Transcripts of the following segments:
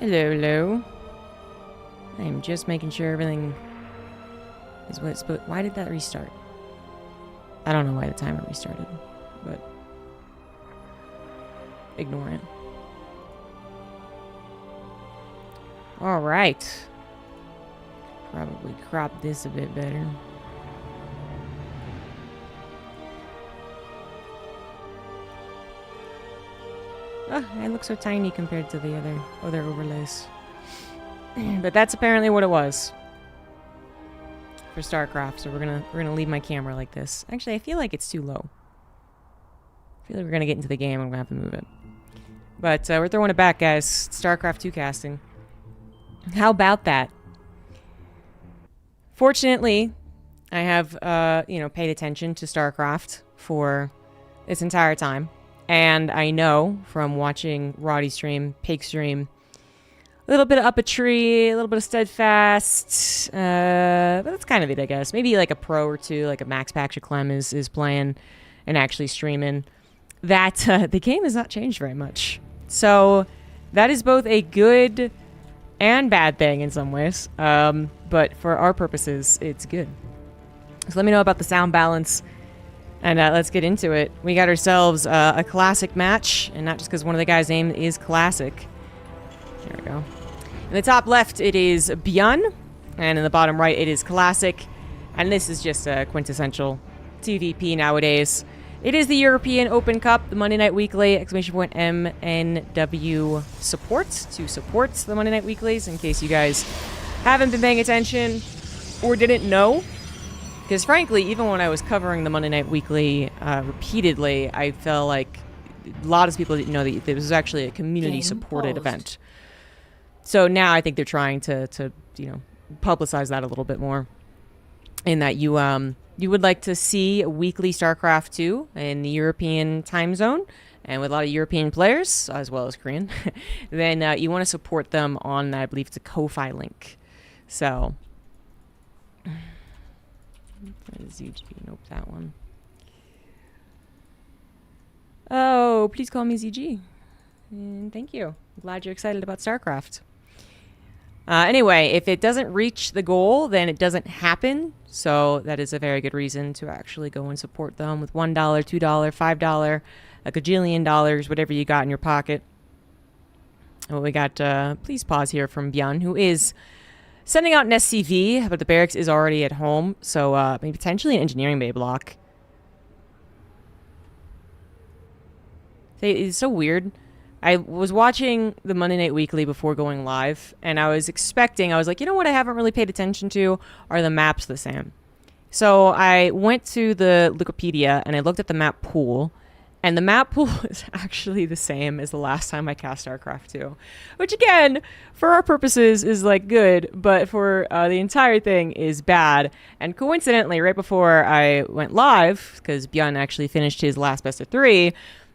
Hello, hello. I am just making sure everything is what it's supposed. Why did that restart? I don't know why the timer restarted, but ignore it. All right. Probably crop this a bit better. Oh, it looks so tiny compared to the other overlays. But that's apparently what it was for StarCraft. So we're gonna leave my camera like this. Actually, I feel like it's too low. I feel like we're gonna get into the game. I'm gonna have to move it. But we're throwing it back, guys. StarCraft 2 casting. How about that? Fortunately, I have paid attention to StarCraft for this entire time. And I know from watching Roddy stream, Pig stream, a little bit of Up a Tree, a little bit of Steadfast, but that's kind of it, I guess. Maybe like a pro or two, like a Max Patrick is playing and actually streaming. That the game has not changed very much. So that is both a good and bad thing in some ways. But for our purposes, it's good. So let me know about the sound balance. And let's get into it. We got ourselves a classic match, and not just because one of the guys' name is Classic. There we go. In the top left, it is Bjorn, and in the bottom right, it is Classic. And this is just a quintessential TVP nowadays. It is the European Open Cup, the Monday Night Weekly, !MNW support to support the Monday Night Weeklies, in case you guys haven't been paying attention or didn't know. Because frankly, even when I was covering the Monday Night Weekly repeatedly, I felt like a lot of people didn't know that it was actually a community-supported event. So now I think they're trying to publicize that a little bit more. In that you would like to see a weekly StarCraft 2 in the European time zone, and with a lot of European players, as well as Korean, then you want to support them on, I believe it's a Ko-Fi link. So... ZG, nope, that one. Oh, please call me ZG. And thank you. I'm glad you're excited about StarCraft. Anyway, if it doesn't reach the goal, then it doesn't happen. So that is a very good reason to actually go and support them with $1, $2, $5, a gajillion dollars, whatever you got in your pocket. And we got, please pause here from Bjorn, who is sending out an SCV, but the barracks is already at home, so maybe potentially an engineering bay block. It's so weird. I was watching the Monday Night Weekly before going live, and I was like, you know what I haven't really paid attention to are the maps the same. So I went to the Wikipedia, and I looked at the map pool, and the map pool is actually the same as the last time I cast StarCraft 2. Which, again, for our purposes is, like, good, but for the entire thing is bad. And coincidentally, right before I went live, because Bjorn actually finished his last best of 3,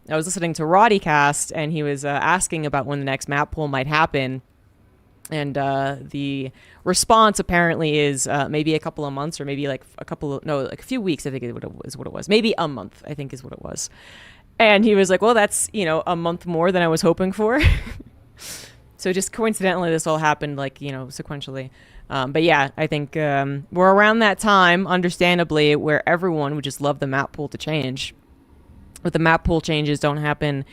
I was listening to Roddy cast, and he was asking about when the next map pool might happen. And the response apparently is maybe a couple of months, or maybe like a few weeks, I think is what it was. Maybe a month, I think is what it was. And he was like, well, that's, a month more than I was hoping for. So just coincidentally, this all happened sequentially. But yeah, I think we're around that time, understandably, where everyone would just love the map pool to change. But the map pool changes don't happen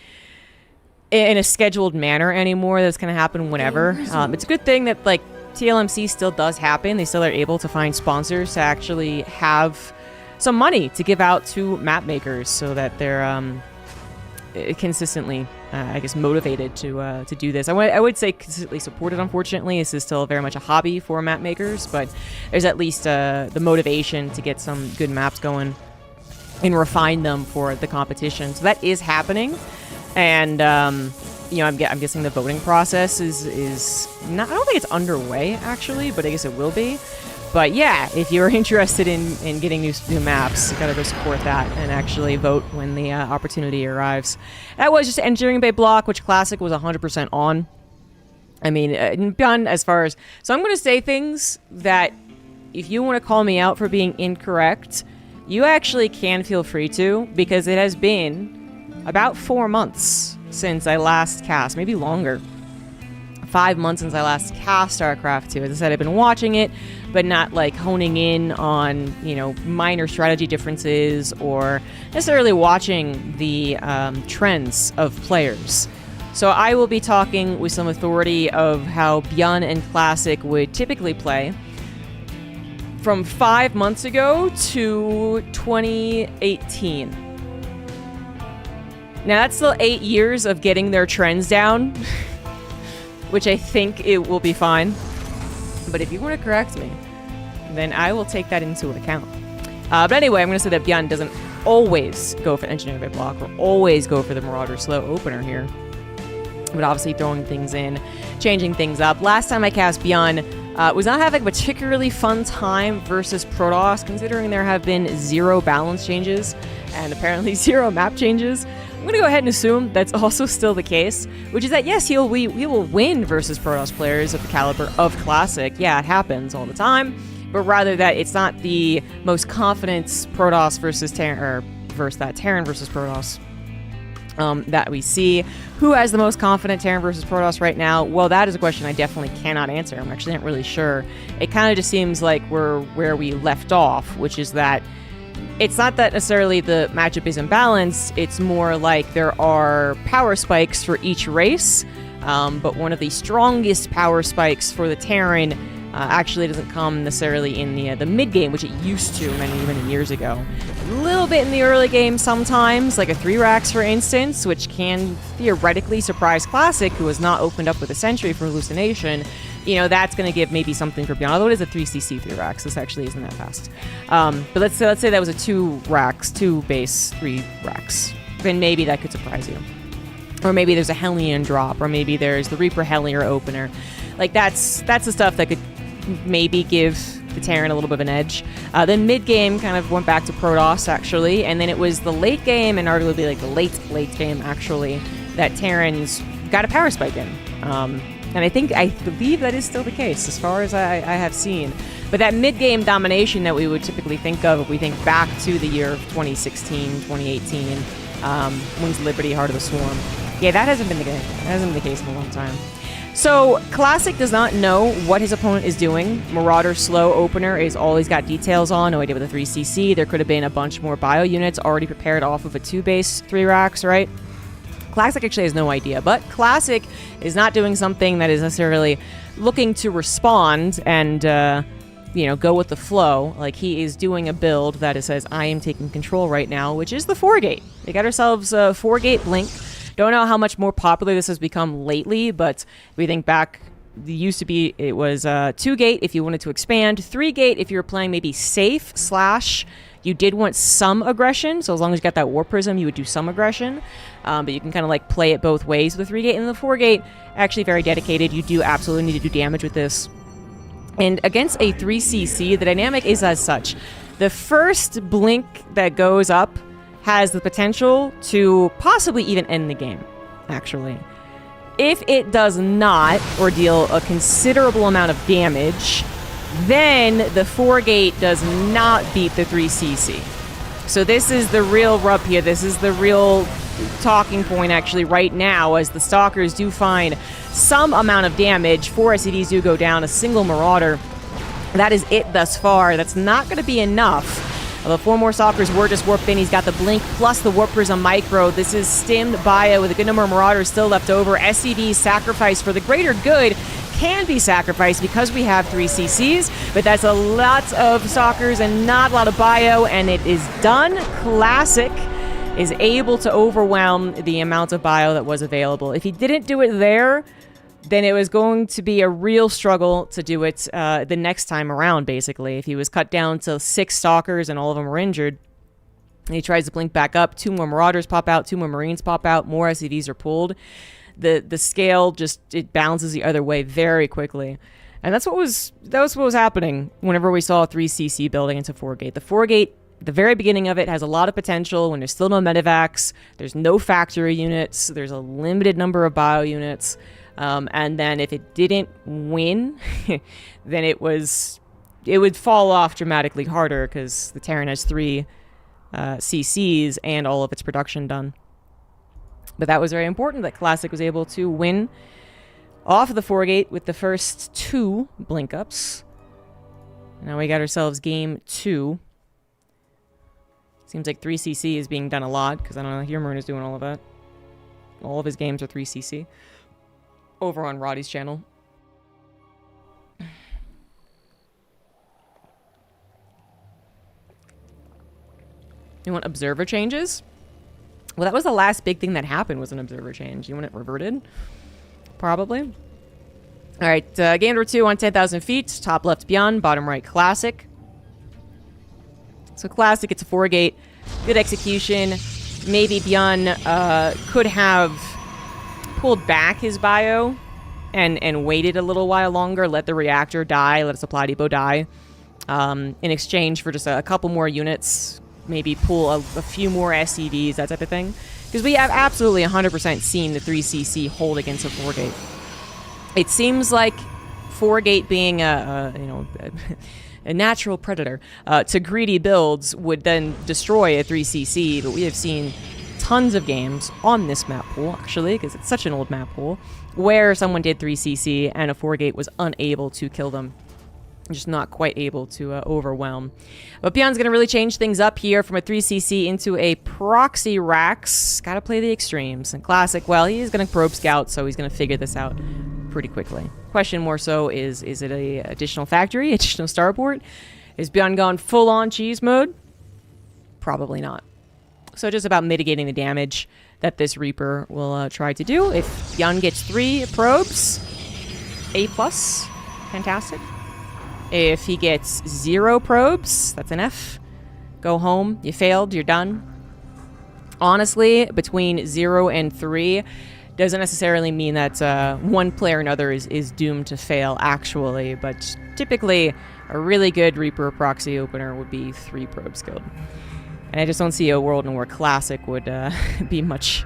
in a scheduled manner anymore. That's going to happen whenever. It's a good thing that TLMC still does happen. They still are able to find sponsors to actually have some money to give out to map makers, so that they're consistently, motivated to do this. I would say consistently supported. Unfortunately, this is still very much a hobby for map makers, but there's at least the motivation to get some good maps going and refine them for the competition. So that is happening, and I'm guessing the voting process is not. I don't think it's underway actually, but I guess it will be. But yeah, if you're interested in getting new maps, you gotta go support that and actually vote when the opportunity arrives. That was just engineering bay block, which Classic was 100% on. I mean, done as far as... So I'm gonna say things that if you want to call me out for being incorrect, you actually can feel free to, because it has been about 4 months since I last cast, maybe longer. 5 months since I last cast StarCraft 2. As I said, I've been watching it, but not like honing in on, you know, minor strategy differences or necessarily watching the trends of players. So I will be talking with some authority of how Beyond and Classic would typically play from 5 months ago to 2018. Now that's still 8 years of getting their trends down, which I think it will be fine. But if you want to correct me, then I will take that into account. But anyway, I'm going to say that Beyond doesn't always go for Engineering by Block or always go for the Marauder slow opener here. But obviously throwing things in, changing things up. Last time I cast Beyond, was not having a particularly fun time versus Protoss, considering there have been 0 balance changes and apparently 0 map changes. I'm going to go ahead and assume that's also still the case, which is that yes, we will win versus Protoss players of the caliber of Classic. Yeah, it happens all the time, but rather that it's not the most confident Protoss versus Terran, or versus that Terran versus Protoss that we see. Who has the most confident Terran versus Protoss right now? Well, that is a question I definitely cannot answer. I'm actually not really sure. It kind of just seems like we're where we left off, which is that it's not that necessarily the matchup is imbalanced, it's more like there are power spikes for each race, but one of the strongest power spikes for the Terran actually doesn't come necessarily in the mid game, which it used to many years ago. A little bit in the early game sometimes, like a 3 racks for instance, which can theoretically surprise Classic, who has not opened up with a Sentry for Hallucination. You know, that's going to give maybe something for Beyond, although it is a 3cc 3 racks. This actually isn't that fast. But let's say that was a 2 racks, 2 base 3 racks. Then maybe that could surprise you. Or maybe there's a Hellion drop, or maybe there's the Reaper Hellier opener. Like that's the stuff that could maybe give the Terran a little bit of an edge. Then mid-game kind of went back to Protoss, actually, and then it was the late game, and arguably like the late game, actually, that Terrans got a power spike in. And I believe that is still the case, as far as I have seen. But that mid-game domination that we would typically think of if we think back to the year of 2016, 2018, Wings of Liberty, Heart of the Swarm, yeah, that hasn't been the case. That hasn't been the case in a long time. So, Classic does not know what his opponent is doing. Marauder slow opener is all he's got details on. No idea with the 3cc. There could have been a bunch more bio units already prepared off of a 2 base 3 racks, right? Classic actually has no idea, but Classic is not doing something that is necessarily looking to respond and, go with the flow. Like, he is doing a build that says, I am taking control right now, which is the 4-gate. They got ourselves a 4-gate blink. Don't know how much more popular this has become lately, but we think back, it used to be, it was 2-gate if you wanted to expand, 3-gate if you were playing maybe safe / you did want some aggression, so as long as you got that War Prism, you would do some aggression, but you can kind of like play it both ways with the 3-gate, and the 4-gate, actually very dedicated. You do absolutely need to do damage with this. And against a 3cc, the dynamic is as such. The first blink that goes up has the potential to possibly even end the game, actually. If it does not, or deal a considerable amount of damage, then the 4-gate does not beat the 3cc. So this is the real rub here. This is the real talking point, actually, right now, as the Stalkers do find some amount of damage. 4 SCVs do go down, a single Marauder. That is it thus far. That's not going to be enough. Although 4 more Stalkers were just warped in. He's got the Blink plus the Warp Prism Micro. This is stimmed bio with a good number of Marauders still left over. SCV sacrifice for the greater good can be sacrificed because we have 3 CCs, but that's a lot of Stalkers and not a lot of bio, and it is done. Classic is able to overwhelm the amount of bio that was available. If he didn't do it there, then it was going to be a real struggle to do it the next time around, basically. If he was cut down to 6 Stalkers and all of them were injured, and he tries to blink back up, 2 more Marauders pop out, 2 more Marines pop out, more SCVs are pulled. The scale just, it bounces the other way very quickly. And that was what was happening whenever we saw 3cc building into 4-gate. The 4-gate, the very beginning of it, has a lot of potential when there's still no medevacs, there's no factory units, there's a limited number of bio units. And then if it didn't win, then it would fall off dramatically harder because the Terran has 3 CCs and all of its production done. But that was very important that Classic was able to win off of the 4-gate with the first 2 blink ups. Now we got ourselves game 2. Seems like 3cc is being done a lot, because I don't know, Humorn is doing all of that. All of his games are 3cc. Over on Roddy's channel. You want observer changes? Well, that was the last big thing that happened, was an observer change. You want it reverted? Probably. All right, game number 2 on 10,000 feet. Top left Beyond, bottom right Classic. So Classic, it's a 4-gate. Good execution. Maybe Beyond could have pulled back his bio and waited a little while longer, let the reactor die, let a supply depot die, in exchange for just a couple more units. Maybe pull a few more SCVs, that type of thing. Because we have absolutely 100% seen the 3cc hold against a 4-gate. It seems like 4-gate being a natural predator to greedy builds would then destroy a 3cc, but we have seen tons of games on this map pool, actually, because it's such an old map pool, where someone did 3cc and a 4-gate was unable to kill them. Just not quite able to overwhelm. But Beyond's going to really change things up here from a 3cc into a proxy Rax. Got to play the extremes. And Classic, well, he's going to probe scout, so he's going to figure this out pretty quickly. Question more so is it a additional factory, additional starport? Is Beyond gone full-on cheese mode? Probably not. So just about mitigating the damage that this Reaper will try to do. If Beyond gets 3 probes, A+, fantastic. If he gets 0 probes, that's an F. Go home. You failed. You're done. Honestly, between 0 and 3 doesn't necessarily mean that one player or another is doomed to fail, actually. But typically, a really good Reaper proxy opener would be 3 probes killed. And I just don't see a world in where Classic would be much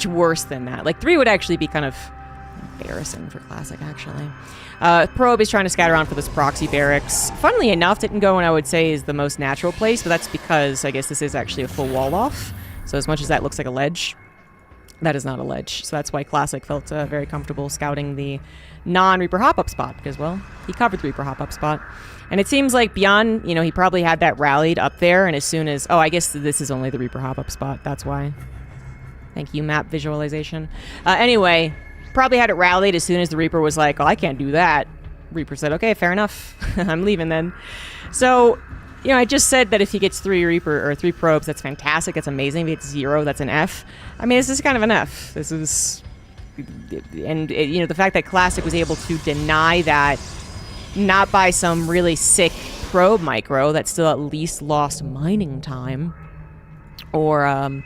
worse than that. Like, 3 would actually be kind of embarrassing for Classic, actually. Probe is trying to scatter around for this proxy barracks. Funnily enough, didn't go when I would say is the most natural place, but that's because I guess this is actually a full wall off. So as much as that looks like a ledge, that is not a ledge. So that's why Classic felt very comfortable scouting the non-Reaper hop-up spot, because, well, he covered the Reaper hop-up spot. And it seems like Beyond, he probably had that rallied up there, and as soon as... Oh, I guess this is only the Reaper hop-up spot. That's why. Thank you, map visualization. Anyway... Probably had it rallied as soon as the Reaper was like, oh, I can't do that. Reaper said, okay, fair enough. I'm leaving then. So, I just said that if he gets 3 Reaper or 3 probes, that's fantastic. That's amazing. If he gets 0, that's an F. I mean, this is kind of an F. This is... And, the fact that Classic was able to deny that, not by some really sick probe micro that still at least lost mining time, or,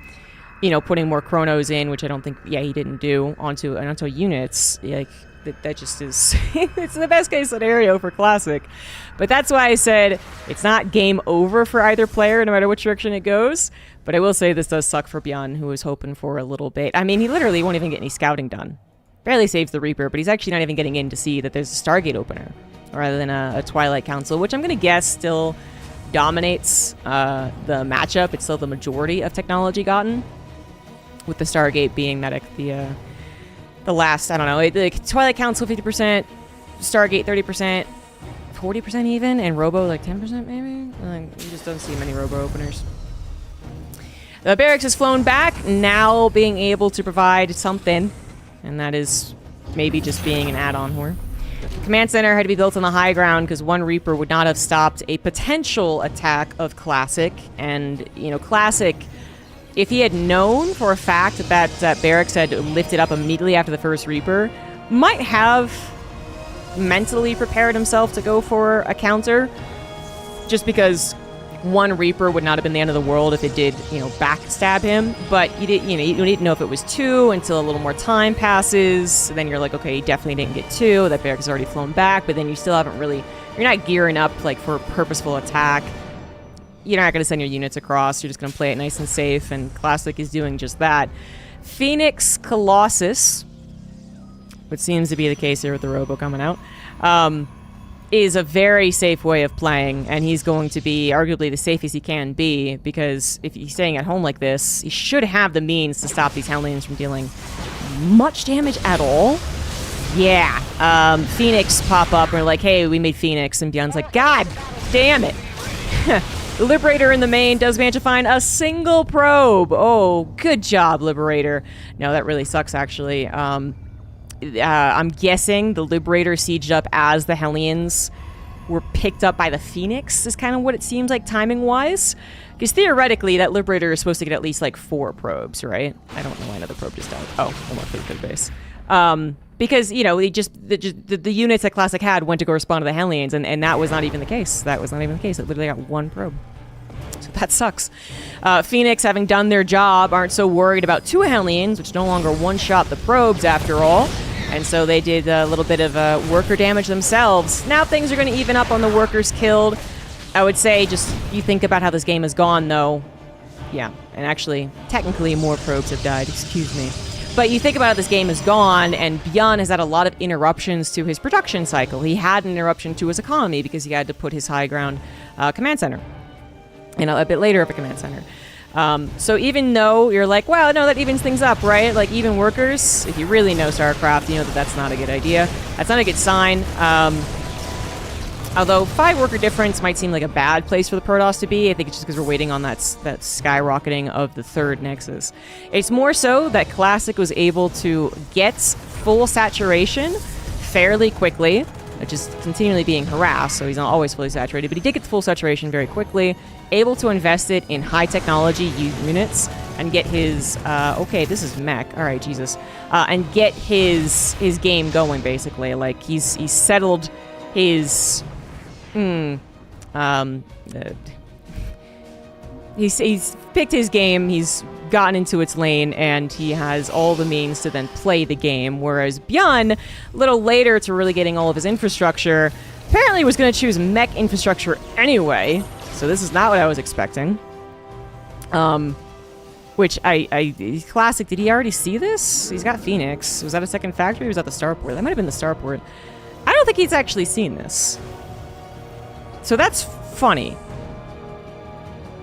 putting more chronos in, which I don't think, he didn't do, onto units. Like, that just is... it's the best case scenario for Classic. But that's why I said it's not game over for either player, no matter which direction it goes. But I will say this does suck for Beyond, who was hoping for a little bit. I mean, he literally won't even get any scouting done. Barely saves the Reaper, but he's actually not even getting in to see that there's a Stargate opener, rather than a Twilight Council, which I'm going to guess still dominates the matchup. It's still the majority of technology gotten, with the Stargate being that the last, I don't know, like Twilight Council 50%, Stargate 30%, 40% even, and Robo like 10% maybe? Like, you just don't see many Robo openers. The barracks has flown back, now being able to provide something, and that is maybe just being an add-on whore. The command center had to be built on the high ground because one Reaper would not have stopped a potential attack of Classic, and, Classic... If he had known for a fact that barracks had lifted up immediately after the first Reaper, might have mentally prepared himself to go for a counter, just because one Reaper would not have been the end of the world if it did, backstab him. But you didn't know if it was 2 until a little more time passes. Then you're like, okay, he definitely didn't get 2. That barracks has already flown back, but then you still haven't really... You're not gearing up like for a purposeful attack. You're not going to send your units across. You're just going to play it nice and safe, and Classic is doing just that. Phoenix Colossus, which seems to be the case here with the Robo coming out, is a very safe way of playing, and he's going to be arguably the safest he can be, because if he's staying at home like this, he should have the means to stop these Hellions from dealing much damage at all. yeah, Phoenix pop up and are like, hey, we made Phoenix. And Beyond's like, God damn it. The Liberator in the main does manage to find a single probe. Oh, good job, Liberator. No, that really sucks, actually. I'm guessing the Liberator sieged up as the Hellions were picked up by the Phoenix is kind of what it seems like timing-wise. Because theoretically, that Liberator is supposed to get at least like 4 probes, right? I don't know why another probe just died. Oh, I went for the code base. Because, you know, the units that Classic had went to correspond to the Hellions, and that was not even the case. That was not even the case. It literally got 1 probe. So that sucks. Phoenix, having done their job, aren't so worried about 2 Hellions, which no longer one-shot the probes after all. And so they did a little bit of worker damage themselves. Now things are going to even up on the workers killed. I would say just you think about how this game has gone, though. Yeah, and actually, technically more probes have died. Excuse me. But you think about how this game has gone, and Beyond has had a lot of interruptions to his production cycle. He had an interruption to his economy because he had to put his high ground command center. And a bit later of a command center. So even though you're like, well, no, that evens things up, right? Like, even workers, if you really know StarCraft, you know that that's not a good idea. That's not a good sign. Although 5 worker difference might seem like a bad place for the Protoss to be. I think it's just because we're waiting on that skyrocketing of the 3rd Nexus. It's more so that Classic was able to get full saturation fairly quickly, which is continually being harassed, so he's not always fully saturated, but he did get the full saturation very quickly, able to invest it in high technology units, and get his, okay, this is mech, alright, Jesus, and get his game going, basically. Like, he's settled his, he's picked his game, he's gotten into its lane, and he has all the means to then play the game, whereas Beyond, a little later to really getting all of his infrastructure, apparently was going to choose mech infrastructure anyway, so this is not what I was expecting. Which Classic, did he already see this? He's got Phoenix. Was that a second factory or was that the starport? That might have been the starport. I don't think he's actually seen this. So that's funny.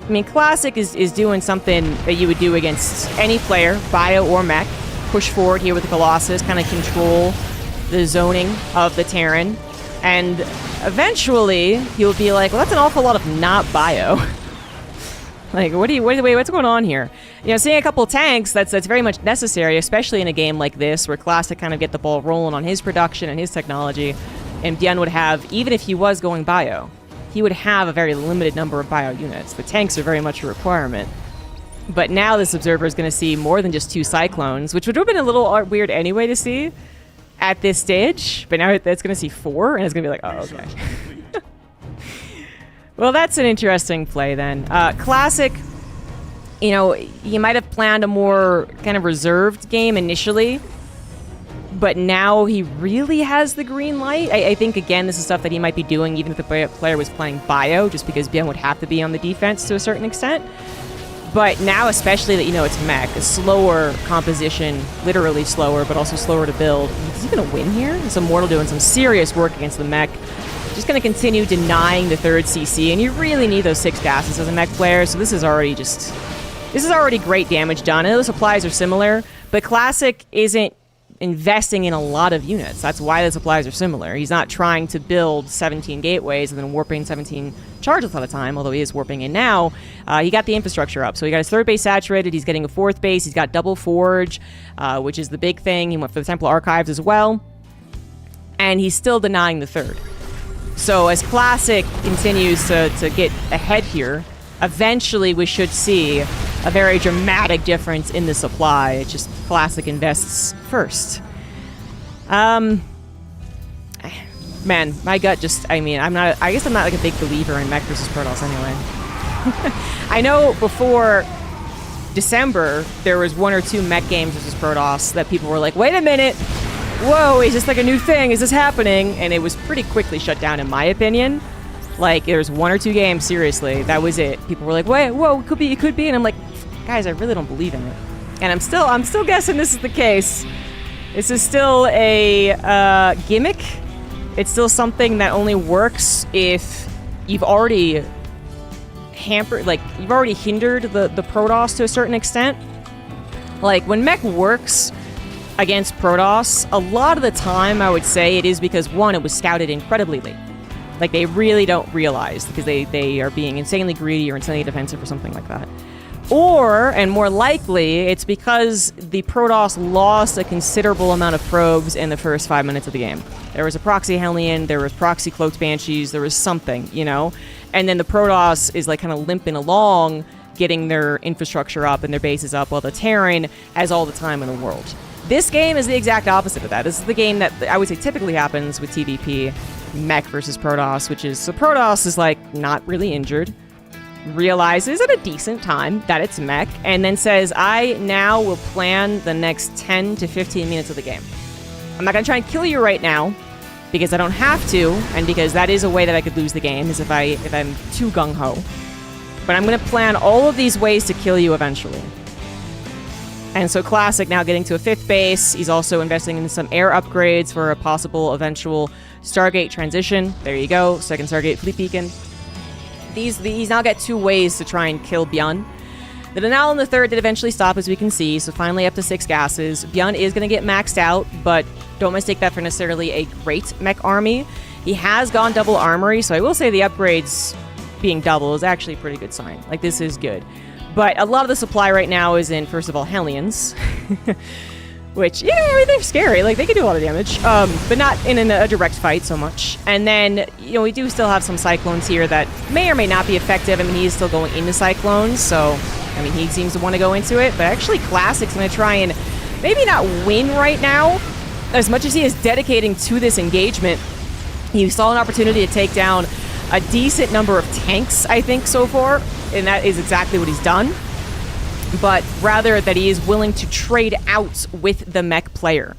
I mean, Classic is doing something that you would do against any player, bio or mech. Push forward here with the Colossus, kind of control the zoning of the Terran. And eventually, he'll be like, well, that's an awful lot of not bio. Like, what's going on here? You know, seeing a couple tanks, that's very much necessary, especially in a game like this, where Classic kind of get the ball rolling on his production and his technology. And Bien would have, even if he was going bio, he would have a very limited number of bio units. The tanks are very much a requirement. But now this Observer is going to see more than just 2 Cyclones, which would have been a little weird anyway to see at this stage. But now it's going to see 4, and it's going to be like, oh, okay. Well, that's an interesting play then. Classic, you know, he might have planned a more kind of reserved game initially, but now he really has the green light. I think, again, this is stuff that he might be doing even if the player was playing bio, just because Bien would have to be on the defense to a certain extent. But now, especially that, you know, it's mech, a slower composition, literally slower, but also slower to build. Is he going to win here? This Immortal doing some serious work against the mech. Just going to continue denying the 3rd CC, and you really need those 6 gases as a mech player, so this is already great damage done. I know the supplies are similar, but Classic isn't investing in a lot of units. That's why the supplies are similar. He's not trying to build 17 gateways and then warping 17 charges at a time, although he is warping in now. He got the infrastructure up. So he got his 3rd base saturated, he's getting a 4th base, he's got double forge, which is the big thing. He went for the Temple Archives as well. And he's still denying the 3rd. So as Classic continues to get ahead here, eventually we should see a very dramatic difference in the supply. It's just Classic invests first. Man, my gut just, I guess I'm not like a big believer in mech versus Protoss anyway. I know before December, there was 1 or 2 mech games versus Protoss that people were like, wait a minute, whoa, is this like a new thing? Is this happening? And it was pretty quickly shut down, in my opinion. Like, there's 1 or 2 games, seriously, that was it. People were like, wait, whoa, it could be, and I'm like, guys, I really don't believe in it. And I'm still guessing this is the case. This is still a gimmick. It's still something that only works if you've already hindered the Protoss to a certain extent. Like, when mech works, against Protoss, a lot of the time I would say it is because, one, it was scouted incredibly late. Like, they really don't realize because they are being insanely greedy or insanely defensive or something like that. Or, and more likely, it's because the Protoss lost a considerable amount of probes in the first 5 minutes of the game. There was a proxy Hellion, there was proxy Cloaked Banshees, there was something, you know? And then the Protoss is like kind of limping along, getting their infrastructure up and their bases up, while the Terran has all the time in the world. This game is the exact opposite of that. This is the game that I would say typically happens with TVP, Mech versus Protoss, which is, so Protoss is like not really injured, realizes at a decent time that it's Mech, and then says, I now will plan the next 10 to 15 minutes of the game. I'm not going to try and kill you right now, because I don't have to, and because that is a way that I could lose the game, is if I'm too gung-ho. But I'm going to plan all of these ways to kill you eventually. And so Classic now getting to a 5th base. He's also investing in some air upgrades for a possible eventual Stargate transition. There you go, 2nd Stargate Fleet Beacon. These now get 2 ways to try and kill Bjorn. The Denial in the 3rd did eventually stop, as we can see, so finally up to 6 gases. Bjorn is going to get maxed out, but don't mistake that for necessarily a great mech army. He has gone double armory, so I will say the upgrades being double is actually a pretty good sign. Like, this is good. But a lot of the supply right now is in, first of all, Hellions. Which, yeah, I mean, they're scary. Like, they can do a lot of damage. But not in a direct fight so much. And then, you know, we do still have some Cyclones here that may or may not be effective. I mean, he's still going into Cyclones, so, I mean, he seems to want to go into it. But actually, Classic's going to try and maybe not win right now. As much as he is dedicating to this engagement, he saw an opportunity to take down a decent number of tanks, I think, so far. And that is exactly what he's done. But rather that he is willing to trade out with the mech player.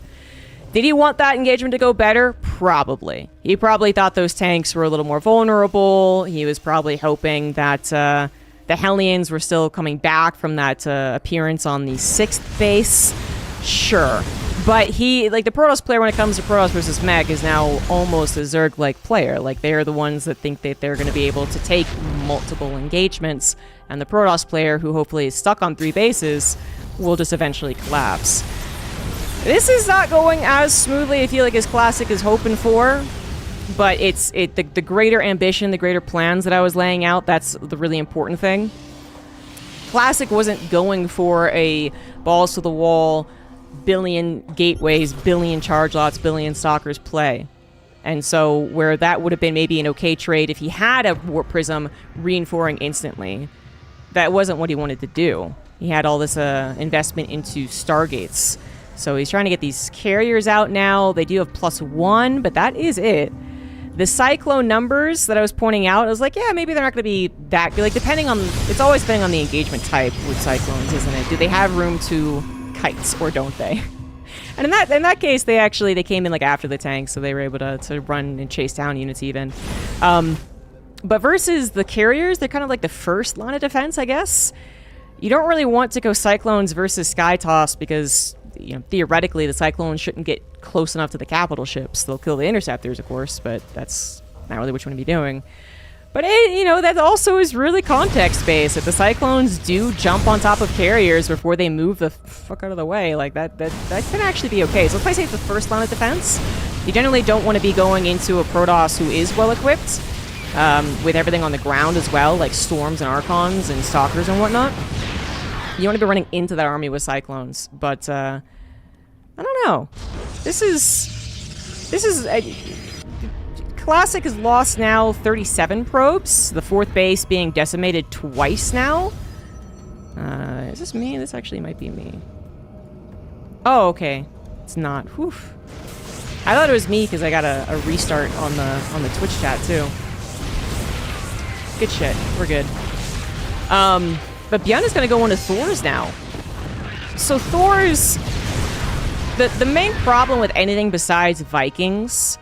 Did he want that engagement to go better? Probably. He probably thought those tanks were a little more vulnerable. He was probably hoping that the Hellions were still coming back from that appearance on the 6th base. Sure. But he, like, the Protoss player, when it comes to Protoss versus Mech, is now almost a Zerg-like player. Like, they're the ones that think that they're going to be able to take multiple engagements, and the Protoss player, who hopefully is stuck on 3 bases, will just eventually collapse. This is not going as smoothly, I feel like, as Classic is hoping for, but the greater ambition, the greater plans that I was laying out, that's the really important thing. Classic wasn't going for a balls-to-the-wall, billion gateways, billion charge lots, billion stalkers play. And so where that would have been maybe an okay trade if he had a Warp Prism reinforcing instantly, that wasn't what he wanted to do. He had all this investment into Stargates. So he's trying to get these carriers out now. They do have +1, but that is it. The Cyclone numbers that I was pointing out, I was like, yeah, maybe they're not going to be that good. Like, depending on, it's always depending on the engagement type with Cyclones, isn't it? Do they have room to kites, or don't they? And in that case, they came in like after the tank, so they were able to run and chase down units even. But versus the carriers, they're kind of like the first line of defense, I guess. You don't really want to go Cyclones versus Sky Toss because, you know, theoretically the Cyclones shouldn't get close enough to the capital ships. They'll kill the interceptors, of course, but that's not really what you want to be doing. But, you know, that also is really context-based. If the Cyclones do jump on top of carriers before they move the fuck out of the way, like, that can actually be okay. So if I say it's the first line of defense, you generally don't want to be going into a Protoss who is well-equipped, with everything on the ground as well, like Storms and Archons and Stalkers and whatnot. You want to be running into that army with Cyclones. But, I don't know. This is Classic has lost now 37 probes, the 4th base being decimated twice now. Is this me? This actually might be me. Oh, okay. It's not. Whew. I thought it was me because I got a restart on the Twitch chat too. Good shit. We're good. But Bjorn is going to go into Thors now. So Thors, the main problem with anything besides Vikings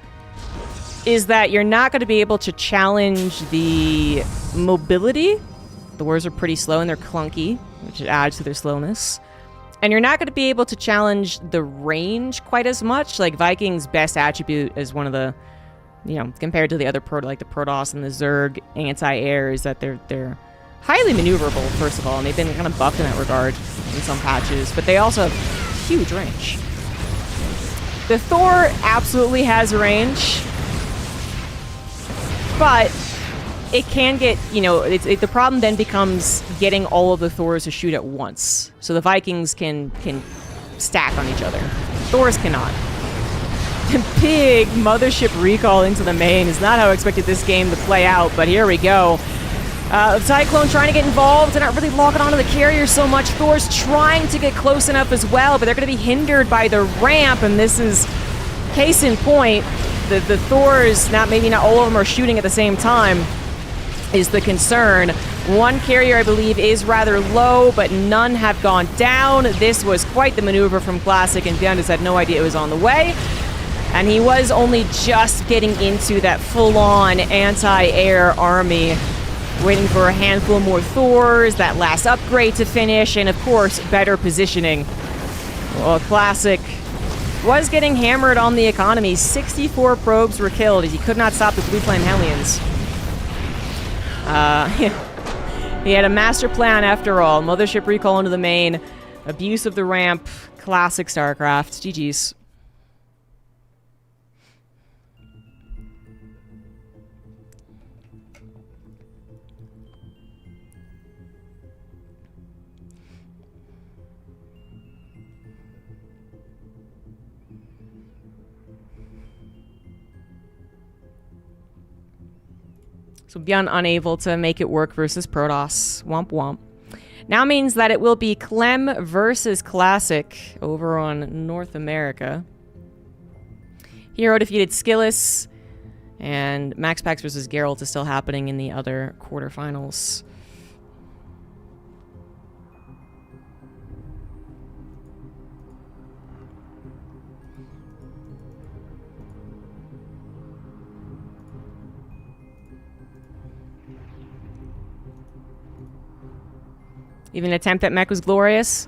is that you're not going to be able to challenge the mobility. The wars are pretty slow and they're clunky, which adds to their slowness. And you're not going to be able to challenge the range quite as much. Like, Vikings' best attribute is one of the, you know, compared to the other like the Protoss and the Zerg anti-air, is that they're highly maneuverable, first of all, and they've been kind of buffed in that regard in some patches, but they also have huge range. The Thor absolutely has range, but it can get, you know, the problem then becomes getting all of the Thors to shoot at once. So the Vikings can stack on each other. Thors cannot. The big mothership recall into the main is not how I expected this game to play out, but here we go. Cyclone trying to get involved. They're not really locking onto the carrier so much. Thor's trying to get close enough as well, but they're going to be hindered by the ramp, and this is case in point. The Thors, maybe not all of them are shooting at the same time, is the concern. One carrier, I believe, is rather low, but none have gone down. This was quite the maneuver from Classic, and Beyond had no idea it was on the way. And he was only just getting into that full-on anti-air army, waiting for a handful more Thors, that last upgrade to finish, and of course, better positioning. Well, Classic was getting hammered on the economy. 64 probes were killed as he could not stop the Blue Flame Hellions. He had a master plan after all. Mothership recall into the main, abuse of the ramp, classic StarCraft. GG's. So Beyond unable to make it work versus Protoss. Womp womp. Now means that it will be Clem versus Classic over on North America. Hero defeated Skillis, and Max Pax versus Geralt is still happening in the other quarterfinals. Even attempt at mech was glorious.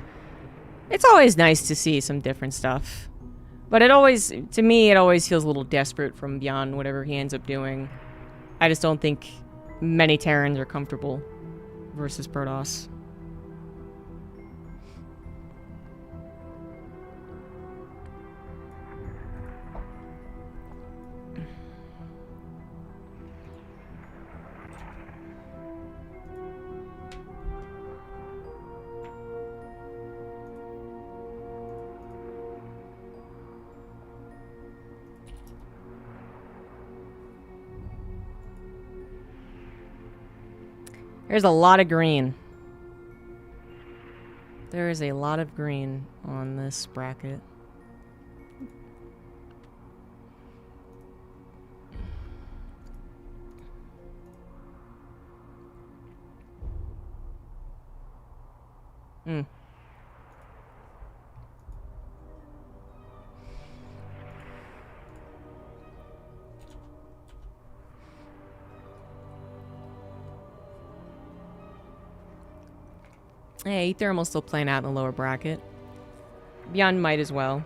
It's always nice to see some different stuff. But it always, to me, it always feels a little desperate from Beyond whatever he ends up doing. I just don't think many Terrans are comfortable versus Protoss. There's a lot of green. There is a lot of green on this bracket. Hey, Thermal's still playing out in the lower bracket. Beyond might as well.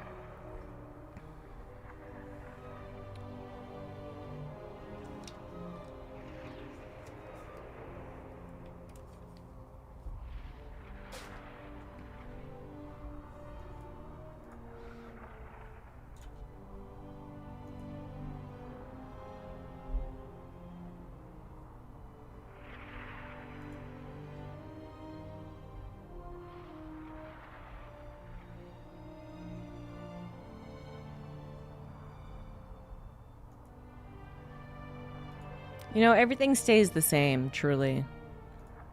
You know, everything stays the same, truly.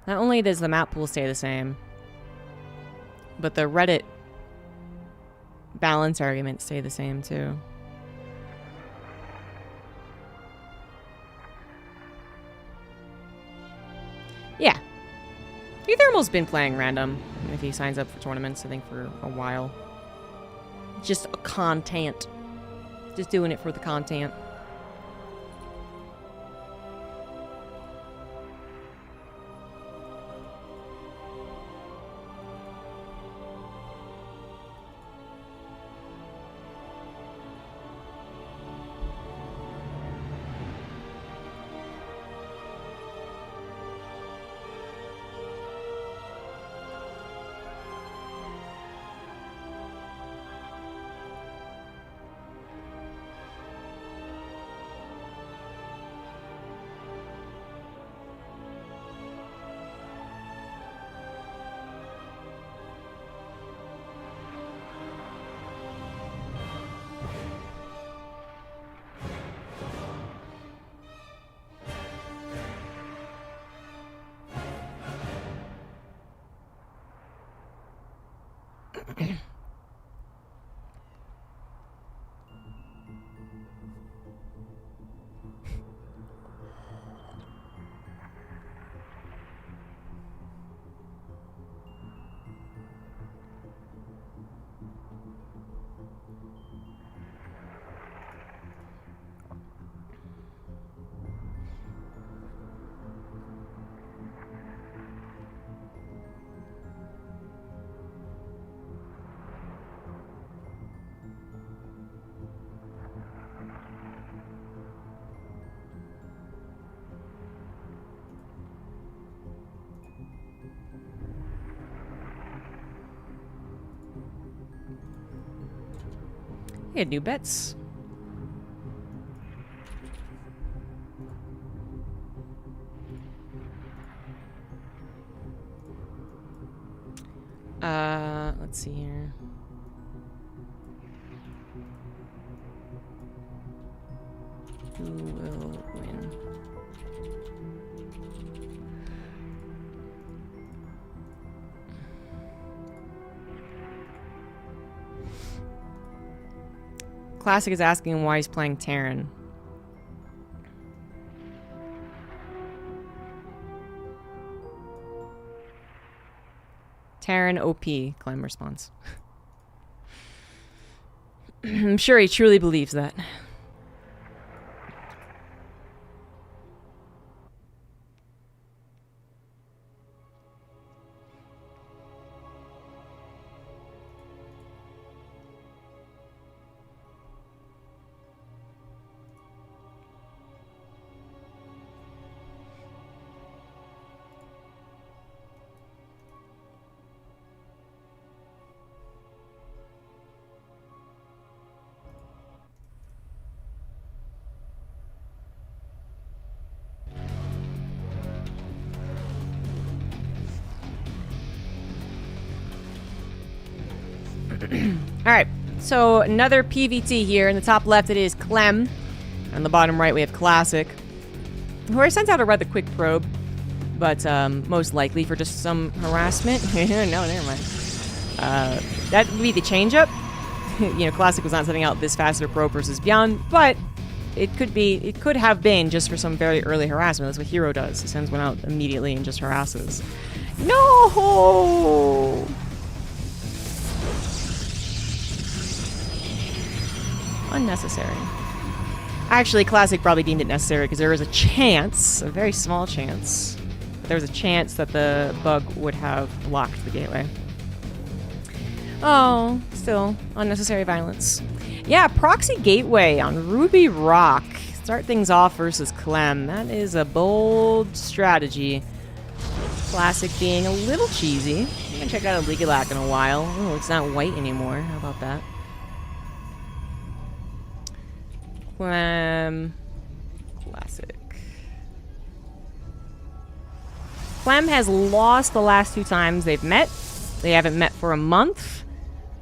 Not only does the map pool stay the same, but the Reddit balance arguments stay the same, too. Yeah. Thermal's been playing random if he signs up for tournaments, I think, for a while. Just a content. Just doing it for the content. We had new bets. Let's see here. Who will win? Classic is asking why he's playing Terran. Terran OP, Clem response. I'm sure he truly believes that. Alright, so another PVT here. In the top left, it is Clem. On the bottom right, we have Classic, who I sent out a rather quick probe, but most likely for just some harassment. No, never mind. That would be the change-up. You know, Classic was not sending out this faster probe versus Beyond, but it could have been just for some very early harassment. That's what Hero does. He sends one out immediately and just harasses. No! Unnecessary. Actually, Classic probably deemed it necessary because there was a chance, a very small chance, but there was a chance that the bug would have blocked the gateway. Oh, still unnecessary violence. Yeah, proxy gateway on Ruby Rock. Start things off versus Clem. That is a bold strategy. Classic being a little cheesy. I haven't checked out a League-a-Lack in a while. Oh, it's not white anymore. How about that? Clem. Classic. Clem has lost the last 2 times they've met. They haven't met for a month.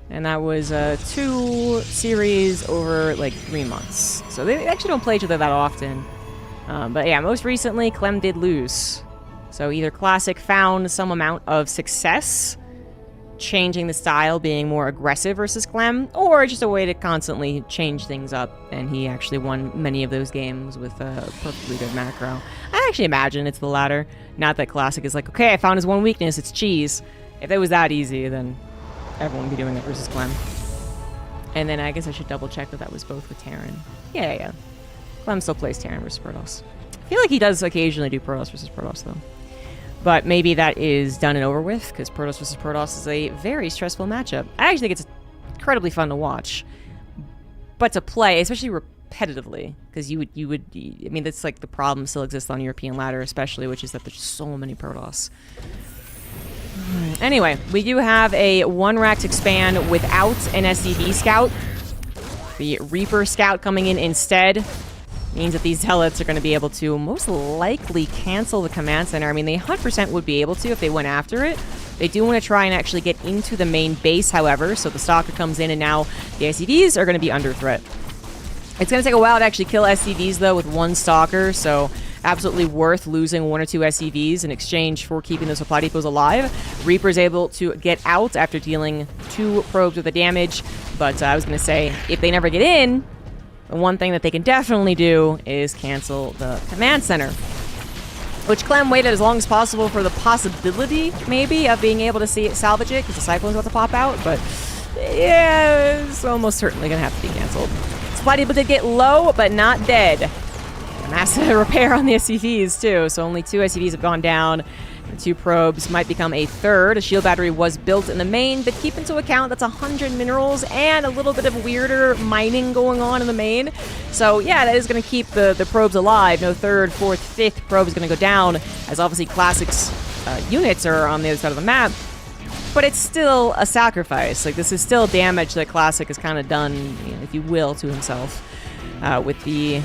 And that was 2 series over like 3 months. So they actually don't play each other that often. But yeah, most recently, Clem did lose. So either Classic found some amount of success changing the style, being more aggressive versus Clem, or just a way to constantly change things up, and he actually won many of those games with a perfectly good macro. I actually imagine it's the latter. Not that Classic is like, okay, I found his one weakness, it's cheese. If it was that easy, then everyone would be doing it versus Clem. And then I guess I should double check that that was both with Terran. Yeah. Clem still plays Terran versus Protoss. I feel like he does occasionally do Protoss versus Protoss, though. But maybe that is done and over with, because Protoss vs. Protoss is a very stressful matchup. I actually think it's incredibly fun to watch. But to play, especially repetitively, because you would, I mean, that's like the problem still exists on European ladder, especially, which is that there's so many Protoss. Anyway, we do have a 1-rack expand without an SCV scout. The Reaper scout coming in instead means that these Zealots are going to be able to most likely cancel the command center. I mean, they 100% would be able to if they went after it. They do want to try and actually get into the main base, however, so the Stalker comes in, and now the SCVs are going to be under threat. It's going to take a while to actually kill SCVs, though, with 1 Stalker, so absolutely worth losing 1 or 2 SCVs in exchange for keeping the supply depots alive. Reaper's able to get out after dealing 2 probes with the damage, but I was going to say, if they never get in, the one thing that they can definitely do is cancel the command center. Which Clem waited as long as possible for the possibility, maybe, of being able to see it, salvage it, because the Cyclone's about to pop out, but yeah, it's almost certainly going to have to be canceled. Supply depot did get low, but not dead. A massive repair on the SCVs, too, so only 2 SCVs have gone down. The 2 probes might become a third. A shield battery was built in the main, but keep into account that's 100 minerals and a little bit of weirder mining going on in the main. So yeah, that is going to keep the probes alive. No 3rd, 4th, 5th probe is going to go down, as obviously Classic's units are on the other side of the map. But it's still a sacrifice. Like, this is still damage that Classic has kind of done, you know, if you will, to himself with the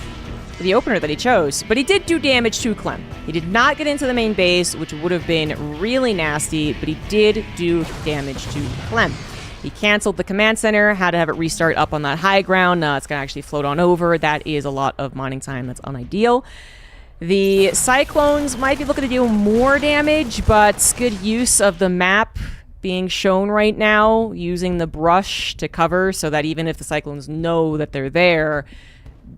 opener that he chose. But he did do damage to Clem. He did not get into the main base, which would have been really nasty, but he did do damage to Clem. He canceled the command center, had to have it restart up on that high ground. It's going to actually float on over. That is a lot of mining time. That's unideal. The Cyclones might be looking to deal more damage, but good use of the map being shown right now, using the brush to cover so that even if the Cyclones know that they're there,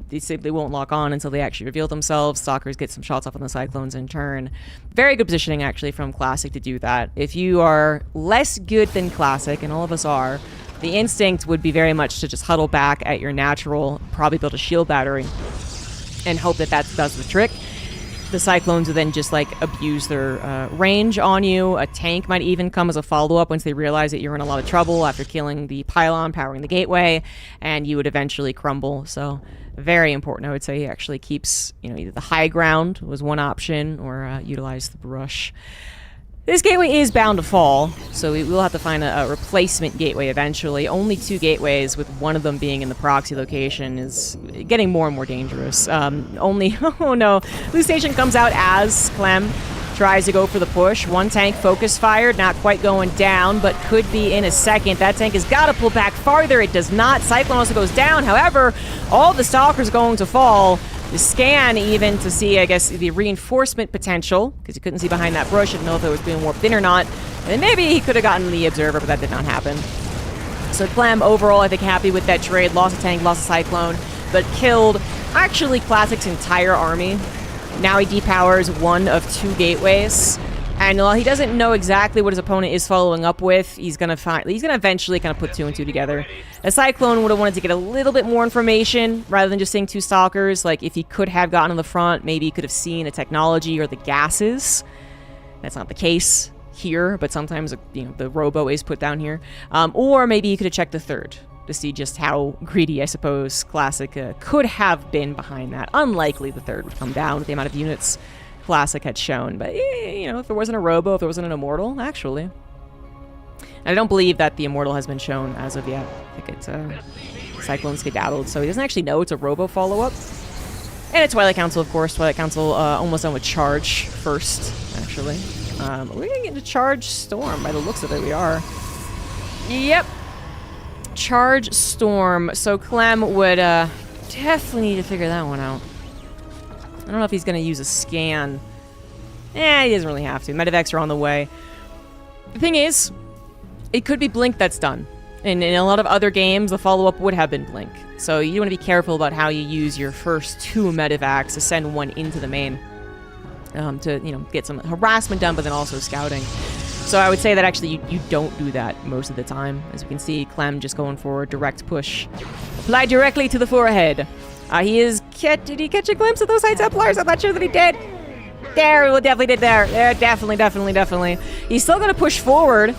they simply won't lock on until they actually reveal themselves. Stalkers get some shots off on the Cyclones in turn. Very good positioning, actually, from Classic to do that. If you are less good than Classic, and all of us are, the instinct would be very much to just huddle back at your natural, probably build a shield battery, and hope that that does the trick. The Cyclones would then just, like, abuse their range on you. A tank might even come as a follow-up once they realize that you're in a lot of trouble after killing the pylon, powering the gateway, and you would eventually crumble. So, very important. I would say he actually keeps, you know, either the high ground was one option, or utilize the brush. This gateway is bound to fall, so we will have to find a replacement gateway eventually. Only 2 gateways, with one of them being in the proxy location, is getting more and more dangerous. Oh no, Blue Station comes out as Clem tries to go for the push. 1 tank focus fired, not quite going down, but could be in a second. That tank has got to pull back farther. It does not. Cyclone also goes down. However, all the Stalkers going to fall. The scan even to see, I guess, the reinforcement potential, because you couldn't see behind that brush, didn't know if it was being warped in or not. And maybe he could have gotten the Observer, but that did not happen. So Clem, overall, I think happy with that trade. Lost a tank, lost a Cyclone, but killed, actually, Classic's entire army. Now he depowers 1 of 2 gateways. And while he doesn't know exactly what his opponent is following up with, he's gonna eventually kind of put 2 and 2 together. A Cyclone would have wanted to get a little bit more information rather than just seeing 2 Stalkers. Like, if he could have gotten on the front, maybe he could have seen the technology or the gases. That's not the case here, but sometimes, you know, the robo is put down here. Or maybe he could have checked the 3rd to see just how greedy, I suppose, Classic could have been behind that. Unlikely the 3rd would come down with the amount of units Classic had shown, but you know, if there wasn't a robo, if there wasn't an immortal, actually. And I don't believe that the immortal has been shown as of yet. I think it's Cyclone skedaddled, so he doesn't actually know it's a robo follow-up. And a Twilight Council, of course. Twilight Council almost done with Charge first, actually. We're gonna get into Charge Storm by the looks of it. We are. Yep. Charge Storm. So Clem would definitely need to figure that one out. I don't know if he's going to use a scan. He doesn't really have to. Medivacs are on the way. The thing is, it could be Blink that's done. And in a lot of other games, the follow-up would have been Blink. So you want to be careful about how you use your first 2 Medivacs to send 1 into the main. To, you know, get some harassment done, but then also scouting. So I would say that actually you don't do that most of the time. As we can see, Clem just going for a direct push. Apply directly to the forehead. Did he catch a glimpse of those High Templars? I'm not sure that he did. There, we definitely did there. There, definitely. He's still going to push forward.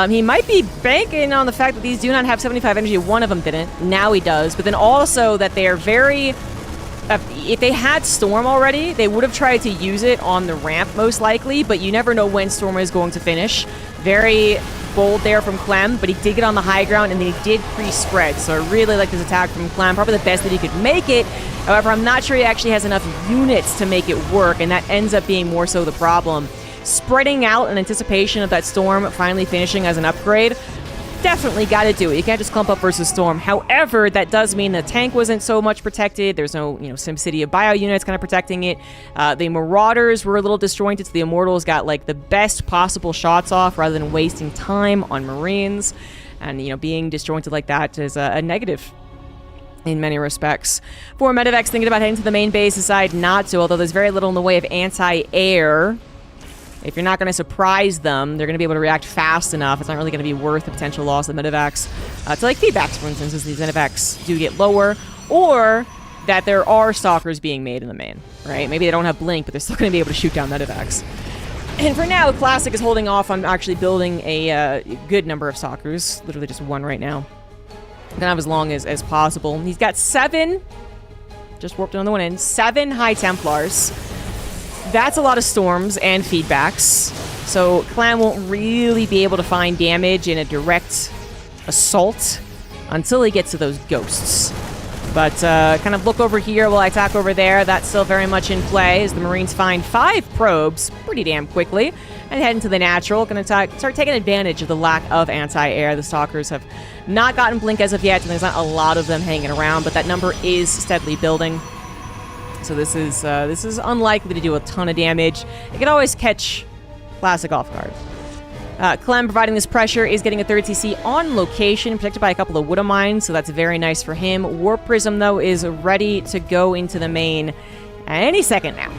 He might be banking on the fact that these do not have 75 energy. One of them didn't. Now he does. But then also that they are very... if they had Storm already, they would have tried to use it on the ramp, most likely. But you never know when Storm is going to finish. Very bold there from Clem, but he did get on the high ground, and then he did pre-spread. So I really like this attack from Clem. Probably the best that he could make it. However, I'm not sure he actually has enough units to make it work, and that ends up being more so the problem. Spreading out in anticipation of that Storm finally finishing as an upgrade definitely got to do it. You can't just clump up versus Storm. However, that does mean the tank wasn't so much protected. There's no, SimCity of bio units kind of protecting it. The Marauders were a little disjointed, so the Immortals got, like, the best possible shots off rather than wasting time on Marines. And, being disjointed like that is a negative in many respects. For Medivacs thinking about heading to the main base, decide not to, although there's very little in the way of anti-air. If you're not going to surprise them, they're going to be able to react fast enough. It's not really going to be worth the potential loss of Medivacs to, like, feedbacks, for instance, as these Medivacs do get lower, or that there are Stalkers being made in the main, right? Maybe they don't have Blink, but they're still going to be able to shoot down Medivacs. And for now, Classic is holding off on actually building a good number of Stalkers, literally just one right now. Gonna have as long as possible. He's got 7, just warped on the one end, 7 High Templars. That's a lot of Storms and feedbacks. So Clan won't really be able to find damage in a direct assault until he gets to those Ghosts. But kind of look over here while I attack over there. That's still very much in play as the Marines find 5 probes pretty damn quickly and head into the natural. Going to start taking advantage of the lack of anti-air. The Stalkers have not gotten Blink as of yet, and there's not a lot of them hanging around, but that number is steadily building. So this is unlikely to do a ton of damage. It can always catch Classic off guard. Clem providing this pressure is getting a 3rd CC on location, protected by a couple of Wood Mines, so that's very nice for him. Warp Prism, though, is ready to go into the main any second now.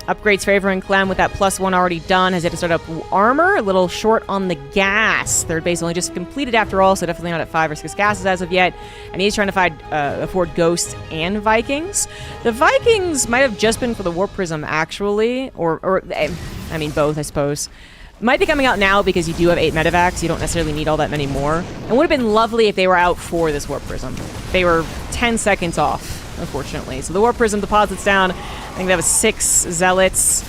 Upgrades favoring Clem with that +1 already done. Has yet to start up armor, a little short on the gas. 3rd base only just completed after all, so definitely not at 5 or 6 gases as of yet. And he's trying to afford Ghosts and Vikings. The Vikings might have just been for the Warp Prism, actually, or I mean both, I suppose. Might be coming out now because you do have 8 Medivacs. You don't necessarily need all that many more. It would have been lovely if they were out for this Warp Prism. They were 10 seconds off, unfortunately. So the Warp Prism deposits down. I think that was 6 Zealots.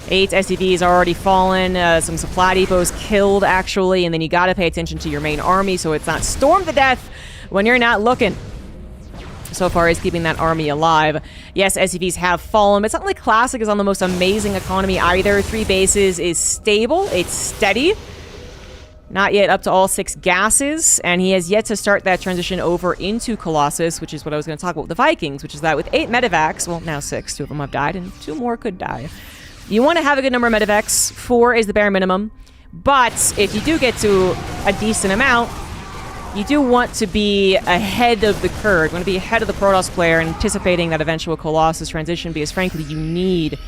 8 SCVs already fallen. Some supply depots killed, actually. And then you got to pay attention to your main army so it's not stormed to death when you're not looking. So far as keeping that army alive. Yes, SCVs have fallen, but it's not like Classic is on the most amazing economy either. 3 bases is stable. It's steady. Not yet up to all 6 gases, and he has yet to start that transition over into Colossus, which is what I was going to talk about with the Vikings, which is that with 8 Medivacs, well, now 6, 2 of them have died, and 2 more could die. You want to have a good number of Medivacs. 4 is the bare minimum, but if you do get to a decent amount, you do want to be ahead of the curve. You want to be ahead of the Protoss player, anticipating that eventual Colossus transition, because frankly, you need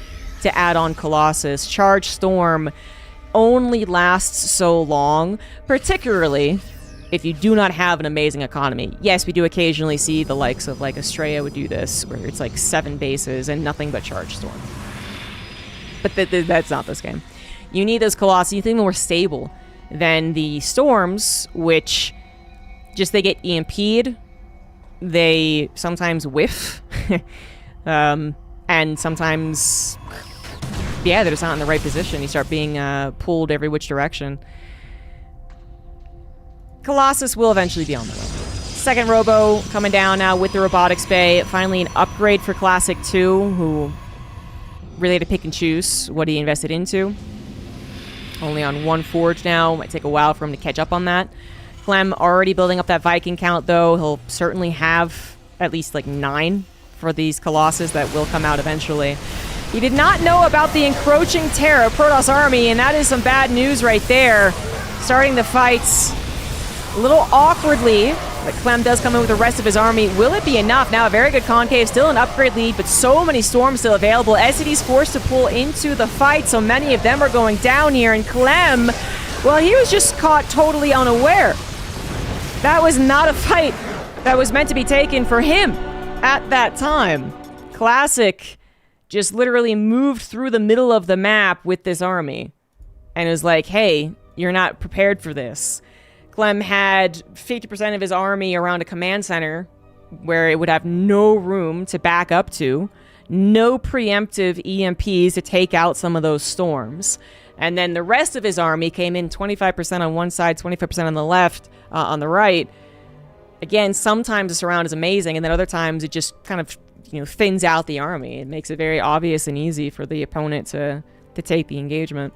to add on Colossus. Charge Storm only lasts so long, particularly if you do not have an amazing economy. Yes, we do occasionally see the likes of, like, Estrella would do this, where it's like 7 bases and nothing but Charge Storm. But that's not this game. You need those Colossi. You think more stable than the Storms, which just they get EMP'd. They sometimes whiff. And sometimes, yeah, they're just not in the right position. You start being pulled every which direction. Colossus will eventually be on the way. 2nd Robo coming down now with the Robotics Bay. Finally an upgrade for Classic 2, who really had to pick and choose what he invested into. Only on 1 forge now. Might take a while for him to catch up on that. Clem already building up that Viking count, though. He'll certainly have at least, like, 9 for these Colossus that will come out eventually. He did not know about the encroaching terror of Protoss army, and that is some bad news right there. Starting the fights a little awkwardly, but Clem does come in with the rest of his army. Will it be enough? Now a very good concave, still an upgrade lead, but so many storms still available. SCD's forced to pull into the fight, so many of them are going down here, and Clem, well, he was just caught totally unaware. That was not a fight that was meant to be taken for him at that time. Classic just literally moved through the middle of the map with this army and was like, hey, you're not prepared for this. Clem had 50% of his army around a command center where it would have no room to back up to, no preemptive EMPs to take out some of those storms. And then the rest of his army came in 25% on one side, 25% on the left, on the right. Again, sometimes the surround is amazing, and then other times it just kind of, thins out the army. It makes it very obvious and easy for the opponent to take the engagement.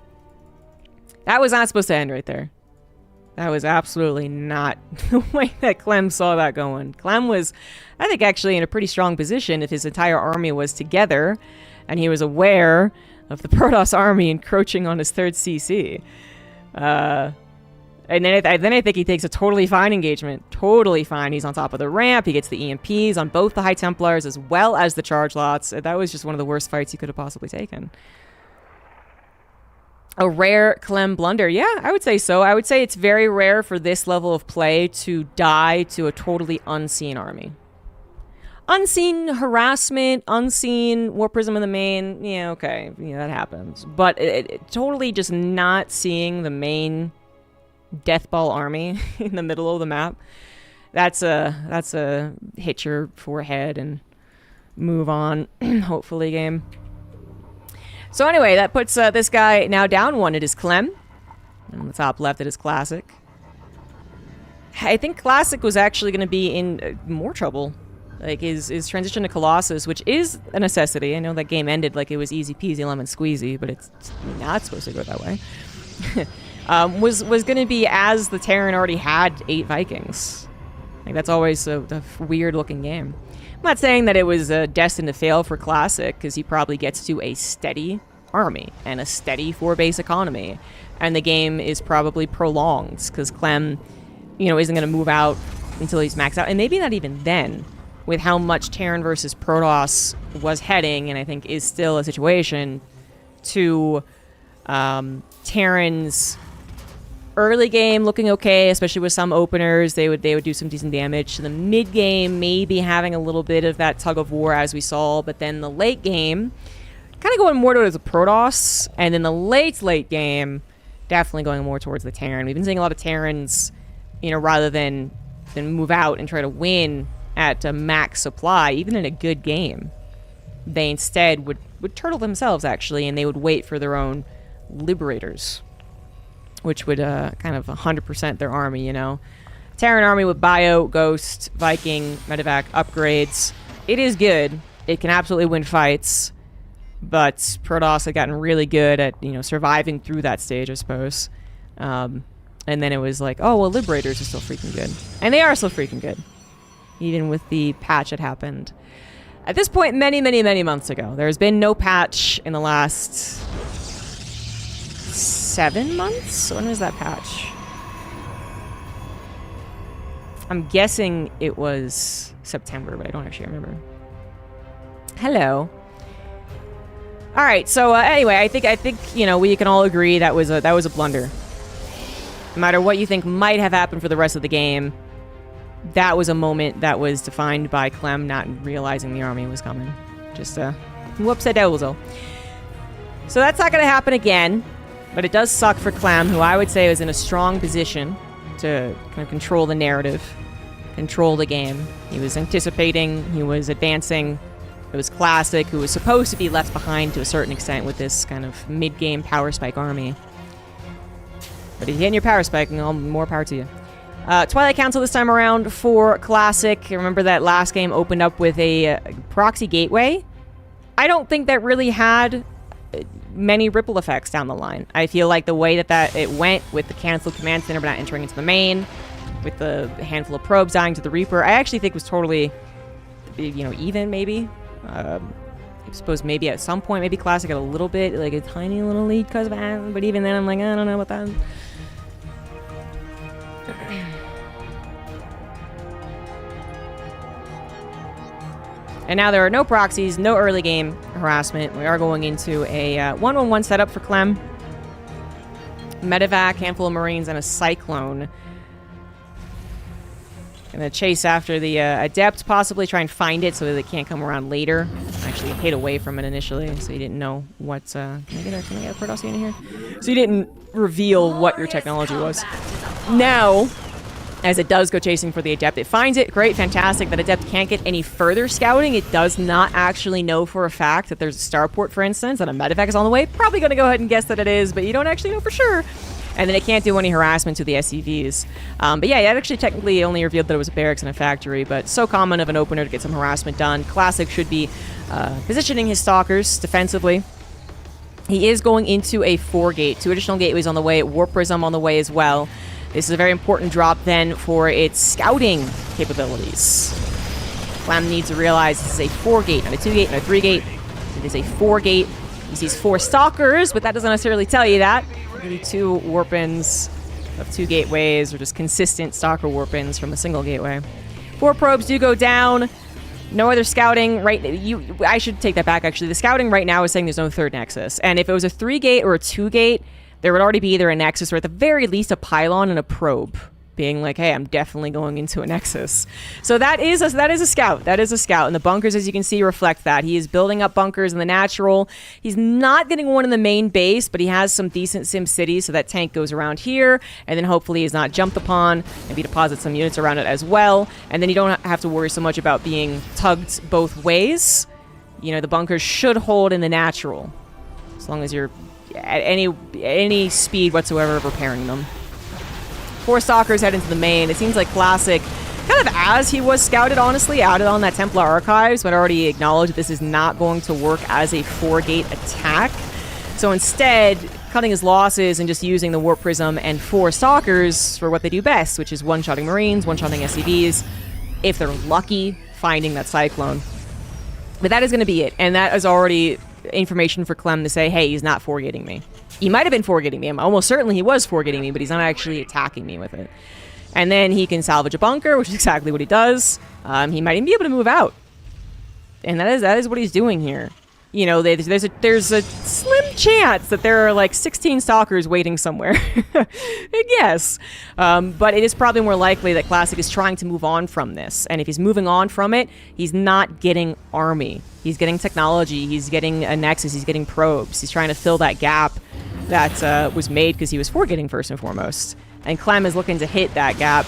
That was not supposed to end right there. That was absolutely not the way that Clem saw that going. Clem was, I think, actually in a pretty strong position if his entire army was together and he was aware of the Protoss army encroaching on his third CC. And then I think he takes a totally fine engagement. Totally fine. He's on top of the ramp. He gets the EMPs on both the High Templars as well as the charge lots. That was just one of the worst fights he could have possibly taken. A rare Clem blunder. Yeah, I would say so. I would say it's very rare for this level of play to die to a totally unseen army. Unseen harassment, unseen War Prism in the main. Yeah, okay. Yeah, that happens. But totally just not seeing the main Deathball army in the middle of the map. That's a hit your forehead and move on, hopefully, game. So anyway, that puts this guy now down one. It is Clem. And on the top left, it is Classic. I think Classic was actually going to be in more trouble. Like his transition to Colossus, which is a necessity. I know that game ended like it was easy peasy lemon squeezy, but it's not supposed to go that way. Was going to be as the Terran already had 8 Vikings. Like that's always a weird looking game. I'm not saying that it was destined to fail for Classic, because he probably gets to a steady army and a steady 4-base economy, and the game is probably prolonged because Clem, isn't going to move out until he's maxed out, and maybe not even then, with how much Terran versus Protoss was heading, and I think is still a situation, to Terran's early game looking okay, especially with some openers. They would do some decent damage. To the mid game, maybe having a little bit of that tug of war as we saw, but then the late game, kind of going more towards the Protoss, and then the late game, definitely going more towards the Terran. We've been seeing a lot of Terrans, rather than move out and try to win at a max supply, even in a good game. They instead would turtle themselves, actually, and they would wait for their own Liberators, which would kind of 100% their army, Terran army with Bio, Ghost, Viking, Medevac upgrades. It is good. It can absolutely win fights, but Protoss had gotten really good at, surviving through that stage, I suppose. And then it was like, oh, well, Liberators are still freaking good. And they are still freaking good, even with the patch that happened at this point many, many, many months ago. There's been no patch in the last 7 months? When was that patch? I'm guessing it was September, but I don't actually remember. Hello. All right, so anyway, I think we can all agree that was a blunder. No matter what you think might have happened for the rest of the game, that was a moment that was defined by Clem not realizing the army was coming. Just whoops, that so that's not going to happen again. But it does suck for Clem, who I would say was in a strong position to kind of control the narrative, control the game. He was anticipating, he was advancing. It was Classic, who was supposed to be left behind to a certain extent with this kind of mid-game power spike army. But if you're getting your power spike, more power to you. Twilight Council this time around for Classic. Remember that last game opened up with a proxy gateway? I don't think that really had many ripple effects down the line. I feel like the way that it went with the canceled command center but not entering into the main, with the handful of probes dying to the Reaper, I actually think was totally, even maybe. I suppose maybe at some point, maybe Classic had a little bit, like a tiny little lead because of that, but even then I'm like, I don't know about that. And now there are no proxies, no early game harassment. We are going into a 1-1-1 setup for Clem. Medevac, handful of Marines, and a Cyclone. Gonna chase after the Adept, possibly try and find it so that they can't come around later. Actually hid away from it initially, so you didn't know what... Can I get a Protoss in here? So you didn't reveal what your technology was. Now, as it does go chasing for the Adept, it finds it. Great, fantastic. That Adept can't get any further scouting. It does not actually know for a fact that there's a starport, for instance, and a medevac is on the way. Probably going to go ahead and guess that it is, but you don't actually know for sure. And then it can't do any harassment to the SCVs. But yeah, it actually technically only revealed that it was a barracks and a factory, but so common of an opener to get some harassment done. Classic should be positioning his stalkers defensively. He is going into a 4-gate. 2 additional gateways on the way. Warp Prism on the way as well. This is a very important drop then for its scouting capabilities. Clem needs to realize this is a 4-gate, not a 2-gate, not a 3-gate. It is a 4-gate. He sees 4 stalkers, but that doesn't necessarily tell you that. Maybe 2 warpins of 2 gateways, or just consistent stalker warpins from a single gateway. 4 probes do go down. No other scouting, right? I should take that back, actually. The scouting right now is saying there's no 3rd nexus. And if it was a 3-gate or a 2-gate, there would already be either a nexus or at the very least a pylon and a probe, being like, hey, I'm definitely going into a nexus. So that is a scout. That is a scout. And the bunkers, as you can see, reflect that. He is building up bunkers in the natural. He's not getting one in the main base, but he has some decent sim cities, so that tank goes around here, and then hopefully he's not jumped upon. Maybe deposit some units around it as well. And then you don't have to worry so much about being tugged both ways. You know, the bunkers should hold in the natural, as long as you're at any speed whatsoever of repairing them. 4 stalkers head into the main. It seems like Classic, kind of as he was scouted, honestly, added on that Templar Archives, but already acknowledged that this is not going to work as a 4-gate attack. So instead, cutting his losses and just using the Warp Prism and 4 stalkers for what they do best, which is one-shotting Marines, one-shotting SCVs, if they're lucky, finding that Cyclone. But that is going to be it, and that is already information for Clem to say, hey, he's not 4-gating me. He might have been 4-gating me. I'm almost certainly he was 4-gating me, but he's not actually attacking me with it. And then he can salvage a bunker, which is exactly what he does. He might even be able to move out. And that is what he's doing here. You know, there's a slim chance that there are like 16 stalkers waiting somewhere. I guess. But it is probably more likely that Classic is trying to move on from this. And if he's moving on from it, he's not getting army. He's getting technology. He's getting a nexus. He's getting probes. He's trying to fill that gap that was made because he was 4-gating first and foremost. And Clem is looking to hit that gap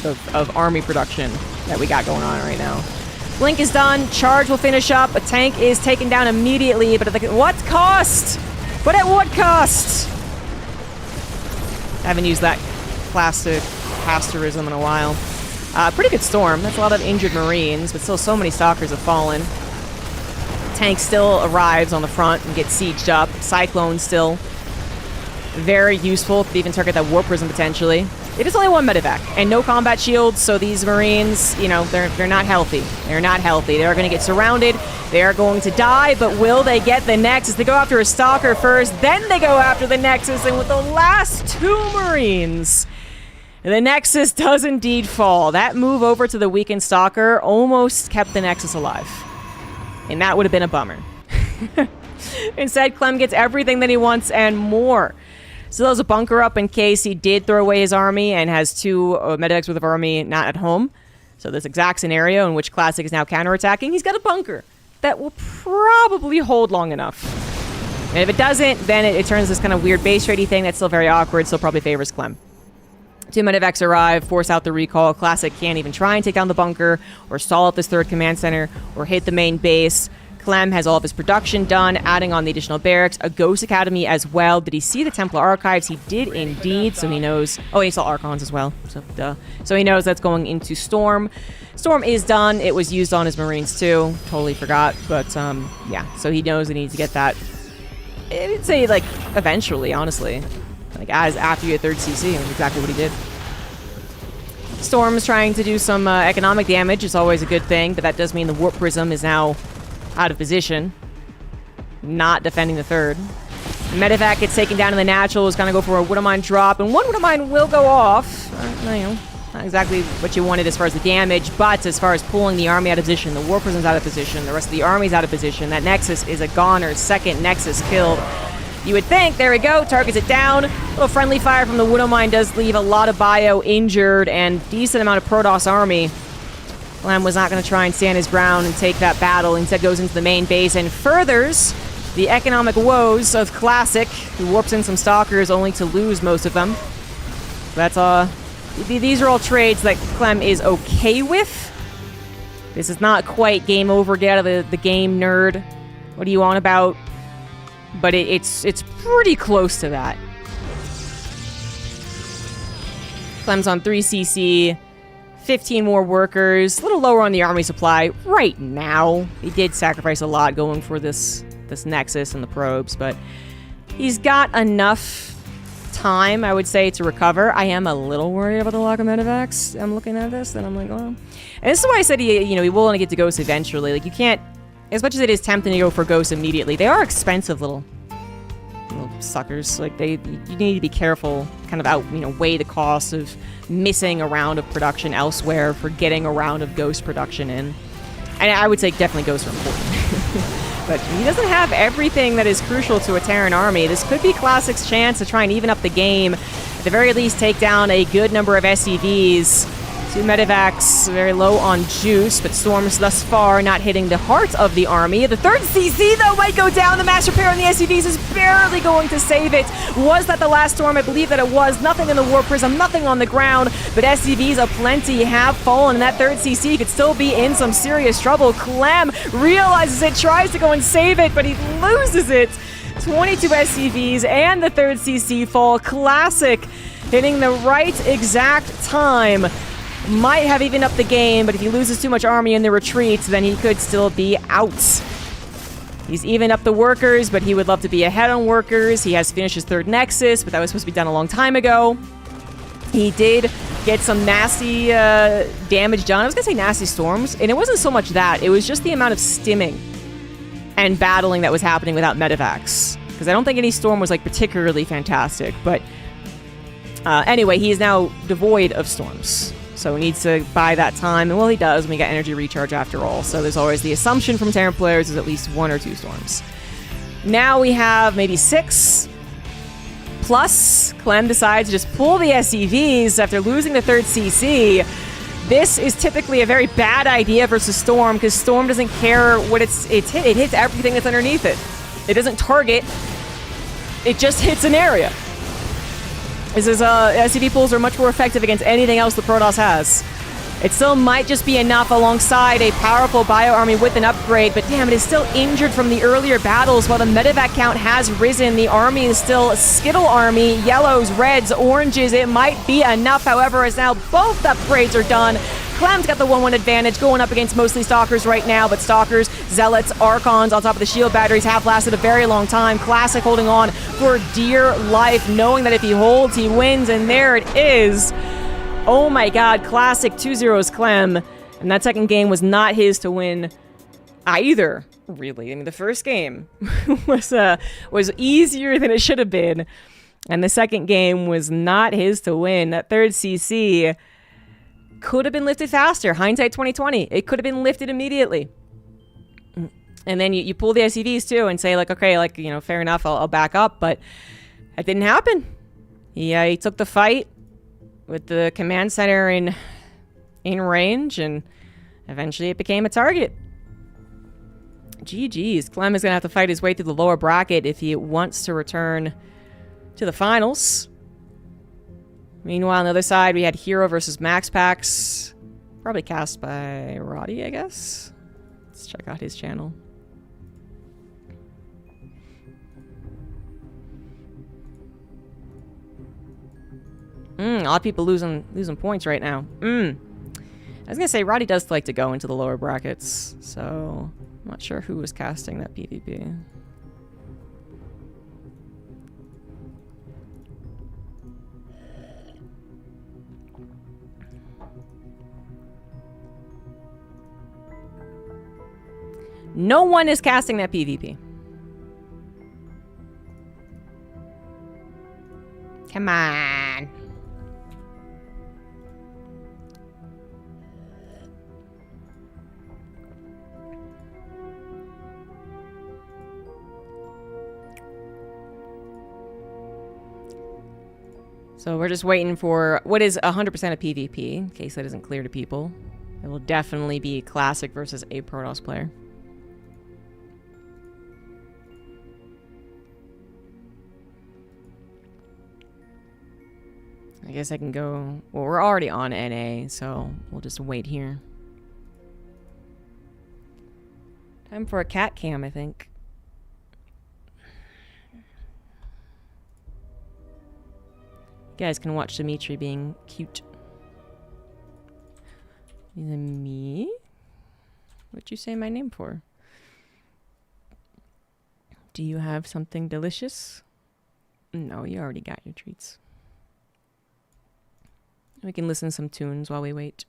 of army production that we got going on right now. Blink is done. Charge will finish up. A tank is taken down immediately, but at what cost? But at what cost? I haven't used that classic pastorism in a while. Pretty good storm. That's a lot of injured Marines, but still so many stalkers have fallen. Tank still arrives on the front and gets sieged up. Cyclone still very useful. Could even target that Warp Prism potentially. It is only 1 medevac and no combat shields, so these Marines, you know, they're not healthy. They're not healthy. They're going to get surrounded. They are going to die, but will they get the Nexus? They go after a Stalker first, then they go after the Nexus, and with the last 2 Marines, the Nexus does indeed fall. That move over to the weakened Stalker almost kept the Nexus alive. And that would have been a bummer. Instead, Clem gets everything that he wants and more. So there's a bunker up in case he did throw away his army and has 2 medics worth of army not at home. So this exact scenario in which Classic is now counterattacking, he's got a bunker that will probably hold long enough. And if it doesn't, then it turns this kind of weird base trading thing that's still very awkward, so probably favors Clem. 2 medevacs arrive, force out the recall. Classic can't even try and take down the bunker, or stall up this 3rd command center, or hit the main base. Clem has all of his production done, adding on the additional barracks, a Ghost Academy as well. Did he see the Templar Archives? He did indeed, so he knows... Oh, he saw Archons as well, so duh. So he knows that's going into Storm. Storm is done. It was used on his Marines too. Totally forgot, but yeah. So he knows he needs to get that. I'd say, like, eventually, honestly. Like, as after you get 3rd CC, that's exactly what he did. Storm's trying to do some economic damage. It's always a good thing, but that does mean the Warp Prism is now out of position, not defending the 3rd. Medevac gets taken down in the natural, is going to go for a Widow Mine drop, and 1 Widow Mine will go off. You know, not exactly what you wanted as far as the damage, but as far as pulling the army out of position, the War Prism's out of position, the rest of the army's out of position. That Nexus is a goner. 2nd Nexus killed. You would think, there we go, targets it down. A little friendly fire from the Widow Mine does leave a lot of bio injured and decent amount of Protoss army. Clem was not going to try and stand his ground and take that battle. Instead goes into the main base and furthers the economic woes of Classic, who warps in some Stalkers only to lose most of them. That's these are all trades that Clem is okay with. This is not quite game over, get out of the game, nerd. What are you on about? But it's pretty close to that. Clem's on 3 CC. 15 more workers, a little lower on the army supply right now. He did sacrifice a lot going for this Nexus and the probes, but he's got enough time, I would say, to recover. I am a little worried about the lack of medevacs. I'm looking at this, and I'm like, well... And this is why I said he will want to get to Ghost eventually. Like, you can't... As much as it is tempting to go for Ghost immediately, they are expensive little suckers. Like, you need to be careful, kind of weigh the cost of missing a round of production elsewhere for getting a round of Ghost production in. And I would say definitely Ghosts are important. But he doesn't have everything that is crucial to a Terran army. This could be Classic's chance to try and even up the game. At the very least, take down a good number of SCVs. 2 medevacs, very low on juice, but Storms thus far not hitting the heart of the army. The 3rd CC, though, might go down. The mass repair on the SCVs is barely going to save it. Was that the last storm? I believe that it was. Nothing in the War Prism, nothing on the ground, but SCVs aplenty have fallen, and that 3rd CC could still be in some serious trouble. Clem realizes it, tries to go and save it, but he loses it. 22 SCVs and the 3rd CC fall. Classic hitting the right exact time. Might have even upped the game, but if he loses too much army in the retreat, then he could still be out. He's even up the workers, but he would love to be ahead on workers. He has finished his 3rd Nexus, but that was supposed to be done a long time ago. He did get some nasty damage done. I was going to say nasty storms, and it wasn't so much that. It was just the amount of stimming and battling that was happening without medevacs. Because I don't think any storm was like particularly fantastic, but anyway, he is now devoid of storms. So he needs to buy that time, and well, he does when we get energy recharge after all. So there's always the assumption from Terran players is at least 1 or 2 storms. Now we have maybe 6. Plus, Clem decides to just pull the SCVs after losing the 3rd CC. This is typically a very bad idea versus Storm, because Storm doesn't care what it hits everything that's underneath it. It doesn't target, it just hits an area. SCV pulls are much more effective against anything else the Protoss has. It still might just be enough alongside a powerful bio army with an upgrade, but damn, it is still injured from the earlier battles. While the medevac count has risen, the army is still a Skittle army. Yellows, reds, oranges, it might be enough, however, as now both upgrades are done. Clem's got the 1-1 advantage going up against mostly Stalkers right now, but Stalkers, Zealots, Archons on top of the shield batteries have lasted a very long time. Classic holding on for dear life, knowing that if he holds, he wins, and there it is. Oh my god, Classic 2-0's Clem, and that second game was not his to win either, really. I mean, the first game was easier than it should have been, and the second game was not his to win. That 3rd CC could have been lifted faster. Hindsight 2020. It could have been lifted immediately. And then you pull the SCVs too and say, like, okay, like, fair enough, I'll back up, but that didn't happen. He took the fight with the command center in range, and eventually it became a target. GG's. Clem is going to have to fight his way through the lower bracket if he wants to return to the finals. Meanwhile, on the other side, we had Hero versus Max Pax. Probably cast by Roddy, I guess. Let's check out his channel. A lot of people losing points right now. I was gonna say Roddy does like to go into the lower brackets, so I'm not sure who was casting that PvP. No one is casting that PvP. Come on. So we're just waiting for what is 100% of PvP, in case that isn't clear to people. It will definitely be Classic versus a Protoss player. I guess I can go... Well, we're already on NA, so we'll just wait here. Time for a cat cam, I think. You guys can watch Dimitri being cute. Is it me? What'd you say my name for? Do you have something delicious? No, you already got your treats. We can listen to some tunes while we wait.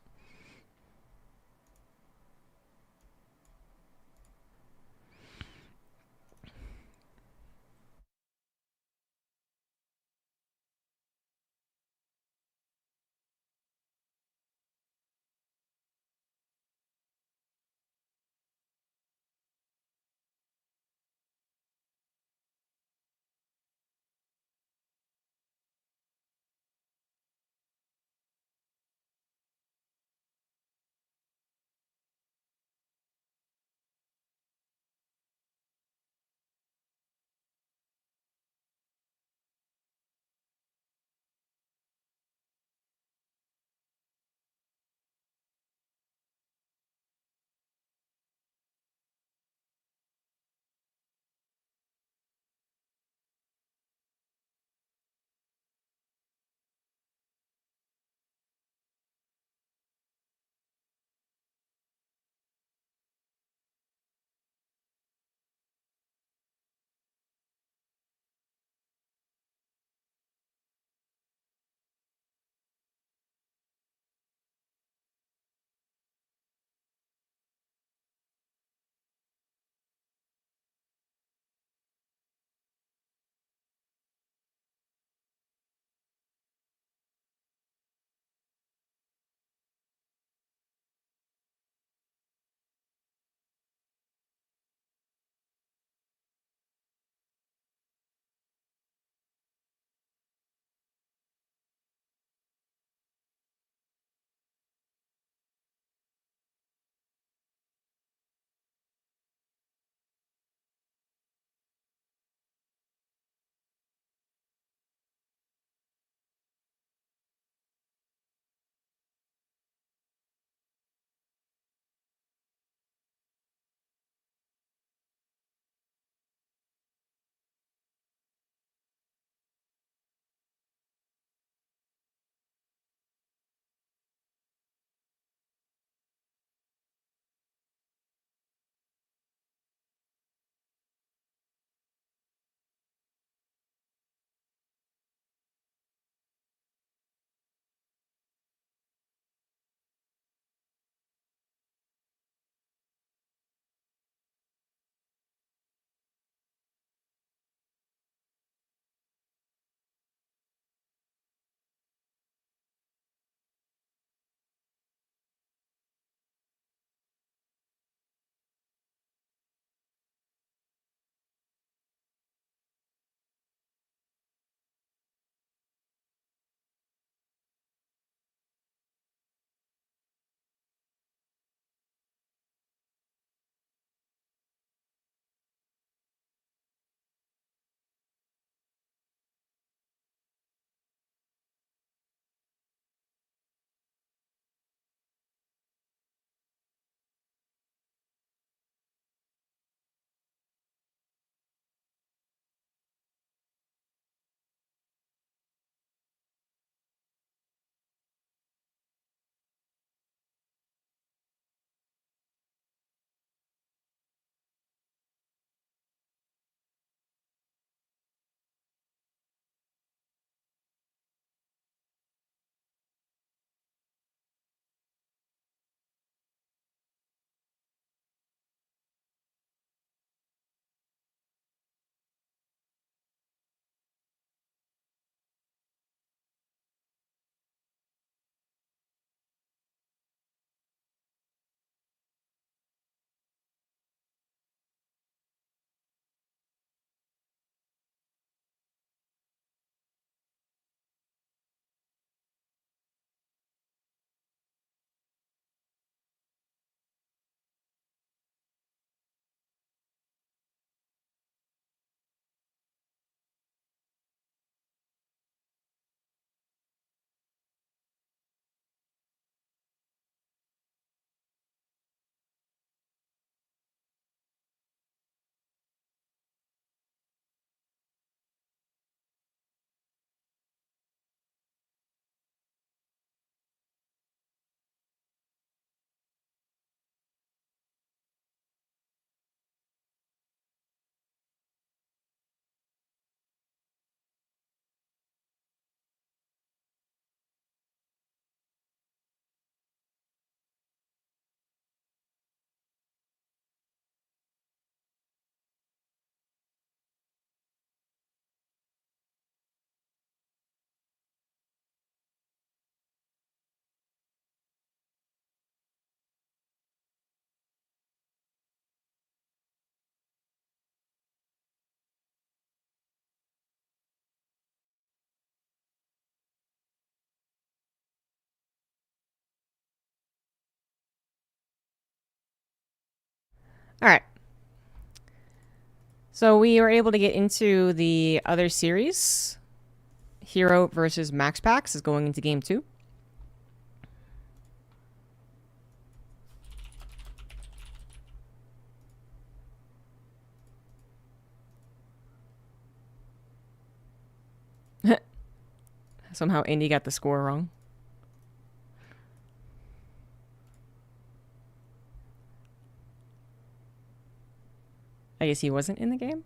All right. So we were able to get into the other series. Hero versus Max Pax is going into game 2. Somehow Indy got the score wrong. I guess he wasn't in the game.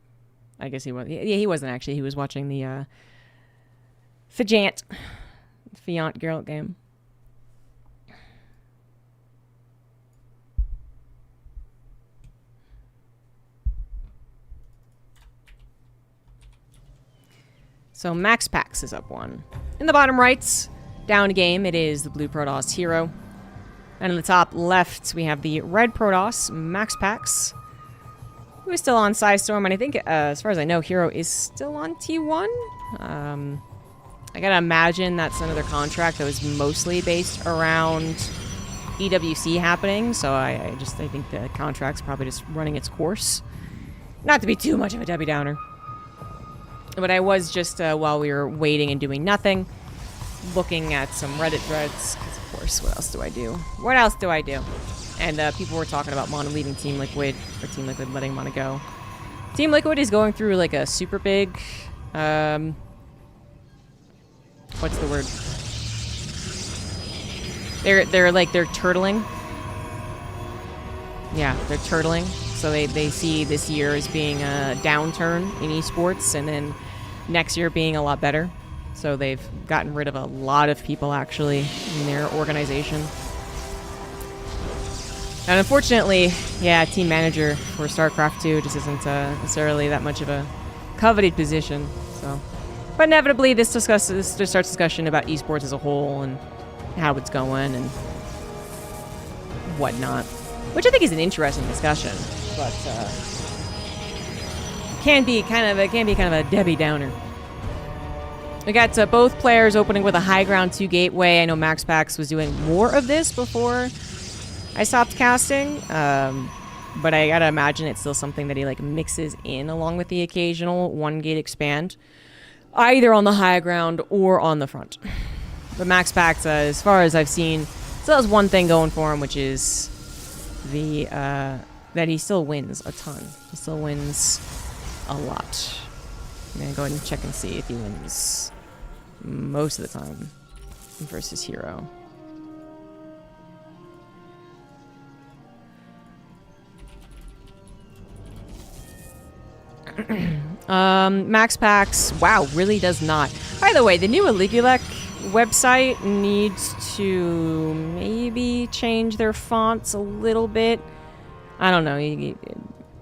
I guess he was. Yeah, he wasn't actually. He was watching the Fiant Geralt game. So Max Pax is up 1. In the bottom right, down game, it is the blue Protoss Hero. And in the top left, we have the red Protoss, Max Pax, who is still on Psystorm, and I think, as far as I know, Hero is still on T1. I gotta imagine that's another contract that was mostly based around EWC happening, so I think the contract's probably just running its course. Not to be too much of a Debbie Downer. But I was just, while we were waiting and doing nothing, looking at some Reddit threads, because of course, what else do I do? What else do I do? And people were talking about Mono leaving Team Liquid, or Team Liquid letting Mono go. Team Liquid is going through like a super big, what's the word? They're turtling. Yeah, they're turtling. So they see this year as being a downturn in esports, and then next year being a lot better. So they've gotten rid of a lot of people actually in their organization. And unfortunately, yeah, team manager for StarCraft 2 just isn't necessarily that much of a coveted position. So, but inevitably, this starts discussion about esports as a whole and how it's going and whatnot, which I think is an interesting discussion, but can be kind of a Debbie Downer. We got both players opening with a high ground 2 gateway. I know Max Pax was doing more of this before I stopped casting, but I gotta imagine it's still something that he like mixes in along with the occasional 1 gate expand, either on the high ground or on the front. But Max Pax, as far as I've seen, still has one thing going for him, which is the that he still wins a ton. He still wins a lot. I'm gonna go ahead and check and see if he wins most of the time versus Hero. Max Pax, wow, really does not. By the way, the new Aligulek website needs to maybe change their fonts a little bit. I don't know.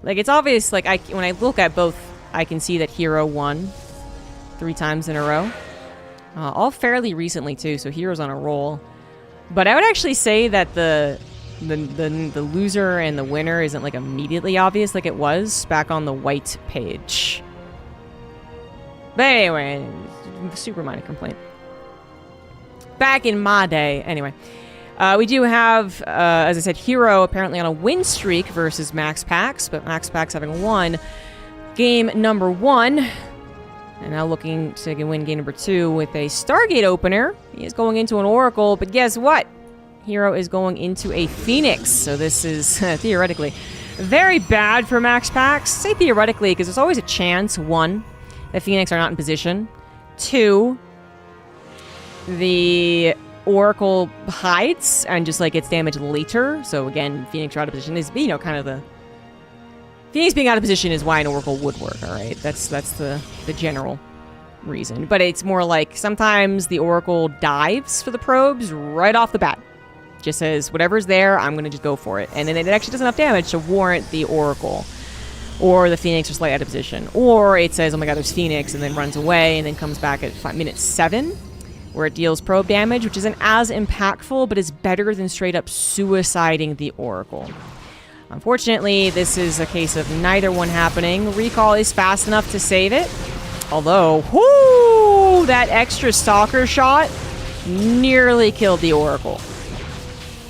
Like, it's obvious, like, when I look at both, I can see that Hero won 3 times in a row. All fairly recently, too, so Hero's on a roll. But I would actually say that the loser and the winner isn't, like, immediately obvious like it was back on the white page. But anyway, super minor complaint. Back in my day, anyway. We do have, as I said, Hero apparently on a win streak versus Max Pax, but Max Pax having won game number 1. And now looking to win game number 2 with a Stargate opener. He is going into an Oracle, but guess what? Hero is going into a Phoenix. So this is, theoretically, very bad for Max Pax. I say theoretically because there's always a chance, 1, that Phoenix are not in position. 2, the Oracle hides and just, like, gets damaged later. So again, Phoenix are out of position is, you know, kind of the... Phoenix being out of position is why an Oracle would work, alright? That's the general reason. But it's more like sometimes the Oracle dives for the probes right off the bat. Just says, whatever's there, I'm going to just go for it. And then it actually does enough damage to warrant the Oracle. Or the Phoenix are slightly out of position. Or it says, oh my god, there's Phoenix, and then runs away, and then comes back at minute 7, where it deals probe damage, which isn't as impactful, but is better than straight up suiciding the Oracle. Unfortunately, this is a case of neither one happening. Recall is fast enough to save it. Although, whoo, that extra Stalker shot nearly killed the Oracle.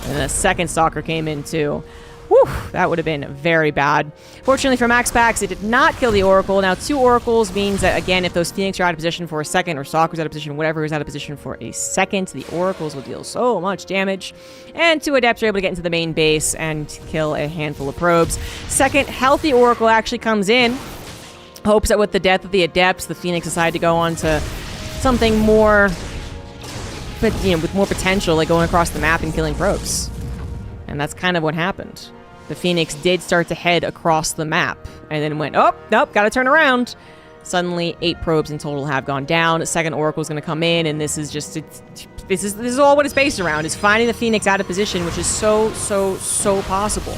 And a second Stalker came in too. Woo! Whew, that would have been very bad. Fortunately for Max Pax, it did not kill the Oracle. Now, 2 Oracles means that, again, if those Phoenix are out of position for a second, or Stalker's out of position, whatever is out of position for a second, the Oracles will deal so much damage. And 2 Adepts are able to get into the main base and kill a handful of probes. Second healthy Oracle actually comes in. Hopes that with the death of the Adepts, the Phoenix decide to go on to something more, but with more potential, like going across the map and killing probes. And that's kind of what happened. The Phoenix did start to head across the map, and then went, oh, nope, gotta turn around. Suddenly, 8 probes in total have gone down. A second Oracle is going to come in, and this is just, this is all what it's based around, is finding the Phoenix out of position, which is so possible.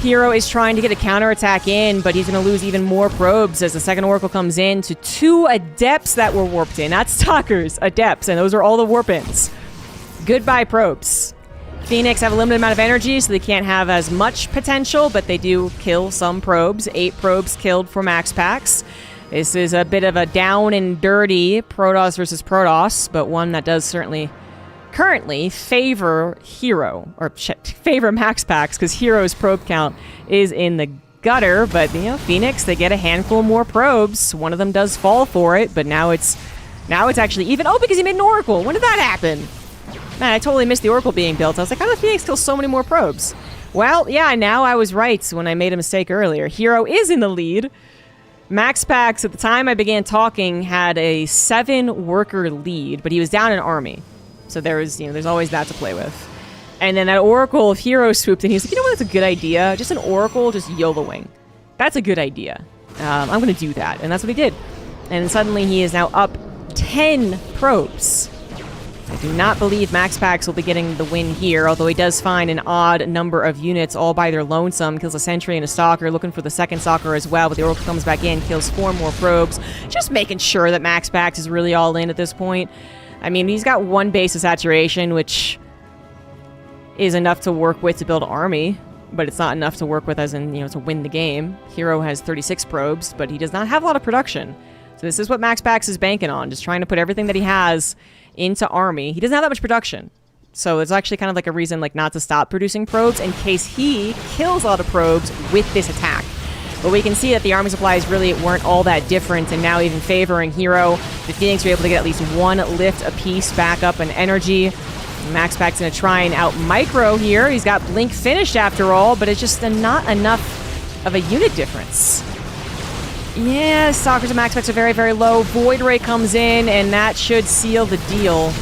Hero is trying to get a counterattack in, but he's going to lose even more probes as the second Oracle comes in to 2 Adepts that were warped in. Not Stalkers, Adepts, and those are all the warp-ins. Goodbye, probes. Phoenix have a limited amount of energy, so they can't have as much potential, but they do kill some probes. 8 probes killed for Max Pax. This is a bit of a down and dirty Protoss versus Protoss, but one that does certainly currently favor Hero, or favor Max Pax, because Hero's probe count is in the gutter, but, Phoenix, they get a handful more probes. One of them does fall for it, but now it's actually even. Oh, because he made an Oracle. When did that happen? Man, I totally missed the Oracle being built. I was like, how did Phoenix kill so many more probes? Well, yeah, now I was right when I made a mistake earlier. Hero is in the lead. Max Pax, at the time I began talking, had a 7-worker lead, but he was down an army. So there was, there's always that to play with. And then that Oracle of Hero swooped in. He was like, you know what, that's a good idea. Just an Oracle, just YOLOing. That's a good idea. I'm going to do that. And that's what he did. And suddenly he is now up 10 probes. I do not believe Max Pax will be getting the win here, although he does find an odd number of units all by their lonesome. Kills a Sentry and a Stalker, looking for the second Stalker as well, but the Oracle comes back in, kills 4 more probes. Just making sure that Max Pax is really all in at this point. I mean, he's got 1 base of saturation, which is enough to work with to build an army, but it's not enough to work with as in, to win the game. Hero has 36 probes, but he does not have a lot of production. So this is what Max Pax is banking on, just trying to put everything that he has into army. He doesn't have that much production. So it's actually kind of like a reason not to stop producing probes in case he kills a lot of probes with this attack. But we can see that the army supplies really weren't all that different, and now even favoring Hero. The Phoenix are able to get at least 1 lift apiece back up in energy. Max Pax's going to try and out-micro here. He's got Blink finished after all, but it's just not enough of a unit difference. Yeah, Stalkers and Max Pax are very, very low. Void Ray comes in, and that should seal the deal.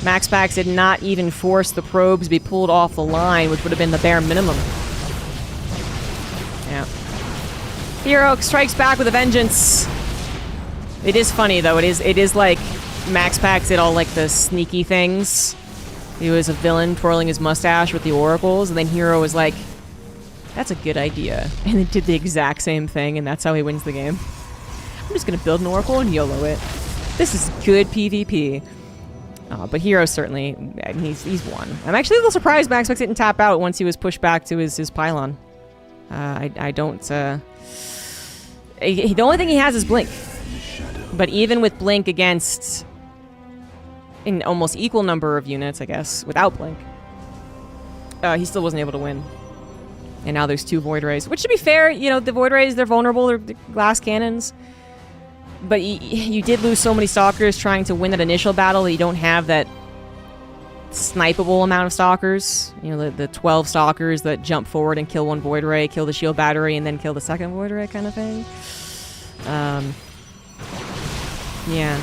Max Pax did not even force the probes to be pulled off the line, which would have been the bare minimum. Yeah. Hero strikes back with a vengeance. It is funny, though. It is like Max Pax did all, the sneaky things. He was a villain twirling his mustache with the Oracles, and then Hero was like, that's a good idea. And it did the exact same thing, and that's how he wins the game. I'm just going to build an Oracle and YOLO it. This is good PvP. But Hero certainly, I mean, he's won. I'm actually a little surprised Max Pax didn't tap out once he was pushed back to his pylon. I don't... the only thing he has is Blink. But even with Blink against an almost equal number of units, I guess, without Blink, he still wasn't able to win. And now there's 2 Void Rays. Which, to be fair, the Void Rays, they're vulnerable. They're glass cannons. But you did lose so many Stalkers trying to win that initial battle that you don't have that snipeable amount of Stalkers. The 12 Stalkers that jump forward and kill 1 Void Ray, kill the shield battery, and then kill the second Void Ray kind of thing. Yeah.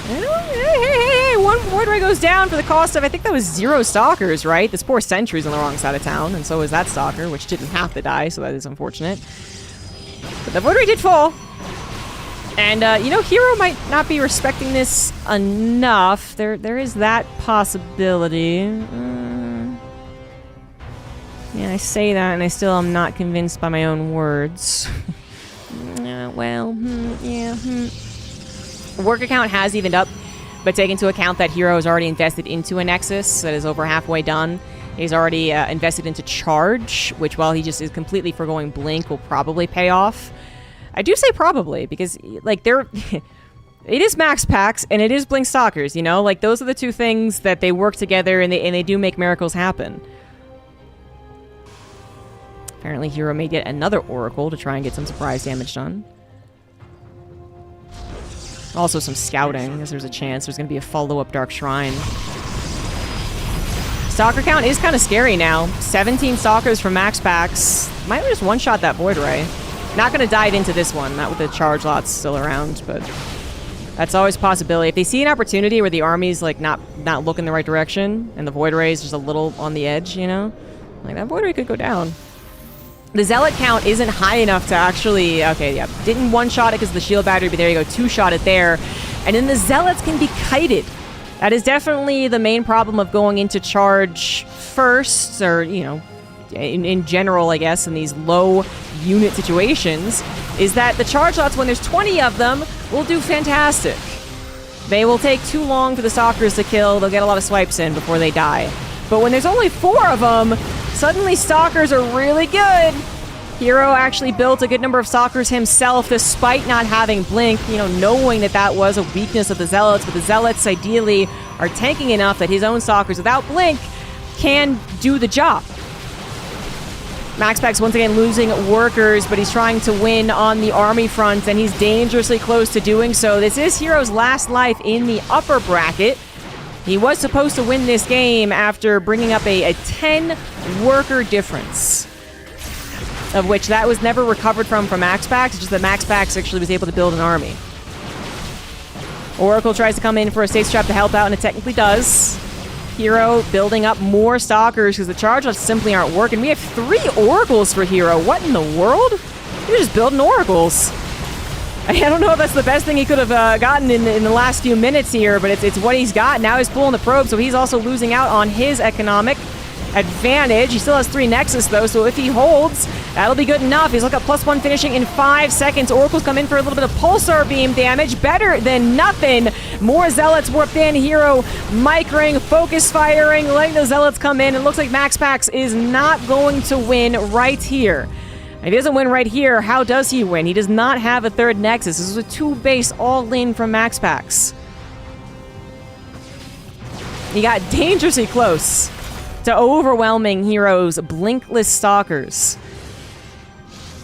Hey, 1 Void Ray goes down for the cost of, I think that was 0 Stalkers, right? This poor Sentry's on the wrong side of town, and so is that Stalker, which didn't have to die, so that is unfortunate. But the Void Ray did fall. And, Hero might not be respecting this enough. There is that possibility. Yeah, I say that, and I still am not convinced by my own words. Work account has evened up, but take into account that Hero is already invested into a Nexus that is over halfway done. He's already invested into Charge, which, while he just is completely foregoing Blink, will probably pay off. I do say probably, because, they're... it is Max Pax, and it is Blink Stalkers, those are the 2 things that they work together, and they do make miracles happen. Apparently Hero made yet another Oracle to try and get some surprise damage done. Also some scouting, as there's a chance there's going to be a follow-up Dark Shrine. Stalker count is kind of scary now. 17 Stalkers from Max Packs. Might just one-shot that Void Ray. Not going to dive into this one, not with the charge lots still around, but that's always a possibility. If they see an opportunity where the army's like not looking the right direction and the Void Ray is just a little on the edge, you know? Like that Void Ray could go down. The Zealot count isn't high enough to actually... Okay, yeah. Didn't one-shot it because of the shield battery, but there you go. Two-shot it there. And then the Zealots can be kited. That is definitely the main problem of going into charge first, or, you know, in general, I guess, in these low unit situations, is that the charge lots, when there's 20 of them, will do fantastic. They will take too long for the Stalkers to kill. They'll get a lot of swipes in before they die. But when there's only 4 of them, suddenly Stalkers are really good. Hero actually built a good number of Stalkers himself, despite not having Blink, you know, knowing that that was a weakness of the Zealots, but the Zealots ideally are tanking enough that his own Stalkers without Blink can do the job. Max Packs once again losing workers, but he's trying to win on the army front, and he's dangerously close to doing so. This is Hero's last life in the upper bracket. He was supposed to win this game after bringing up a 10 worker difference, of which that was never recovered from Max Packs, just that Max Packs actually was able to build an army. Oracle tries to come in for a Stasis Trap to help out, and it technically does. Hero building up more Stalkers because the charge lots simply aren't working. We have 3 Oracles for Hero. What in the world? You're just building Oracles. I don't know if that's the best thing he could have gotten in the last few minutes here, but it's what he's got. Now he's pulling the probe, so he's also losing out on his economic advantage. He still has 3 Nexus, though, so if he holds, that'll be good enough. He's looking at +1 finishing in 5 seconds. Oracles come in for a little bit of Pulsar Beam damage. Better than nothing. More Zealots warped in. Hero micring, focus firing, letting the Zealots come in. It looks like Max Packs is not going to win right here. If he doesn't win right here, how does he win? He does not have a 3rd Nexus. This is a 2-base all-in from Max Packs. He got dangerously close to overwhelming Hero's Blinkless Stalkers.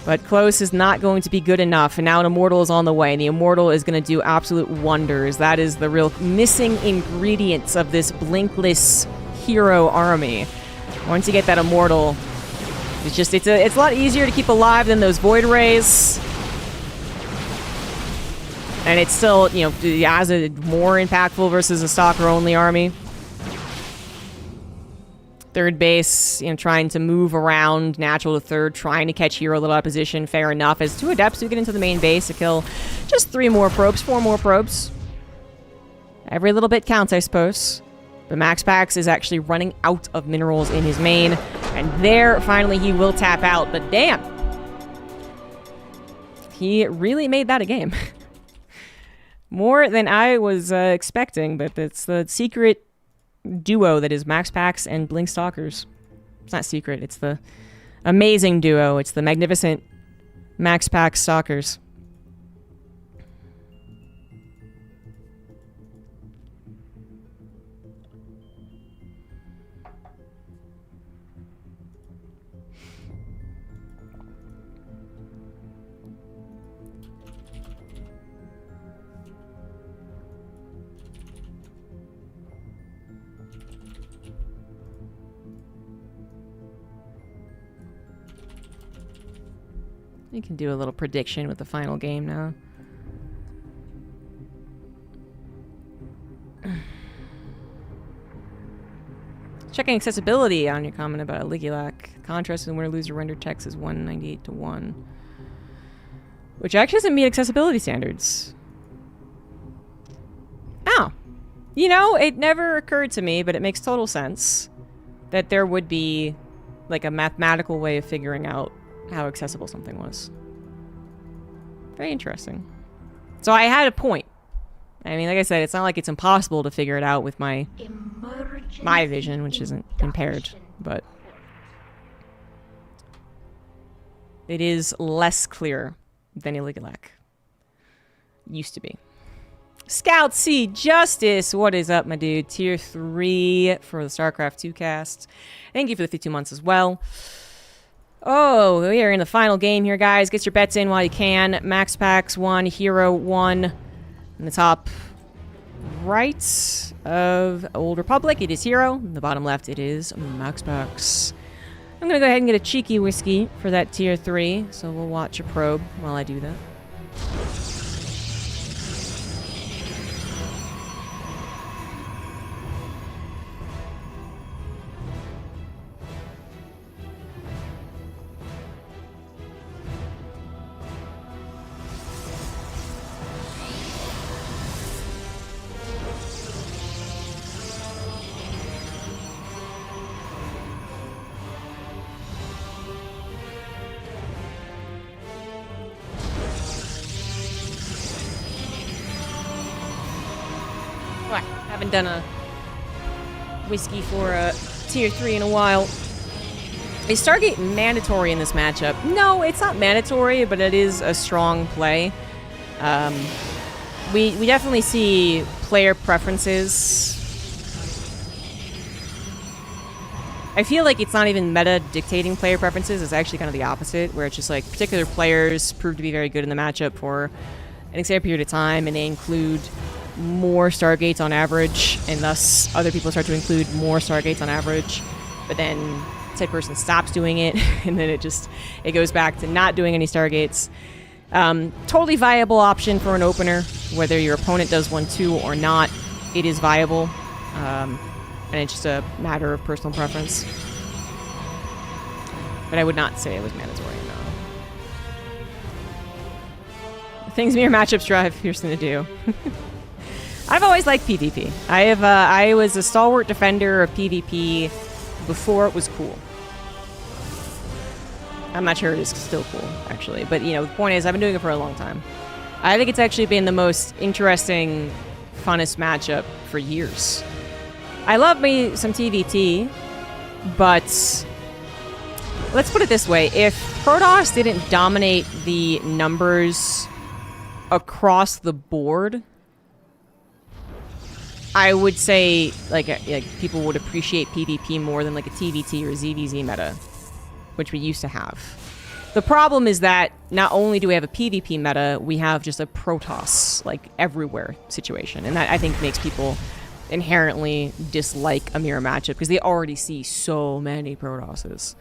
But close is not going to be good enough, and now an Immortal is on the way, and the Immortal is going to do absolute wonders. That is the real missing ingredients of this Blinkless Hero army. Once you get that Immortal, it's a lot easier to keep alive than those Void Rays. And it's still, you know, as a more impactful versus a Stalker-only army. 3rd base, you know, trying to move around natural to 3rd, trying to catch Hero a little out of position, fair enough. As 2 Adepts do get into the main base to kill just 3 more probes, 4 more probes. Every little bit counts, I suppose. But Max Packs is actually running out of minerals in his main, and there, finally, he will tap out. But damn! He really made that a game. More than I was expecting, but it's the secret duo that is Max Packs and Blink Stalkers. It's not secret, it's the amazing duo. It's the magnificent Max Packs Stalkers. You can do a little prediction with the final game now. Checking accessibility on your comment about Ligulac. Contrast in winner loser render text is 198 to 1. Which actually doesn't meet accessibility standards. Oh. You know, it never occurred to me, but it makes total sense that there would be like a mathematical way of figuring out how accessible something was. Very interesting. So I had a point. I mean, like I said, it's not like it's impossible to figure it out with my vision, which isn't impaired, but it is less clear than Ligulac used to be. Scout C Justice, what is up, my dude? Tier 3 for the StarCraft 2 cast. Thank you for the 52 months as well. Oh, we are in the final game here, guys. Get your bets in while you can. Max Packs 1, Hero 1. In the top right of Old Republic, it is Hero. In the bottom left, it is Max Packs. I'm going to go ahead and get a cheeky whiskey for that tier 3, so we'll watch a probe while I do that. Haven't done a whiskey for a tier 3 in a while. Is Stargate mandatory in this matchup? No, it's not mandatory, but it is a strong play. We definitely see player preferences. I feel like it's not even meta dictating player preferences. It's actually kind of the opposite, where it's just like particular players prove to be very good in the matchup for an extended period of time, and they include more Stargates on average, and thus other people start to include more Stargates on average, but then said person stops doing it, and then it goes back to not doing any Stargates. Totally viable option for an opener, whether your opponent does one too or not, it is viable, and it's just a matter of personal preference. But I would not say it was mandatory, no. Things mere matchups drive Pearson to do. I've always liked PvP. I was a stalwart defender of PvP before it was cool. I'm not sure it is still cool, actually. But, you know, the point is, I've been doing it for a long time. I think it's actually been the most interesting, funnest matchup for years. I love me some TVT, but let's put it this way. If Protoss didn't dominate the numbers across the board, I would say like people would appreciate PvP more than like a TVT or ZVZ meta, which we used to have. The problem is that not only do we have a PvP meta, we have just a Protoss like everywhere situation, and that I think makes people inherently dislike a mirror matchup because they already see so many Protosses.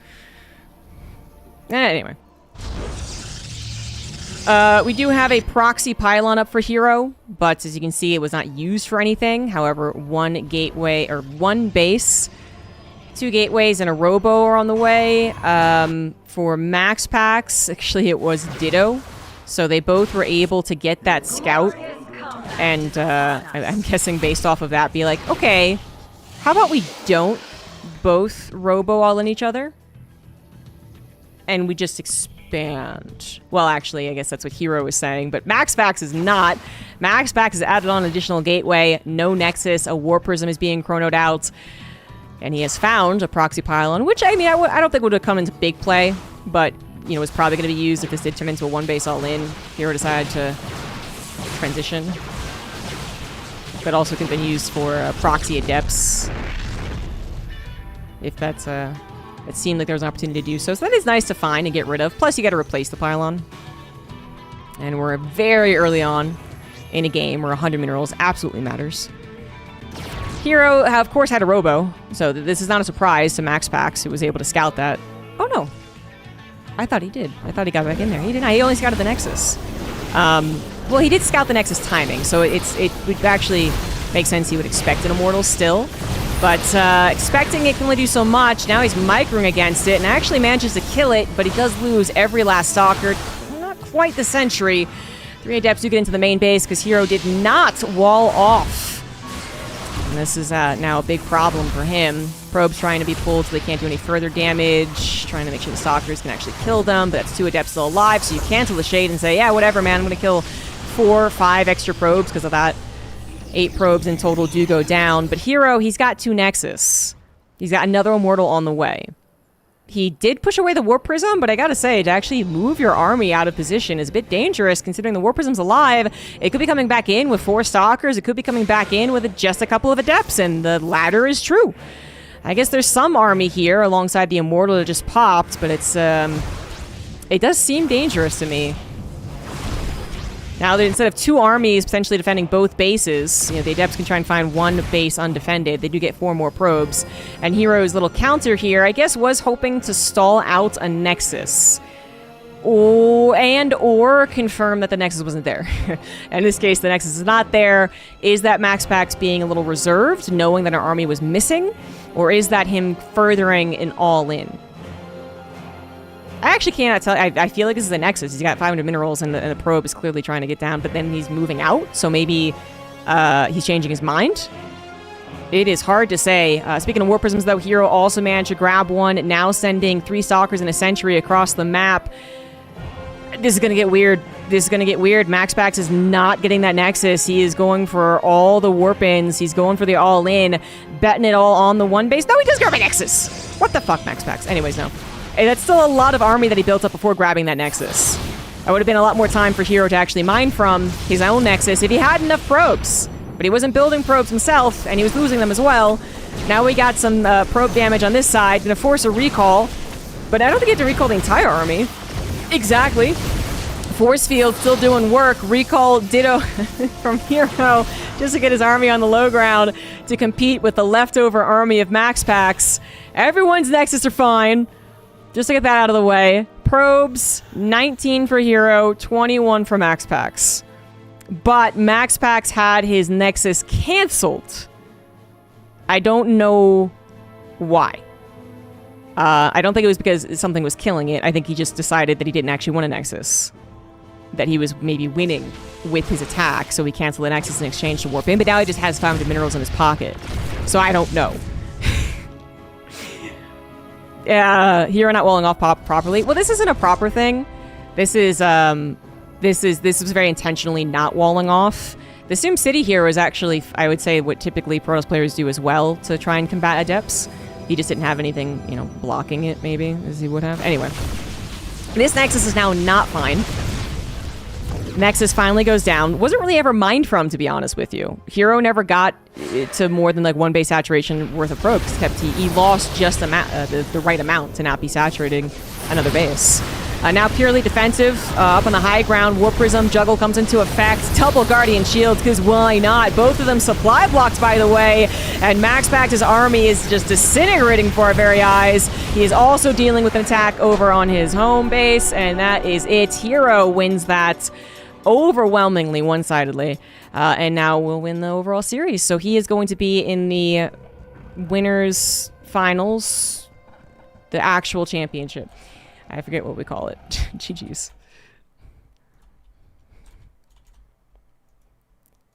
Anyway. We do have a proxy pylon up for Hero, but as you can see, it was not used for anything. However, one base, 2 gateways, and a robo are on the way. For Max Packs, actually it was Ditto. So they both were able to get that scout. And I'm guessing based off of that, be like, okay, how about we don't both robo all in each other? And we just expand. Well, actually, I guess that's what Hero was saying, but Max Packs is not. Max Packs has added on an additional gateway, no Nexus, a War Prism is being chronoed out, and he has found a proxy pylon, which, I mean, I don't think would have come into big play, but, you know, was probably going to be used if this did turn into a 1-base all-in. Hero decided to transition, but also could have been used for proxy adepts, if that's it seemed like there was an opportunity to do so. So that is nice to find and get rid of. Plus, you got to replace the pylon. And we're very early on in a game where 100 minerals absolutely matters. Hero, of course, had a robo. So this is not a surprise to Max Packs, who was able to scout that. Oh, no. I thought he did. I thought he got back in there. He didn't. He only scouted the Nexus. Well, he did scout the Nexus timing, so it would actually make sense he would expect an Immortal still. But expecting it can only do so much. Now he's microing against it and actually manages to kill it, but he does lose every last Stalker. Not quite the Sentry. 3 Adepts do get into the main base because Hero did not wall off. And this is now a big problem for him. Probes trying to be pulled so they can't do any further damage. Trying to make sure the Stalkers can actually kill them, but that's 2 Adepts still alive, so you cancel the Shade and say, yeah, whatever, man, I'm going to kill 4 or 5 extra probes because of that. 8 probes in total do go down, but Hero, he's got 2 Nexus. He's got another Immortal on the way. He did push away the Warp Prism, but I gotta say, to actually move your army out of position is a bit dangerous considering the Warp Prism's alive. It could be coming back in with 4 Stalkers, it could be coming back in with just a couple of Adepts, and the latter is true. I guess there's some army here alongside the Immortal that just popped, but it's, it does seem dangerous to me. Now, that instead of 2 armies potentially defending both bases, you know, the Adepts can try and find 1 base undefended. They do get 4 more probes. And Hero's little counter here, I guess, was hoping to stall out a Nexus. Or confirm that the Nexus wasn't there. In this case, the Nexus is not there. Is that MaxPax being a little reserved, knowing that our army was missing? Or is that him furthering an all-in? I actually cannot tell. I feel like this is a Nexus. He's got 500 minerals, and the probe is clearly trying to get down, but then he's moving out, so maybe he's changing his mind. It is hard to say. Speaking of War Prisms, though, Hero also managed to grab one, now sending 3 Stalkers and a Sentry across the map. This is going to get weird. This is going to get weird. MaxPax is not getting that Nexus. He is going for all the Warp-ins. He's going for the all-in, betting it all on the 1 base. No, he does grab a Nexus! What the fuck, MaxPax? Anyways, no. That's still a lot of army that he built up before grabbing that Nexus. I would have been a lot more time for Hero to actually mine from his own Nexus if he had enough probes. But he wasn't building probes himself, and he was losing them as well. Now we got some probe damage on this side, gonna force a recall. But I don't think you have to recall the entire army. Exactly. Force field still doing work. Recall Ditto from Hero just to get his army on the low ground to compete with the leftover army of MaxPax. Everyone's Nexus are fine. Just to get that out of the way. Probes, 19 for Hero, 21 for MaxPax. But MaxPax had his Nexus canceled. I don't know why. I don't think it was because something was killing it. I think he just decided that he didn't actually want a Nexus. That he was maybe winning with his attack, so he canceled the Nexus in exchange to warp in. But now he just has 500 minerals in his pocket. So I don't know. Hero not walling off properly. Well, this isn't a proper thing. This was very intentionally not walling off. The Sim City here is actually, I would say, what typically Protoss players do as well to try and combat Adepts. He just didn't have anything, you know, blocking it, maybe, as he would have. Anyway. This Nexus is now not fine. Nexus finally goes down. Wasn't really ever mined from, to be honest with you. Hero never got to more than like 1 base saturation worth of probes, except he lost just the right amount to not be saturating another base. Now purely defensive, up on the high ground. War Prism Juggle comes into effect. Double Guardian Shields, because why not? Both of them supply blocks, by the way. And MaxPax's army is just disintegrating for our very eyes. He is also dealing with an attack over on his home base, and that is it. Hero wins that overwhelmingly, one-sidedly, and now will win the overall series. So he is going to be in the winners finals, the actual championship. I forget what we call it. GG's.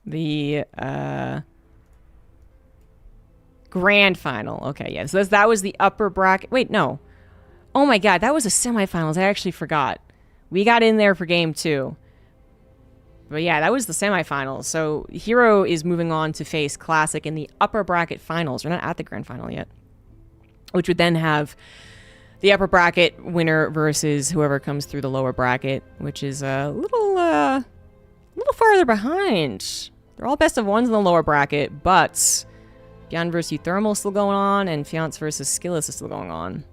The grand final. Okay, yeah. So that was the upper bracket. Wait, no. Oh my god, that was the semifinals. I actually forgot. We got in there for game 2. But yeah, that was the semifinals. So Hero is moving on to face Classic in the upper bracket finals. We're not at the grand final yet. Which would then have the upper bracket winner versus whoever comes through the lower bracket, which is a little farther behind. They're all best of ones in the lower bracket, but Beyond versus Thermal is still going on, and Fiance versus Skillis is still going on.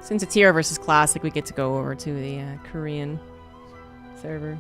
Since it's Hero versus Classic, we get to go over to the Korean server.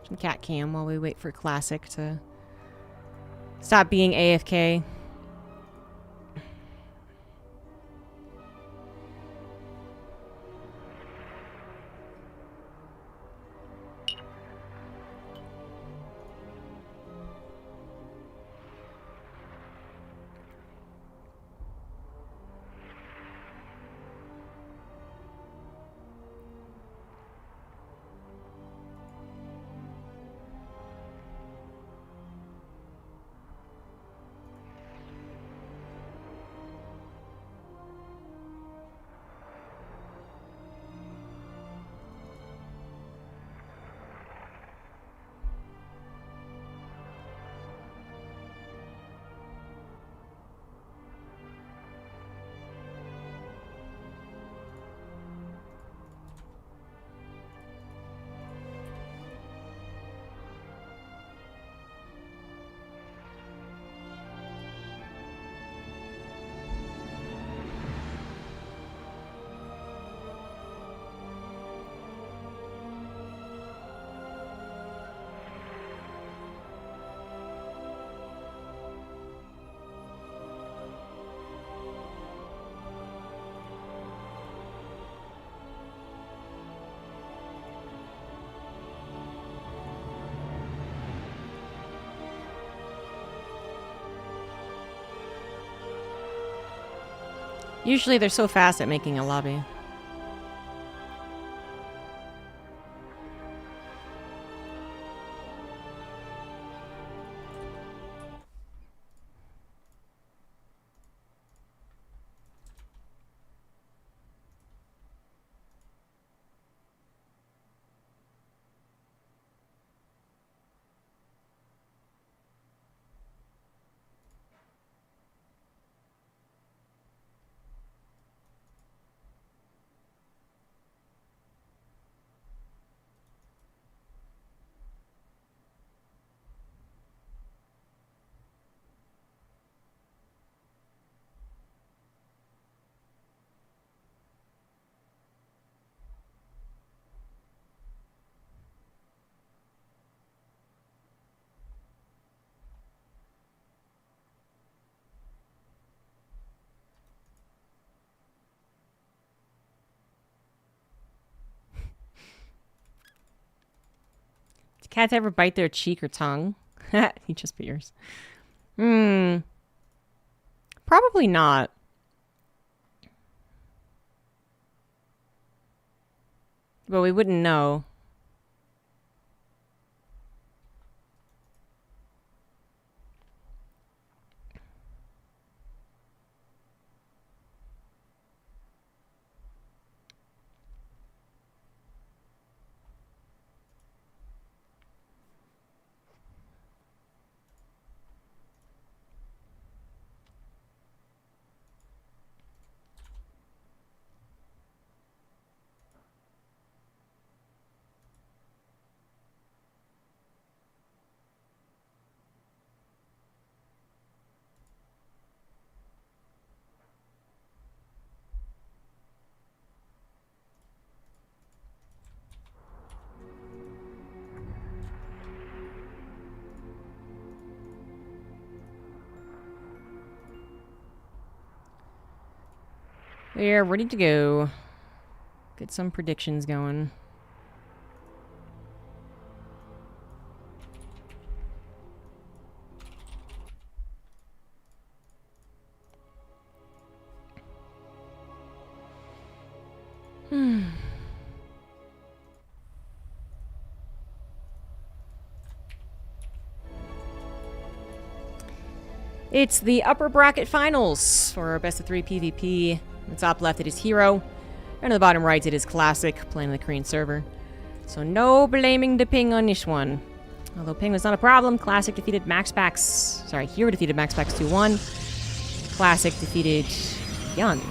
Some cat cam while we wait for Classic to stop being AFK. Usually they're so fast at making a lobby. Do cats ever bite their cheek or tongue? He just beers. Probably not. But we wouldn't know. We're ready to go. Get some predictions going. It's the upper bracket finals for our best of 3 PvP. On the top left, it is Hero. And on the bottom right, it is Classic, playing on the Korean server. So no blaming the ping on this one. Although ping was not a problem, Classic defeated MaxPax. Sorry, Hero defeated MaxPax 2-1. Classic defeated Yun.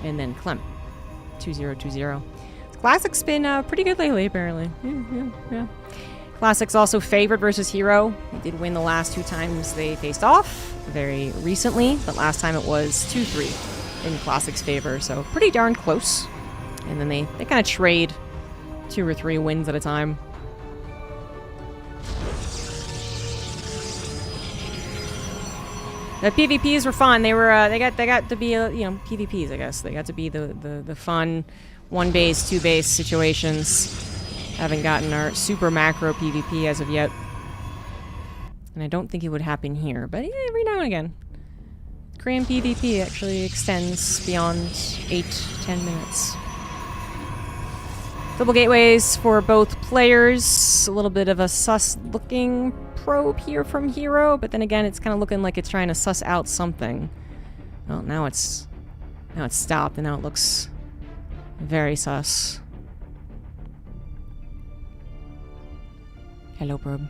And then Clem. 2-0-2-0. Classic's been pretty good lately, apparently. Yeah. Classic's also favored versus Hero. He did win the last 2 times they faced off very recently, but last time it was 2-3 in Classic's favor, so pretty darn close. And then they kind of trade 2 or 3 wins at a time. The PvPs were fun. They were they got to be you know, PvPs, I guess. They got to be the fun 1 base, 2 base situations. Haven't gotten our super macro PvP as of yet. And I don't think it would happen here, but yeah, every now and again. Korean PvP actually extends beyond 8-10 minutes. Double gateways for both players. A little bit of a sus-looking probe here from Hero, but then again, it's kind of looking like it's trying to suss out something. Well, now it's stopped, and now it looks very sus. Hello, probe.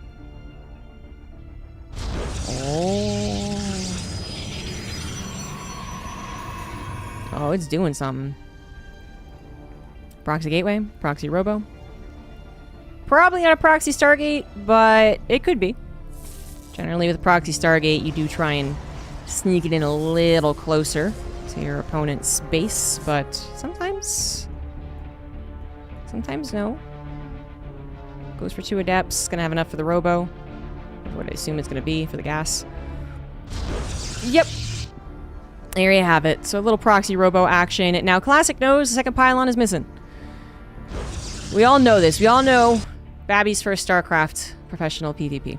Oh, it's doing something. Proxy gateway, proxy robo. Probably not a proxy Stargate, but it could be. Generally with a proxy Stargate, you do try and sneak it in a little closer to your opponent's base, but sometimes no. Goes for 2 adepts, gonna have enough for the robo. What I assume it's gonna be for the gas. Yep. There you have it. So a little proxy robo action. Now Classic knows the second pylon is missing. We all know this. We all know Babby's first StarCraft professional PvP.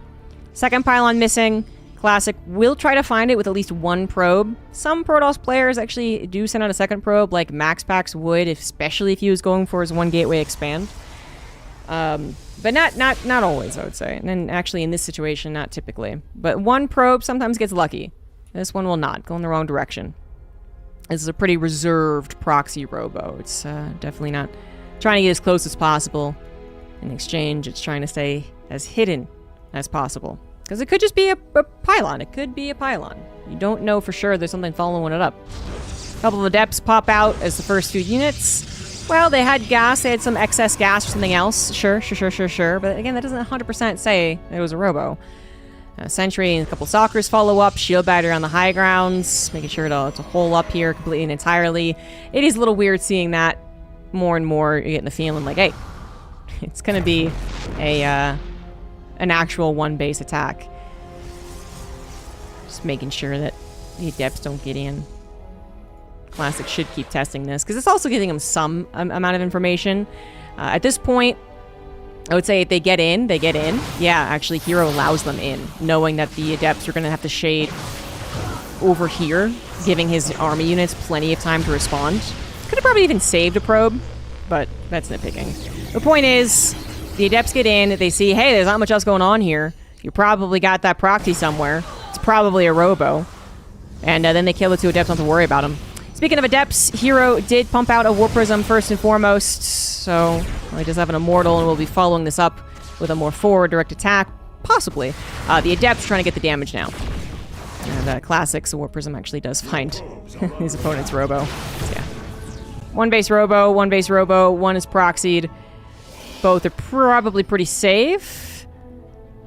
Second pylon missing. Classic will try to find it with at least 1 probe. Some Protoss players actually do send out a second probe, like MaxPax would, especially if he was going for his 1 gateway expand. But not always, I would say. And actually in this situation, not typically. But 1 probe sometimes gets lucky. This one will not. Go in the wrong direction. This is a pretty reserved proxy robo. It's definitely not trying to get as close as possible. In exchange, it's trying to stay as hidden as possible. Because it could just be a pylon. It could be a pylon. You don't know for sure. There's something following it up. A couple of adepts pop out as the first few units. Well, they had gas. They had some excess gas or something else. Sure. But again, that doesn't 100% say it was a robo. Sentry and a couple Stalkers follow up. Shield battery on the high grounds. Making sure to hole up here completely and entirely. It is a little weird seeing that more and more. You're getting the feeling like, hey, it's going to be an actual 1 base attack. Just making sure that the adepts don't get in. Classic should keep testing this, because it's also giving them some amount of information. At this point, I would say if they get in, they get in. Yeah, actually, Hero allows them in, knowing that the adepts are going to have to shade over here, giving his army units plenty of time to respond. Could have probably even saved a probe, but that's nitpicking. The point is, the adepts get in, they see, hey, there's not much else going on here. You probably got that proxy somewhere. It's probably a robo. And then they kill the 2 adepts, don't have to worry about them. Speaking of adepts, Hero did pump out a War Prism first and foremost, so we just have an Immortal, and we'll be following this up with a more forward direct attack, possibly. The adepts trying to get the damage now. And Classics, the War Prism actually does find his opponent's robo. So, yeah. 1 base robo, 1 base robo, 1 is proxied. Both are probably pretty safe.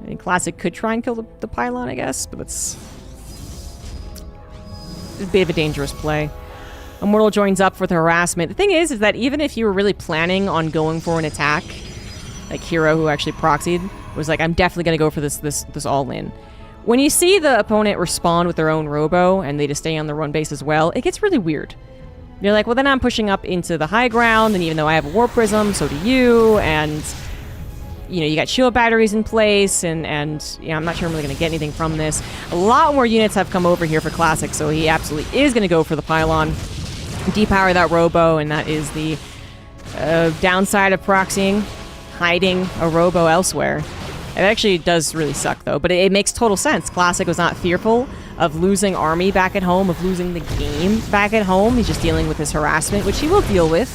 I mean, Classic could try and kill the pylon, I guess, but it's a bit of a dangerous play. Immortal joins up for the harassment. The thing is that even if you were really planning on going for an attack, like Hero, who actually proxied, was like, I'm definitely going to go for this all-in. When you see the opponent respond with their own robo, and they just stay on their 1 base as well, it gets really weird. You're like, well, then I'm pushing up into the high ground, and even though I have a War Prism, so do you, and you know, you got shield batteries in place, and you know, I'm not sure I'm really going to get anything from this. A lot more units have come over here for Classic, so he absolutely is going to go for the pylon. Depower that robo, and that is the downside of proxying, hiding a robo elsewhere. It actually does really suck, though, but it makes total sense. Classic was not fearful of losing army back at home, of losing the game back at home. He's just dealing with his harassment, which he will deal with.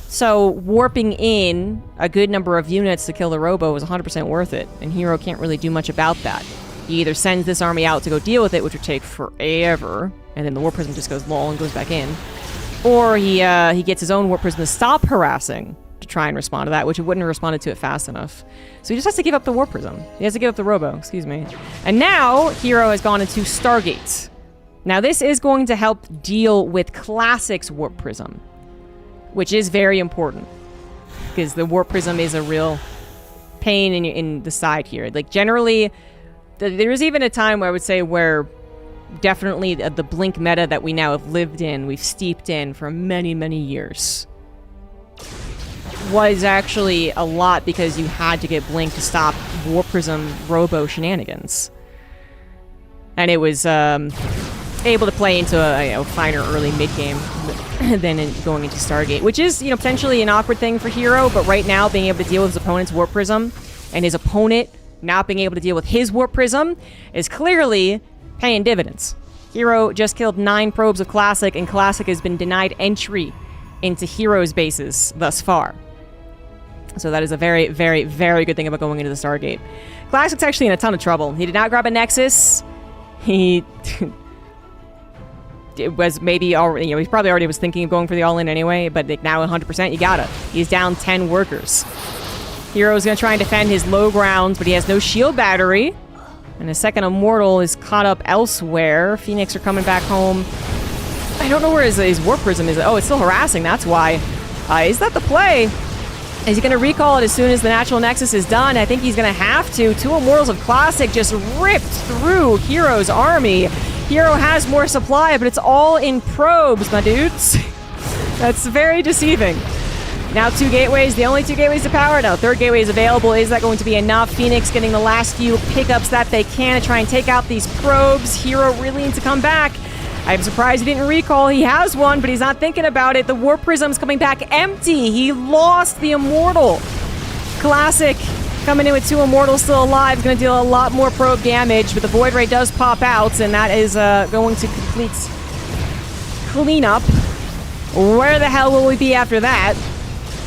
So warping in a good number of units to kill the robo is 100% worth it, and Hero can't really do much about that. He either sends this army out to go deal with it, which would take forever, and then the War Prism just goes lol and goes back in. Or he gets his own War Prism to stop harassing to try and respond to that, which he wouldn't have responded to it fast enough. So he just has to give up the War Prism. He has to give up the robo, excuse me. And now, Hero has gone into Stargate. Now this is going to help deal with Classic's Warp Prism, which is very important. because the Warp Prism is a real pain in the side here. Like, generally, there was even a time where I would say where definitely the Blink meta that we now have lived in, we've steeped in for many, many years, was actually a lot because you had to get Blink to stop Warp Prism Robo shenanigans. And it was able to play into a finer early mid-game than going into Stargate, which is, potentially an awkward thing for Hero, but right now being able to deal with his opponent's Warp Prism and his opponent not being able to deal with his Warp Prism is clearly paying dividends. Hero just killed 9 probes of Classic, and Classic has been denied entry into Hero's bases thus far. So that is a very, very, very good thing about going into the Stargate. Classic's actually in a ton of trouble. He did not grab a Nexus. He was maybe already, he probably already was thinking of going for the all-in anyway, but now 100%, you gotta. He's down 10 workers. Hero's gonna try and defend his low grounds, but he has no shield battery. And his second Immortal is caught up elsewhere. Phoenix are coming back home. I don't know where his Warp Prism is. Oh, it's still harassing, that's why. Is that the play? Is he going to recall it as soon as the Natural Nexus is done? I think he's going to have to. 2 Immortals of Classic just ripped through Hero's army. Hero has more supply, but it's all in probes, my dudes. That's very deceiving. Now 2 gateways, the only 2 gateways to power. Now 3rd gateway is available. Is that going to be enough? Phoenix getting the last few pickups that they can to try and take out these probes. Hero really needs to come back. I'm surprised he didn't recall. He has one, but he's not thinking about it. The Warp Prism's coming back empty. He lost the Immortal. Classic coming in with 2 Immortals still alive. Going to deal a lot more probe damage, but the Void Ray does pop out, and that is going to complete cleanup. Where the hell will we be after that?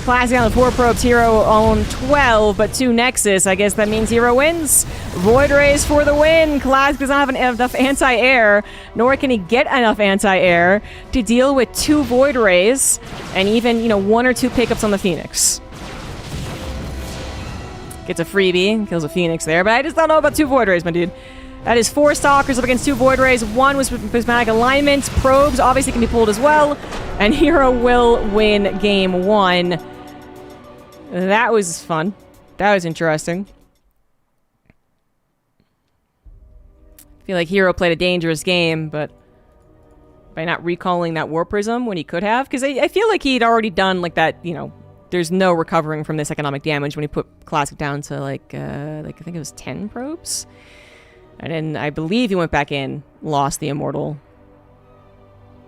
Classic on the 4 probes, Hero on 12, but 2 Nexus. I guess that means Hero wins. Void Rays for the win. Classic does not have enough anti-air, nor can he get enough anti-air to deal with 2 Void Rays and even, 1 or 2 pickups on the Phoenix. Gets a freebie, kills a Phoenix there, but I just don't know about 2 Void Rays, my dude. That is 4 Stalkers up against 2 Void Rays. 1 was with prismatic alignment. Probes obviously can be pulled as well. And Hero will win game 1. That was fun. That was interesting. I feel like Hero played a dangerous game, but by not recalling that Warp Prism when he could have, because I feel like he'd already done like that, there's no recovering from this economic damage when he put Classic down to like I think it was 10 probes. And then I believe he went back in, lost the Immortal,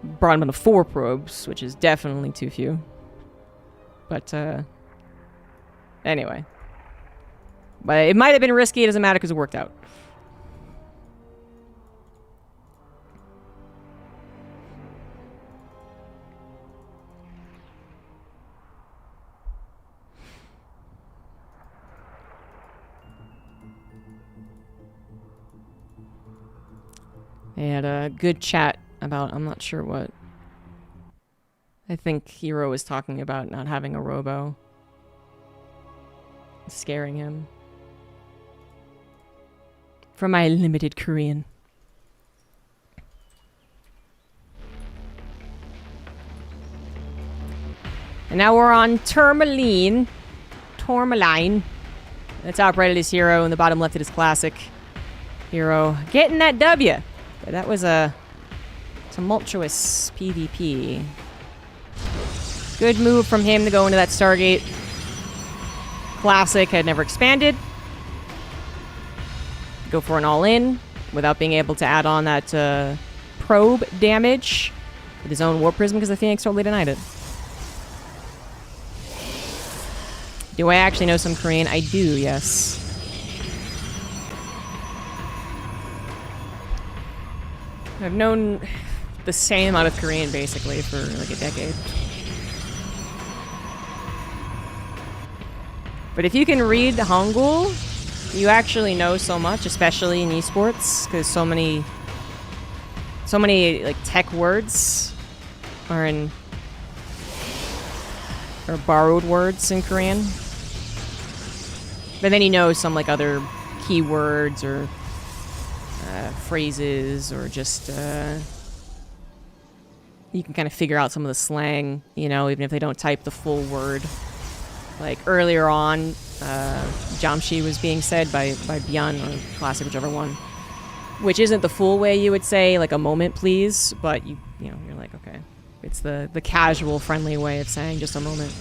brought him into 4 probes, which is definitely too few. But, anyway. But it might have been risky, it doesn't matter because it worked out. They had a good chat about, I'm not sure what. I think Hero was talking about not having a robo. Scaring him. From my limited Korean. And now we're on Tourmaline. The top right it is Hero, and the bottom left it is Classic. Hero getting that W. But that was a tumultuous PvP. Good move from him to go into that Stargate. Classic had never expanded. Go for an all-in without being able to add on that probe damage with his own Warp Prism because the Phoenix totally denied it. Do I actually know some Korean? I do, yes. I've known the same amount of Korean, basically, for like a decade. But if you can read Hangul, you actually know so much, especially in esports, because so many like tech words are borrowed words in Korean. But then you know some like other keywords or phrases, or just you can kind of figure out some of the slang, even if they don't type the full word. Like earlier on, Jamshi was being said by Byan or Classic, whichever one, which isn't the full way you would say like a moment please, but you know, you're like, okay, it's the casual, friendly way of saying just a moment.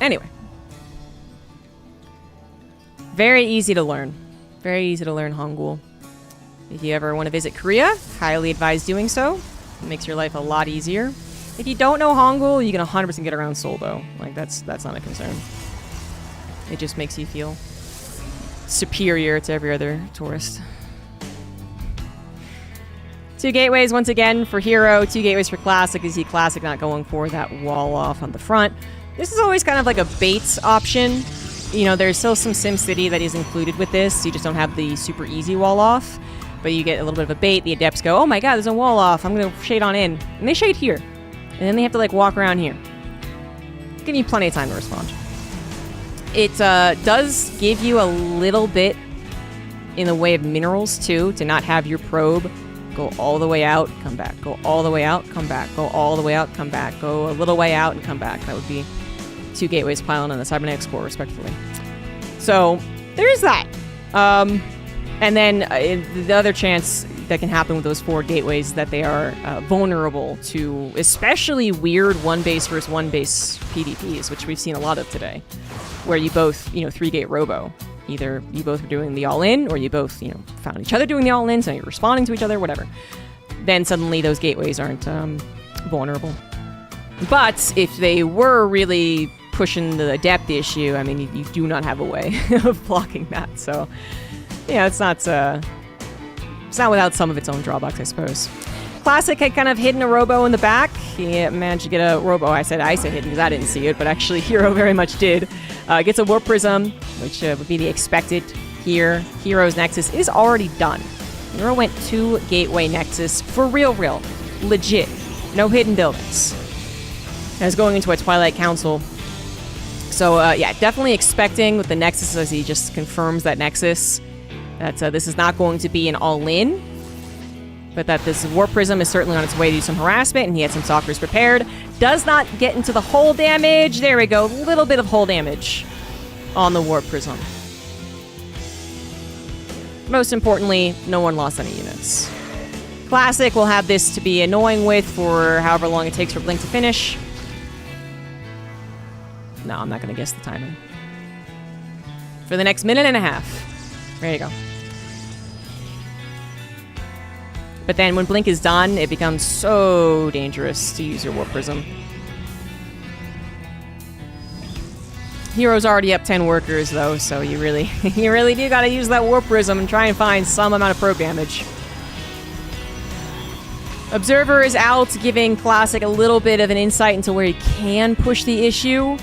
Anyway, very easy to learn. Very easy to learn Hangul. If you ever want to visit Korea, highly advise doing so. It makes your life a lot easier. If you don't know Hangul, you can 100% get around Seoul though. Like that's not a concern. It just makes you feel superior to every other tourist. 2 gateways once again for Hero, 2 gateways for Classic. You see Classic not going for that wall off on the front. This is always kind of like a bait option. You know, there's still some SimCity that is included with this. You just don't have the super easy wall off. But you get a little bit of a bait. The adepts go, oh my god, there's a wall off. I'm going to shade on in. And they shade here. And then they have to like walk around here. Give you plenty of time to respond. It does give you a little bit in the way of minerals too, to not have your probe go all the way out, come back. Go all the way out, come back. Go all the way out, come back. Go a little way out and come back. That would be 2 gateways piling on the cybernetics core, respectively. So, there is that. And then the other chance that can happen with those 4 gateways is that they are vulnerable to especially weird 1-base versus 1-base PvPs, which we've seen a lot of today, where you both, 3-gate robo. Either you both are doing the all-in, or you both, found each other doing the all-in, so you're responding to each other, whatever. Then suddenly those gateways aren't vulnerable. But if they were really pushing the adept issue, I mean, you do not have a way of blocking that. So, it's not without some of its own drawbacks, I suppose. Classic had kind of hidden a robo in the back. He managed to get a robo. I said hidden because I didn't see it, but actually Hero very much did. Gets a warp prism, which would be the expected here. Hero's nexus is already done. Hero went 2 gateway nexus for real, legit. No hidden buildings. And is going into a Twilight Council. So yeah, definitely expecting with the nexus as he just confirms that nexus that this is not going to be an all-in. But that this warp prism is certainly on its way to do some harassment, and he had some stalkers prepared. Does not get into the hull damage. There we go. Little bit of hull damage on the warp prism. Most importantly, no one lost any units. Classic will have this to be annoying with for however long it takes for Blink to finish. No, I'm not going to guess the timing. For the next minute and a half. There you go. But then when Blink is done, it becomes so dangerous to use your Warp Prism. Hero's already up 10 workers, though, so you really do gotta use that Warp Prism and try and find some amount of probe damage. Observer is out, giving Classic a little bit of an insight into where he can push the issue.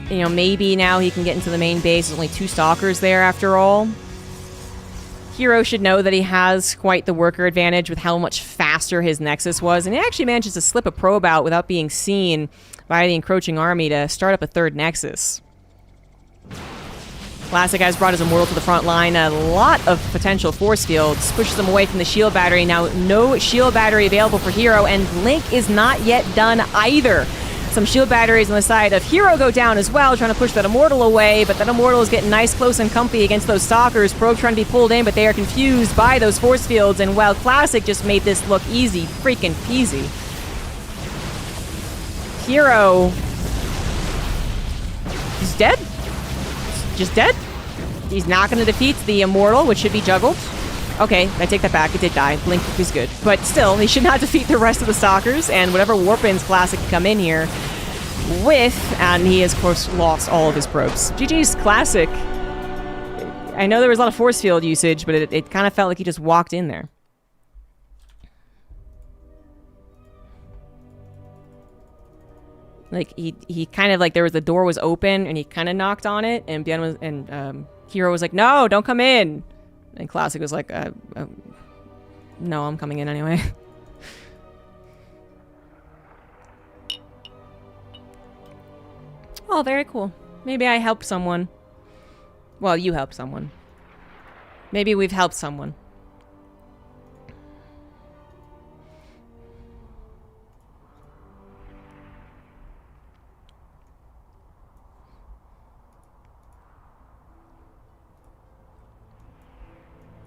Maybe now he can get into the main base. There's only 2 stalkers there, after all. Hero should know that he has quite the worker advantage with how much faster his Nexus was, and he actually manages to slip a probe out without being seen by the encroaching army to start up a 3rd Nexus. Classic has brought his Immortal to the front line. A lot of potential force fields. Pushes them away from the shield battery. Now, no shield battery available for Hero, and Blink is not yet done either. Some shield batteries on the side of Hero go down as well, trying to push that Immortal away, but that Immortal is getting nice, close, and comfy against those Stalkers. Probe trying to be pulled in, but they are confused by those force fields, and while Classic just made this look easy, freaking peasy. Hero... he's dead? Just dead? He's not going to defeat the Immortal, which should be juggled. Okay, I take that back. It did die. Blink is good. But still, he should not defeat the rest of the Stalkers, and whatever Warpins Classic can come in here with, and he has, of course, lost all of his probes. GG's Classic. I know there was a lot of force field usage, but it kind of felt like he just walked in there. Like, he kind of, like, the door was open, and he kind of knocked on it, and Hero was like, no, don't come in! And Classic was like, no, I'm coming in anyway. Oh, very cool. Maybe I helped someone. Well, you helped someone. Maybe we've helped someone.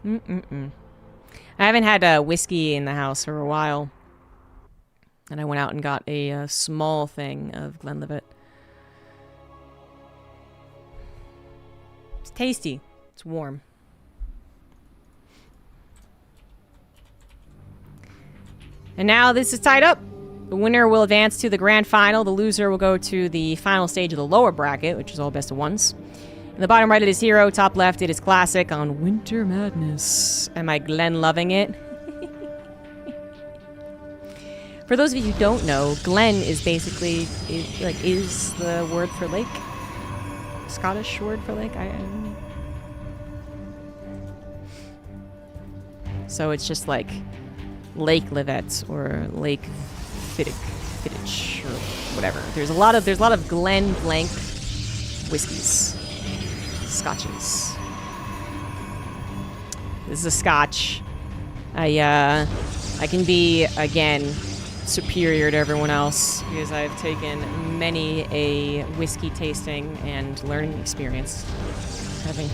I haven't had whiskey in the house for a while. And I went out and got a small thing of Glenlivet. It's tasty. It's warm. And now this is tied up. The winner will advance to the grand final. The loser will go to the final stage of the lower bracket, which is all best of ones. In the bottom right, it is Hero. Top left, it is Classic on Winter Madness. Am I Glen loving it? For those of you who don't know, Glen is basically is the word for lake. Scottish word for lake. So it's just like Lake Livette or Lake Fittich or whatever. There's a lot of Glen blank whiskeys, scotches. This is a scotch. I can be again superior to everyone else because I've taken many a whiskey tasting and learning experience having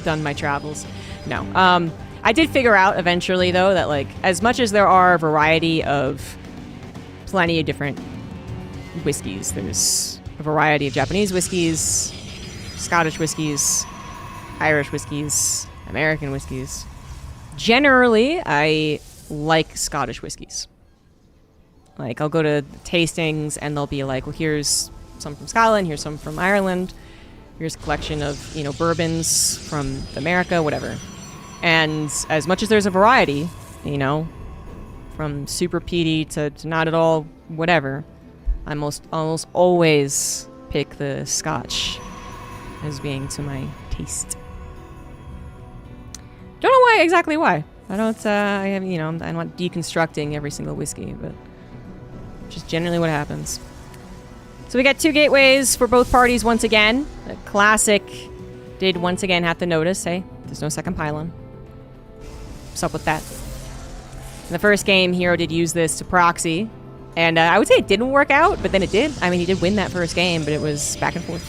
done my travels. No. I did figure out eventually, though, that, like, as much as there are a variety of plenty of different whiskeys, there's a variety of Japanese whiskeys, Scottish whiskeys, Irish whiskeys, American whiskeys. Generally, I like Scottish whiskeys. Like, I'll go to tastings, and they'll be like, well, here's some from Scotland, here's some from Ireland, here's a collection of, you know, bourbons from America, whatever. And as much as there's a variety, you know, from super peaty to not at all whatever, I almost always pick the Scotch as being to my taste. Don't know exactly why. I don't, I'm not deconstructing every single whiskey, but just generally what happens. So we got 2 gateways for both parties once again. The Classic did once again have to notice, hey, there's no second pylon. What's up with that? In the first game, Hero did use this to proxy, and I would say it didn't work out, but then it did. I mean, he did win that first game, but it was back and forth.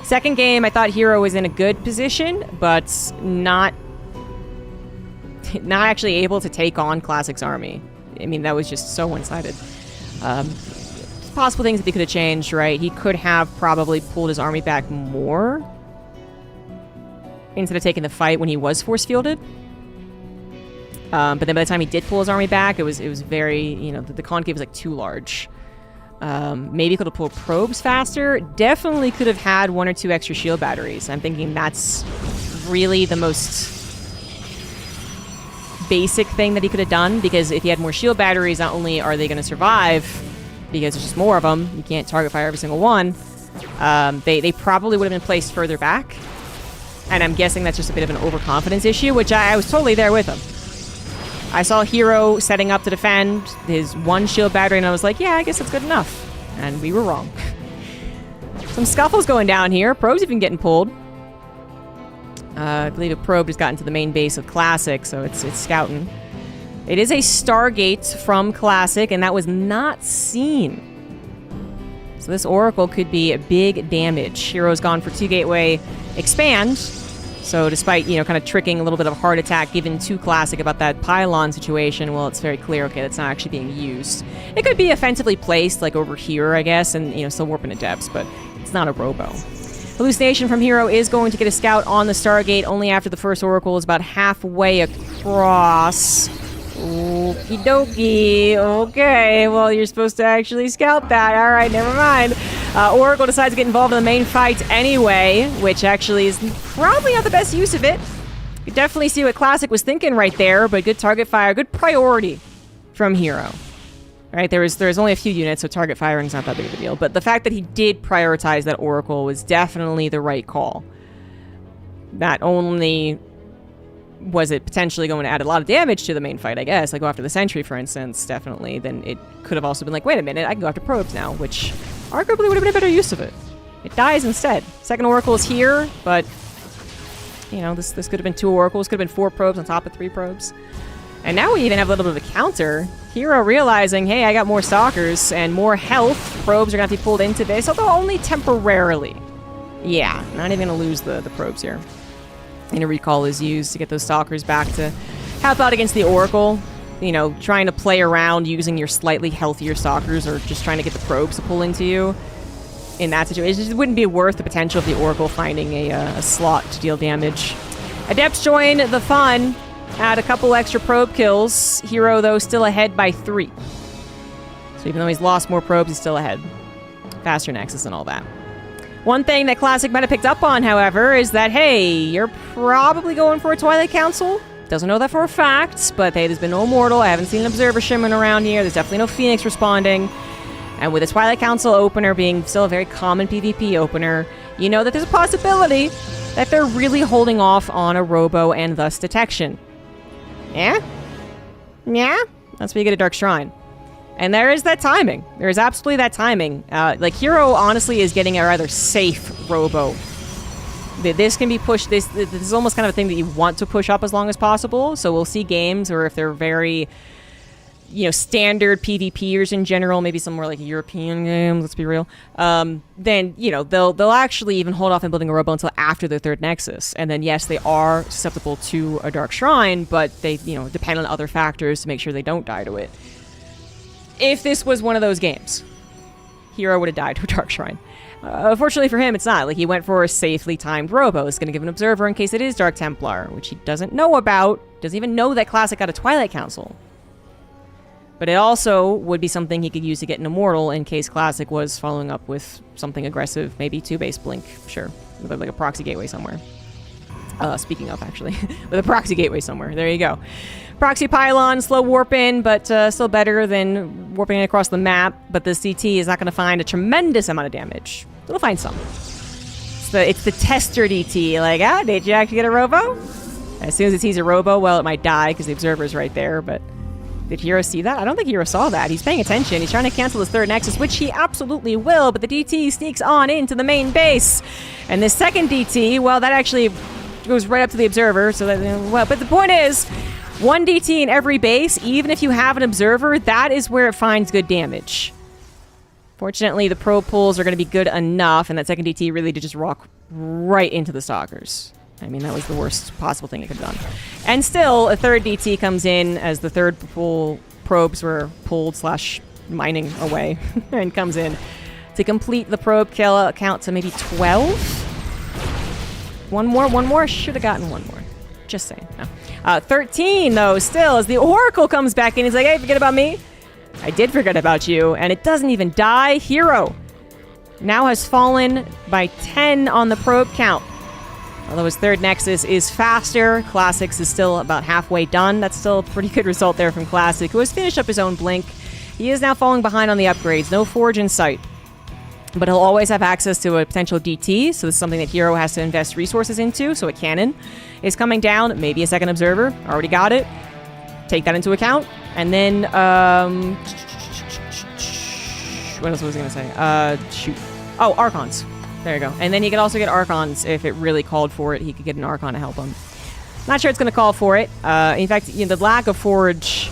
Second game, I thought Hero was in a good position, but not actually able to take on Classic's army. I mean, that was just so one-sided. Possible things that he could have changed, right? He could have probably pulled his army back more instead of taking the fight when he was force-fielded. But then by the time he did pull his army back, it was very, you know, the concave was like too large. Maybe he could have pulled probes faster. Definitely could have had 1 or 2 extra shield batteries. I'm thinking that's really the most basic thing that he could have done, because if he had more shield batteries, not only are they going to survive, because there's just more of them, you can't target fire every single one, they probably would have been placed further back. And I'm guessing that's just a bit of an overconfidence issue, which I was totally there with him. I saw Hero setting up to defend his 1 shield battery, and I was like, yeah, I guess that's good enough. And we were wrong. Some scuffles going down here. Probes even getting pulled. I believe a probe just got into the main base of Classic, so it's scouting. It is a Stargate from Classic, and that was not seen. So this Oracle could be a big damage. Hero's gone for 2 gateway expand. So despite, you know, kind of tricking a little bit of a heart attack given to Classic about that pylon situation, well, it's very clear, okay, that's not actually being used. It could be offensively placed, like over here, I guess, and, you know, still warp into depths, but it's not a robo. Hallucination from Hero is going to get a scout on the Stargate only after the first Oracle is about halfway across. Okie dokie. Okay, well, you're supposed to actually scout that. All right, never mind. Oracle decides to get involved in the main fight anyway, which actually is probably not the best use of it. You definitely see what Classic was thinking right there, but good target fire, good priority from Hero. Right, there's only a few units, so target firing is not that big of a deal. But the fact that he did prioritize that Oracle was definitely the right call. Not only was it potentially going to add a lot of damage to the main fight, I guess, like go after the Sentry, for instance, definitely, then it could have also been like, wait a minute, I can go after probes now, which arguably would have been a better use of it. It dies instead. Second Oracle is here, but, you know, this could have been 2 Oracles, could have been 4 probes on top of 3 probes. And now we even have a little bit of a counter. Hero realizing, hey, I got more Stalkers and more health. Probes are going to have to be pulled into this, although only temporarily. Yeah, not even going to lose the probes here. And a recall is used to get those stalkers back to help out against the Oracle. You know, trying to play around using your slightly healthier stalkers or just trying to get the probes to pull into you. In that situation, it just wouldn't be worth the potential of the Oracle finding a slot to deal damage. Adepts join the fun. Add a couple extra probe kills. Hero, though, still ahead by 3. So even though he's lost more probes, he's still ahead. Faster Nexus and all that. One thing that Classic might have picked up on, however, is that, hey, you're probably going for a Twilight Council. Doesn't know that for a fact, but hey, there's been no Immortal. I haven't seen an Observer shimmering around here. There's definitely no Phoenix responding. And with a Twilight Council opener being still a very common PvP opener, you know that there's a possibility that they're really holding off on a Robo and thus detection. Yeah? Yeah? That's where you get a Dark Shrine. And there is that timing. There is absolutely that timing. Like, Hero, honestly, is getting a rather safe Robo. This can be pushed... This is almost kind of a thing that you want to push up as long as possible. So we'll see games where if they're very, you know, standard PvPers in general, maybe some more like European games, let's be real, then, you know, they'll actually even hold off on building a Robo until after their 3rd Nexus. And then, yes, they are susceptible to a Dark Shrine, but they, you know, depend on other factors to make sure they don't die to it. If this was one of those games, Hero would have died to a Dark Shrine. Unfortunately for him, it's not. Like, he went for a safely timed Robo. It's going to give an Observer in case it is Dark Templar, which he doesn't know about. Doesn't even know that Classic got a Twilight Council. But it also would be something he could use to get an Immortal in case Classic was following up with something aggressive, maybe 2-base Blink, sure. With like a proxy gateway somewhere. Speaking of, actually. With a proxy gateway somewhere. There you go. Proxy Pylon, slow warping, but still better than warping across the map. But the CT is not going to find a tremendous amount of damage. It'll find some. It's the tester DT. Like, did you actually get a Robo? As soon as it sees a Robo, well, it might die because the Observer's right there, but... Did Hero see that? I don't think Hero saw that. He's paying attention. He's trying to cancel his 3rd Nexus, which he absolutely will, but the DT sneaks on into the main base. And the 2nd DT, well, that actually goes right up to the Observer, so that, well, but the point is, 1 DT in every base, even if you have an Observer, that is where it finds good damage. Fortunately, the probe pulls are going to be good enough, and that 2nd DT really did just rock right into the Stalkers. I mean, that was the worst possible thing it could have done. And still, a 3rd DT comes in as the 3rd pull probes were pulled / mining away and comes in to complete the probe kill count to maybe 12? One more? Should have gotten one more. Just saying. No. 13, though, still, as the Oracle comes back in. He's like, hey, forget about me. I did forget about you. And it doesn't even die. Hero now has fallen by 10 on the probe count. Although his 3rd Nexus is faster, Classic's is still about halfway done. That's still a pretty good result there from Classic, who has finished up his own Blink. He is now falling behind on the upgrades. No Forge in sight. But he'll always have access to a potential DT, so this is something that Hero has to invest resources into. So a Cannon is coming down, maybe a 2nd Observer. Already got it. Take that into account. And then, what else was I going to say? Shoot. Oh, Archons. There you go. And then he could also get Archons if it really called for it. He could get an Archon to help him. Not sure it's going to call for it. In fact, you know, the lack of Forge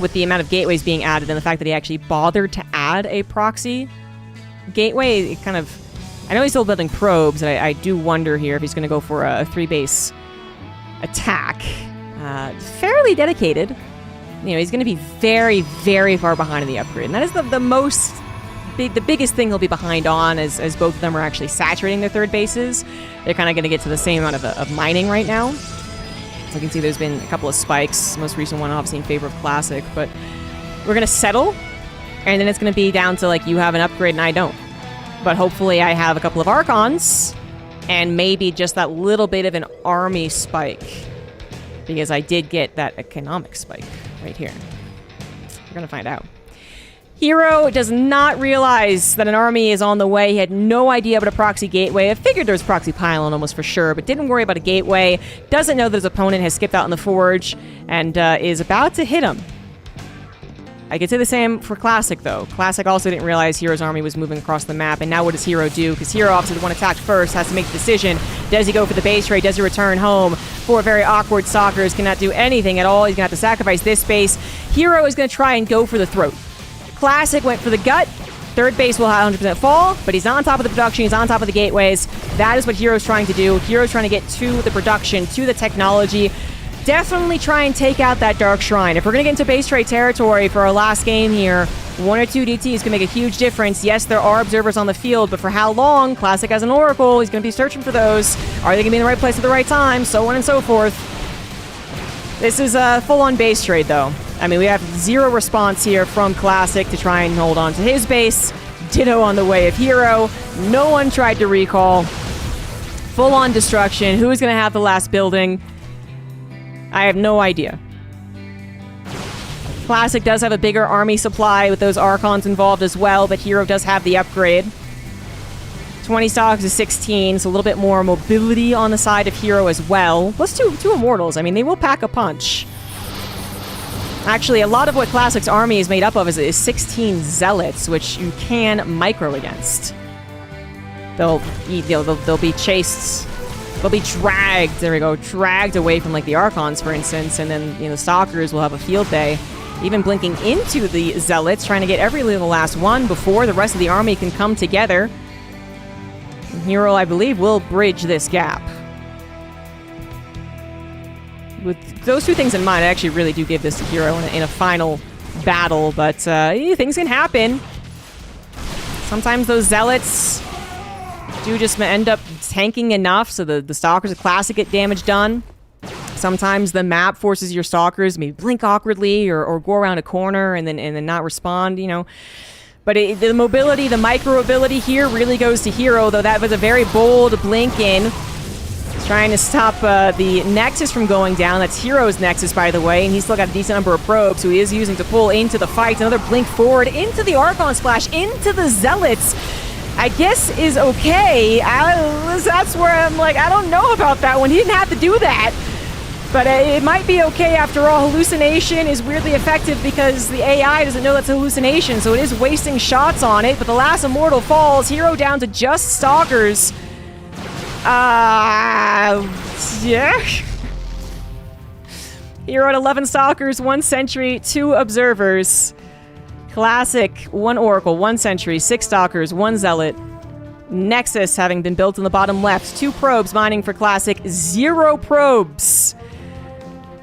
with the amount of gateways being added and the fact that he actually bothered to add a proxy gateway, it kind of... I know he's still building probes, and I do wonder here if he's going to go for a 3-base attack. Fairly dedicated. You know, he's going to be very, very far behind in the upgrade. And that is the biggest thing he'll be behind on, as both of them are actually saturating their 3rd bases. They're kind of going to get to the same amount of mining right now. So you can see there's been a couple of spikes. Most recent one obviously in favor of Classic, but we're going to settle, and then it's going to be down to, like, you have an upgrade and I don't. But hopefully I have a couple of Archons, and maybe just that little bit of an army spike, because I did get that economic spike right here. We're going to find out. Hero does not realize that an army is on the way. He had no idea about a proxy gateway. I figured there was proxy pylon almost for sure, but didn't worry about a gateway. Doesn't know that his opponent has skipped out in the Forge and is about to hit him. I could say the same for Classic, though. Classic also didn't realize Hero's army was moving across the map, and now what does Hero do? Because Hero, obviously the one attacked first, has to make the decision. Does he go for the base raid? Does he return home? 4 very awkward Stalkers cannot do anything at all. He's going to have to sacrifice this base. Hero is going to try and go for the throat. Classic went for the gut. Third base will 100% fall, but he's not on top of the production. He's on top of the gateways. That is what Hero's trying to do. Hero's trying to get to the production, to the technology. Definitely try and take out that Dark Shrine. If we're going to get into base trade territory for our last game here, 1 or 2 DTs can make a huge difference. Yes, there are observers on the field, but for how long? Classic has an Oracle. He's going to be searching for those. Are they going to be in the right place at the right time? So on and so forth. This is a full-on base trade, though. I mean, we have 0 response here from Classic to try and hold on to his base. Ditto on the way of Hero. No one tried to recall. Full-on destruction. Who is going to have the last building? I have no idea. Classic does have a bigger army supply with those Archons involved as well, but Hero does have the upgrade. 20 stocks is 16, so a little bit more mobility on the side of Hero as well. Plus two Immortals. I mean, they will pack a punch. Actually, a lot of what Classic's army is made up of is 16 Zealots, which you can micro against. They'll be chased. They'll be dragged. There we go. Dragged away from like the Archons, for instance, and then the Stalkers will have a field day. Even blinking into the Zealots, trying to get every little last one before the rest of the army can come together. Hero, I believe, will bridge this gap. With those 2 things in mind, I actually really do give this to Hero in a final battle, but things can happen. Sometimes those Zealots do just end up tanking enough so the Stalkers of Classic get damage done. Sometimes the map forces your Stalkers maybe blink awkwardly or go around a corner and then not respond, But the mobility, the micro ability here really goes to Hero, though that was a very bold blink in. He's trying to stop the Nexus from going down. That's Hero's Nexus, by the way, and he's still got a decent number of probes, so he is using to pull into the fight. Another blink forward, into the Archon Splash, into the Zealots. I guess is okay. That's where I'm like, I don't know about that one. He didn't have to do that. But it might be okay after all. Hallucination is weirdly effective because the AI doesn't know that's a hallucination, so it is wasting shots on it. But the last Immortal falls. Hero down to just Stalkers. Yeah. Hero at 11 Stalkers, 1 Sentry, 2 Observers. Classic, 1 Oracle, 1 Sentry, 6 Stalkers, 1 Zealot. Nexus having been built in the bottom left. 2 probes mining for Classic, 0 probes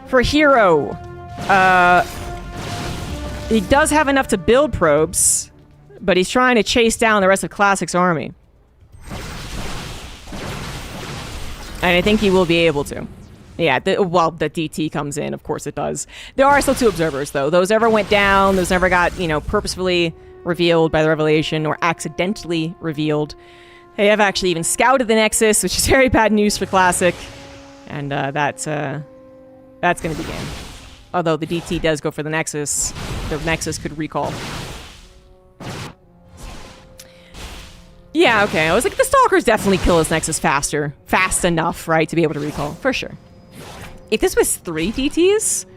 for Hero. He does have enough to build probes, but he's trying to chase down the rest of Classic's army. And I think he will be able to. Yeah, the DT comes in, of course it does. There are still 2 observers, though. Those never went down. Those never got, purposefully revealed by the revelation or accidentally revealed. They have actually even scouted the Nexus, which is very bad news for Classic. And that's going to be game. Although the DT does go for the Nexus could recall. Yeah, okay. I was like, the Stalkers definitely kill his Nexus faster. Fast enough, right, to be able to recall. For sure. If this was 3 DTs,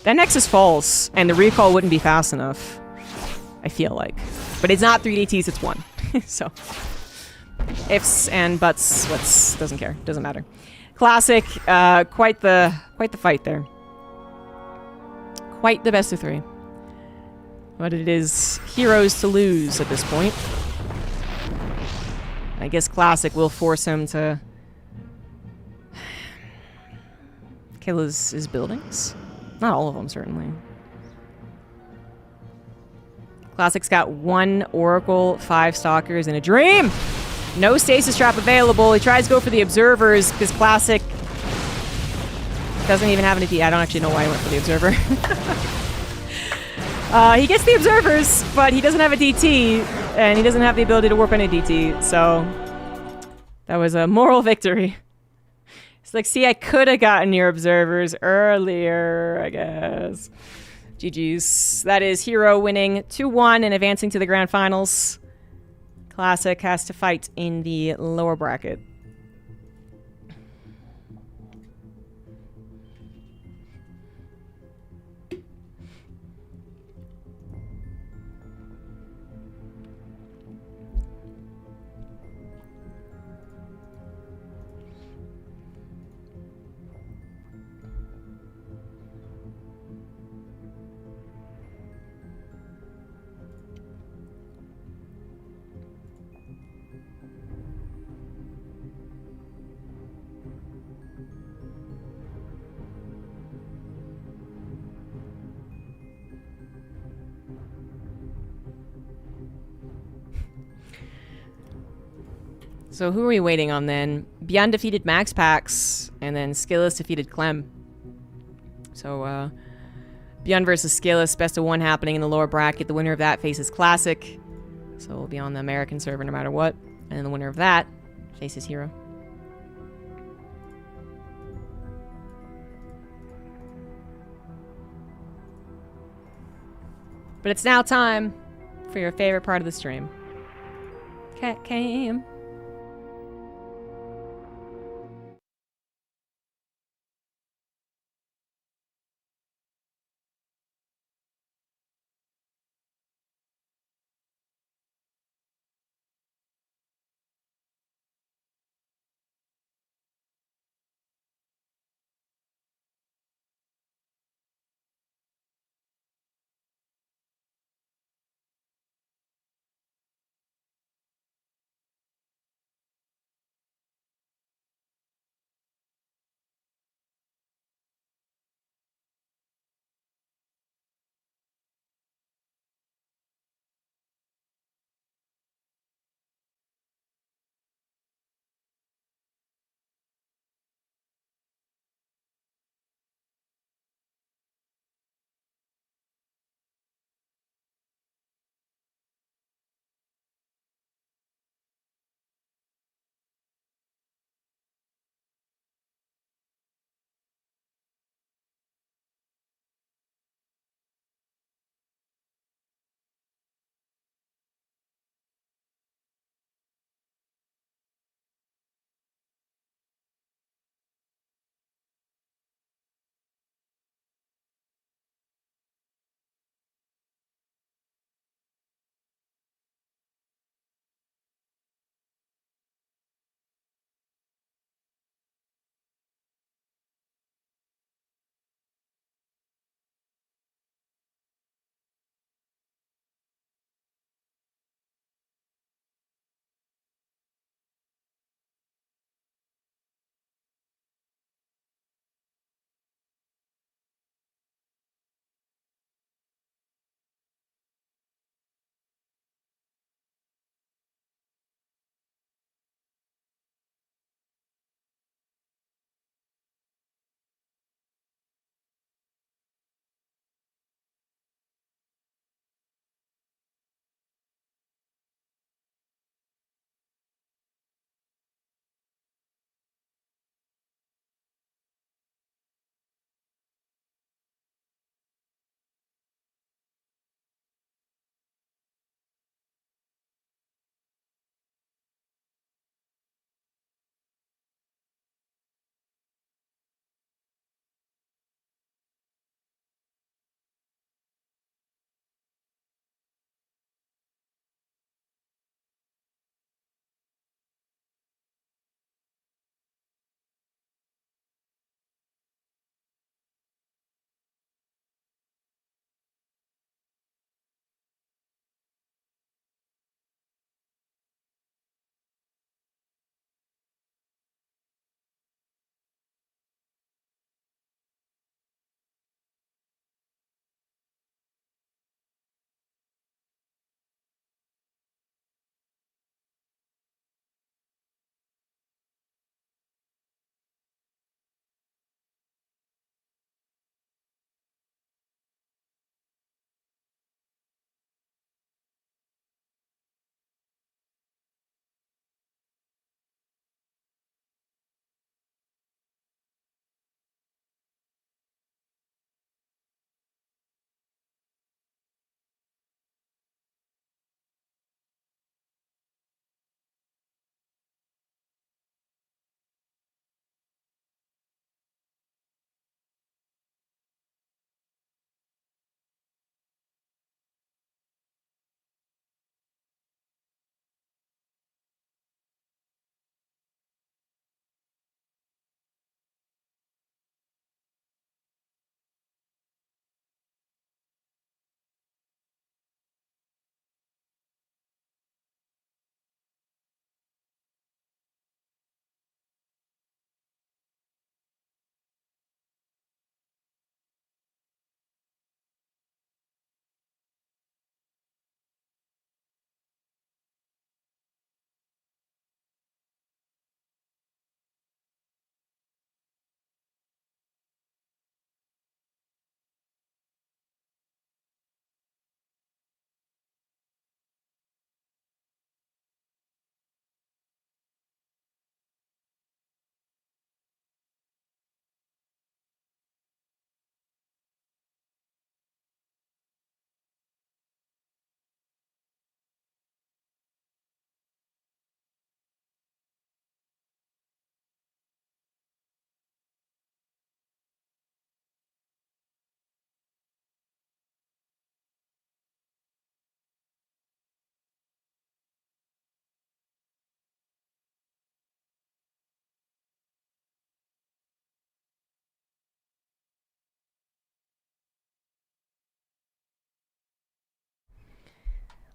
that Nexus falls, and the recall wouldn't be fast enough. I feel like. But it's not 3 DTs, it's 1. So, ifs and buts, doesn't care. Doesn't matter. Classic, quite the fight there. Quite the best of 3. But it is Heroes to lose at this point. I guess Classic will force him to kill his buildings. Not all of them, certainly. Classic's got 1 Oracle, 5 Stalkers, and a Dream! No Stasis Trap available. He tries to go for the Observers, because Classic doesn't even have an AD. I don't actually know why he went for the Observer. He gets the Observers, but he doesn't have a DT, and he doesn't have the ability to warp any DT, so that was a moral victory. It's like, see, I could have gotten your Observers earlier, I guess. GG's. That is Hero winning 2-1 and advancing to the Grand Finals. Classic has to fight in the lower bracket. So who are we waiting on then? Beyond defeated Max Pax, and then Skillus defeated Clem. So, Beyond versus Skillus, best of one happening in the lower bracket. The winner of that faces Classic. So we'll be on the American server no matter what. And then the winner of that faces Hero. But it's now time for your favorite part of the stream. Cat cam.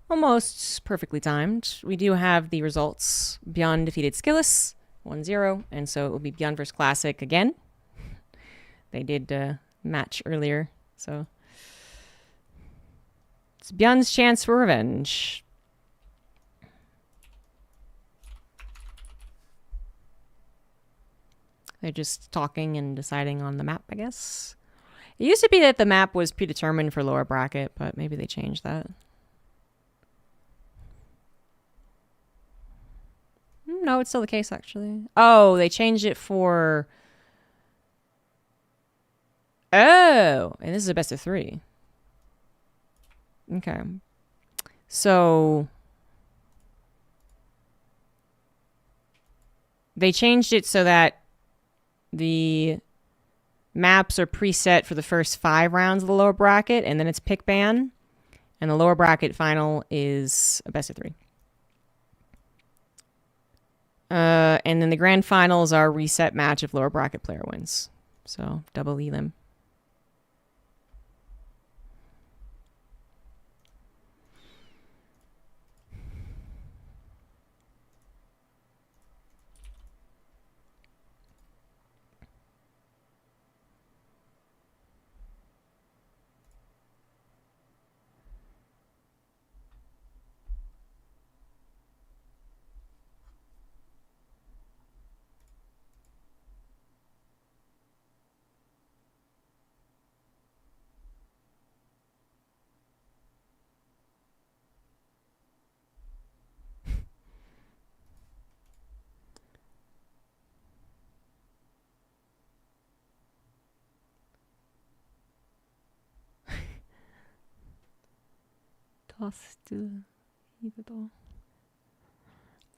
Almost perfectly timed. We do have the results. Beyond defeated Skillis, 1-0, and so it will be Beyond vs. Classic again. They did match earlier, so it's Beyond's chance for revenge. They're just talking and deciding on the map, I guess. It used to be that the map was predetermined for lower bracket, but maybe they changed that. No, it's still the case, actually. Oh, they changed it for... Oh, and this is a best of 3. Okay. So... they changed it so that the maps are preset for the first 5 rounds of the lower bracket, and then it's pick ban. And the lower bracket final is a best of 3. And then the grand finals are reset match if lower bracket player wins. So double E them.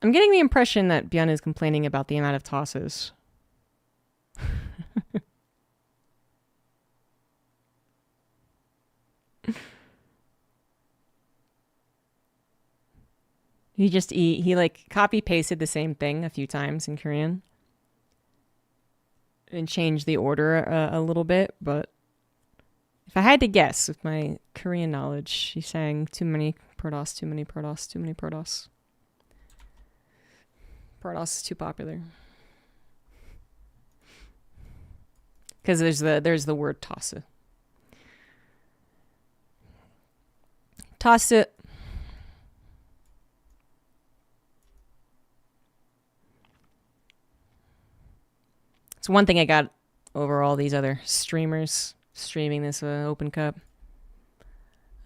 I'm getting the impression that Björn is complaining about the amount of tosses. He like copy pasted the same thing a few times in Korean and changed the order a little bit, but if I had to guess with my Korean knowledge, he's saying too many Protoss, too many Protoss, too many Protoss. Protoss is too popular. Because there's the word tossa. Toss it. It's one thing I got over all these other streamers streaming this Open Cup.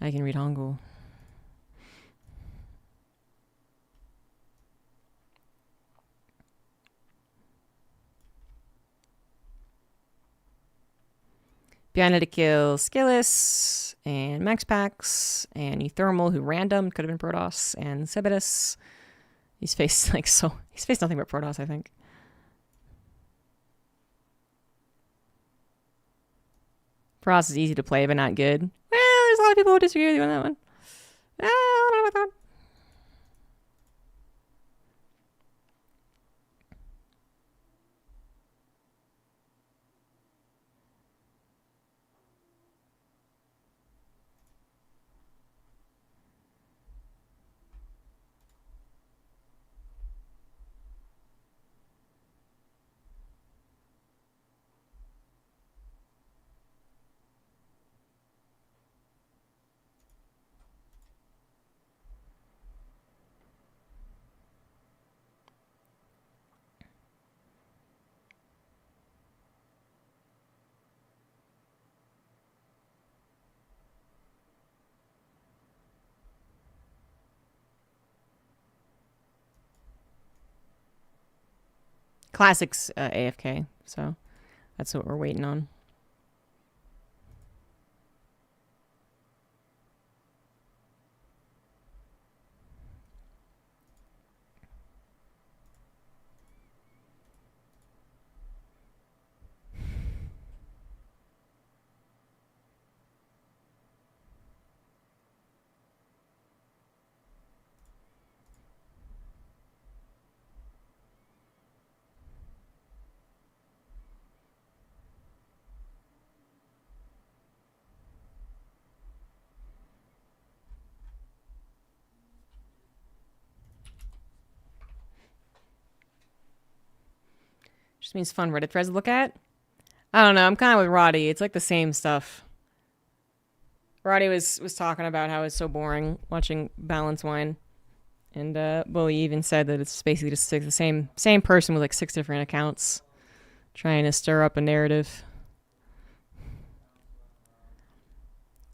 I can read Hangul. Beyond to kill Skillis and Max Pax and Ethermal, who random could have been Protoss, and Sebedus. He's faced nothing but Protoss, I think. Protoss is easy to play, but not good. Well, there's a lot of people who disagree with you on that one. I don't know about that. Classics AFK, so that's what we're waiting on. Which means fun Reddit threads to look at. I don't know. I'm kind of with Roddy. It's like the same stuff. Roddy was talking about how it's so boring watching Balance Wine. And, well, he even said that it's basically just the same person with like 6 different accounts trying to stir up a narrative.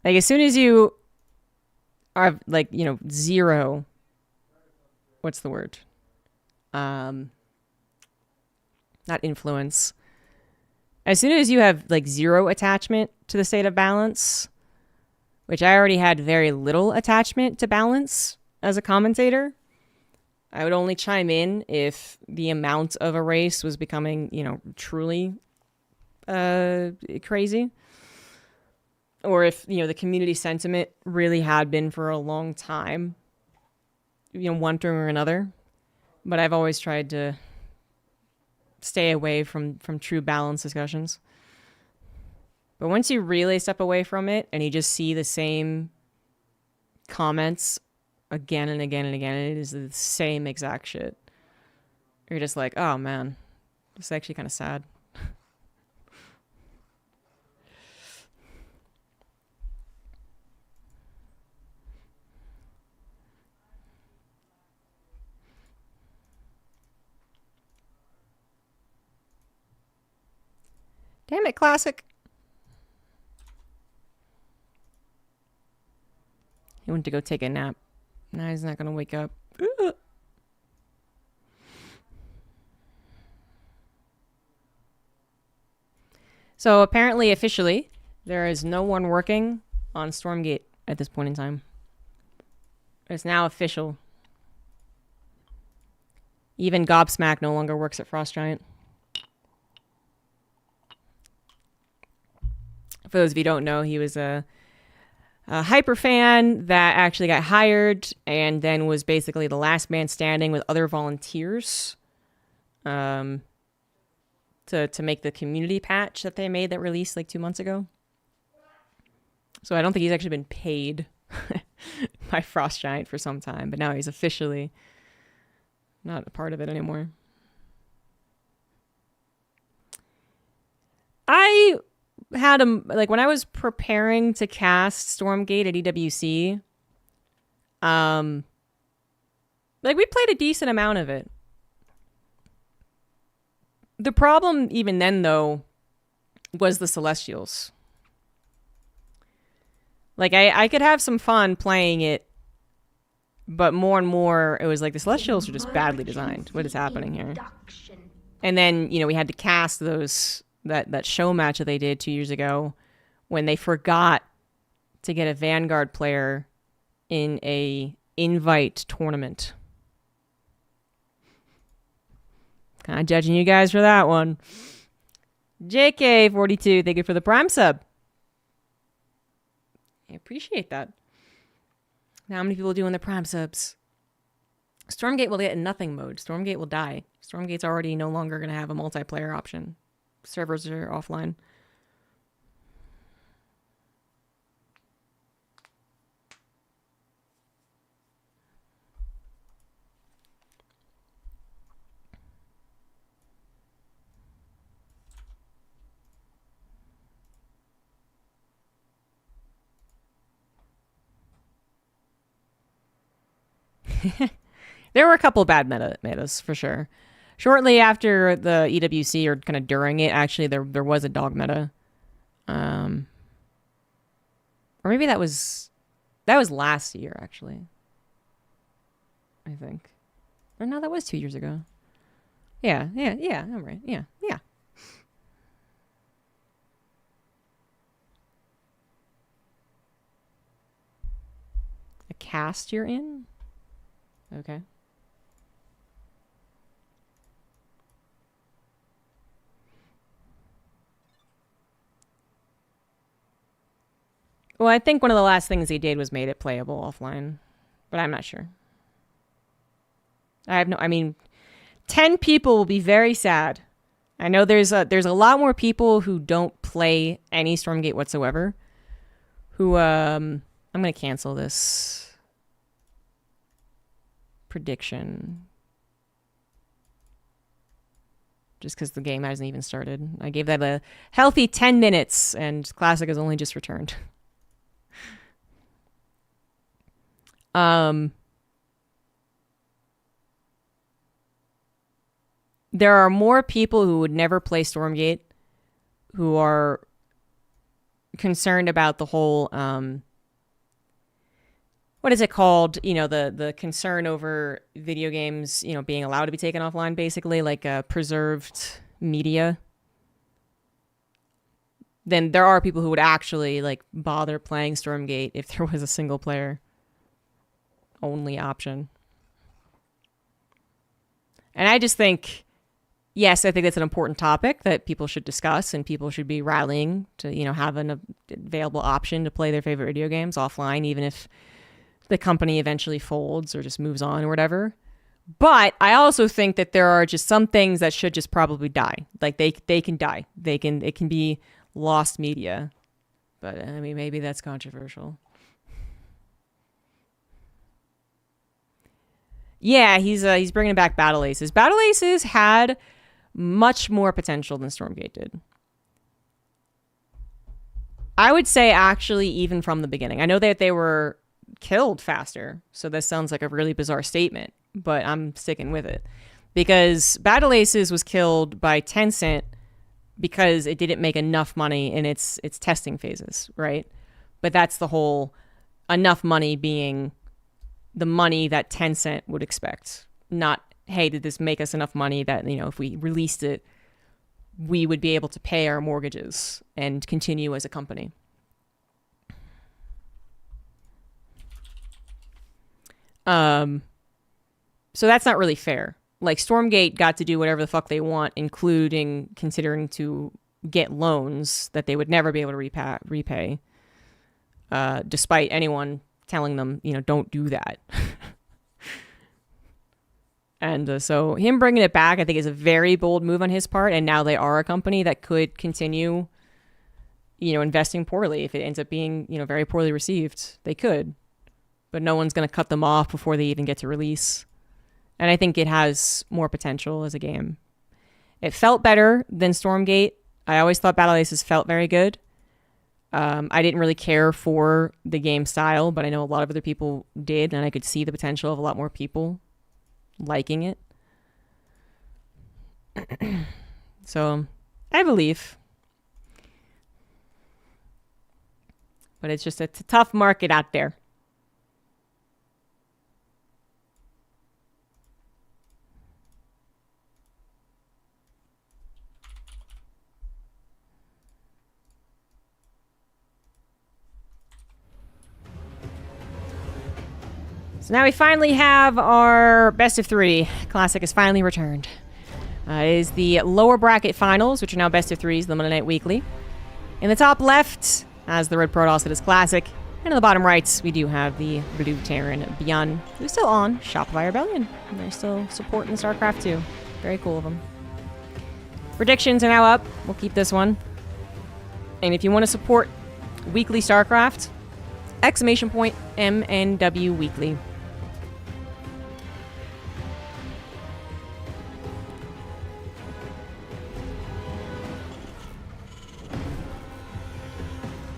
Like, as soon as you are, like, you know, zero, what's the word? Not influence. As soon as you have, like, zero attachment to the state of balance, which I already had very little attachment to balance as a commentator, I would only chime in if the amount of a race was becoming, you know, truly crazy. Or if, you know, the community sentiment really had been for a long time, you know, one thing or another. But I've always tried to stay away from true balance discussions. But once you really step away from it and you just see the same comments again and again and again, it is the same exact shit. You're just like, oh man, it's actually kind of sad. Damn it, Classic. He went to go take a nap. Now he's not going to wake up. Ugh. So apparently, officially, there is no one working on Stormgate at this point in time. It's now official. Even Gobsmack no longer works at Frost Giant. For those of you who don't know, he was a hyper fan that actually got hired and then was basically the last man standing with other volunteers to make the community patch that they made that released like 2 months ago. So I don't think he's actually been paid by Frost Giant for some time, but now he's officially not a part of it anymore. I had like when I was preparing to cast Stormgate at EWC, like we played a decent amount of it. The problem even then though was the Celestials. Like I could have some fun playing it, but more and more it was like the Celestials are just badly designed. What is happening here? And then, you know, we had to cast those that show match that they did 2 years ago when they forgot to get a Vanguard player in a invite tournament. Kind of judging you guys for that one. JK42, thank you for the Prime sub. I appreciate that. Now, how many people are doing the Prime subs? Stormgate will get in nothing mode. Stormgate will die. Stormgate's already no longer going to have a multiplayer option. Servers are offline. There were a couple bad metas for sure. Shortly after the EWC, or kind of during it, actually, there was a dog meta. Or maybe that was last year, actually. I think. Or no, that was 2 years ago. Yeah, I'm right. Yeah. A cast you're in? Okay. Well, I think one of the last things he did was made it playable offline, but I'm not sure. I mean, 10 people will be very sad. I know there's a lot more people who don't play any Stormgate whatsoever. Who I'm gonna cancel this prediction. just because the game hasn't even started. I gave that a healthy 10 minutes, and Classic has only just returned. There are more people who would never play Stormgate who are concerned about the whole, what is it called? You know, the concern over video games, you know, being allowed to be taken offline, basically, like preserved media. Then there are people who would actually, like, bother playing Stormgate if there was a single player only option. And I just think, yes, I think that's an important topic that people should discuss, and people should be rallying to, you know, have an available option to play their favorite video games offline, even if the company eventually folds or just moves on or whatever. But I also think that there are just some things that should just probably die. Like they can die. It can be lost media. But I mean, maybe that's controversial. Yeah, he's bringing back Battle Aces. Battle Aces had much more potential than Stormgate did. I would say, actually, even from the beginning. I know that they were killed faster, so this sounds like a really bizarre statement, but I'm sticking with it. Because Battle Aces was killed by Tencent because it didn't make enough money in its testing phases, right? But that's the whole enough money being the money that Tencent would expect. Not, hey, did this make us enough money that, you know, if we released it, we would be able to pay our mortgages and continue as a company. So that's not really fair. Like, Stormgate got to do whatever the fuck they want, including considering to get loans that they would never be able to repay, despite anyone telling them, you know, don't do that. And so him bringing it back, I think, is a very bold move on his part. And now they are a company that could continue, you know, investing poorly. If it ends up being, you know, very poorly received, they could. But no one's going to cut them off before they even get to release. And I think it has more potential as a game. It felt better than Stormgate. I always thought Battle Aces felt very good. I didn't really care for the game style, but I know a lot of other people did, and I could see the potential of a lot more people liking it. So, I believe. But it's just a tough market out there. So now we finally have our best of 3. Classic has finally returned. It is the lower bracket finals, which are now best of 3s, the Monday Night Weekly. In the top left, as the Red Protoss, it is Classic. And in the bottom right, we do have the Blue Terran Beyond, who's still on Shopify Rebellion. And they're still supporting StarCraft 2. Very cool of them. Predictions are now up. We'll keep this one. And if you want to support weekly StarCraft, ! MNW Weekly.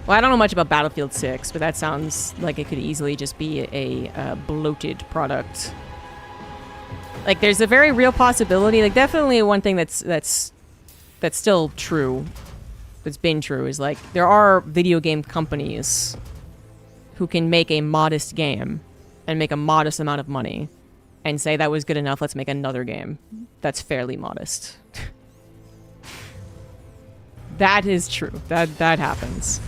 Well, I don't know much about Battlefield 6, but that sounds like it could easily just be a bloated product. Like, there's a very real possibility. Like, definitely one thing that's still true, that's been true, is like there are video game companies who can make a modest game and make a modest amount of money and say that was good enough, let's make another game that's fairly modest. That is true. That happens.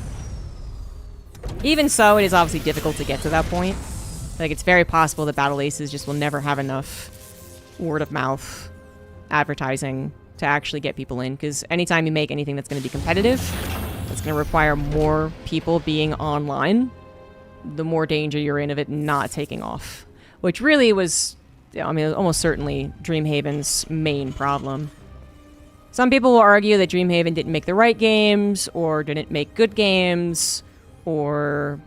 Even so, it is obviously difficult to get to that point. Like, it's very possible that Battle Aces just will never have enough word of mouth advertising to actually get people in, because anytime you make anything that's going to be competitive, that's going to require more people being online, the more danger you're in of it not taking off. Which really was, I mean, almost certainly Dreamhaven's main problem. Some people will argue that Dreamhaven didn't make the right games, or didn't make good games, or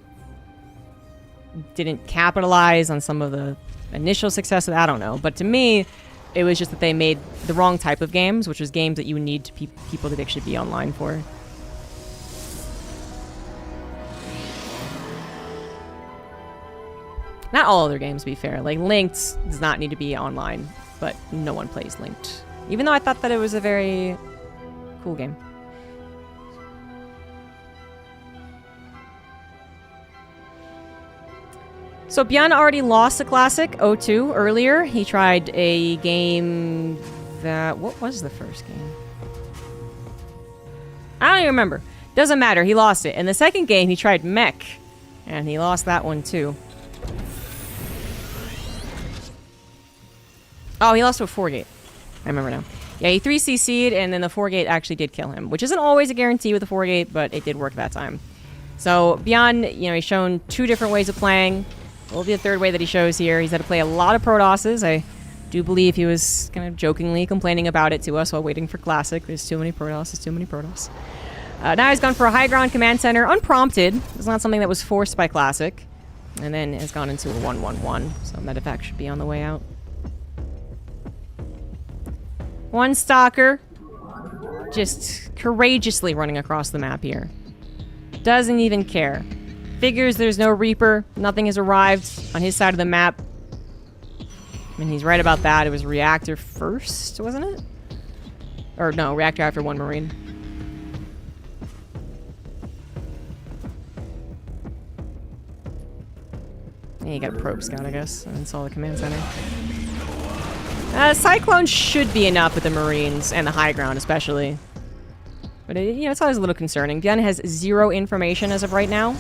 didn't capitalize on some of the initial success. I don't know. But to me, It was just that they made the wrong type of games, which was games that you need people to actually be online for. Not all other games, to be fair. Like, Linked does not need to be online, but no one plays Linked. Even though I thought that it was a very cool game. So Björn already lost a classic, 0-2, earlier. He tried a game that... What was the first game? I don't even remember. Doesn't matter, he lost it. In the second game, he tried Mech, and he lost that one too. Oh, he lost to a 4-gate. I remember now. Yeah, he 3CC'd, and then the 4-gate actually did kill him, which isn't always a guarantee with the 4-gate, but it did work that time. So, Björn, you know, he's shown 2 different ways of playing. Will be a third way that he shows here. He's had to play a lot of Protosses. I do believe he was kind of jokingly complaining about it to us while waiting for Classic. There's too many Protoss, too many Protoss. Now he's gone for a high ground command center, unprompted. It's not something that was forced by Classic. And then has gone into a 1-1-1, so medevac should be on the way out. One Stalker, just courageously running across the map here. Doesn't even care. Figures there's no Reaper, nothing has arrived on his side of the map. I mean, he's right about that. It was Reactor first, wasn't it? Or no, Reactor after 1 Marine. Yeah, you got a probe scout, I guess, and install the command center. Cyclone should be enough with the Marines, and the high ground especially. But, you know, it's always a little concerning. Björn has 0 information as of right now.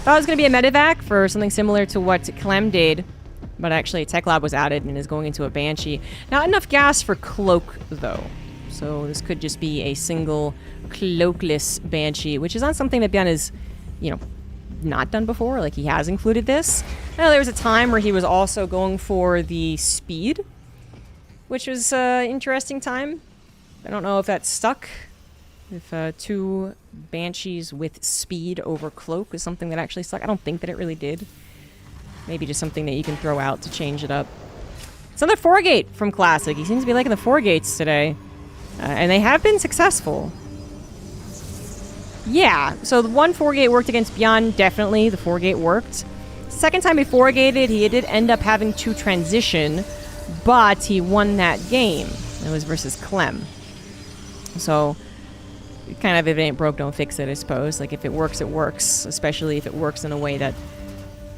Thought it was going to be a medevac for something similar to what Clem did, but actually a Tech Lab was added and is going into a Banshee. Not enough gas for Cloak, though. So this could just be a single cloakless Banshee, which is not something that Björn has, you know, not done before. Like, he has included this. I know there was a time where he was also going for the speed, which was an interesting time. I don't know if that stuck. If 2 Banshees with speed over Cloak is something that actually stuck. I don't think that it really did. Maybe just something that you can throw out to change it up. It's another 4-gate from Classic. He seems to be liking the 4-gates today. And they have been successful. Yeah, so the 1 4-gate worked against Björn, definitely. The 4-gate worked. Second time he 4-gated, he did end up having to transition, but he won that game. It was versus Clem. So, kind of, if it ain't broke, don't fix it, I suppose. Like, if it works, it works. Especially if it works in a way that,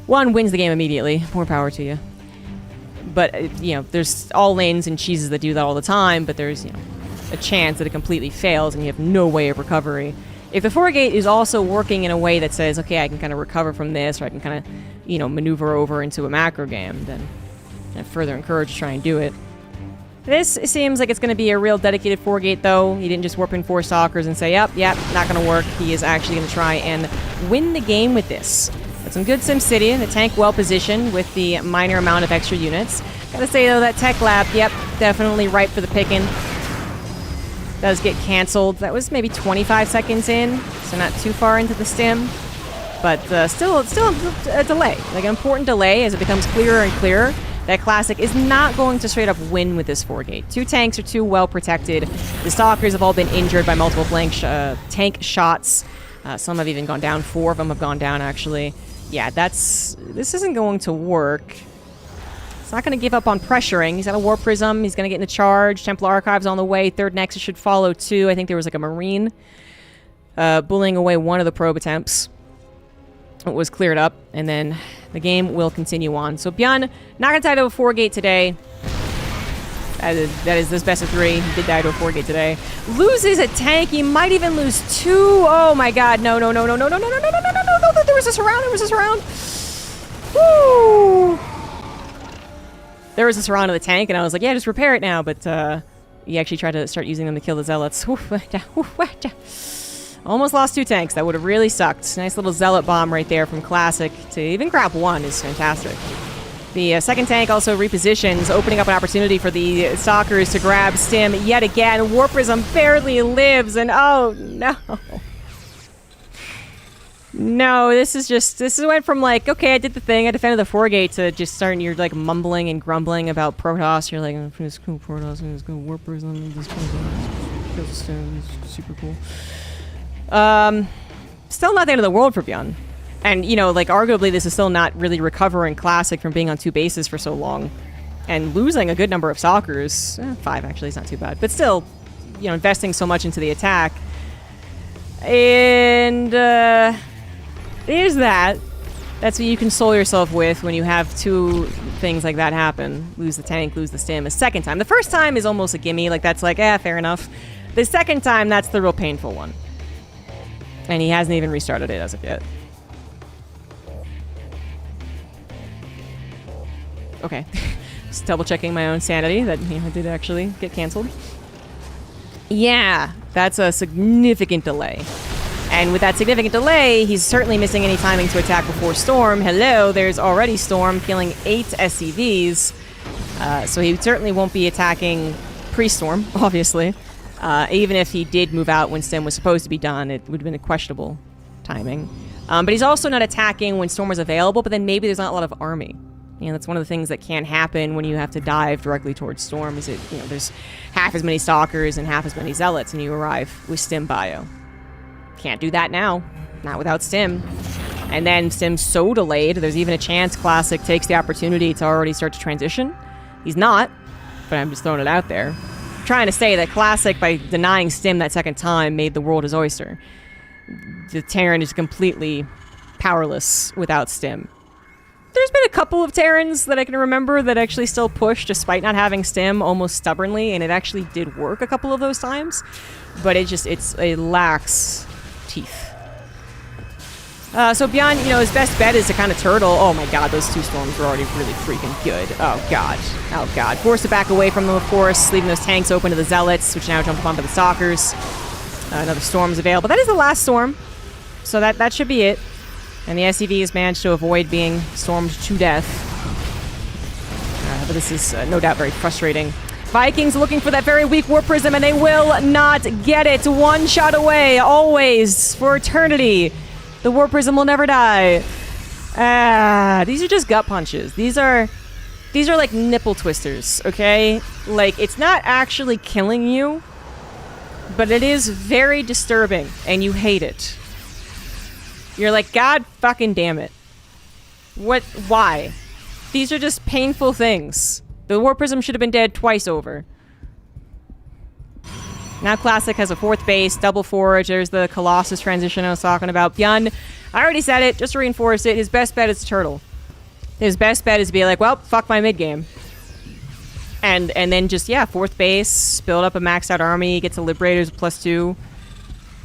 1, wins the game immediately. More power to you. But, you know, there's all lanes and cheeses that do that all the time, but there's, you know, a chance that it completely fails and you have no way of recovery. If the 4-gate is also working in a way that says, okay, I can kind of recover from this, or I can kind of, you know, maneuver over into a macro game, then I further encourage to try and do it. This seems like it's going to be a real dedicated 4-gate, though. He didn't just warp in 4 Stalkers and say, yep, not going to work. He is actually going to try and win the game with this. Got some good SimCity, the tank well positioned with the minor amount of extra units. Gotta say, though, that Tech Lab, yep, definitely ripe for the picking. Does get canceled. That was maybe 25 seconds in, so not too far into the stim. But still a delay, like an important delay as it becomes clearer and clearer that Classic is not going to straight up win with this 4-gate. 2 tanks are too well protected. The Stalkers have all been injured by multiple tank shots. Some have even gone down. 4 of them have gone down, actually. Yeah, this isn't going to work. It's not going to give up on pressuring. He's got a War Prism. He's going to get into charge. Templar Archives on the way. 3rd Nexus should follow, too. I think there was like a Marine bullying away one of the probe attempts. It was cleared up, and then the game will continue on. So Björn, not going to die to a 4-gate today. That is this best of 3. He did die to a 4-gate today. Loses a tank. He might even lose 2. Oh my god. No. There was a surround. Woo! There was a surround of the tank, and I was like, yeah, just repair it now. But he actually tried to start using them to kill the zealots. Almost lost 2 tanks. That would have really sucked. Nice little zealot bomb right there from Classic. To even grab 1 is fantastic. The second tank also repositions, opening up an opportunity for the Stalkers to grab Stim yet again. War Prism barely lives, and oh no. No, this went from like, okay, I did the thing, I defended the 4-gate, to just starting, you're like mumbling and grumbling about Protoss. You're like, it's cool Protoss, and it's cool Warp Prism, this kills the stone, it's super cool. Still not the end of the world for Bjorn. And, you know, like, arguably this is still not really recovering Classic from being on 2 bases for so long. And losing a good number of stalkers. 5, actually, is not too bad. But still, you know, investing so much into the attack. And, there's that. That's what you console yourself with when you have 2 things like that happen. Lose the tank, lose the stim a second time. The first time is almost a gimme. Like, that's like, fair enough. The second time, that's the real painful one. And he hasn't even restarted it as of yet. Okay. Just double checking my own sanity that, you know, I did actually get canceled. Yeah, that's a significant delay. And with that significant delay, he's certainly missing any timing to attack before Storm. Hello, there's already Storm killing 8 SCVs. So he certainly won't be attacking pre-Storm, obviously. Even if he did move out when Stim was supposed to be done, it would have been a questionable timing. But he's also not attacking when Storm was available, but then maybe there's not a lot of army. You know, that's one of the things that can't happen when you have to dive directly towards Storm, is it, you know, there's half as many Stalkers and half as many Zealots, and you arrive with Stim bio. Can't do that now. Not without Stim. And then Stim's so delayed, there's even a chance Classic takes the opportunity to already start to transition. He's not, but I'm just throwing it out there. I'm trying to say that Classic, by denying Stim that second time, made the world his oyster. The Terran is completely powerless without Stim. There's been a couple of Terrans that I can remember that actually still push despite not having Stim almost stubbornly, and it actually did work a couple of those times. But it lacks teeth. So beyond, you know, his best bet is to kind of turtle. Oh my god, those 2 Storms were already really freaking good. Oh god. Oh god. Forced to back away from them, of course, leaving those tanks open to the Zealots, which now jump onto the Stalkers. Another Storm is available. That is the last Storm. So that should be it. And the SCV has managed to avoid being stormed to death. But this is no doubt very frustrating. Vikings looking for that very weak Warp Prism, and they will not get it. 1 shot away, always, for eternity. The Warp Prism will never die. These are just gut punches. These are like nipple twisters, okay? Like, it's not actually killing you, but it is very disturbing, and you hate it. You're like, God fucking damn it. What? Why? These are just painful things. The Warp Prism should have been dead twice over. Now Classic has a 4th base, double forge. There's the Colossus transition I was talking about. Byun, I already said it, just to reinforce it, his best bet is Turtle. His best bet is to be like, well, fuck my mid game. And then just, yeah, 4th base, build up a maxed out army, gets a Liberators +2.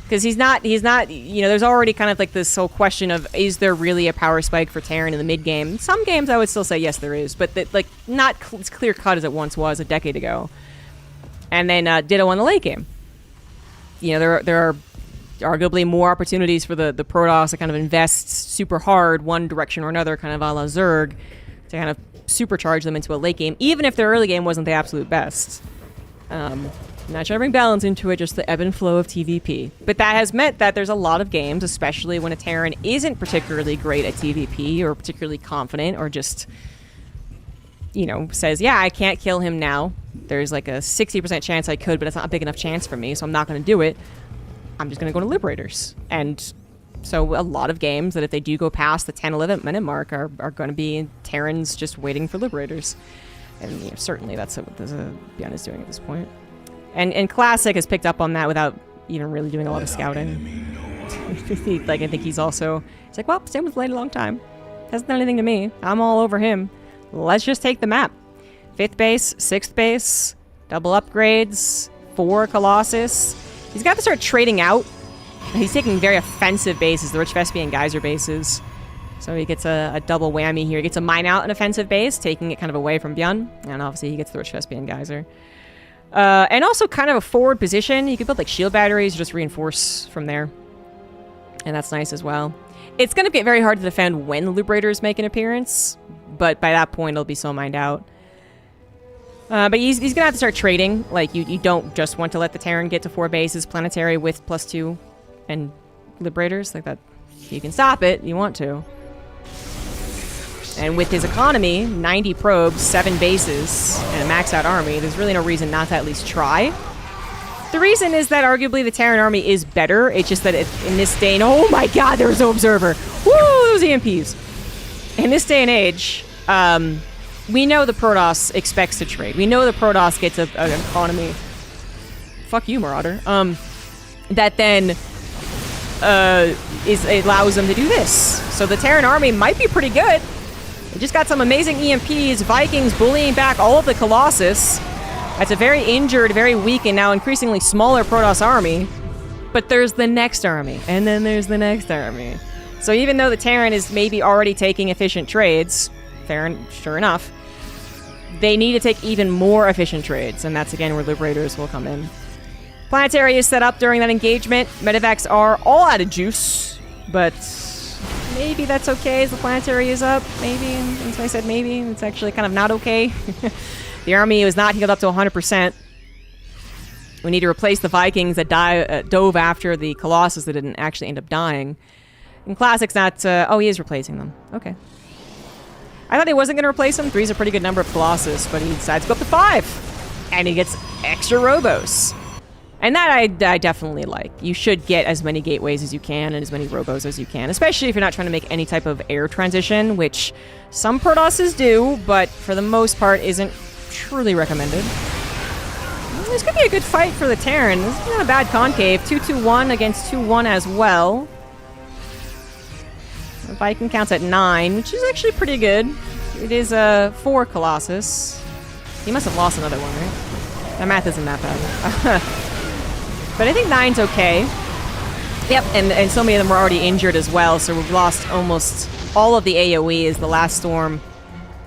Because he's not, you know, there's already kind of like this whole question of, is there really a power spike for Terran in the mid game? In some games I would still say yes there is, but like not as clear cut as it once was a decade ago. And then ditto on the late game. You know, there are arguably more opportunities for the Protoss to kind of invest super hard one direction or another, kind of a la Zerg, to kind of supercharge them into a late game, even if their early game wasn't the absolute best. Not trying to bring balance into it, just the ebb and flow of TVP. But that has meant that there's a lot of games, especially when a Terran isn't particularly great at TVP or particularly confident or just, you know, says, yeah, I can't kill him now. There's like a 60% chance I could, but it's not a big enough chance for me, so I'm not going to do it. I'm just going to go to Liberators. And so a lot of games that if they do go past the 10-11 minute mark are going to be Terrans just waiting for Liberators. And you know, certainly that's what Byun is doing at this point. And Classic has picked up on that without even really doing a lot of scouting. Like, I think he's like, well, Sam was late a long time. Hasn't done anything to me. I'm all over him. Let's just take the map. 5th base, 6th base, double upgrades, 4 Colossus. He's got to start trading out. He's taking very offensive bases, the Rich Vespian Geyser bases. So he gets a double whammy here. He gets a mine out an offensive base, taking it kind of away from Byun. And obviously he gets the Rich Vespian Geyser. And also kind of a forward position. You could build like shield batteries, just reinforce from there. And that's nice as well. It's going to get very hard to defend when the Liberators make an appearance. But by that point, it'll be so mined out. But he's going to have to start trading. Like, you don't just want to let the Terran get to 4 bases planetary with +2 and Liberators. Like, that You can stop it. You want to. And with his economy, 90 probes, 7 bases, and a maxed out army, there's really no reason not to at least try. The reason is that arguably the Terran army is better. It's just that in this day and... Oh my god, there's no observer. Woo, those EMPs. In this day and age, we know the Protoss expects to trade. We know the Protoss gets an economy. Fuck you, Marauder. That then it allows them to do this. So the Terran army might be pretty good. They just got some amazing EMPs, Vikings bullying back all of the Colossus. That's a very injured, very weak, and now increasingly smaller Protoss army. But there's the next army, and then there's the next army. So even though the Terran is maybe already taking efficient trades, sure enough, they need to take even more efficient trades, and that's again where Liberators will come in. Planetary is set up during that engagement. Medevacs are all out of juice, but maybe that's okay as the Planetary is up. Maybe, as I said, maybe. It's actually kind of not okay. The army was not healed up to 100%. We need to replace the Vikings that dove after the Colossus that didn't actually end up dying. And Classic's not... oh, he is replacing them. Okay. I thought he wasn't going to replace them. 3's a pretty good number of Colossus, but he decides to go up to 5. And he gets extra Robos. And that I definitely like. You should get as many gateways as you can and as many Robos as you can, especially if you're not trying to make any type of air transition, which some Protosses do, but for the most part isn't truly recommended. This could be a good fight for the Terran. This is not a bad concave. 2-2-1 against 2-1 as well. The Viking counts at 9, which is actually pretty good. It is 4 Colossus. He must have lost another one, right? That math isn't that bad. But I think 9's okay. Yep, and so many of them were already injured as well, so we've lost almost all of the AoE as the last storm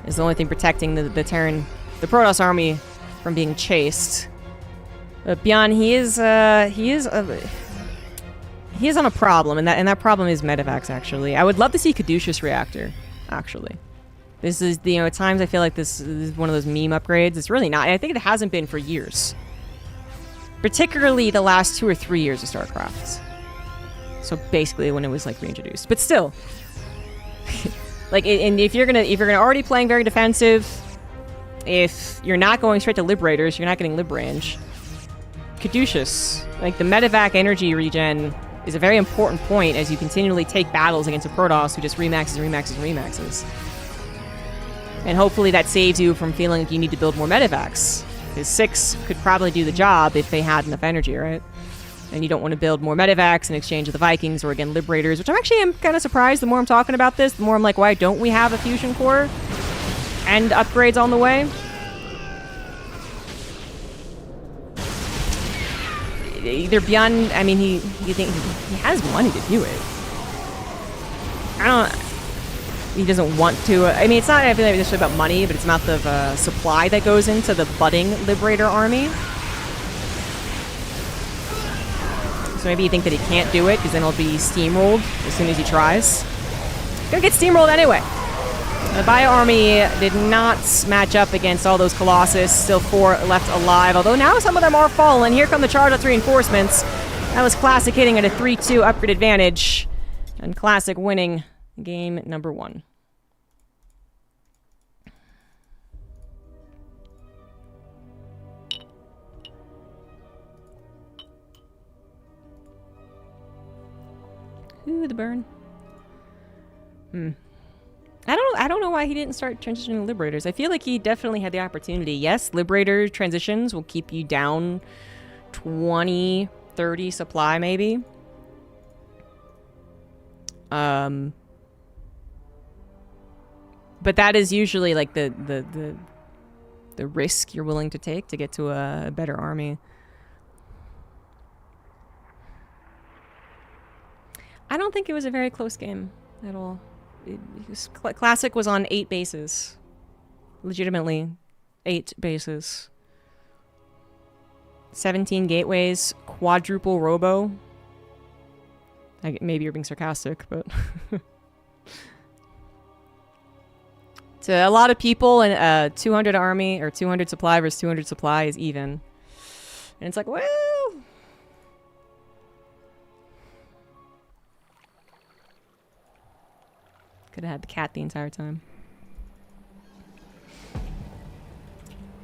is the only thing protecting the Terran, the Protoss army from being chased. But Bjorn, he is on a problem, and that problem is Medevacs, actually. I would love to see Caduceus Reactor, actually. This is, at times I feel like this is one of those meme upgrades. It's really not. I think it hasn't been for years. Particularly the last 2 or 3 years of StarCraft. So basically when it was like reintroduced. But still. Like, and if you're gonna already playing very defensive, if you're not going straight to Liberators, you're not getting Lib range. Caduceus, like the Medevac energy regen is a very important point as you continually take battles against a Protoss who just remaxes, remaxes, remaxes. And hopefully that saves you from feeling like you need to build more Medevacs. Because 6 could probably do the job if they had enough energy, right? And you don't want to build more Medevacs in exchange of the Vikings or, again, Liberators, which I'm kind of surprised. The more I'm talking about this, the more I'm like, why don't we have a Fusion Core and upgrades on the way? Either beyond... I mean, you think he has money to do it. He doesn't want to. I mean, it's not necessarily about money, but it's about the supply that goes into the budding Liberator army. So maybe you think that he can't do it, because then he'll be steamrolled as soon as he tries. He's gonna get steamrolled anyway. The Bio army did not match up against all those Colossus. Still 4 left alive, although now some of them are fallen. Here come the charged reinforcements. That was Classic hitting at a 3-2 upgrade advantage. And Classic winning game number 1. Ooh, the burn. I don't know why he didn't start transitioning to Liberators. I feel like he definitely had the opportunity. Yes, Liberator transitions will keep you down 20, 30 supply maybe. But that is usually like the risk you're willing to take to get to a better army. I don't think it was a very close game at all. Classic was on 8 bases. Legitimately, 8 bases. 17 gateways, quadruple robo. Maybe you're being sarcastic, but... To a lot of people, and 200 army, or 200 supply versus 200 supply is even. And it's like, well... Could have had the cat the entire time.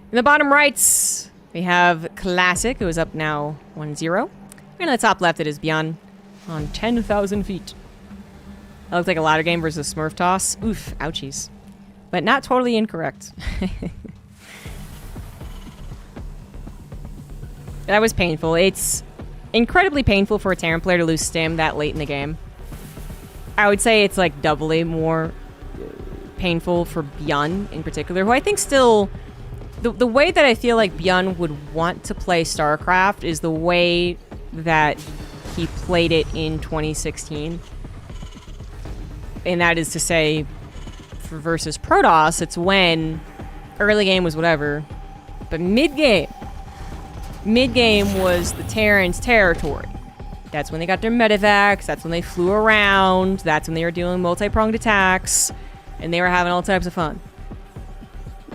In the bottom right, we have Classic, who is up now 1-0. And in the top left, it is Bjorn on 10,000 feet. That looks like a ladder game versus Smurf toss. Oof, ouchies. But not totally incorrect. That was painful. It's incredibly painful for a Terran player to lose stim that late in the game. I would say it's like doubly more painful for Bjorn in particular, who I think still... The way that I feel like Bjorn would want to play StarCraft is the way that he played it in 2016. And that is to say, for versus Protoss, it's when early game was whatever, but mid-game was the Terrans' territory. That's when they got their medevacs, that's when they flew around, that's when they were doing multi-pronged attacks, and they were having all types of fun.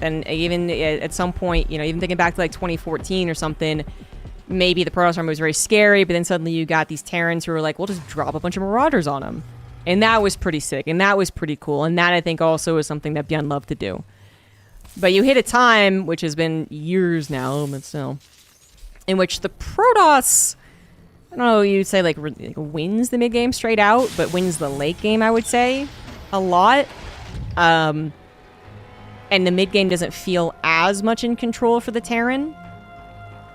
And even at some point, you know, even thinking back to like 2014 or something, maybe the Protoss army was very scary, but then suddenly you got these Terrans who were like, we'll just drop a bunch of Marauders on them. And that was pretty sick, and that was pretty cool, and that I think also is something that Bjorn loved to do. But you hit a time, which has been years now, but still, in which the Protoss, I don't know, you'd say like wins the mid-game straight out, but wins the late game, I would say, a lot. And the mid-game doesn't feel as much in control for the Terran.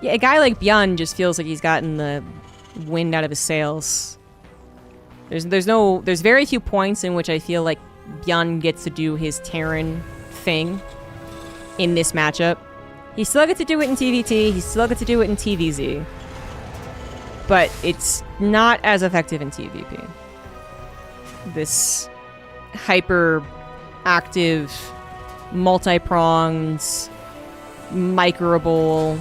Yeah, a guy like Bjorn just feels like he's gotten the wind out of his sails. There's very few points in which I feel like Bjorn gets to do his Terran thing in this matchup. He still gets to do it in TVT, he still gets to do it in TVZ. But it's not as effective in TVP. This hyper-active, multi-pronged, microable,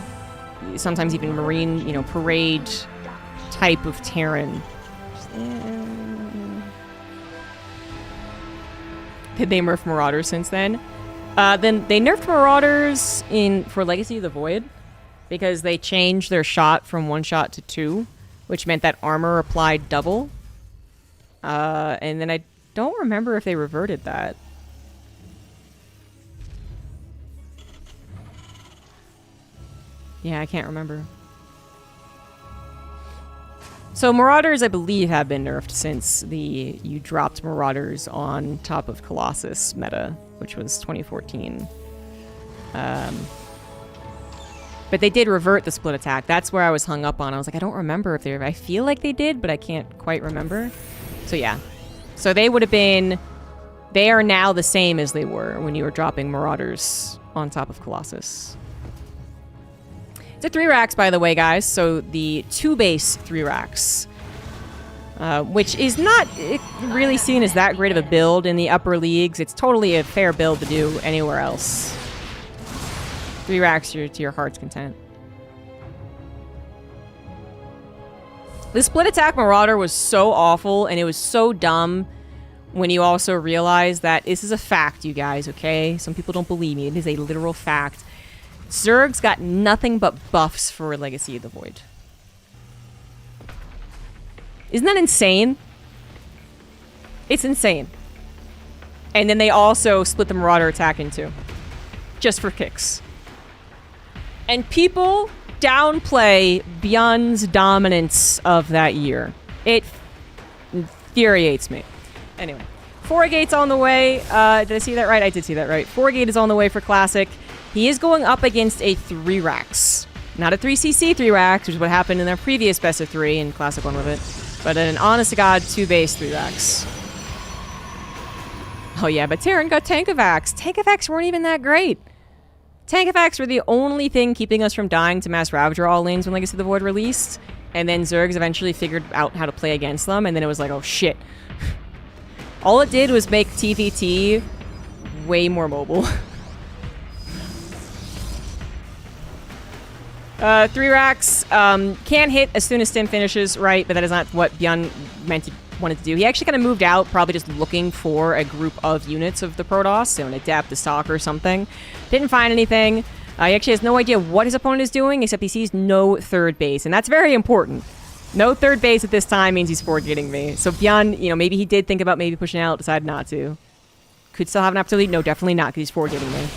sometimes even marine, you know, parade type of Terran. Did they nerf Marauders since then? Then they nerfed Marauders for Legacy of the Void because they changed their shot from 1 shot to 2, which meant that armor applied double. And then I don't remember if they reverted that. Yeah, I can't remember. So Marauders, I believe, have been nerfed since you dropped Marauders on top of Colossus meta, which was 2014. But they did revert the split attack. That's where I was hung up on. I was like, I don't remember if I feel like they did, but I can't quite remember. So yeah. So they would have been... They are now the same as they were when you were dropping Marauders on top of Colossus. It's a 3 racks, by the way, guys. So the 2-base 3 racks, which is not really seen as that great of a build in the upper leagues. It's totally a fair build to do anywhere else. 3 racks to your heart's content. The split attack Marauder was so awful, and it was so dumb when you also realize that this is a fact, you guys, okay? Some people don't believe me. It is a literal fact. Zerg's got nothing but buffs for Legacy of the Void. Isn't that insane? It's insane. And then they also split the Marauder attack in 2. Just for kicks. And people downplay Bjorn's dominance of that year. It infuriates me. Anyway. 4-gate's on the way. Did I see that right? I did see that right. 4-gate is on the way for Classic. He is going up against a 3 racks. Not a 3cc 3 racks, which is what happened in their previous best of 3 and Classic won with it. But an honest-to-God 2-base 3 racks. Oh yeah, but Terran got Tankovacs. Tankovacs weren't even that great. Tankovacs were the only thing keeping us from dying to Mass Ravager all-ins when Legacy of the Void released. And then Zergs eventually figured out how to play against them, and then it was like, oh shit. All it did was make TVT way more mobile. 3 racks, can hit as soon as Stim finishes, right, but that is not what Bjorn wanted to do. He actually kind of moved out, probably just looking for a group of units of the Protoss, so an Adept, a Stalker, or something. Didn't find anything. He actually has no idea what his opponent is doing, except he sees no 3rd base, and that's very important. No 3rd base at this time means he's 4-gating me. So Bjorn, you know, maybe he did think about maybe pushing out, decided not to. Could still have an opportunity. No, definitely not, because he's forward-getting me.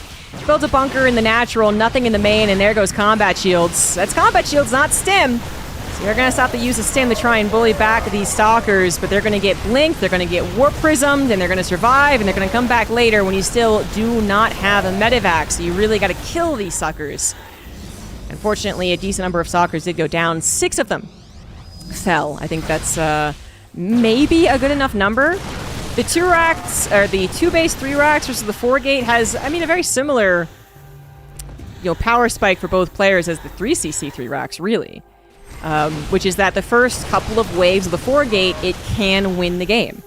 Builds a bunker in the natural, nothing in the main, and there goes combat shields. That's combat shields, not stim. So they're going to stop to use the stim to try and bully back these stalkers, but they're going to get blinked, they're going to get warp prismed, and they're going to survive, and they're going to come back later when you still do not have a medevac, so you really got to kill these suckers. Unfortunately, a decent number of stalkers did go down. 6 of them fell. I think that's maybe a good enough number. The 2 racks, or the 2 base 3 racks versus the 4 gate has, I mean, a very similar, power spike for both players as the 3cc 3 racks, really. Which is that the first couple of waves of the 4 gate, it can win the game.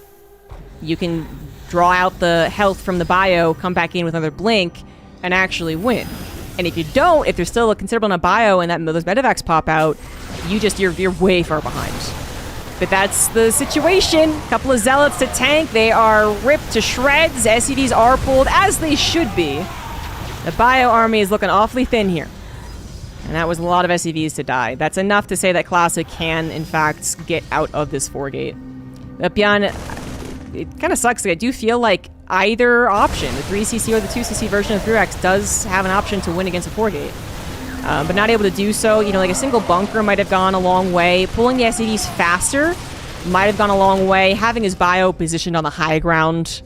You can draw out the health from the bio, come back in with another blink, and actually win. And if you don't, if there's still a considerable amount of bio and those medevacs pop out, you're way far behind. But that's the situation. A couple of zealots to tank. They are ripped to shreds. SCVs are pulled, as they should be. The bio army is looking awfully thin here. And that was a lot of SCVs to die. That's enough to say that Classic can, in fact, get out of this 4 gate. But beyond, it kind of sucks. I do feel like either option, the 3cc or the 2cc version of 3X, does have an option to win against a 4 gate. But not able to do so. Like a single bunker might have gone a long way. Pulling the SCVs faster might have gone a long way. Having his bio positioned on the high ground,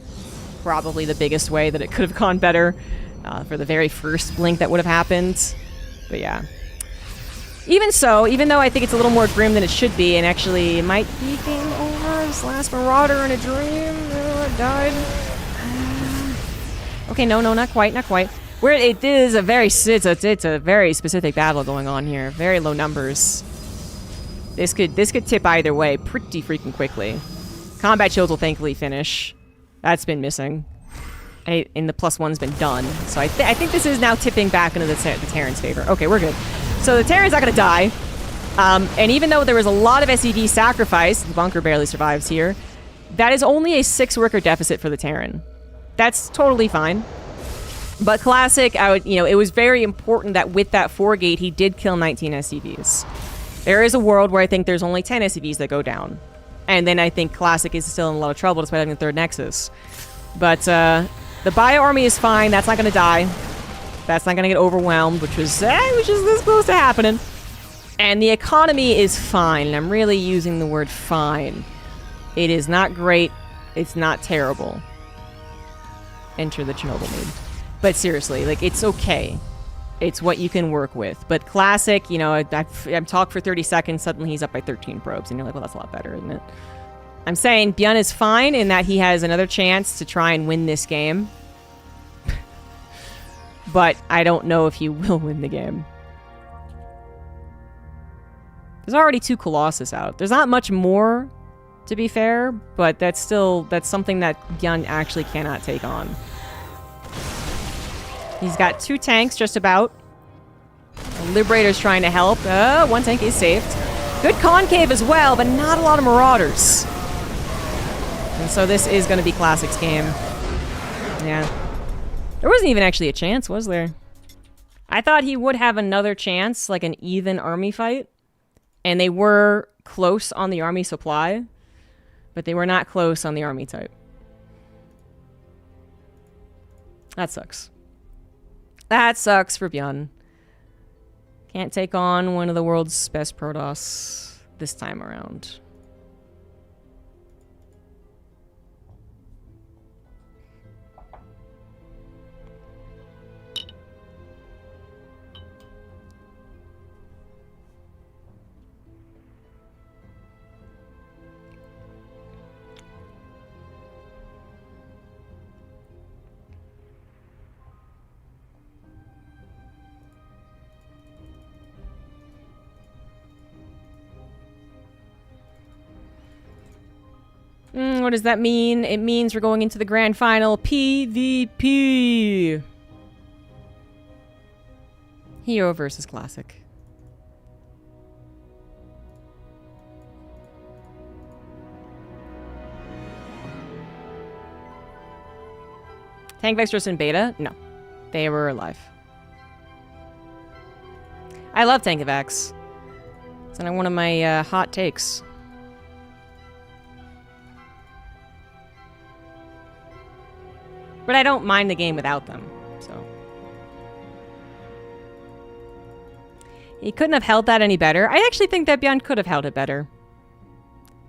probably the biggest way that it could have gone better for the very first blink that would have happened. But yeah. Even so, even though I think it's a little more grim than it should be, and actually it might be game over, this last Marauder in a dream, died. Okay, no, not quite. Where it is a very, it's a very specific battle going on here. Very low numbers. This could tip either way pretty freaking quickly. Combat shields will thankfully finish. That's been missing. And the +1's been done. So I think this is now tipping back into the Terran's favor. Okay, we're good. So the Terran's not going to die. And even though there was a lot of SED sacrifice, the bunker barely survives here, that is only a 6 worker deficit for the Terran. That's totally fine. But Classic, it was very important that with that 4 gate, he did kill 19 SCVs. There is a world where I think there's only 10 SCVs that go down. And then I think Classic is still in a lot of trouble despite having the 3rd Nexus. But the Bio Army is fine. That's not going to die. That's not going to get overwhelmed, which was this close to happening. And the economy is fine. And I'm really using the word fine. It is not great. It's not terrible. Enter the Chernobyl mood. But seriously, it's okay. It's what you can work with. But Classic, I'm talked for 30 seconds, suddenly he's up by 13 probes. And you're like, well, that's a lot better, isn't it? I'm saying Byun is fine in that he has another chance to try and win this game. But I don't know if he will win the game. There's already 2 Colossus out. There's not much more, to be fair, but that's something that Byun actually cannot take on. He's got 2 tanks just about. The Liberator's trying to help. 1 tank is saved. Good concave as well, but not a lot of Marauders. And so this is going to be Classic's game. Yeah. There wasn't even actually a chance, was there? I thought he would have another chance, like an even army fight. And they were close on the army supply, but they were not close on the army type. That sucks. That sucks for Byun. Can't take on one of the world's best Protoss this time around. What does that mean? It means we're going into the grand final. PvP. Hero versus Classic. Tank Vextros in beta? No. They were alive. I love Tank Vex. It's one of my hot takes. But I don't mind the game without them, so. He couldn't have held that any better. I actually think that Bjorn could have held it better.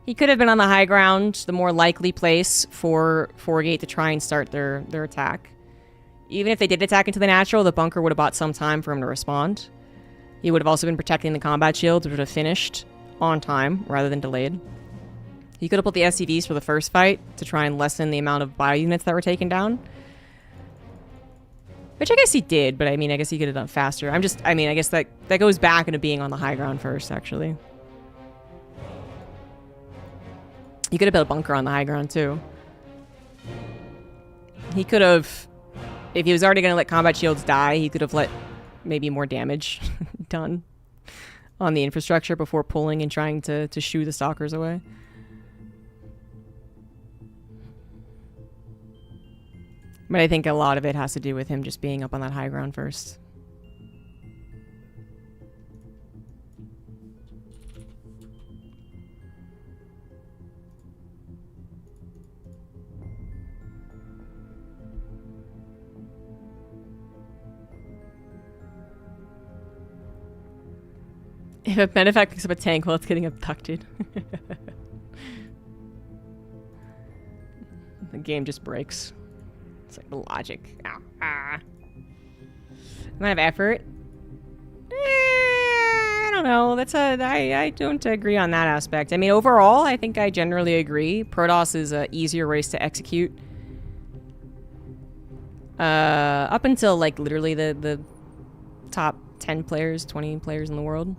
He could have been on the high ground, the more likely place for Forgate to try and start their attack. Even if they did attack into the natural, the bunker would have bought some time for him to respond. He would have also been protecting the combat shields, which would have finished on time rather than delayed. He could have put the SCVs for the first fight to try and lessen the amount of bio units that were taken down. Which I guess he did, but I mean, I guess he could have done faster. I guess that goes back into being on the high ground first, actually. He could have built a bunker on the high ground, too. He could have... If he was already going to let combat shields die, he could have let maybe more damage done on the infrastructure before pulling and trying to shoo the stalkers away. But I think a lot of it has to do with him just being up on that high ground first. If a medevac picks up a tank while it's getting abducted. The game just breaks. It's like the logic. Amount of effort? I don't know. I don't agree on that aspect. I mean, overall, I think I generally agree. Protoss is an easier race to execute. Up until, like, literally the top 10 players, 20 players in the world.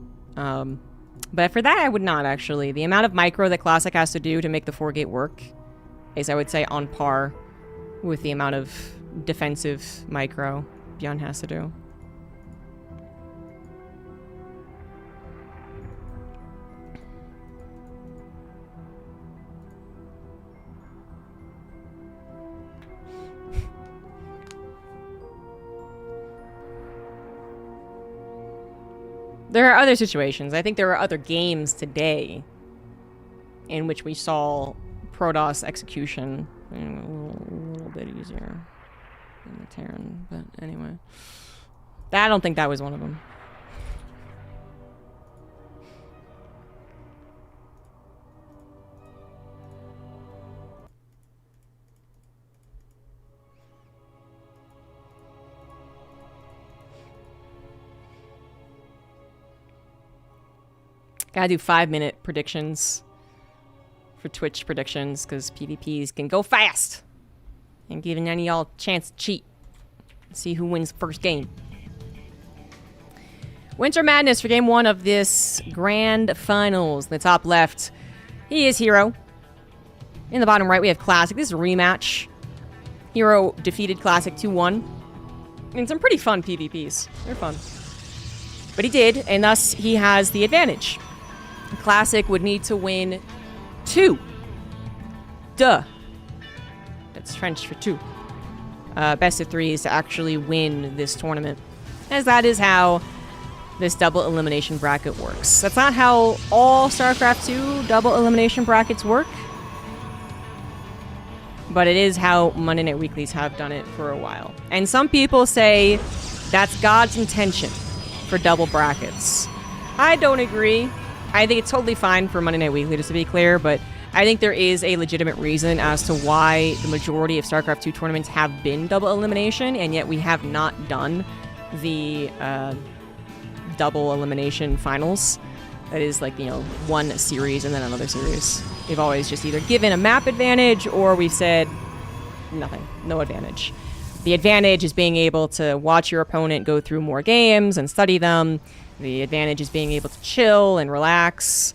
But for that, I would not, actually. The amount of micro that Classic has to do to make the 4-gate work is, I would say, on par with the amount of defensive micro Bjorn has to do. There are other situations. I think there are other games today in which we saw Protoss execution a little bit easier than the Terran, but anyway. I don't think that was one of them. Gotta do 5-minute predictions for Twitch predictions, because PvPs can go fast. Ain't giving any of y'all a chance to cheat. See who wins the first game. Winter Madness for game 1 of this grand finals. In the top left, he is Hero. In the bottom right, we have Classic. This is a rematch. Hero defeated Classic 2-1. And some pretty fun PvPs. They're fun. But he did, and thus he has the advantage. Classic would need to win 2. Duh. That's French for 2. Best of 3s to actually win this tournament. As that is how this double elimination bracket works. That's not how all StarCraft 2 double elimination brackets work. But it is how Monday Night Weeklies have done it for a while. And some people say that's God's intention for double brackets. I don't agree. I think it's totally fine for Monday Night Weekly, just to be clear, but I think there is a legitimate reason as to why the majority of StarCraft 2 tournaments have been double elimination, and yet we have not done the double elimination finals. That is like, you know, one series and then another series. We've always just either given a map advantage or we've said nothing, no advantage. The advantage is being able to watch your opponent go through more games and study them. The advantage is being able to chill and relax.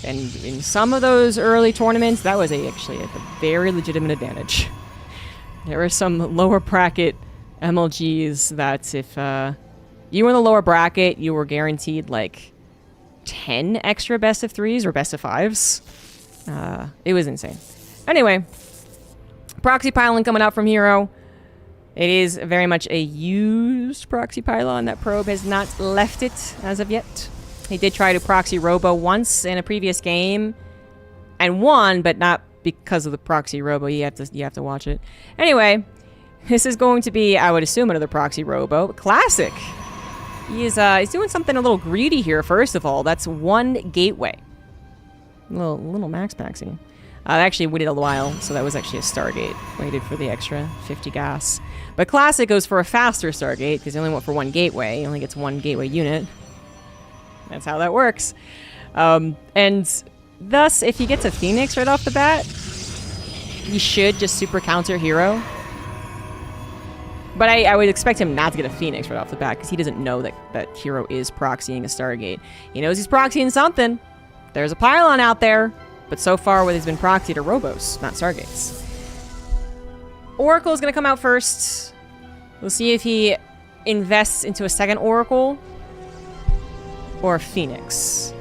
And in some of those early tournaments, that was actually a very legitimate advantage. There were some lower bracket MLGs that if you were in the lower bracket, you were guaranteed like 10 extra best of 3s or best of 5s. It was insane. Anyway, proxy pylon coming out from Hero. It is very much a used proxy pylon. That probe has not left it as of yet. He did try to proxy Robo once in a previous game and won, but not because of the proxy robo. You have to watch it. Anyway, this is going to be, I would assume, another proxy robo. Classic. He's doing something a little greedy here. First of all, that's 1 gateway. Little max maxing. I actually waited a while, so that was actually a Stargate. Waited for the extra 50 gas. But Classic goes for a faster Stargate, because he only went for 1 gateway. He only gets 1 gateway unit. That's how that works. And thus, if he gets a Phoenix right off the bat, he should just super counter Hero. But I would expect him not to get a Phoenix right off the bat, because he doesn't know that Hero is proxying a Stargate. He knows he's proxying something. There's a pylon out there. But so far, what he's been proxied are Robos, not Stargates. Oracle is going to come out first. We'll see if he invests into a second Oracle or a Phoenix.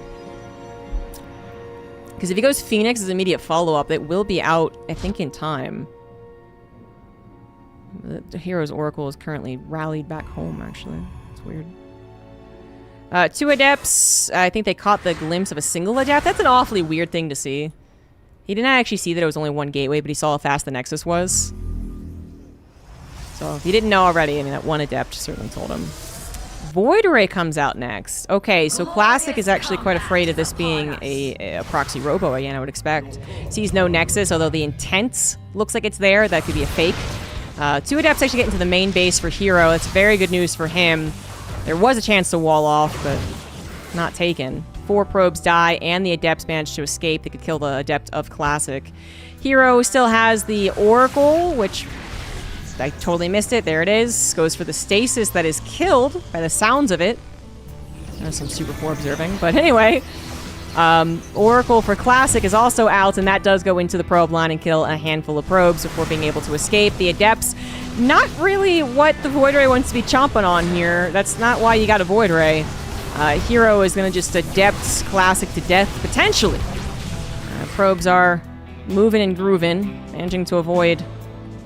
Because if he goes Phoenix as immediate follow-up, it will be out, I think, in time. The Hero's Oracle is currently rallied back home, actually. It's weird. 2 Adepts. I think they caught the glimpse of a single Adept. That's an awfully weird thing to see. He did not actually see that it was only 1 gateway, but he saw how fast the Nexus was. So if he didn't know already, I mean, that 1 Adept certainly told him. Void Ray comes out next. Okay, so Classic is actually quite afraid of this being a proxy robo again, I would expect. Sees no Nexus, although the intent looks like it's there. That could be a fake. 2 Adepts actually get into the main base for Hero. That's very good news for him. There was a chance to wall off, but not taken. 4 probes die, and the Adepts managed to escape. They could kill the Adept of Classic. Hero still has the Oracle, which I totally missed it. There it is. Goes for the Stasis that is killed by the sounds of it. There's some Super 4 observing. But anyway, Oracle for Classic is also out, and that does go into the probe line and kill a handful of probes before being able to escape. The Adepts, not really what the Void Ray wants to be chomping on here. That's not why you got a Void Ray. Hero is going to just Adept Classic to death, potentially. Probes are moving and grooving, managing to avoid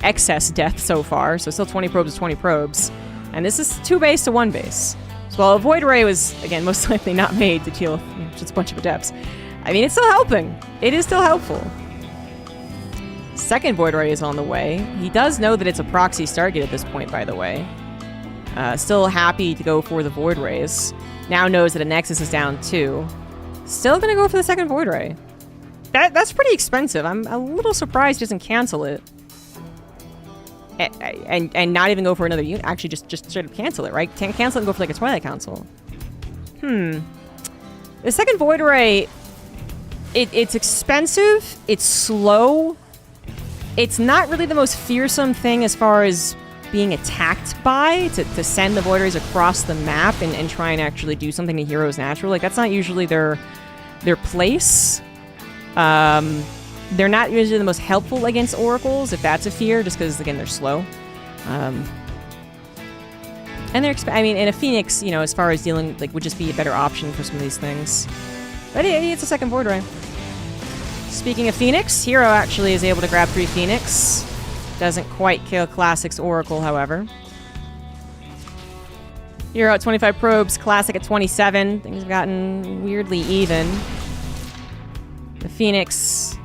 excess death so far. So still 20 probes is 20 probes. And this is 2 base to 1 base. So while a Void Ray was, again, most likely not made to kill just a bunch of Adepts, I mean, it's still helping. It is still helpful. Second Void Ray is on the way. He does know that it's a proxy Stargate at this point, by the way. Still happy to go for the Void Rays. Now knows that a Nexus is down too. Still gonna go for the second Void Ray. That's pretty expensive. I'm a little surprised he doesn't cancel it. And not even go for another unit. Actually, just straight up cancel it, right? Cancel it and go for like a Twilight Council. The second Void Ray, it's expensive. It's slow. It's not really the most fearsome thing as far as being attacked by, to send the Void Rays across the map and try and actually do something to Heroes natural. Like, that's not usually their place. They're not usually the most helpful against Oracles, if that's a fear, just because, again, they're slow. And they're, and a Phoenix, you know, as far as dealing, like, would just be a better option for some of these things. But it's a second Void Ray. Speaking of Phoenix, Hero actually is able to grab 3 Phoenix. Doesn't quite kill Classic's Oracle, however. Hero at 25 probes, Classic at 27. Things have gotten weirdly even. The Phoenix...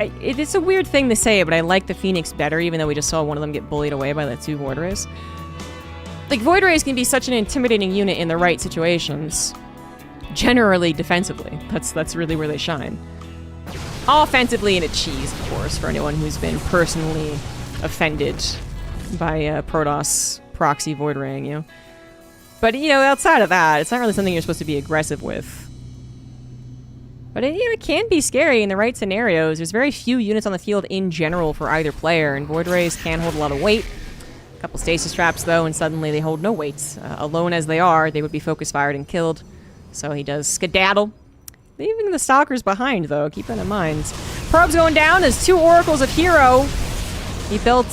It's a weird thing to say, but I like the Phoenix better, even though we just saw one of them get bullied away by the 2 Void Rays. Like, Void Rays can be such an intimidating unit in the right situations. Generally, defensively. That's really where they shine. Offensively, and a cheese, of course, for anyone who's been personally offended by Protoss proxy Void Raying you. But, you know, outside of that, it's not really something you're supposed to be aggressive with. But it can be scary in the right scenarios. There's very few units on the field in general for either player, and Void Rays can hold a lot of weight. A couple stasis traps, though, and suddenly they hold no weight. Alone as they are, they would be focus fired and killed. So he does skedaddle. Leaving the Stalkers behind, though. Keep that in mind. Probes going down. There's 2 Oracles of Hero. He built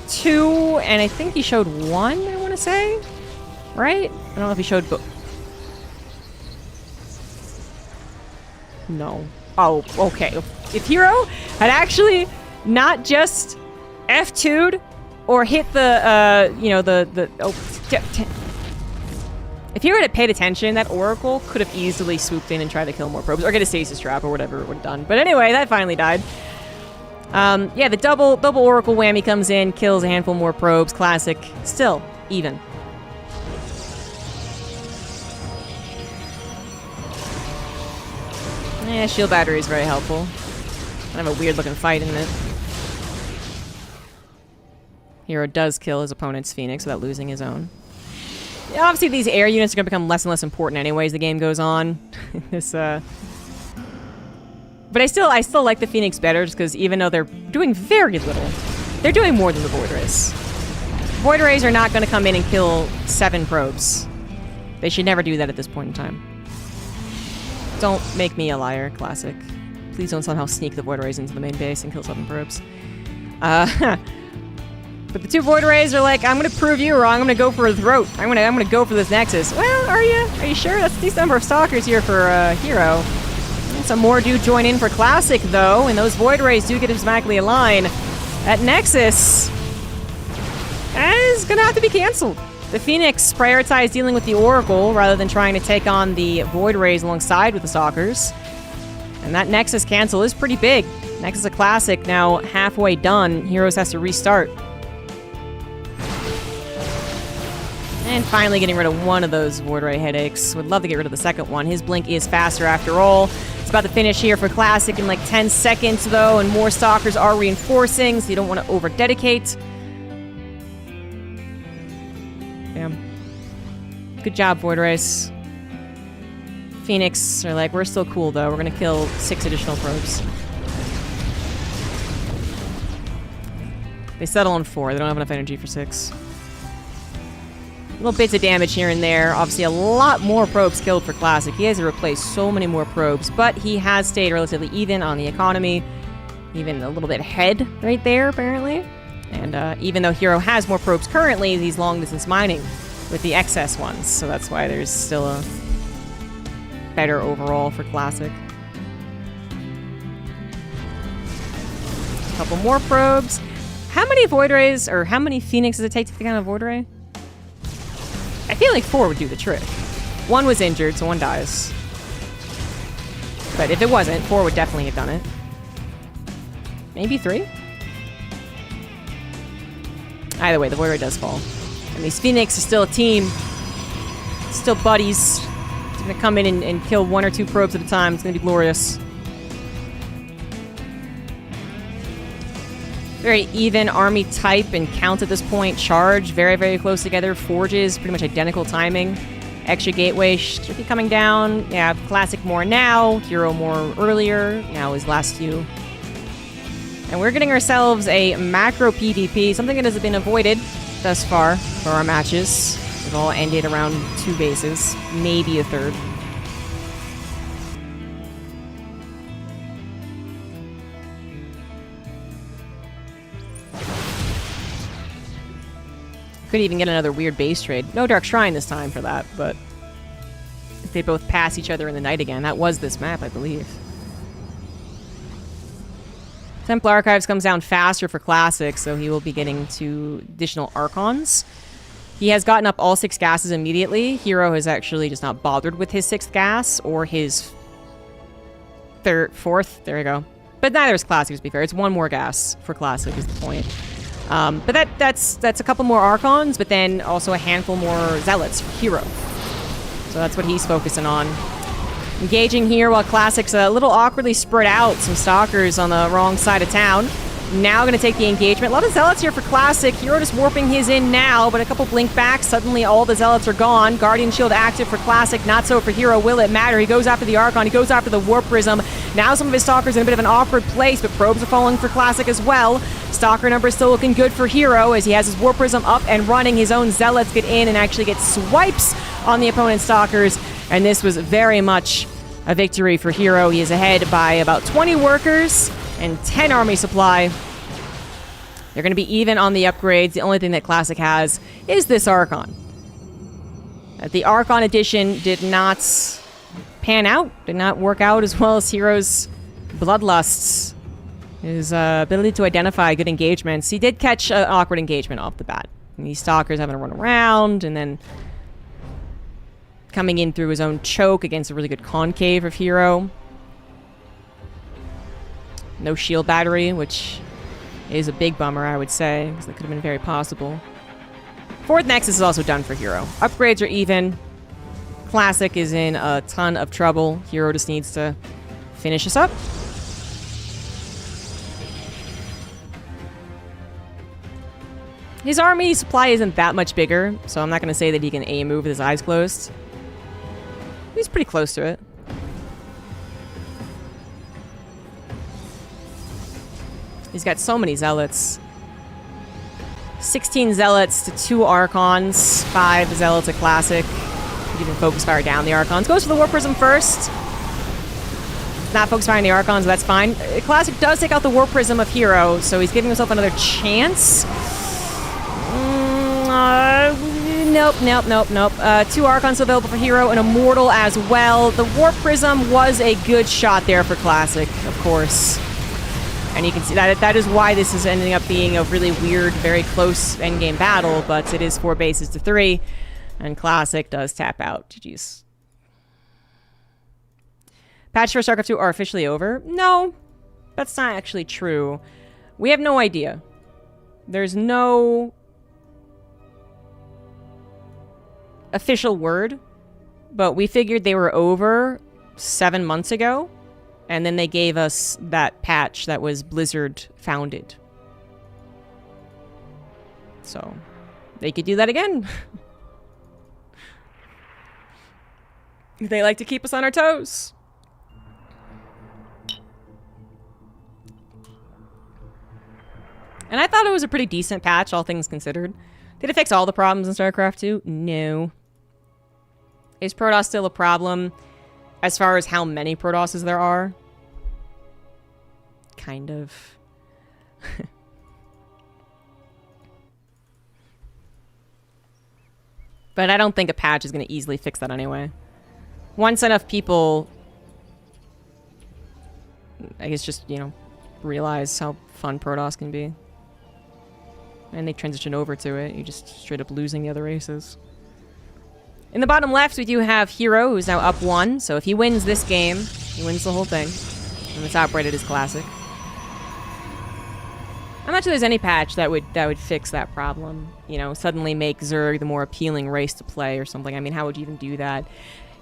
2, and I think he showed 1, I want to say. Right? I don't know if he showed both. No. Oh, okay. If Hero had actually not just F2'd or hit the, you know, If Hero had paid attention, that Oracle could have easily swooped in and tried to kill more probes, or get a stasis trap, or whatever it would have done. But anyway, that finally died. Yeah, the double Oracle whammy comes in, kills a handful more probes. Classic. Still, even. Yeah, shield battery is very helpful. Kind of a weird looking fight, isn't it? Hero does kill his opponent's Phoenix without losing his own. Yeah, obviously, these air units are going to become less and less important anyways as the game goes on. But I still like the Phoenix better just because even though they're doing very little, they're doing more than the Void Rays. Void Rays are not going to come in and kill 7 probes. They should never do that at this point in time. Don't make me a liar, Classic. Please don't somehow sneak the Void Rays into the main base and kill 7 probes. But the 2 Void Rays are like, I'm gonna prove you wrong. I'm gonna go for a throat. I'm gonna go for this Nexus. Well, are you? Are you sure? That's a decent number of Stalkers here for Hero. And some more do join in for Classic though, and those Void Rays do get automatically aligned. That Nexus is gonna have to be canceled. The Phoenix prioritized dealing with the Oracle rather than trying to take on the Void Rays alongside with the Stalkers. And that Nexus cancel is pretty big. Nexus a Classic now halfway done. Heroes has to restart. And finally getting rid of one of those Void Ray headaches. Would love to get rid of the second one. His blink is faster after all. It's about to finish here for Classic in like 10 seconds though, and more Stalkers are reinforcing, so you don't want to over-dedicate. Damn. Good job, Void Rays. Phoenix are like, we're still cool though. We're gonna kill 6 additional probes. They settle on 4. They don't have enough energy for 6. Little bits of damage here and there. Obviously, a lot more probes killed for Classic. He has to replace so many more probes, but he has stayed relatively even on the economy. Even a little bit ahead right there, apparently. And even though Hero has more probes currently, he's long-distance mining with the excess ones. So that's why there's still a better overall for Classic. A couple more probes. How many Void Rays, or how many Phoenix does it take to take on a Void Ray? I feel like 4 would do the trick. 1 was injured, so 1 dies. But if it wasn't, 4 would definitely have done it. Maybe 3? Either way, the Void Ray does fall. And these Phoenix is still a team. Still buddies. It's gonna come in and kill 1 or 2 probes at a time. It's gonna be glorious. Very even army type and count at this point. Charge, very, very close together. Forges, pretty much identical timing. Extra gateway should be coming down. Yeah, Classic more now. Hero more earlier. Now his last few. And we're getting ourselves a macro PvP, something that has been avoided thus far for our matches. They've all ended around 2 bases, maybe a 3rd. Could even get another weird base trade. No Dark Shrine this time for that, but if they both pass each other in the night again, that was this map, I believe. Templar Archives comes down faster for Classic, so he will be getting 2 additional Archons. He has gotten up all 6 gases immediately. Hero has actually just not bothered with his 6th gas or his 4th. There we go. But neither is Classic, to be fair. It's 1 more gas for Classic is the point. But that's a couple more Archons, but then also a handful more Zealots for Hero. So that's what he's focusing on. Engaging here while Classic's a little awkwardly spread out. Some Stalkers on the wrong side of town. Now going to take the engagement. A lot of Zealots here for Classic. Hero just warping his in now, but a couple blink backs. Suddenly all the Zealots are gone. Guardian Shield active for Classic. Not so for Hero. Will it matter? He goes after the Archon. He goes after the Warp Prism. Now some of his Stalkers in a bit of an awkward place, but probes are falling for Classic as well. Stalker number still looking good for Hero as he has his Warp Prism up and running. His own Zealots get in and actually get swipes on the opponent's Stalkers. And this was very much a victory for Hero. He is ahead by about 20 workers and 10 army supply. They're going to be even on the upgrades. The only thing that Classic has is this Archon. The Archon edition did not pan out, did not work out as well as Hero's Bloodlusts. His ability to identify good engagements. He did catch an awkward engagement off the bat. And these Stalkers having to run around, and then coming in through his own choke against a really good concave of Hero. No shield battery, which is a big bummer, I would say, because that could have been very possible. Fourth Nexus is also done for Hero. Upgrades are even. Classic is in a ton of trouble. Hero just needs to finish us up. His army supply isn't that much bigger, so I'm not going to say that he can A move with his eyes closed. He's pretty close to it. He's got so many Zealots. 16 Zealots to 2 Archons, 5 Zealots a Classic. You can focus fire down the Archons. Goes for the War Prism first. Not focus firing the Archons, that's fine. Classic does take out the War Prism of Hero, so he's giving himself another chance. Nope. 2 Archons available for Hero, an Immortal as well. The War Prism was a good shot there for Classic, of course. And you can see that is why this is ending up being a really weird, very close endgame battle, but it is 4 bases to 3, and Classic does tap out. GG's. Patch for StarCraft 2 are officially over? No, that's not actually true. We have no idea. There's no official word, but we figured they were over 7 months ago, and then they gave us that patch that was Blizzard founded. So they could do that again. They like to keep us on our toes. And I thought it was a pretty decent patch, all things considered. Did it fix all the problems in StarCraft 2? No. Is Protoss still a problem as far as how many Protosses there are? Kind of. But I don't think a patch is going to easily fix that anyway. Once enough people, I guess, just, you know, realize how fun Protoss can be, and they transition over to it, you're just straight up losing the other races. In the bottom left, we do have Hero, who's now up 1. So if he wins this game, he wins the whole thing. And the top rated is Classic. I'm not sure there's any patch that would fix that problem. You know, suddenly make Zerg the more appealing race to play or something. I mean, how would you even do that?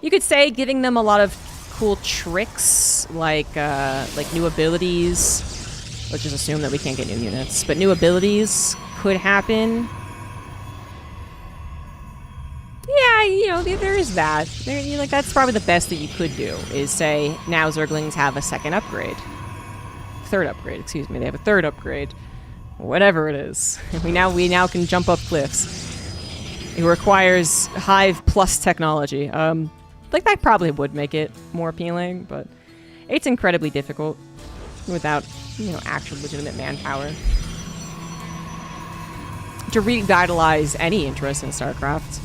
You could say giving them a lot of cool tricks, like new abilities. Let's just assume that we can't get new units, but new abilities could happen. Yeah, you know, there is that. Like, that's probably the best that you could do, is say, now Zerglings have a second upgrade. Third upgrade, excuse me. They have a third upgrade. Whatever it is. We now can jump up cliffs. It requires Hive plus technology. Like, that probably would make it more appealing, but it's incredibly difficult without, you know, actual legitimate manpower to revitalize any interest in StarCraft.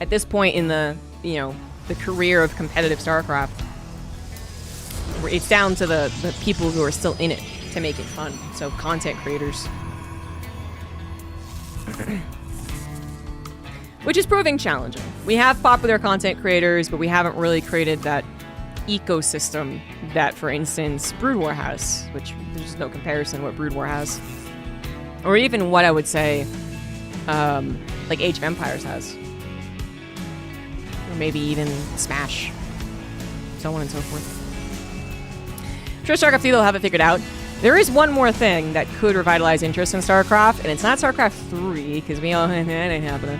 At this point in the, you know, the career of competitive StarCraft, it's down to the people who are still in it to make it fun. So content creators. Which is proving challenging. We have popular content creators, but we haven't really created that ecosystem that, for instance, Brood War has, which there's no comparison to what Brood War has. Or even what I would say, like Age of Empires has. Or maybe even Smash. So on and so forth. I'm sure StarCraft 3 will have it figured out. There is one more thing that could revitalize interest in StarCraft, and it's not StarCraft 3, because we all, that ain't happening.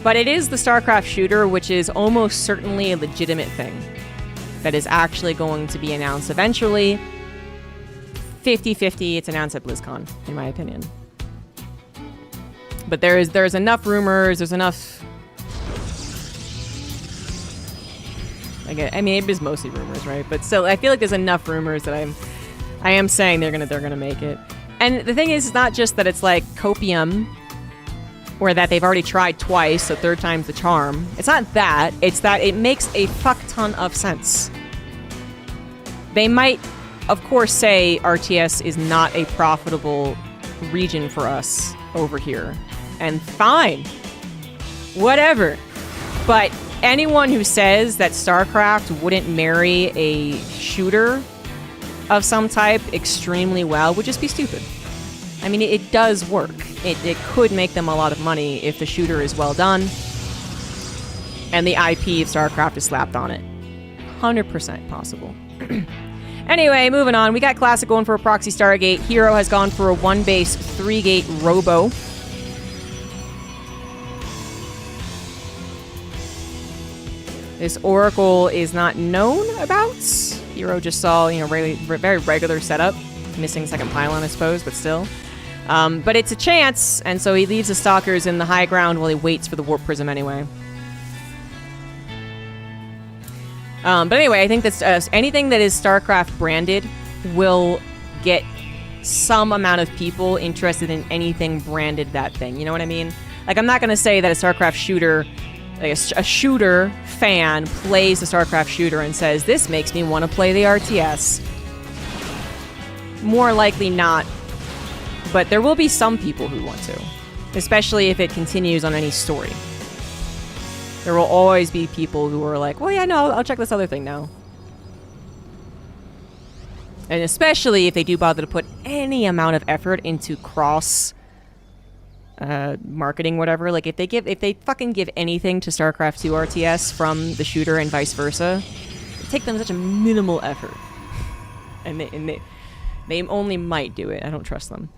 But it is the StarCraft shooter, which is almost certainly a legitimate thing that is actually going to be announced eventually. 50-50, it's announced at BlizzCon, in my opinion. But there's enough rumors, there's enough... I mean, it is mostly rumors, right? But still, I feel like there's enough rumors that I am saying they're gonna make it. And the thing is, it's not just that it's like copium, or that they've already tried twice, so third time's the charm. It's not that. It's that it makes a fuck ton of sense. They might, of course, say RTS is not a profitable region for us over here. And fine. whatever. But anyone who says that StarCraft wouldn't marry a shooter of some type extremely well would just be stupid. I mean, it does work. It could make them a lot of money if the shooter is well done and the IP of StarCraft is slapped on it. 100% possible. Anyway, moving on. We got Classic going for a Proxy Stargate. Hero has gone for a 1-base, 3-gate Robo. This Oracle is not known about. Hero just saw, very regular setup. Missing second pylon, I suppose, but still. But it's a chance, and so he leaves the Stalkers in the high ground while he waits for the Warp Prism anyway. But anyway, I think that anything that is StarCraft branded will get some amount of people interested in anything branded that thing. You know what I mean? Like, I'm not going to say that a StarCraft shooter, like a shooter fan plays the StarCraft shooter and says, this makes me want to play the RTS. More likely not. But there will be some people who want to. Especially if it continues on any story. There will always be people who are like, well, yeah, no, I'll check this other thing now. And especially if they do bother to put any amount of effort into cross marketing, whatever. Like, if they fucking give anything to StarCraft 2 RTS from the shooter and vice versa, it take them such a minimal effort. And they only might do it. I don't trust them.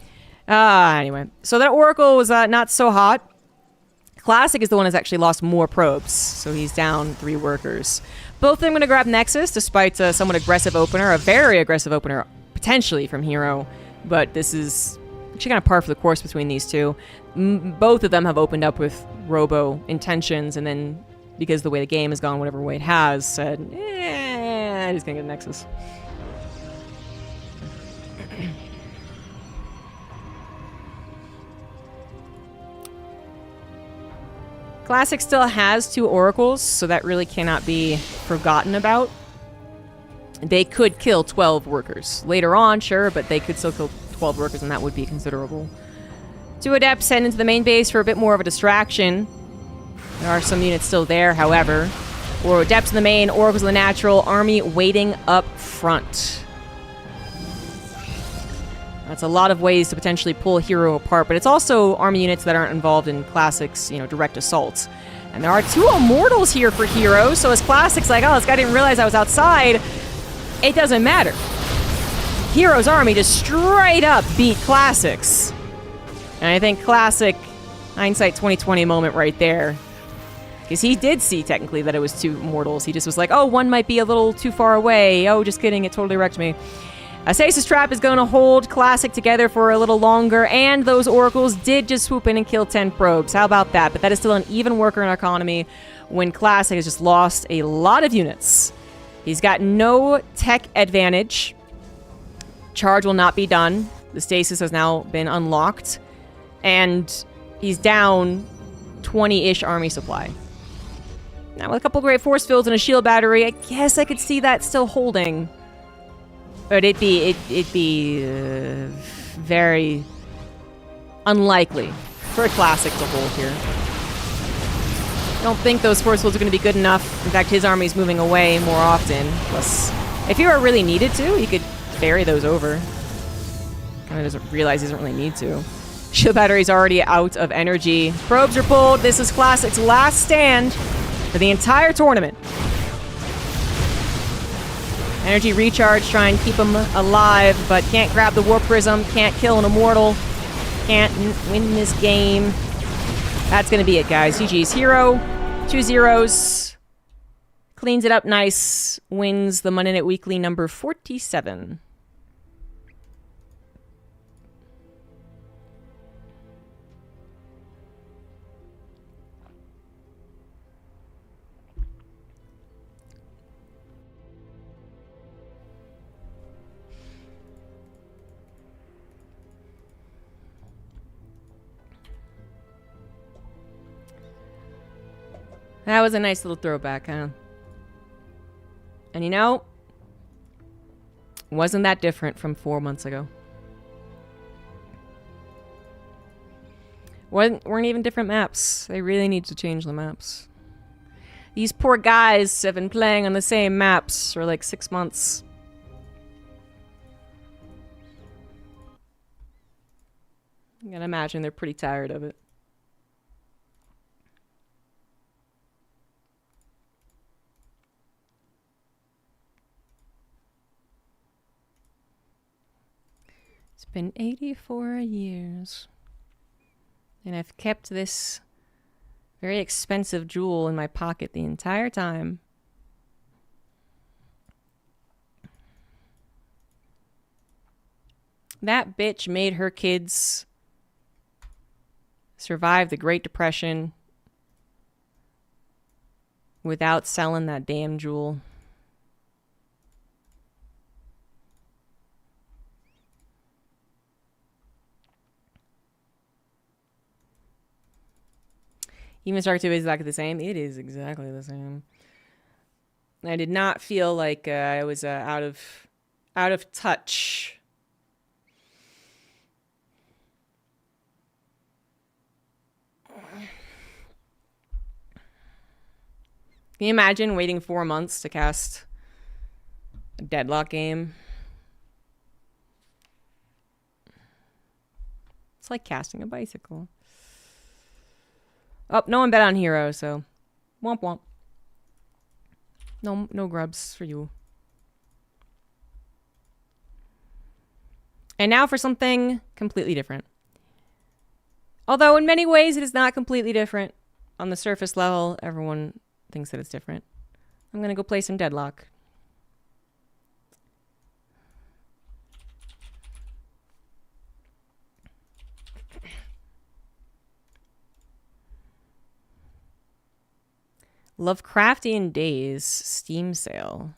Anyway. So that Oracle was not so hot. Classic is the one that's actually lost more probes, so he's down 3 workers. Both of them going to grab Nexus, despite a somewhat aggressive opener, a very aggressive opener, potentially from Hero, but this is actually kind of par for the course between these two. Both of them have opened up with Robo intentions, and then, because the way the game has gone, whatever way it has, said, he's going to get Nexus. Classic still has 2 Oracles, so that really cannot be forgotten about. They could kill 12 workers. Later on, sure, but they could still kill 12 workers, and that would be considerable. 2 Adepts head into the main base for a bit more of a distraction. There are some units still there, however. Or Adepts in the main, Oracles in the natural, army waiting up front. That's a lot of ways to potentially pull Hero apart, but it's also army units that aren't involved in Classic's, direct assaults. And there are 2 Immortals here for Hero, so as Classic's like, oh, this guy didn't realize I was outside, it doesn't matter. Hero's army just straight up beat Classic's. And I think Classic, hindsight 2020 moment right there. Because he did see, technically, that it was 2 Immortals. He just was like, oh, one might be a little too far away. Oh, just kidding, it totally wrecked me. A Stasis Trap is going to hold Classic together for a little longer, and those Oracles did just swoop in and kill 10 probes. How about that? But that is still an even worker in our economy when Classic has just lost a lot of units. He's got no tech advantage. Charge will not be done. The Stasis has now been unlocked. And he's down 20-ish army supply. Now, with a couple great force fields and a shield battery, I guess I could see that still holding. But it'd be very unlikely for a Classic to hold here. I don't think those force fields are going to be good enough. In fact, his army's moving away more often. Plus, if he were really needed to, he could ferry those over. Kind of doesn't realize he doesn't really need to. Shield battery's already out of energy. Probes are pulled. This is Classic's last stand for the entire tournament. Energy recharge, try and keep him alive, but can't grab the Warp Prism, can't kill an Immortal, can't win this game. That's going to be it, guys. GG's. Hero, 2 zeros. Cleans it up nice. Wins the Monday Night Weekly number 47. That was a nice little throwback, huh? And wasn't that different from 4 months ago. Weren't even different maps. They really need to change the maps. These poor guys have been playing on the same maps for like 6 months. I can imagine they're pretty tired of it. It's been 84 years. And I've kept this very expensive jewel in my pocket the entire time. That bitch made her kids survive the Great Depression without selling that damn jewel. Even Shark 2 is exactly the same. It is exactly the same. I did not feel like I was out of touch. Can you imagine waiting 4 months to cast a Deadlock game? It's like casting a bicycle. Oh, no one bet on Hero, so womp womp. No grubs for you. And now for something completely different. Although in many ways it is not completely different. On the surface level, everyone thinks that it's different. I'm gonna go play some Deadlock. Lovecraftian Days Steam sale.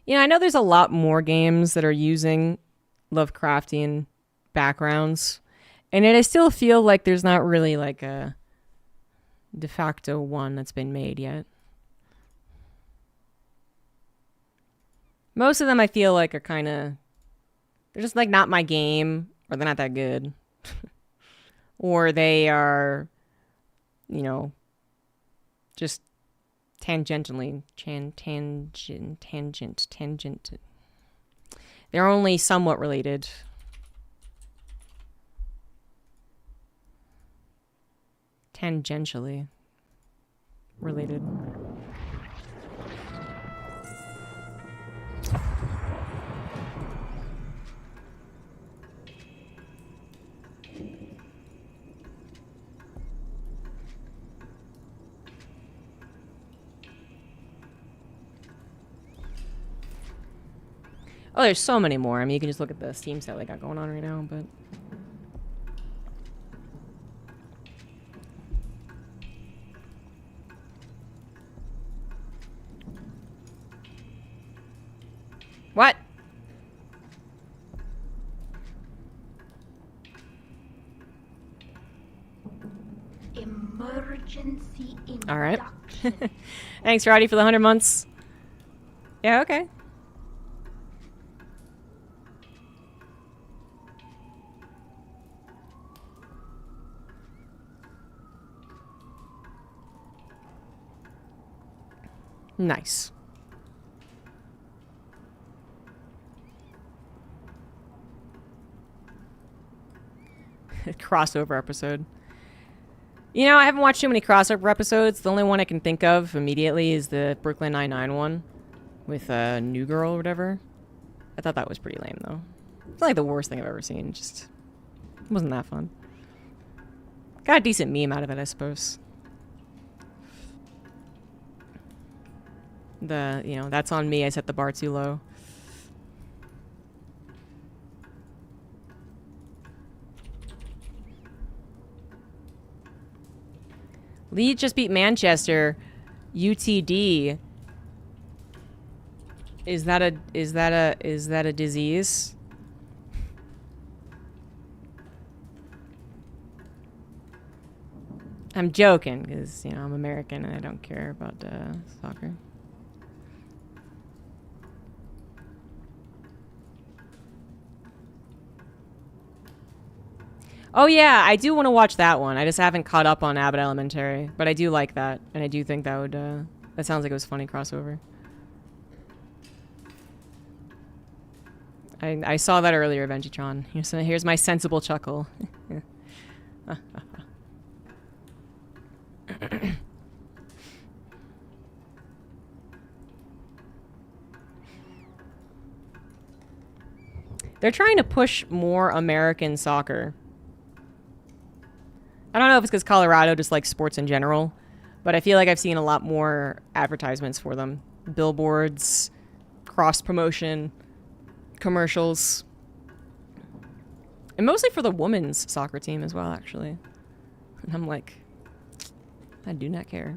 You know, I know there's a lot more games that are using Lovecraftian backgrounds, and yet I still feel like there's not really like a de facto one that's been made yet. Most of them I feel like are kind of, they're just like not my game, or they're not that good. Or they are, you know, just tangentially, tangent. They're only somewhat related. Tangentially related. Oh, there's so many more. I mean, you can just look at the Steam sale they got going on right now, but... What? Emergency induction. All right. Thanks, Roddy, for the 100 months. Yeah, okay. Nice. Crossover episode. You know, I haven't watched too many crossover episodes. The only one I can think of immediately is the Brooklyn Nine-Nine one with New Girl or whatever. I thought that was pretty lame, though. It's like the worst thing I've ever seen. Just wasn't that fun. Got a decent meme out of it, I suppose. You know, that's on me. I set the bar too low. Leeds just beat Manchester. UTD. Is that a disease? I'm joking, because, you know, I'm American and I don't care about soccer. Oh yeah, I do want to watch that one. I just haven't caught up on Abbott Elementary, but I do like that, and I do think that would, that sounds like it was a funny crossover. I saw that earlier, Vengitron. Here's my sensible chuckle. They're trying to push more American soccer. I don't know if it's because Colorado just likes sports in general, but I feel like I've seen a lot more advertisements for them. Billboards, cross-promotion, commercials. And mostly for the women's soccer team as well, actually. And I'm like, I do not care.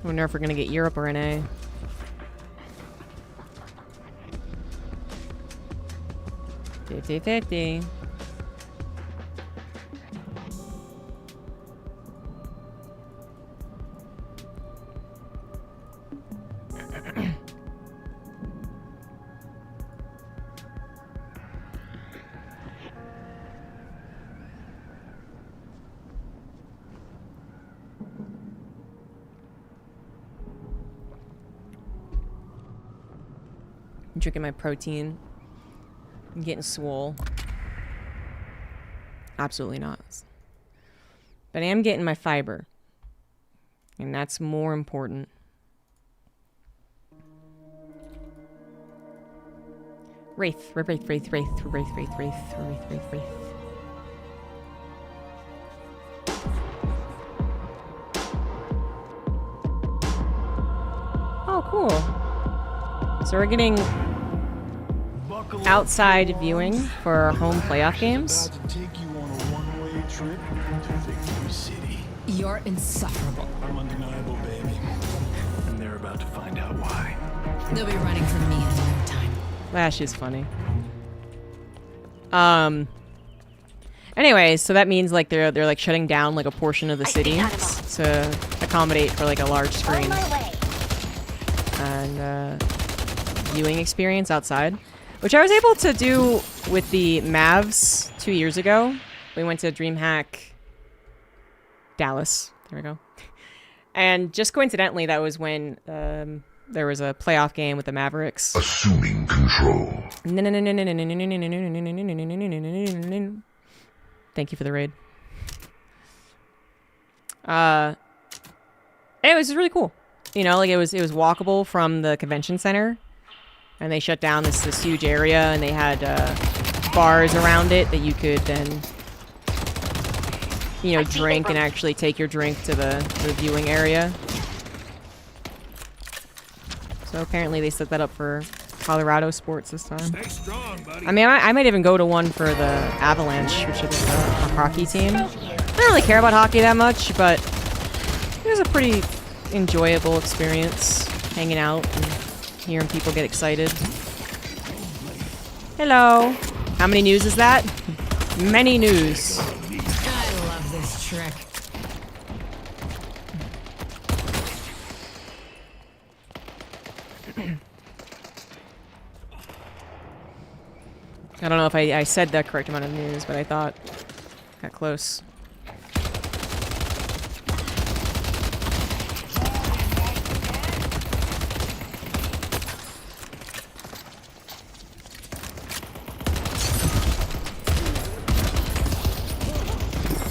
I wonder if we're gonna get Europe or NA. $50-50. I'm drinking my protein. I'm getting swole. Absolutely not. But I am getting my fiber. And that's more important. Wraith. Oh, cool. So we're getting outside viewing for our home playoff games. You're insufferable. I'm undeniable, baby. And they're about to find out why. They'll be running from me in no time. Lash is funny. Anyways, so that means like they're like shutting down like a portion of the city to accommodate for like a large screen and viewing experience outside, which I was able to do with the Mavs 2 years ago. We went to DreamHack Dallas. There we go. And just coincidentally, that was when there was a playoff game with the Mavericks. Assuming control. Thank you for the raid. It was really cool. You know, like it was walkable from the convention center, and they shut down this huge area, and they had bars around it that you could then, you know, drink and actually take your drink to the viewing area. So apparently they set that up for Colorado sports this time. Stay strong, buddy. I mean, I might even go to one for the Avalanche, which is a hockey team. I don't really care about hockey that much, but it was a pretty enjoyable experience, hanging out and hearing people get excited. Hello. How many news is that? Many news. I love this trick. I don't know if I said the correct amount of news, but I thought got close.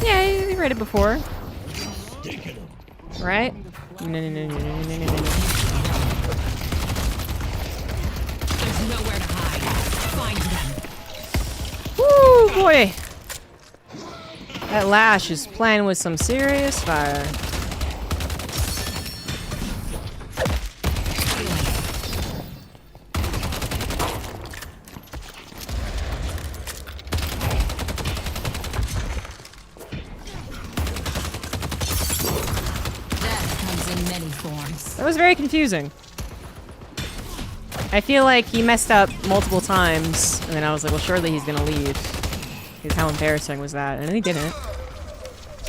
Yeah, you read it before. Right? No. There's nowhere to hide. Find them. Woo, boy! That Lash is playing with some serious fire. Death comes in many forms. That was very confusing. I feel like he messed up multiple times, and then I was like, well, surely he's gonna leave. Because how embarrassing was that? And then he didn't.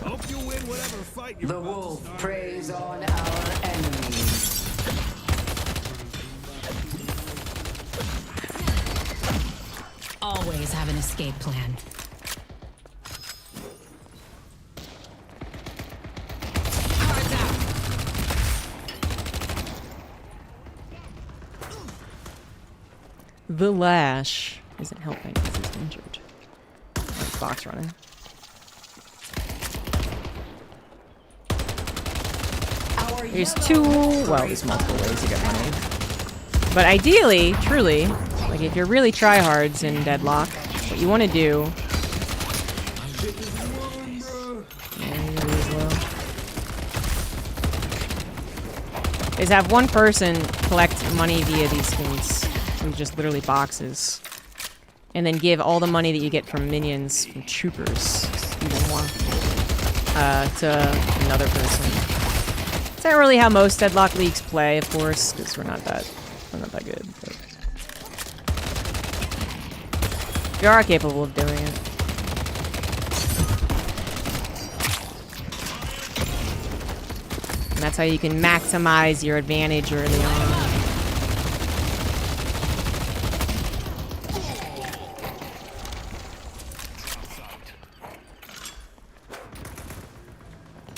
Hope you win whatever fight you're The about to wolf start. preys on our enemies. Always have an escape plan. Cards out. The Lash isn't helping because he's injured. Box running. There's two, well, there's multiple ways to get money. But ideally, truly, like if you're really tryhards in Deadlock, what you want to do is have one person collect money via these skins, from just literally boxes, and then give all the money that you get from minions, from troopers, even more, to another person. It's not really how most Deadlock leagues play, of course, because we're not that good. But we are capable of doing it. And that's how you can maximize your advantage early on.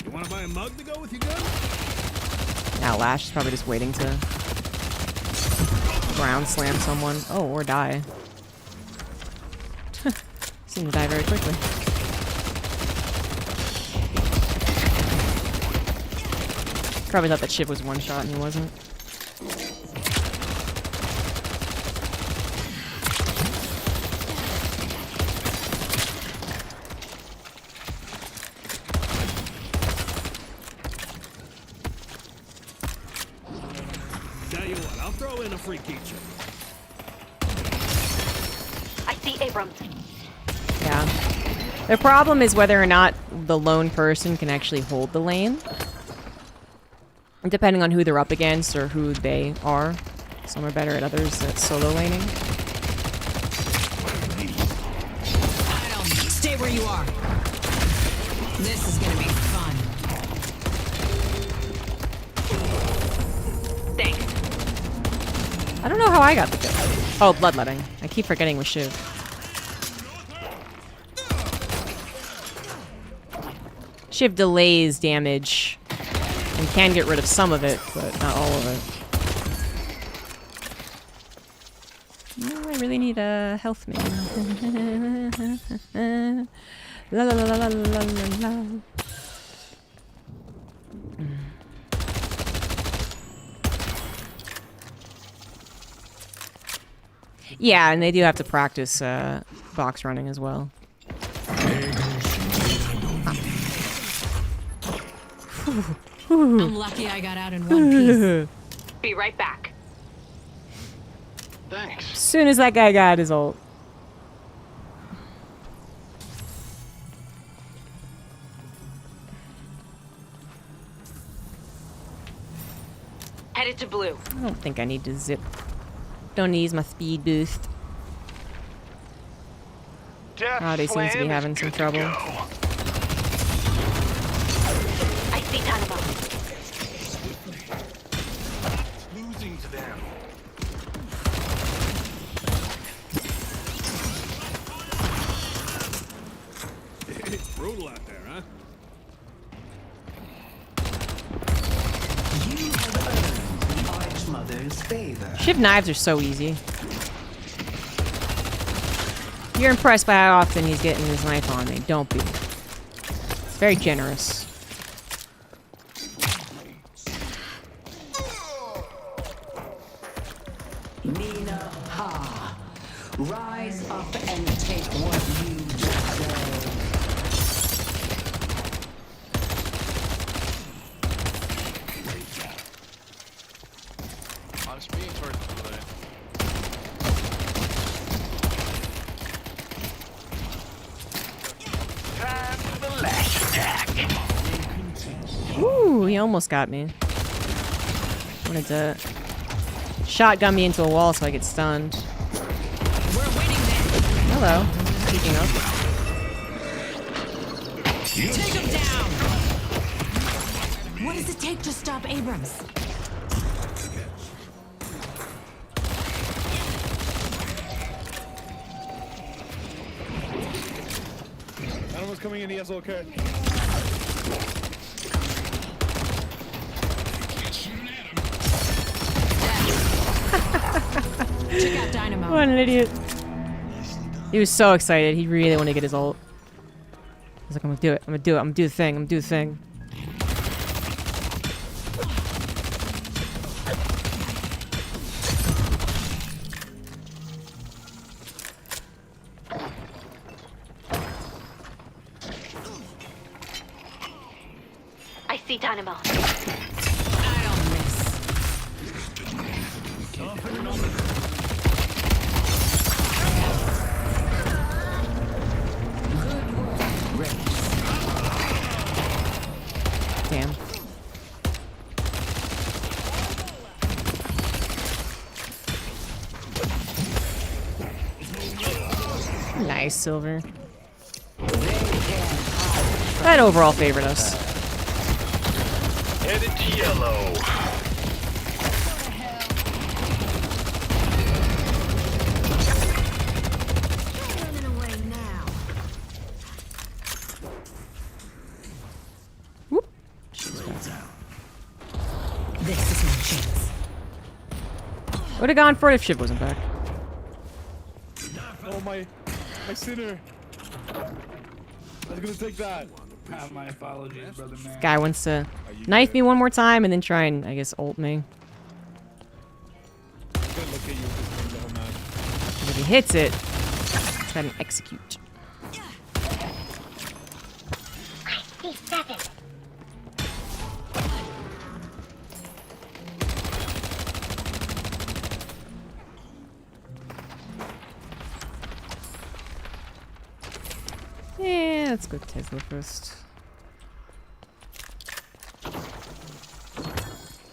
You want to buy a mug to go with your gun? Now Lash is probably just waiting to ground slam someone. Oh, or die. Seem to die very quickly. Probably thought that Shiv was one shot and he wasn't. Tell you what, I'll throw in a free keychain. I see Abrams. Yeah. The problem is whether or not the lone person can actually hold the lane. Depending on who they're up against or who they are. Some are better at others at solo laning. Stay where you are. This is gonna be fun. Thanks. I don't know how I got the kill. Oh, bloodletting. I keep forgetting with Shiv. Shiv delays damage and can get rid of some of it, but not all of it. No, I really need a health man. La la la la la la la. Yeah, and they do have to practice box running as well. I'm lucky I got out in one piece. Be right back. Thanks. As soon as that guy got his ult. Headed to blue. I don't think I need to zip. Don't need my speed boost. Oh, they seem to be having some trouble. I see Tanaba. Losing to them. It's brutal out there, huh? You have earned the Archmother's favor. Shiv knives are so easy. You're impressed by how often he's getting his knife on me. Don't be. It's very generous. Nina Ha. Rise up and take what you deserve. I'm speeding towards the lane. Time for the lash attack. Ooh, he almost got me. Wanted to shotgun me into a wall so I get stunned. We're winning this. Hello. Speaking of. Take him down. What does it take to stop Abrams? Animal's coming in, he has all okay. Check out Dynamo. What an idiot. He was so excited. He really wanted to get his ult. I was like, I'm gonna do it. I'm gonna do it. I'm gonna do the thing. I'm gonna do the thing. I see Dynamo. I don't miss. Damn. Nice, Silver. That overall favored us. Headed to yellow. Running away now. Whoop. This is my chance. Would have gone for it if Shiv wasn't back. Oh my sinner. I was gonna take that. My apologies, brother man. Guy wants to knife me one more time and then try and, I guess, ult me. I'm gonna look at you with this thing the whole match. And if he hits it, try and execute. I see 7. Yeah, let's go Tesla first.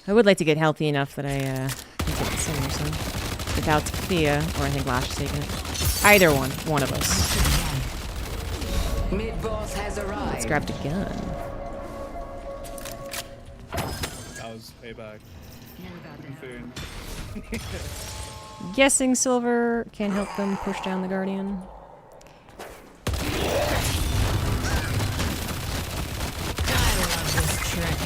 I would like to get healthy enough that I can get the Simmers without fear, or I think Lash is taking it. Either one of us. Mid-boss has arrived. Let's grab the gun. That was payback. Guessing Silver can help them push down the Guardian. I love this trick.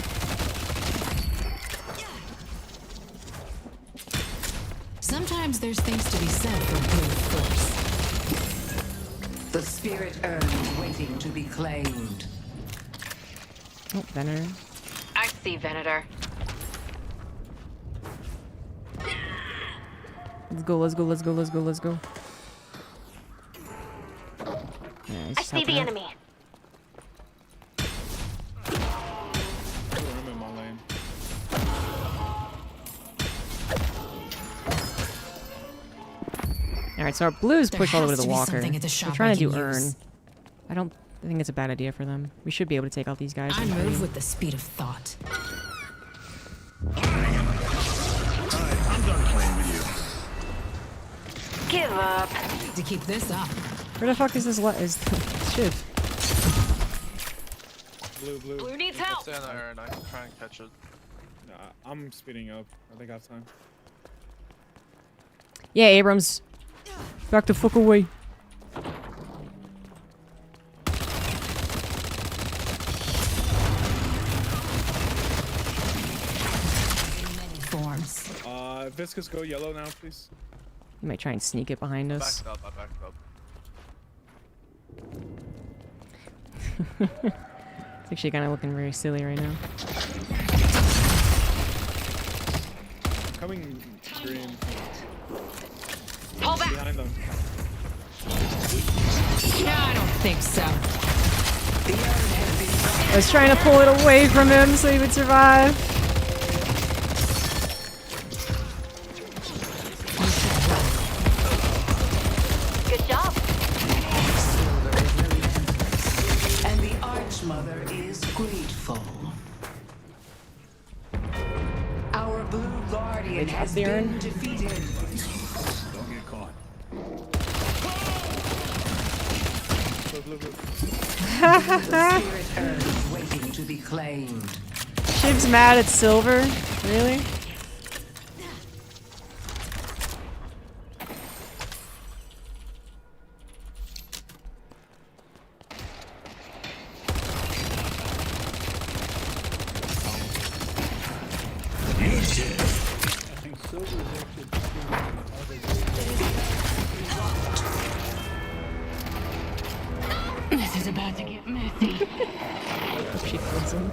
Sometimes there's things to be said for brute force. The spirit urn waiting to be claimed. Oh, Venator. I see Venator. Let's go, let's go, let's go, let's go, let's go. Yeah, he's I just see the helping out. enemy. I'm in my lane. Alright, so our blues There push all the way has to the to be walker. something at the We're shop trying I to do can earn. use. I think it's a bad idea for them. We should be able to take out these guys. I in move three. with the speed of thought. I'm done playing with you. Give up. To keep this up. Where the fuck is this? What is Shiv? Blue. Blue needs You can help. stand there and I can try and catch it. Nah, I'm speeding up. I think I have time. Yeah, Abrams. Back the fuck away. Forms. Viscous, go yellow now, please. You might try and sneak it behind us. Backed up, I backed up. It's actually kind of looking very silly right now. Coming green. Pull back. Behind them. No, I don't think so. I was trying to pull it away from him so he would survive. Good job. And the Archmother is grateful. Our blue guardian has the urn? been defeated. Don't get caught. Look. The spirit urn is waiting to be claimed. Shiv's mad at Silver. Really? I think Silver is actually This is about to get messy. She kills him.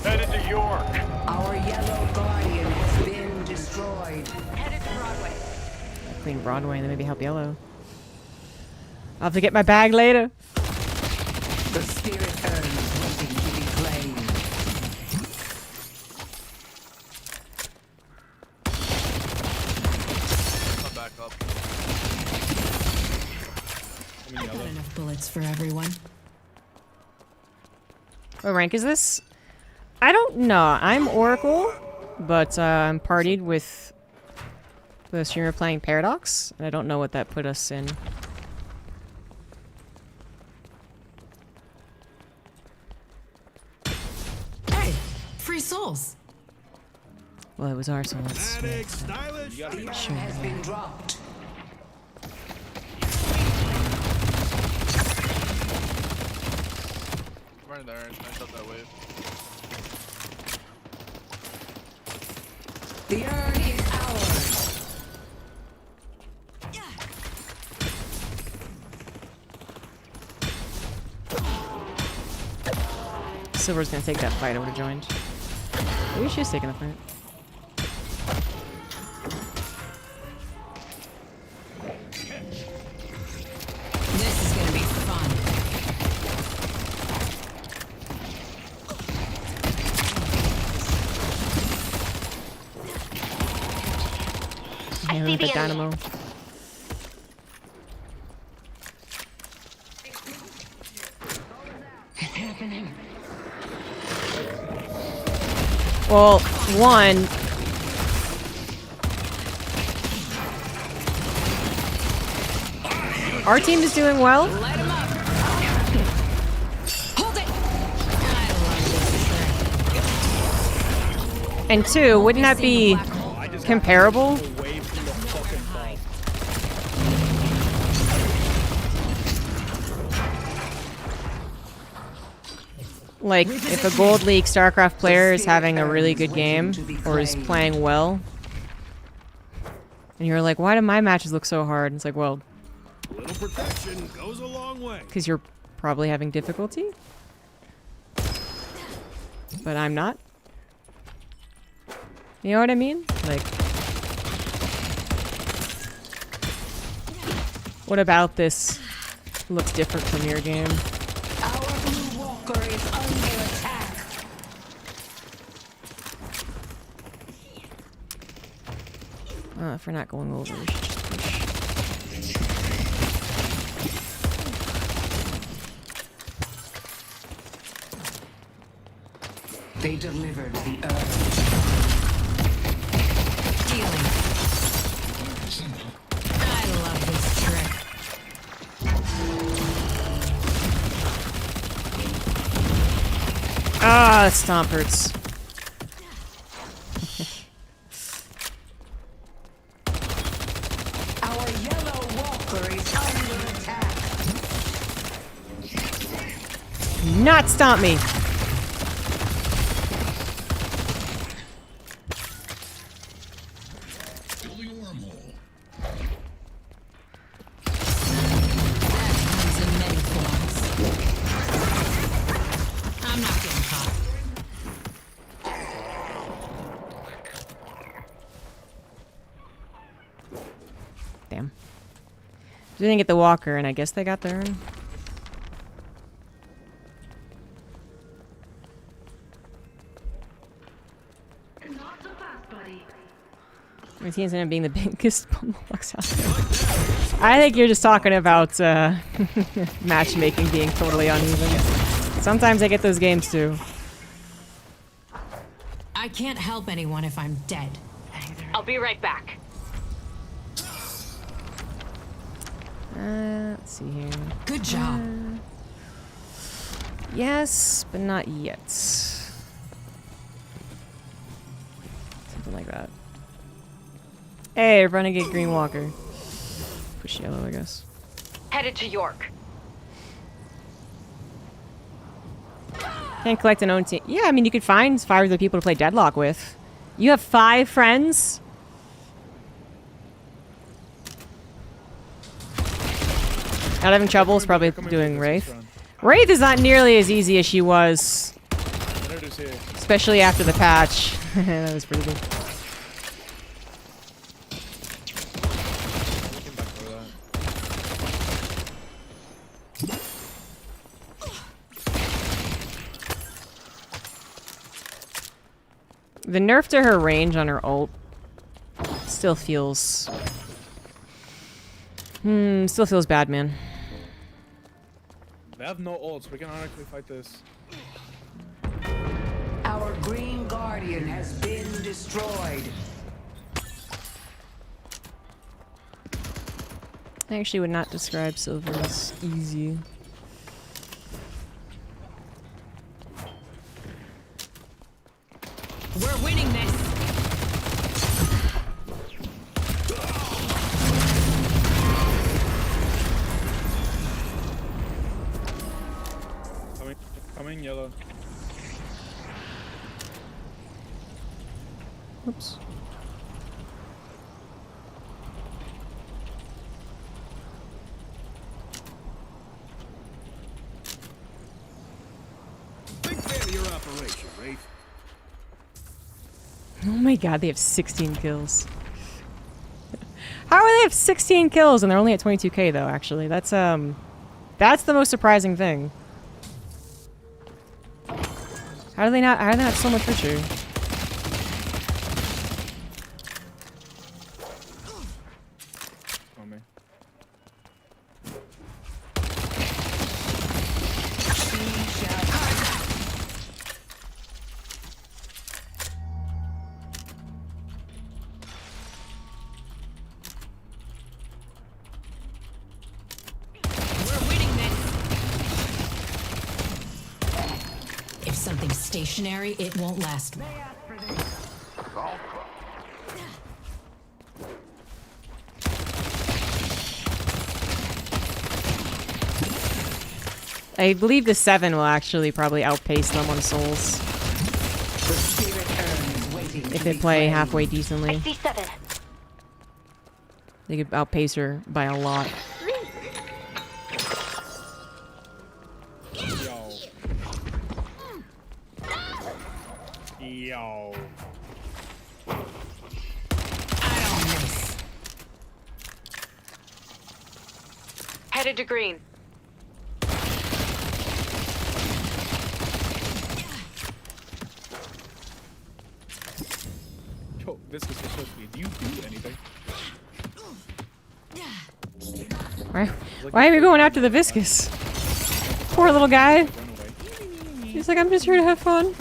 Headed to York. Our yellow guardian has been destroyed. Headed to Broadway. Clean Broadway and then maybe help Yellow. I'll have to get my bag later. The spirit urn is waiting to be claimed. Come back up. Got enough bullets for everyone. What rank is this? I don't know. I'm Oracle, but I'm partied with the streamer playing Paradox, and I don't know what that put us in. Hey, free souls. Well, it was our soul. Stylish. The urn has been dropped. Right there. Nice up that wave. The urn is ours. Silver's gonna take that fight. I would have joined. Maybe she's taking the fight. This is gonna be fun. Yeah, see with the the enemy. dynamo. It's happening. Well, one. Our team is doing well. Light 'em up. Hold it. I love this thing. And two, wouldn't that be comparable? Away from the fucking ball. Like, if a Gold League StarCraft player is having a really good game, or is playing well, and you're like, why do my matches look so hard? And it's like, well, A little protection goes a long way. because you're probably having difficulty. But I'm not. You know what I mean? Like, what about this looks different from your game? Our blue walker is under attack. If we're not going over, we should just push. They delivered the urn. Healing. I love this trick. Ah, that stomp hurts. Our yellow walker is under attack. Not stomp me! Building a wormhole. That comes in many forms. They didn't get the walker, and I guess they got their own. My team's ended up being the biggest bumblefucks out there. I think you're just talking about matchmaking being totally uneven. Sometimes I get those games too. I can't help anyone if I'm dead. I'll be right back. Let's see here. Good job. Yes, but not yet. Something like that. Hey, Renegade Green Walker. Push yellow, I guess. Headed to York. Can't collect an own team. Yeah, I mean, you could find 5 other people to play Deadlock with. You have 5 friends? Not having trouble is probably doing Wraith. Wraith is not nearly as easy as she was. Especially after the patch. That was pretty good. The nerf to her range on her ult still feels... still feels bad, man. They have no ults. We can honestly fight this. Our green guardian has been destroyed. I actually would not describe Silver as easy. We're winning this. Coming yellow. Oops. Big fan of your operation, Wraith. Oh my god, they have 16 kills. How do they have 16 kills and they're only at 22k though, actually? That's the most surprising thing. How are they not so much richer? On me. We're winning this. If something's stationary, it won't last. I believe the 7 will actually probably outpace them on souls. The spirit urn is waiting If to they be play claimed. halfway I decently. see 7. They could outpace her by a lot. Yo. Yo. I don't miss. Headed to green. Yo, this is supposed to be. Do you do anything? Why are we going after the Viscous? Poor little guy. Run away. He's like, I'm just here to have fun.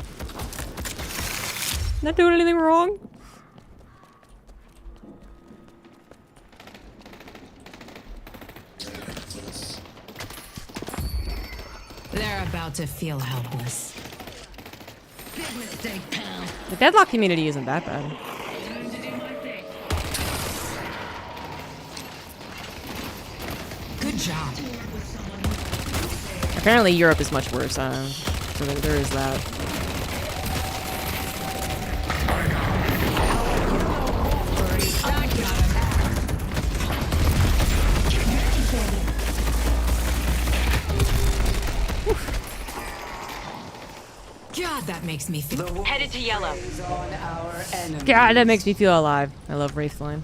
Not doing anything wrong. They're about to feel helpless. Big mistake, pal. The Deadlock community isn't that bad. Good job. Apparently Europe is much worse, so there is that. God, that makes me feel. The wolf Headed to yellow. is on our enemies. God, that makes me feel alive. I love Wraithline.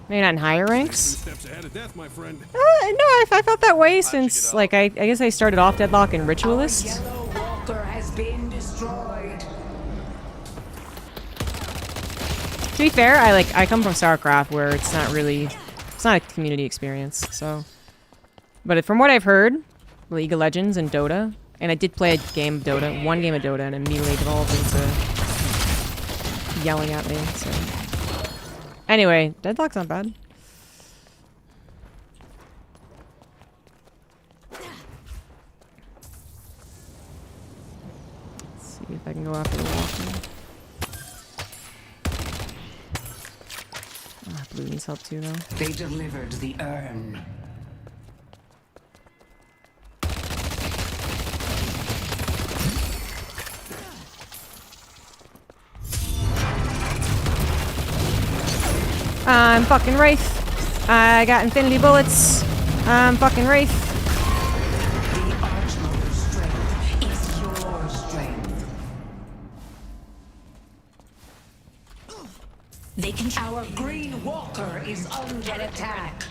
Maybe not in higher ranks. Steps ahead of death, my friend. No, I felt that way since, like, I guess I started off Deadlock and Ritualist. Yellow Walker has been destroyed. To be fair, I come from StarCraft where it's not a community experience, so. But from what I've heard, League of Legends and Dota, and I did play one game of Dota, and immediately devolved into yelling at me, so. Anyway, Deadlock's not bad. Let's see if I can go after the walker. Ah, blue needs help too, though. They delivered the urn. I'm fucking Wraith. I got infinity bullets. I'm fucking Wraith. The Archmother's strength is your strength. They can. Our Green Walker is under attack.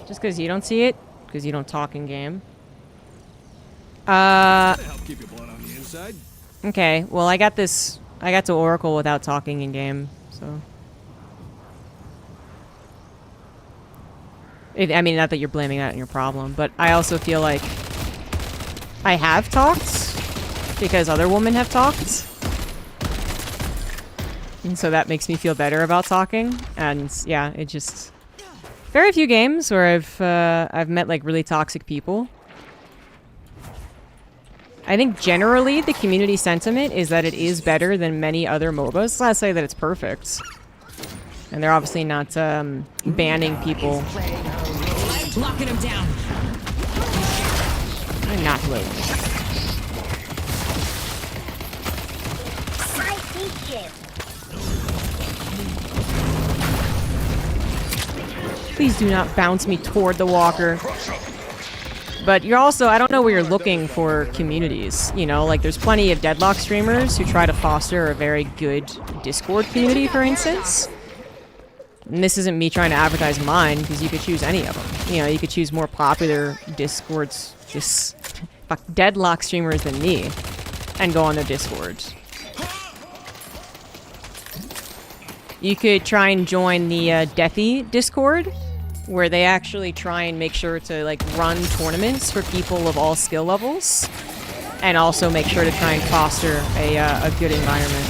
Just because you don't see it, because you don't talk in game. Help keep your blood on the inside. Okay, well I got to Oracle without talking in game, so. I mean, not that you're blaming that on your problem, but I also feel like I have talked because other women have talked. And so that makes me feel better about talking. And yeah, it just very few games where I've met like really toxic people. I think generally the community sentiment is that it is better than many other MOBAs. It's not to say that it's perfect. And they're obviously not banning people. Locking him down. I'm not low. Please do not bounce me toward the walker. But you're also, I don't know where you're looking for communities. You know, like there's plenty of Deadlock streamers who try to foster a very good Discord community, for instance. And this isn't me trying to advertise mine, because you could choose any of them. You know, you could choose more popular Deadlock streamers than me, and go on their Discord. You could try and join the Deathy Discord, where they actually try and make sure to like run tournaments for people of all skill levels, and also make sure to try and foster a good environment.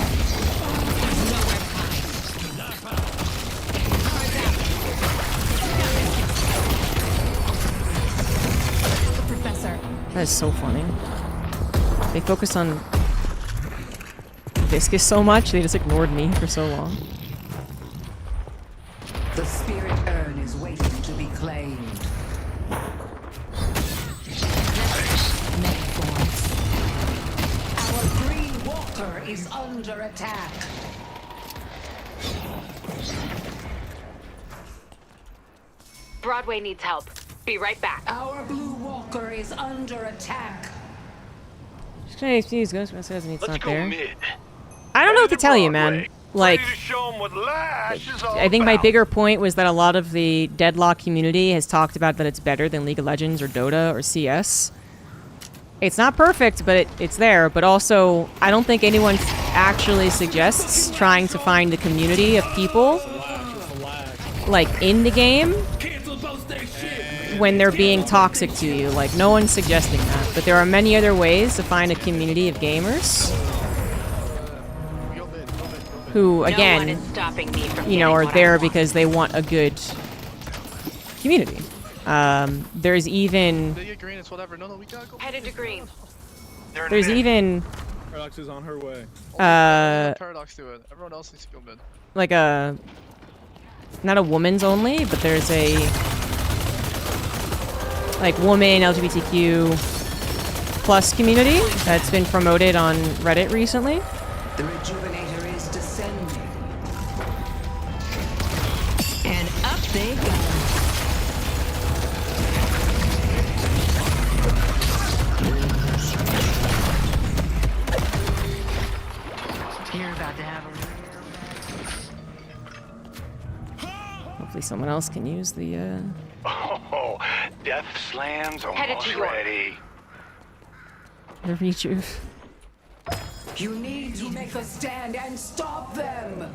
Professor. That is so funny. They focused on Viscus so much, they just ignored me for so long. The spirit urn is waiting to be claimed. Our Green Walker is under attack. Broadway needs help. Be right back. Our Blue Walker is under attack. Just gonna excuse Ghostbusters and it's Let's not go there. mid. I don't know what to tell you, man. Like, Ready to show 'em what Lash is all I think my about. bigger point was that a lot of the Deadlock community has talked about that it's better than League of Legends or Dota or CS. It's not perfect, but it's there. But also, I don't think anyone actually suggests trying to find the community of people, like, in the game when they're being toxic to you. Like, no one's suggesting that. But there are many other ways to find a community of gamers who, No one again, is stopping me from you know, getting are what I there want. because they want a good community. There's even They get green, it's whatever. No, we gotta go. Headed to green. They're there's mid. even Paradox is on her way. Paradox do it. Everyone else needs to go mid. like a not a woman's only, but there's a like woman LGBTQ plus community that's been promoted on Reddit recently. The Rejuvenator is descending. And up they go. to have a real Hopefully someone else can use the, Oh, death slams Headed to almost York. ready. the rejuve. You need to make a stand and stop them!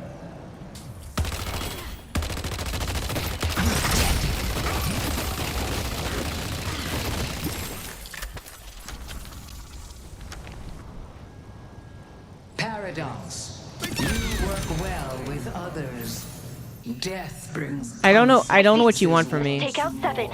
Paradox. You work well with others. Death brings I don't know what you want from me. Take out 7.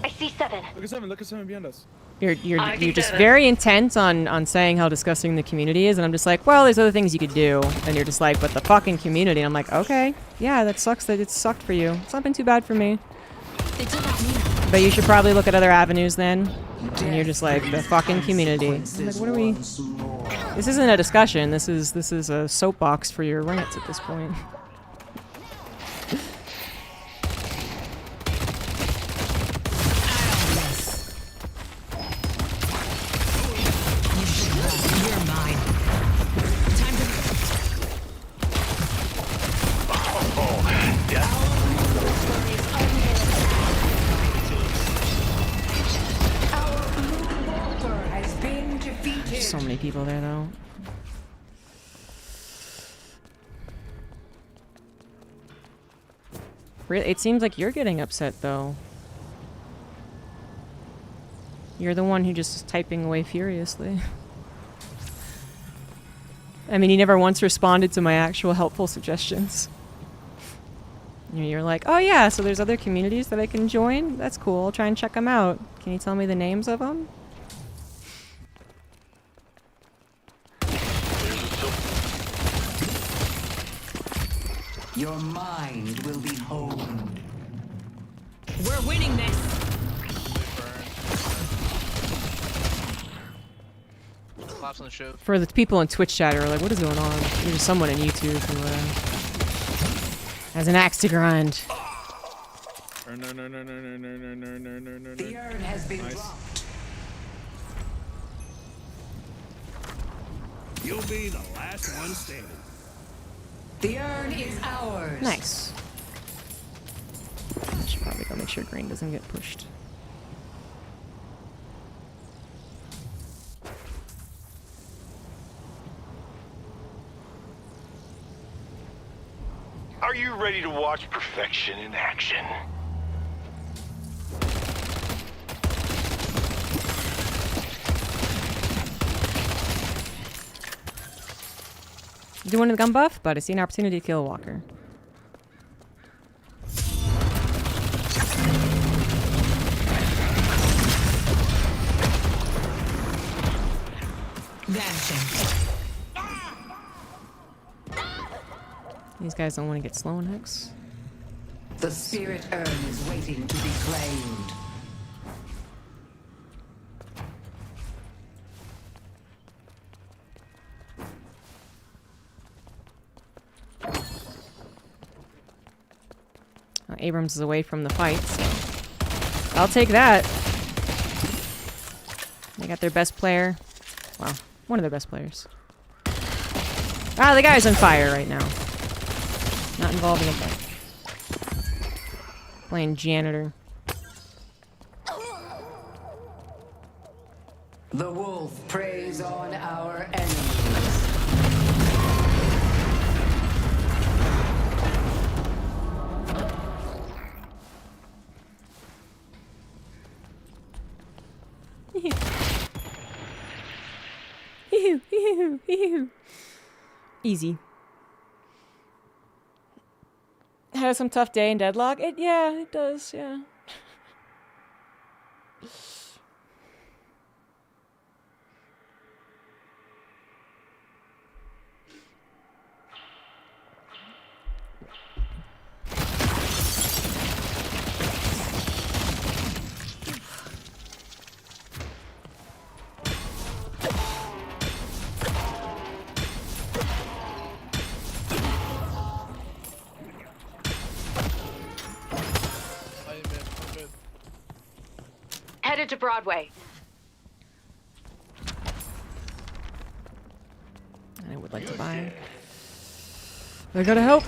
I see 7. Look at 7 behind us. You're I you're see just 7. very intent on saying how disgusting the community is, and I'm just like, well, there's other things you could do, and you're just like, but the fucking community. And I'm like, okay, yeah, that sucks that it sucked for you. It's not been too bad for me. But you should probably look at other avenues then. And you're just like, the fucking community. I'm like, what are we? This isn't a discussion. This is a soapbox for your rants at this point. You're mine. Time to. Oh, death. Walker has been defeated. There's so many people there though. Really, it seems like you're getting upset though. You're the one who just is typing away furiously. I mean, he never once responded to my actual helpful suggestions. You're like, oh yeah, so there's other communities that I can join? That's cool, I'll try and check them out. Can you tell me the names of them? Your mind will be honed. We're winning this. Collapse on the ship. For the people in Twitch chat who are like, what is going on? There's someone in YouTube who has an axe to grind. No. The urn has been Nice. dropped. You'll be the last one standing. The urn is ours. Nice. I should probably go make sure green doesn't get pushed. Are you ready to watch perfection in action? Doing the gun buff, but I see an opportunity to kill a walker. Vanishing. These guys don't want to get slow next. The spirit urn is waiting to be claimed. Abrams is away from the fight, so I'll take that. They got their best player. Well, one of their best players. Ah, the guy's on fire right now. Not involved in a fight. Playing janitor. The wolf preys on our enemies. Easy. Had some tough day in Deadlock? Yeah, it does, yeah. Headed to Broadway. I would like to buy. I gotta help.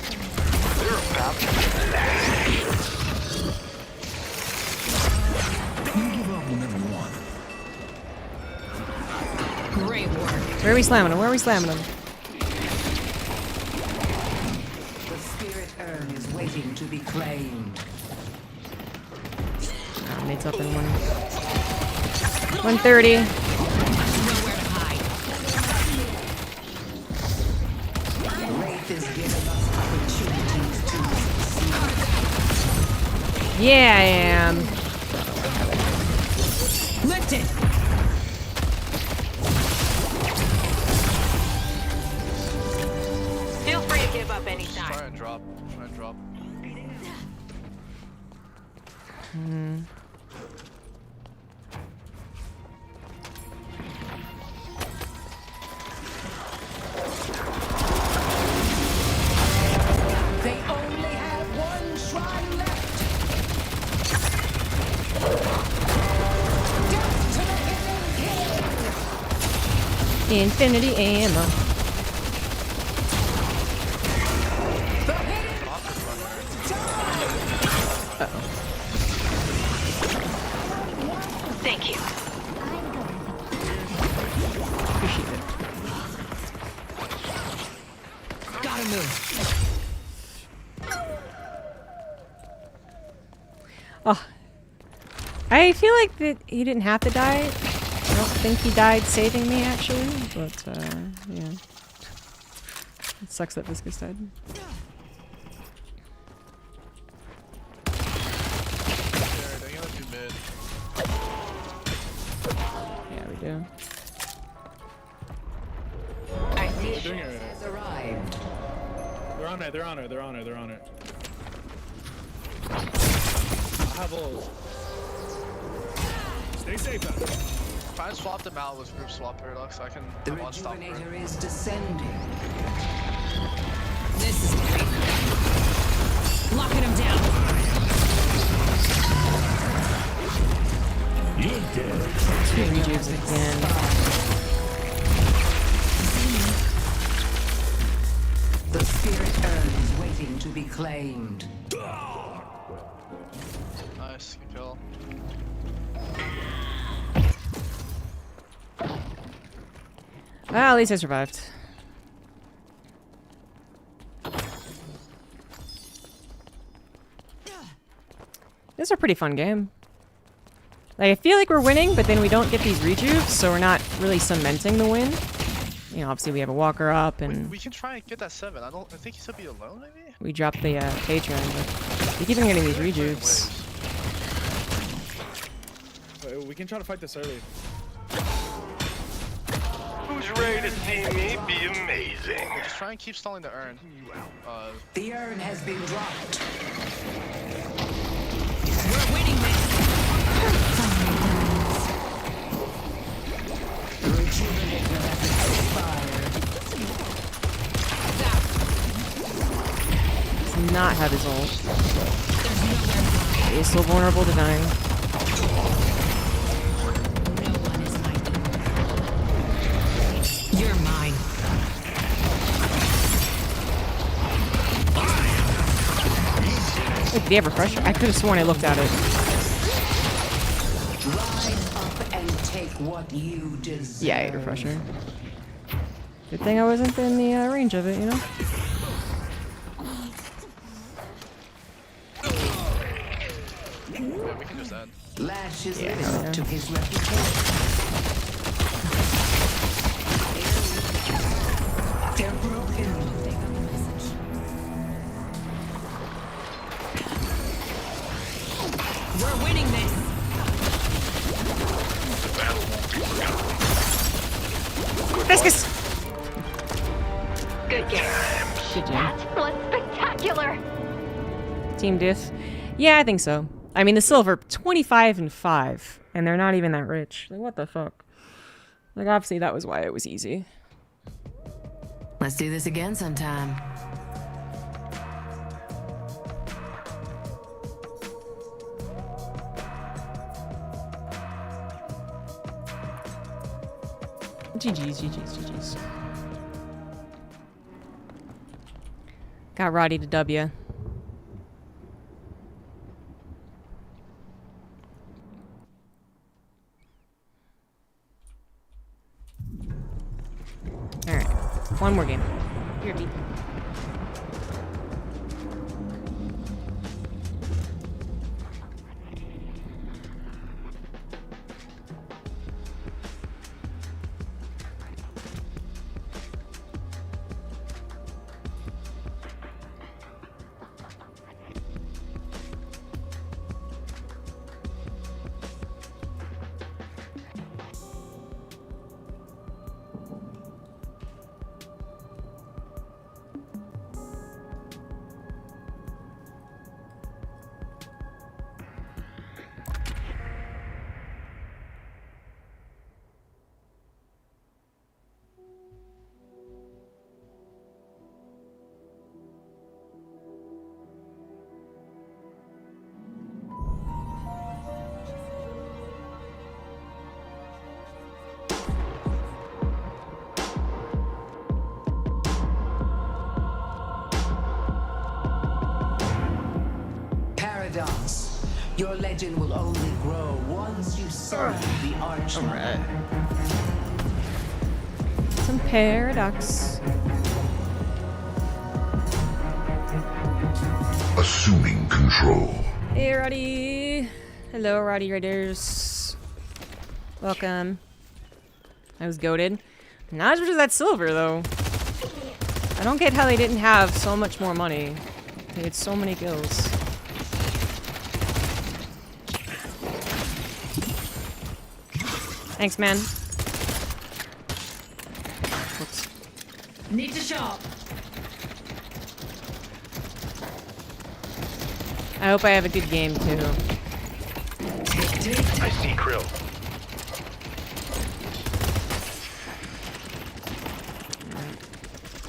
They're about to flash. You give up whenever you want. Great work. Where are we slamming him? Where are we slamming him? The spirit urn is waiting to be claimed. Oh, Nate's up in 130. Nowhere to hide. Wraith is giving us opportunities to succeed. Yeah, I am. Lifted. Feel free to give up anytime. Try and drop. Try and drop. They only have one shrine left. Death to the hidden king. Infinity ammo. The hidden Thank you. Appreciate it. Gotta move. Oh. I feel like that he didn't have to die. I don't think he died saving me, actually. But, yeah. It sucks that Viscous died. There, they gotta do mid. Yeah, we do. I see They're you. doing it. has arrived. They're on it. They're on it. They're on it. They're on it. I have ult. Stay safe out there. If I swap them out with group swap paradox, I can The have unstoppable. rejuvenator is descending. This is great. Locking him down. You're dead. Two rejuves again. The spirit urn is waiting to be claimed. Nice, good kill. Well, at least I survived. This is a pretty fun game. Like, I feel like we're winning, but then we don't get these rejuves, so we're not really cementing the win. You know, obviously we have a walker up, and We can try and get that 7. I think he should be alone, maybe? we dropped the Patreon, but we keep on getting these rejuves. We can try to fight this early. Who's ready to see me be amazing? Just try and keep stalling the urn. The urn has been dropped. We're winning this. The rejuvenator has expired. Does not have his ult. He is still vulnerable to dying. No one is hiding. You're mine. Wait, did he have refresher? I could have sworn I looked at it. Rise up and take what you deserve. Yeah, I had refresher. Good thing I wasn't in the range of it, you know? Yeah, we can just end. Lash is Yeah, living yeah. up to his reputation. They're broken. We're winning this. Viscous! Good game. Good game. That was spectacular. Team diff? Yeah, I think so. I mean, the silver, 25 and 5, and they're not even that rich. Like, what the fuck? Like, obviously that was why it was easy. Let's do this again sometime. GG's. Got Roddy to W. Alright. One more game. Here, B. Paradox. Your legend will only grow once you serve the arch. Alright. Some paradox. Assuming control. Hey, Roddy. Hello, Roddy Raiders. Welcome. I was goated. Not as much as that silver, though. I don't get how they didn't have so much more money. They had so many kills. Thanks, man. Whoops. Need to shop. I hope I have a good game, too. I see Krill.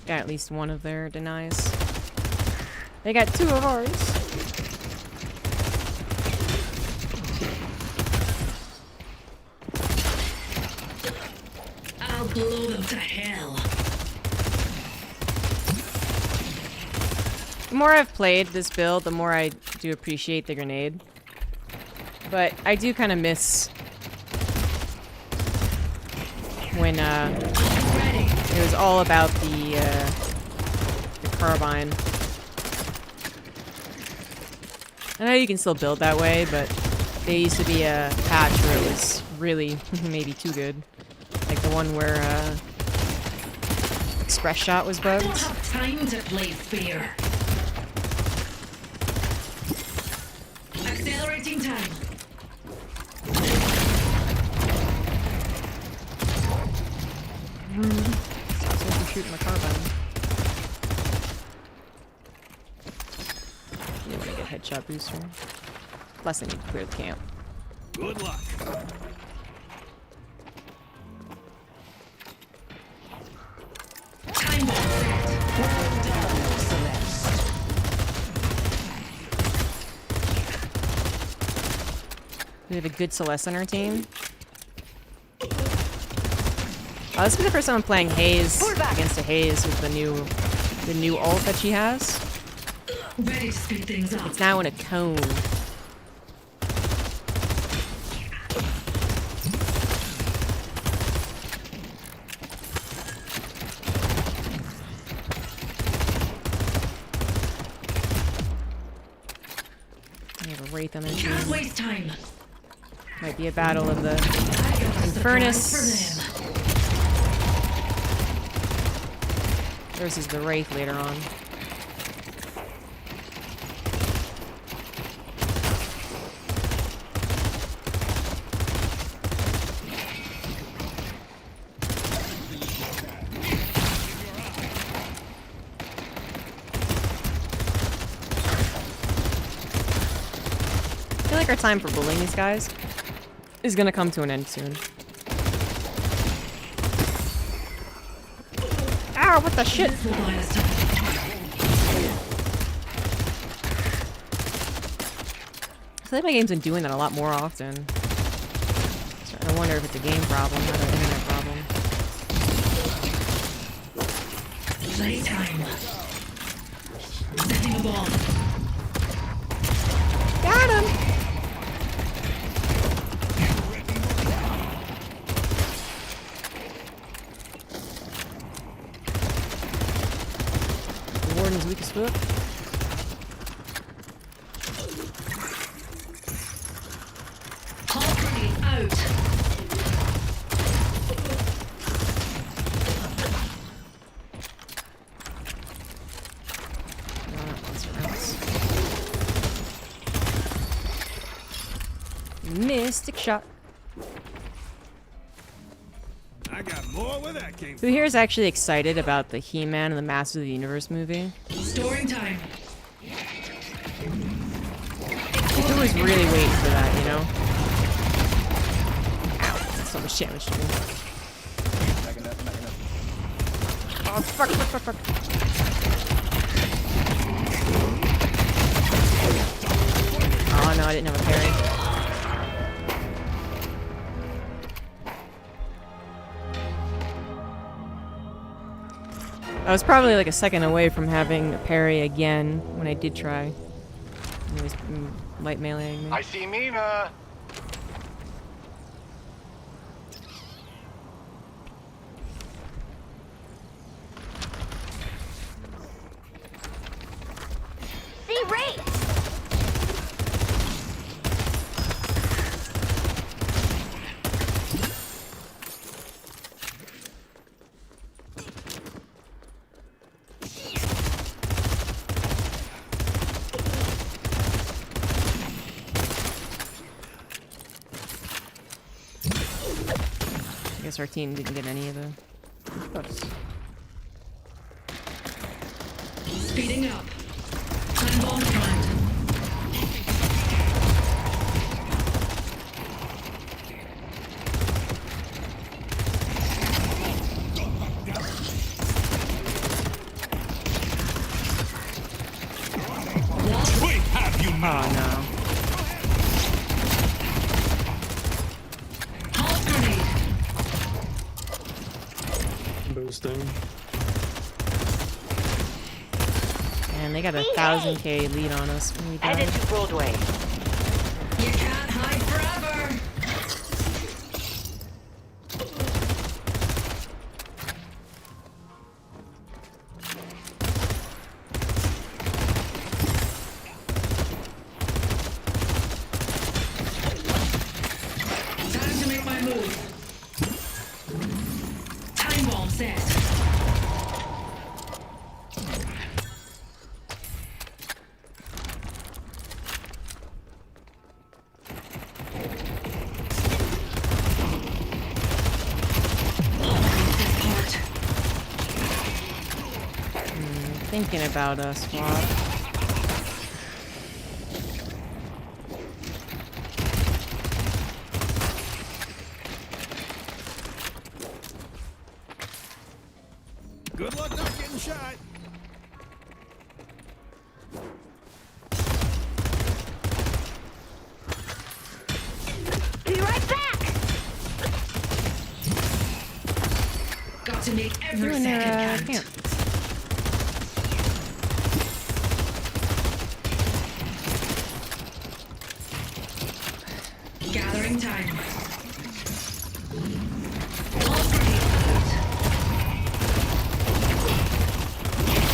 Got at least one of their denies. They got two of ours. I'll blow them to hell. The more I've played this build, the more I do appreciate the grenade. But I do kind of miss when it was all about the carbine. I know you can still build that way, but there used to be a patch where it was really maybe too good. Like the one where Express Shot was bugged. I don't have time to play fair. Accelerating time. So I'm shooting my carbine. You want to get headshot booster. Plus I need to clear the camp. Good luck. Time bomb set. We have a good Celeste on our team. Oh, this is the first time I'm playing Haze against a Haze with the new ult that she has. Ready to speed things up. It's now in a cone. We have a Wraith on their Can't team. waste time. Might be a battle of the I got a Infernus surprise for them. versus the Wraith later on. I feel like our time for bullying these guys is gonna come to an end soon. Ow, what the shit? This will buy us time. I feel like my game's been doing that a lot more often. Starting to wonder if it's a game problem, not an internet problem. Playtime. Setting a bomb. Got him. The warden's weak as fuck. Hard grenade out. Mystic shot. I got more where that came Who here is actually excited about the He-Man and the Masters of the Universe movie? Storing time. Who was really waiting for that, you know? Ow, that's so much damage to me. Oh, fuck, fuck, fuck, fuck. Oh no, I didn't have a parry. I was probably like a second away from having a parry again when I did try. He was light meleeing me. I see Mina. See Ray. I guess our team didn't get any of the buffs. Speeding up. Time bomb primed. Oh no. Hard grenade. Boosting. And they got a 1000k lead on us when we died. Headed to Broadway. You can't hide forever. Time to make my move. Time bomb set. Thinking about us, Swap. Good luck not getting shot. Be right back. Got to make every Doing second their count. camp. Gathering time.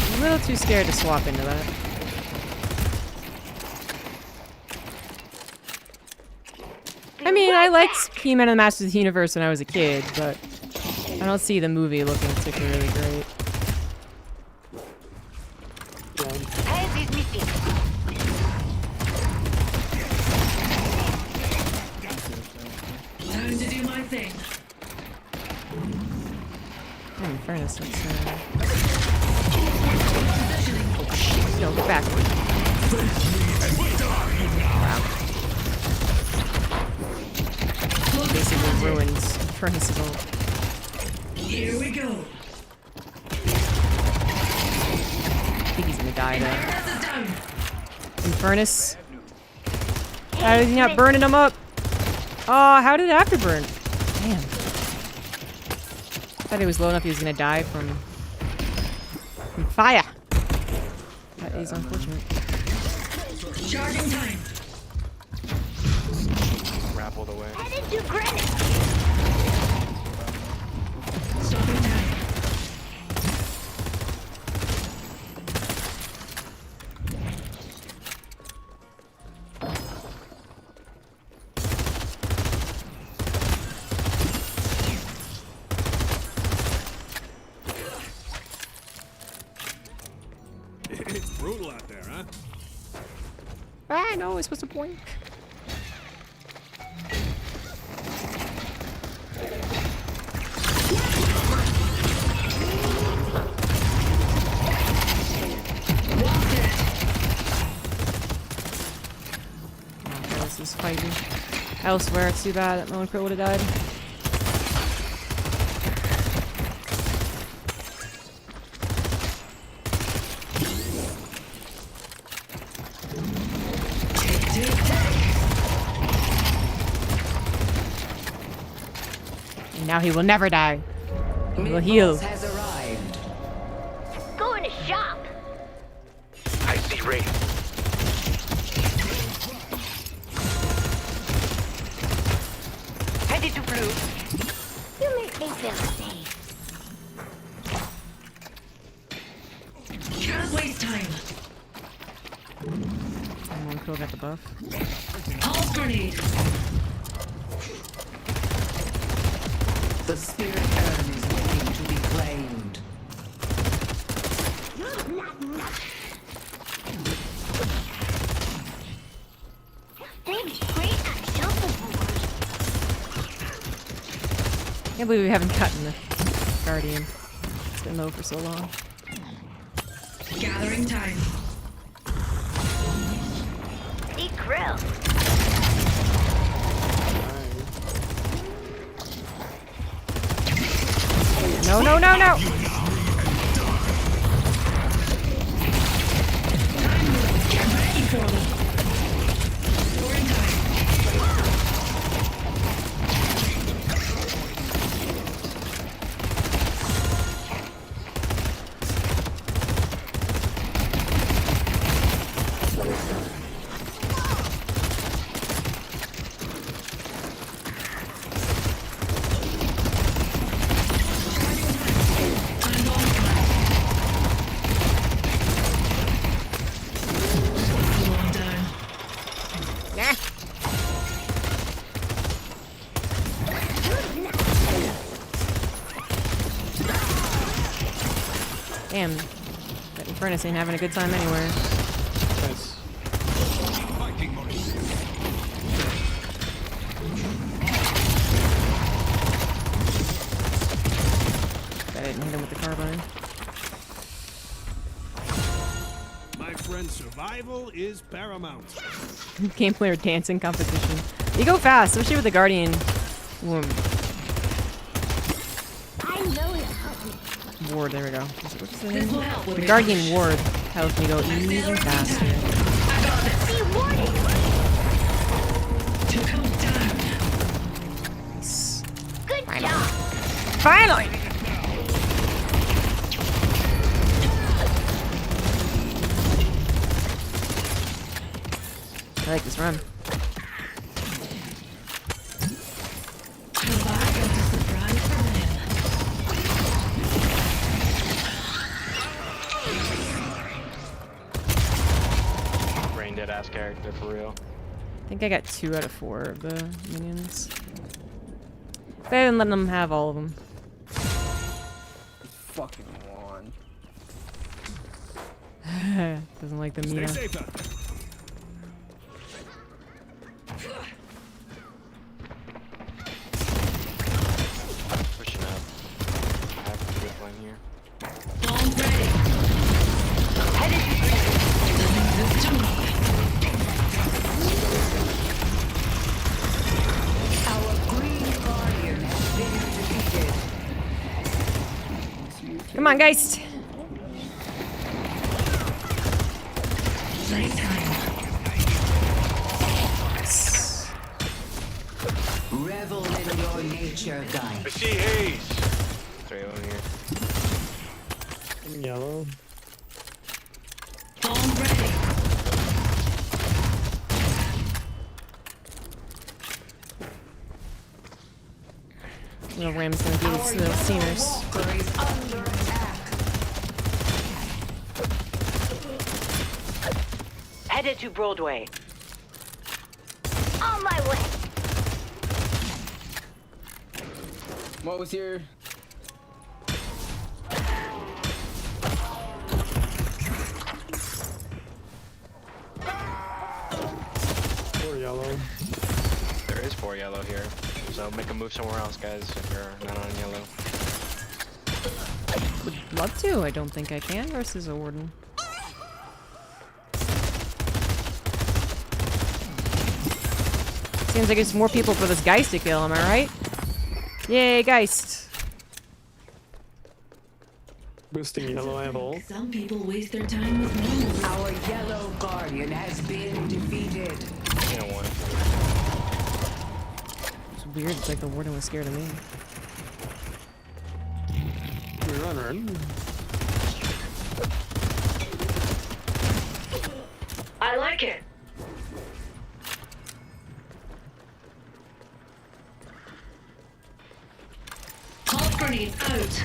I'm a little too scared to swap into that. I mean, I liked He-Man and the Masters of the Universe when I was a kid, but I don't see the movie looking particularly great. Head is missing. Time to do my thing. Oh, in fairness, that's oh shit, no, get back. Wow. Basically ruins Furnace's ult. Here we go. I think he's gonna die though. Press is down. In Furnace. How did he not burning him up? Oh, how did it afterburn? Damn. Thought he was low enough he was gonna die from is unfortunate. Charging time. Grappled away. Headed to granite. Stopping time. It's brutal out there, huh? I know, it's supposed to point. Okay, this is fighting. Elsewhere, it's too bad that no one crit would have died. And now he will never die. He will heal. Has arrived. Going to shop. I see Wraith. Headed to blue. You make me feel safe. Can't waste time. Someone cool got the buff. Pulse grenade. The spirit urn is waiting to be claimed. Thanks, great at shuffleboard. Can't believe we haven't gotten the Guardian. It's been low for so long. Gathering time. Eat grill. No, no, no, no! Get ready for me. Storing time. Damn. That Infernus ain't having a good time anywhere. Nice. I didn't hit him with the carbine. My friend, survival is paramount. Gameplay or dancing competition. You go fast, especially with the Guardian. I know it's helping. Ward, there we go. What's the This name? will help with The the Guardian Ward helps me go even faster. Be warning. To count down. Nice. Good job. Finally! I like this run. Provide us a surprise for them. Brain dead ass character for real. I think I got 2 out of 4 of the minions. But I didn't let them have all of them. Fucking one. Doesn't like the Stay Mina. safe out there. Pushing up. I have a good one here. Bomb ready. Headed to Leave this to me. Our green guardian has been defeated. Come on, Geist! Playtime. Revel in your nature, I guys. see Haze. Three over here. Yellow. Bomb ready. Little Ram's gonna be these little sceners. Walker is under attack. Headed to Broadway. On my way. What was your... Or yellow. There is 4 yellow here, so make a move somewhere else, guys, if you're not on yellow. Would love to. I don't think I can versus a warden. Seems like it's more people for this Geist to kill, am I right? Yay, Geist! Boosting yellow, I have ult. Some people waste their time with me. Our yellow guardian has been defeated. You know what? It's weird, it's like the warden was scared of me. Run. I like it. Pulse grenade out.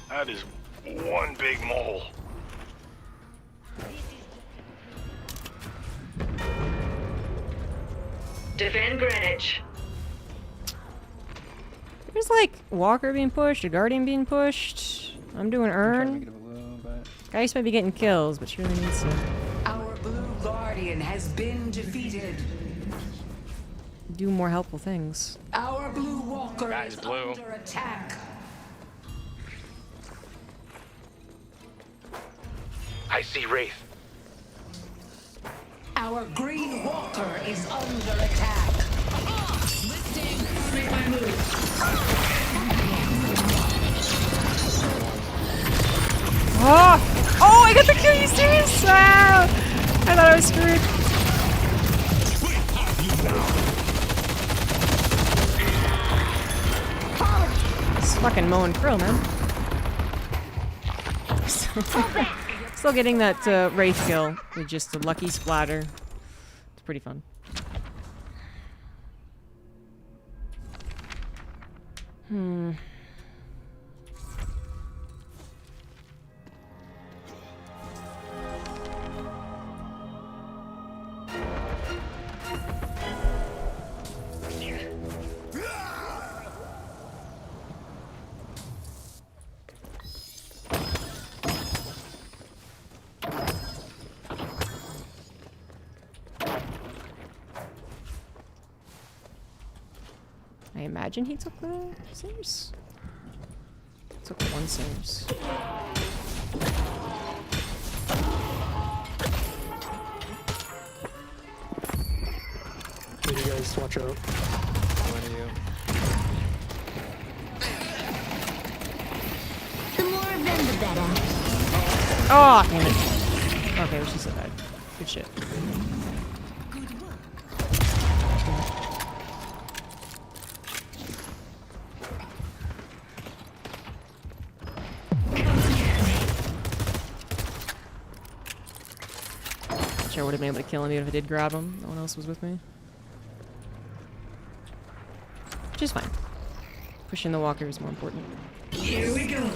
That is one big mole. Defend Greenwich. There's like Walker being pushed, a Guardian being pushed. I'm doing Earn. Geist might be getting kills, but she really needs to Our blue guardian has been defeated. do more helpful things. Our blue walker Guys, is blue. under attack. I see Wraith. Our green walker is under attack. Listing. Make my move. Oh! Oh, I got the kill, you serious? Wow! I thought I was screwed. It's fucking mowing krill, man. Still getting that Wraith kill with just a lucky splatter. It's pretty fun. I imagine he took the Sims. Took one Sims. You guys watch out. What are you? The more of them, the better. Oh, damn it. Okay, well, she said that. Good shit. Sure would have been able to kill him even if I did grab him. No one else was with me. Which is fine. Pushing the walker is more important. Here we go.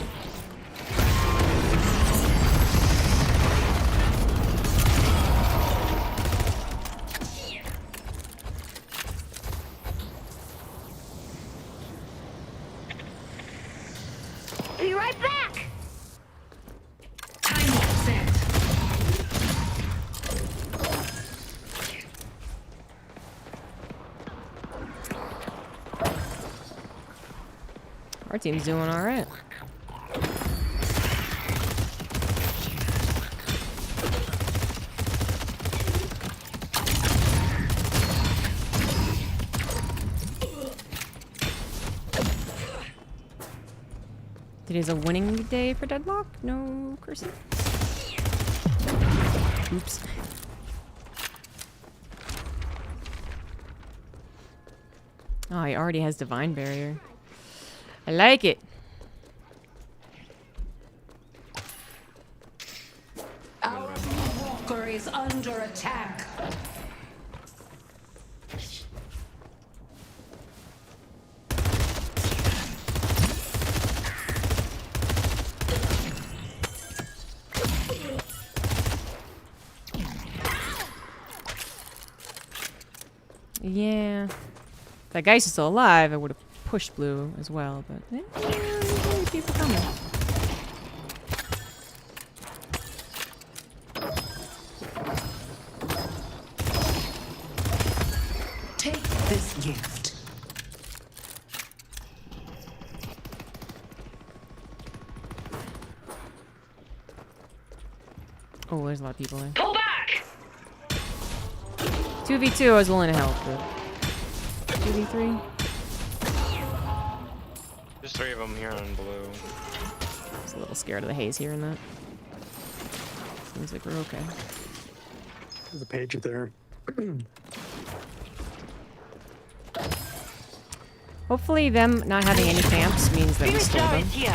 Be right back. Timer set. Our team's doing alright. Today's a winning day for Deadlock? No cursing? Oops. Oh, he already has Divine Barrier. I like it. walker is under attack. Yeah. If that guy's still alive, I would have pushed blue as well, but there's only people coming. Take this gift. Oh, there's a lot of people there. Pull back! 2v2, I was willing to help, but 2v3? There's 3 of them here on blue. I was a little scared of the haze here and that. Seems like we're okay. There's a page there. Hopefully them not having any camps means that we stole them. Here.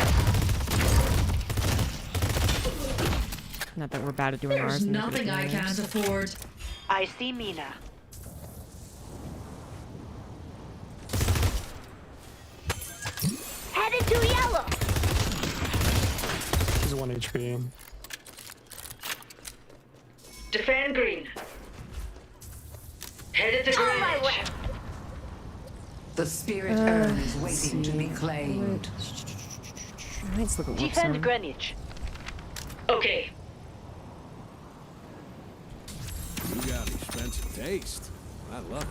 Not that we're bad at doing ours. There's and they're good at nothing I doing can't theirs. afford. I see Mina. Headed to yellow. He's 1 HP. Defend green. Headed to On my way. Greenwich. The spirit urn is waiting to be claimed. Let's look at what's Defend on. Greenwich. Okay. You got expensive taste. I love it.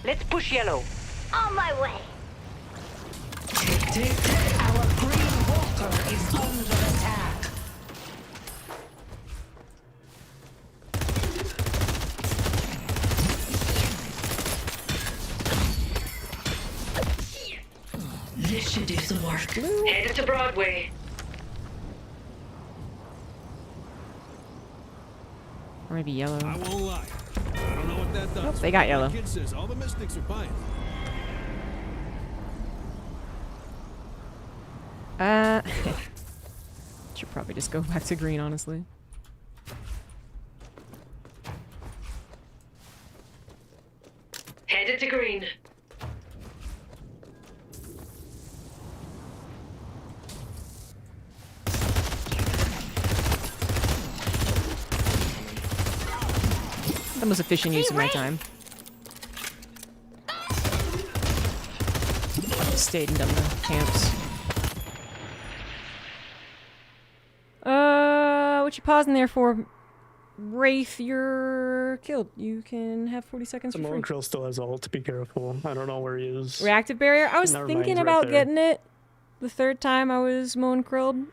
Let's push yellow. On my way. Tick, tick, tick. Our green walker is under attack. This should do some work. Headed to Broadway. Or maybe yellow. I won't lie. I don't know what that does. Nope, they got yellow. My kid says all the mystics are buying. Should probably just go back to green, honestly. Headed to green. The most efficient use of my time. Stayed and done the camps. What you pausing there for? Wraith, you're killed. You can have 40 seconds The for free. Monkrill still has ult, be careful. I don't know where he is. Reactive barrier? I was Never thinking mind, he's right about there. getting it the 3rd time I was mown krilled.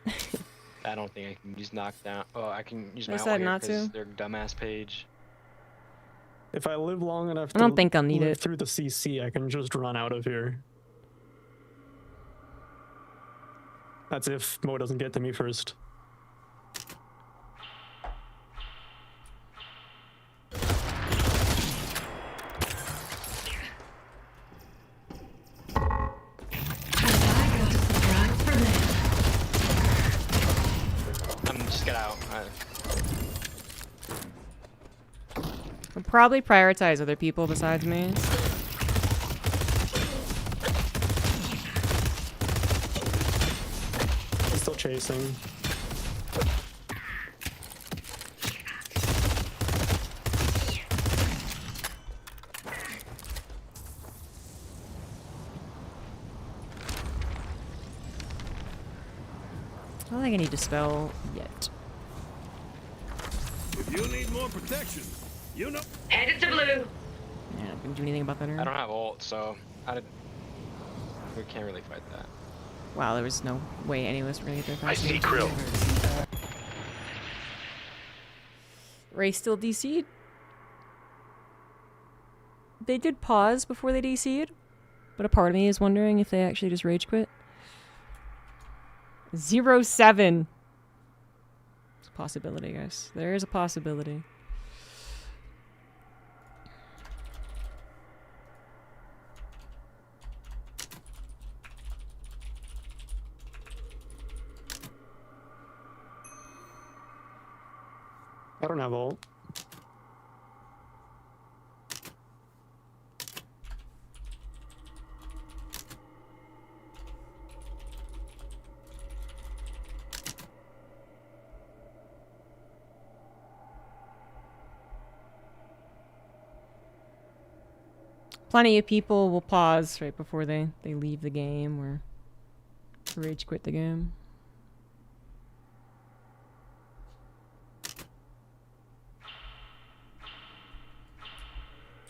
I don't think I can use knockdown. Oh, I can use I my said ult here not 'cause to. their dumbass page. If I live long enough I don't think I'll need live it. through the CC, I can just run out of here. That's if Mo doesn't get to me first. Just get out. I'll probably prioritize other people besides me. He's still chasing. I don't think I need to spell yet. If you need more protection, you know. Headed to blue. Yeah, I didn't do anything about that. I don't have ult, so we can't really fight that. Wow, there was no way any of us were gonna get there fast I see enough. Krill. Ray still DC'd. They did pause before they DC'd, but a part of me is wondering if they actually just rage quit. 0-7. It's a possibility, guys. There is a possibility. I don't have ult. Plenty of people will pause right before they leave the game or rage quit the game.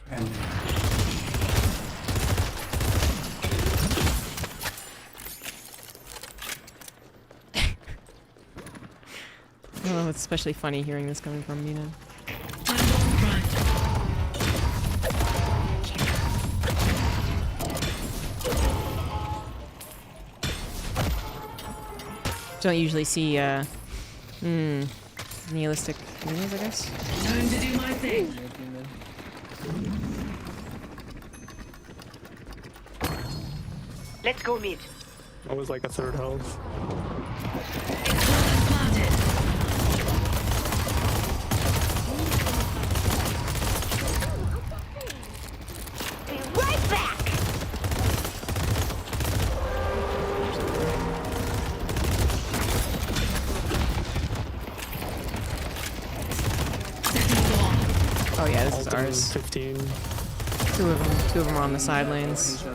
And Oh, it's especially funny hearing this coming from Mina. Don't usually see nihilistic Minas, I guess. Time to do my thing. Let's go mid. I was like a third health. Be right back. Oh yeah, this is ours. 15. Two of them are on the side lanes.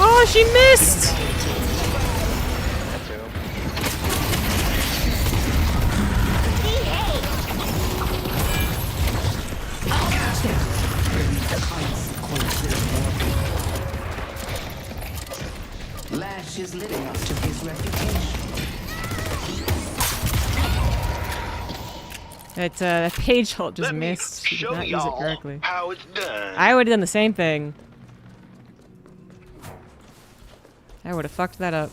Oh, she missed! Lash is living up to his reputation. That page ult just missed. She did Show not use it y'all correctly. how it's done. I would have done the same thing. I would have fucked that up.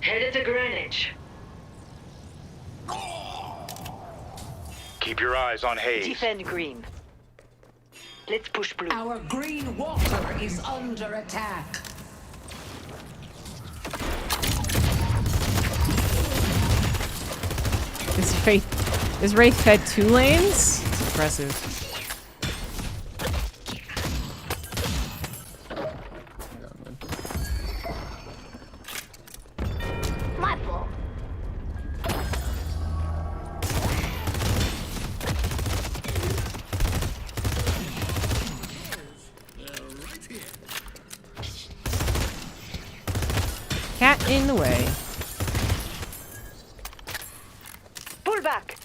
Headed to Greenwich. Keep your eyes on Hayes. Defend green. Let's push blue. Our green water is under attack. Is Wraith fed 2 lanes? It's impressive. My fault. Cat in the way. Pull back.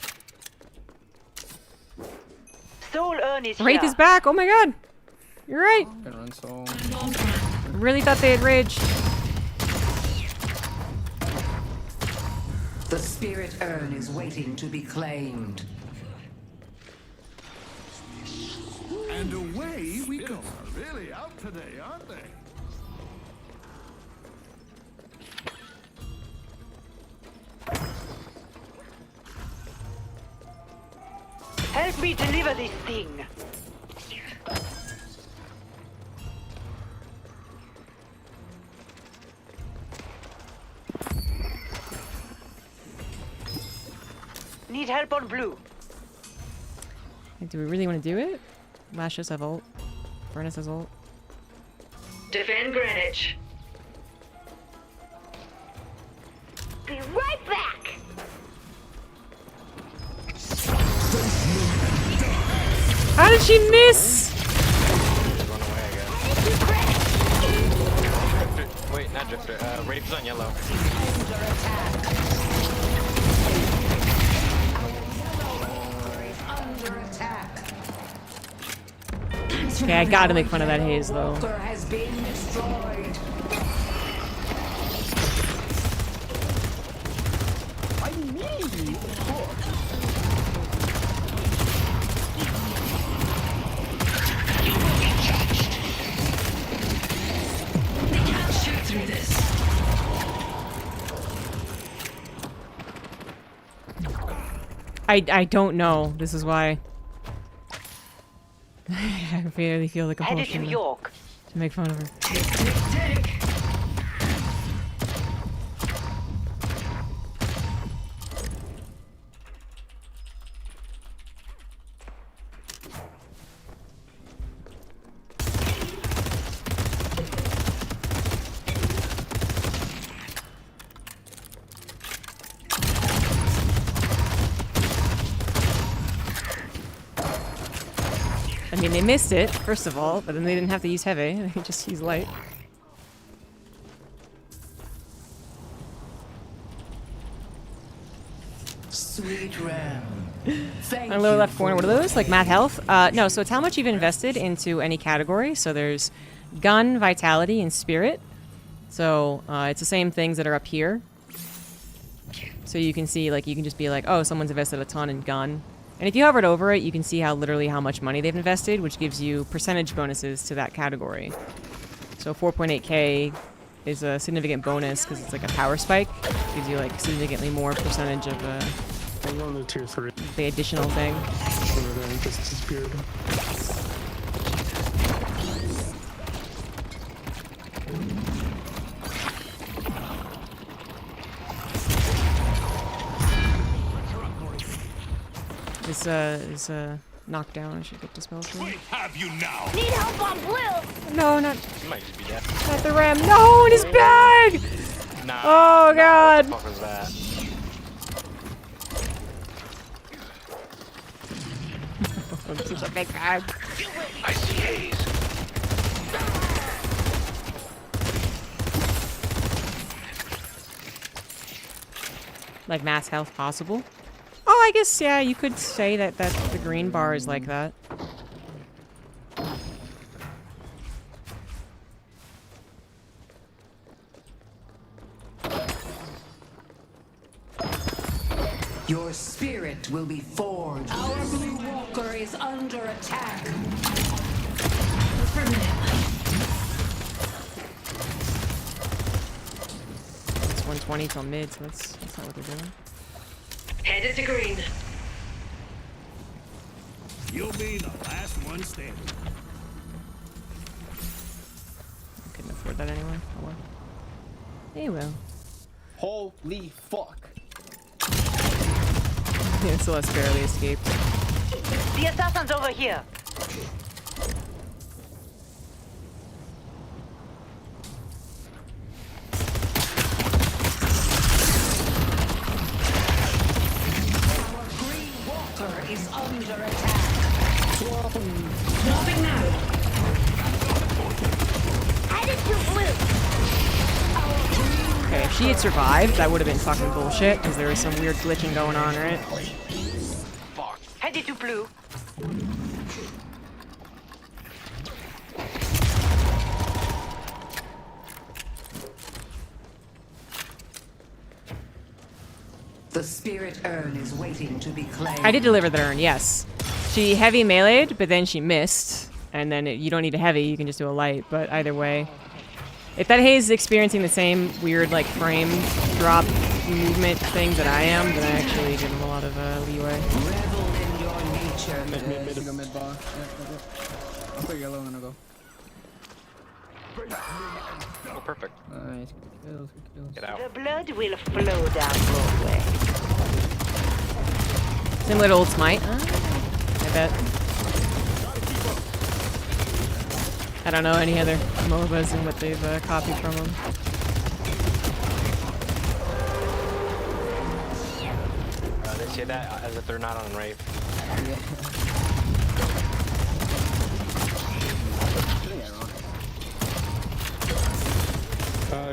Soul Urn is Wraith here. is back! Oh my god! You're right! Can run so. I really thought they had raged. The spirit urn is waiting to be claimed. and away we go. Really out today, aren't they? Help me deliver this thing. Need help on blue. Do we really want to do it? Lashes have ult. Furnace has ult. Defend Greenwich. Be right back. How did she miss? Run away, I guess. Drifter, wait, not Drifter. Wraith's on yellow. Under attack. Okay, I gotta make fun of that haze though. Walker has been destroyed. I don't know. This is why. I really feel the Headed to compulsion York. to make fun of her. I mean, they missed it, first of all, but then they didn't have to use heavy. They could just use light. Sweet round. Thank On the lower you left corner, what for are your those? Like math health? No, so it's how much you've invested into any category. So there's gun, vitality, and spirit. So it's the same things that are up here. So you can see, like, you can just be like, oh, someone's invested a ton in gun. And if you hovered over it, you can see how literally how much money they've invested, which gives you percentage bonuses to that category. So 4.8k is a significant bonus because it's like a power spike. Gives you like significantly more percentage of I'm going to tier 3. the additional thing. Over there and just disappeared. Is knockdown. I should get dispelled for. We have you now. Need help on blue. No, not You might just be dead. not the ram. No, in his bag. Nah. Oh god. What the fuck was that? Such a big bag. I see haze. Like mass health possible. Oh, I guess yeah. You could say that the green bar is like that. Your spirit will be forged. Our blue walker is under attack. It's 120 till mid, so that's not what they're doing. Headed to green. You'll be the last one standing. I couldn't afford that anyway. Oh well. Hey, well. Holy fuck. Yeah, Celeste barely escaped. The assassin's over here. Our green walker is under attack. Dropping now. Headed to blue. Okay, if she had survived, that would have been fucking bullshit, because there was some weird glitching going on, right? Fuck. Headed to blue. The spirit urn is waiting to be claimed. I did deliver the urn, yes. She heavy melee'd, but then she missed. And then you don't need a heavy, you can just do a light, but either way. If that haze is experiencing the same weird, like, frame drop movement thing that I am, then I actually give him a lot of leeway. Revel in your nature. Mid, go mid bar. Yeah, I'll put yellow and I'll go. Oh, perfect. Nice. Good kills. Get out. The blood will flow down Broadway. Similar to Old Smite. I bet. I don't know any other MOBAs and what they've copied from them. They say that as if they're not on rape.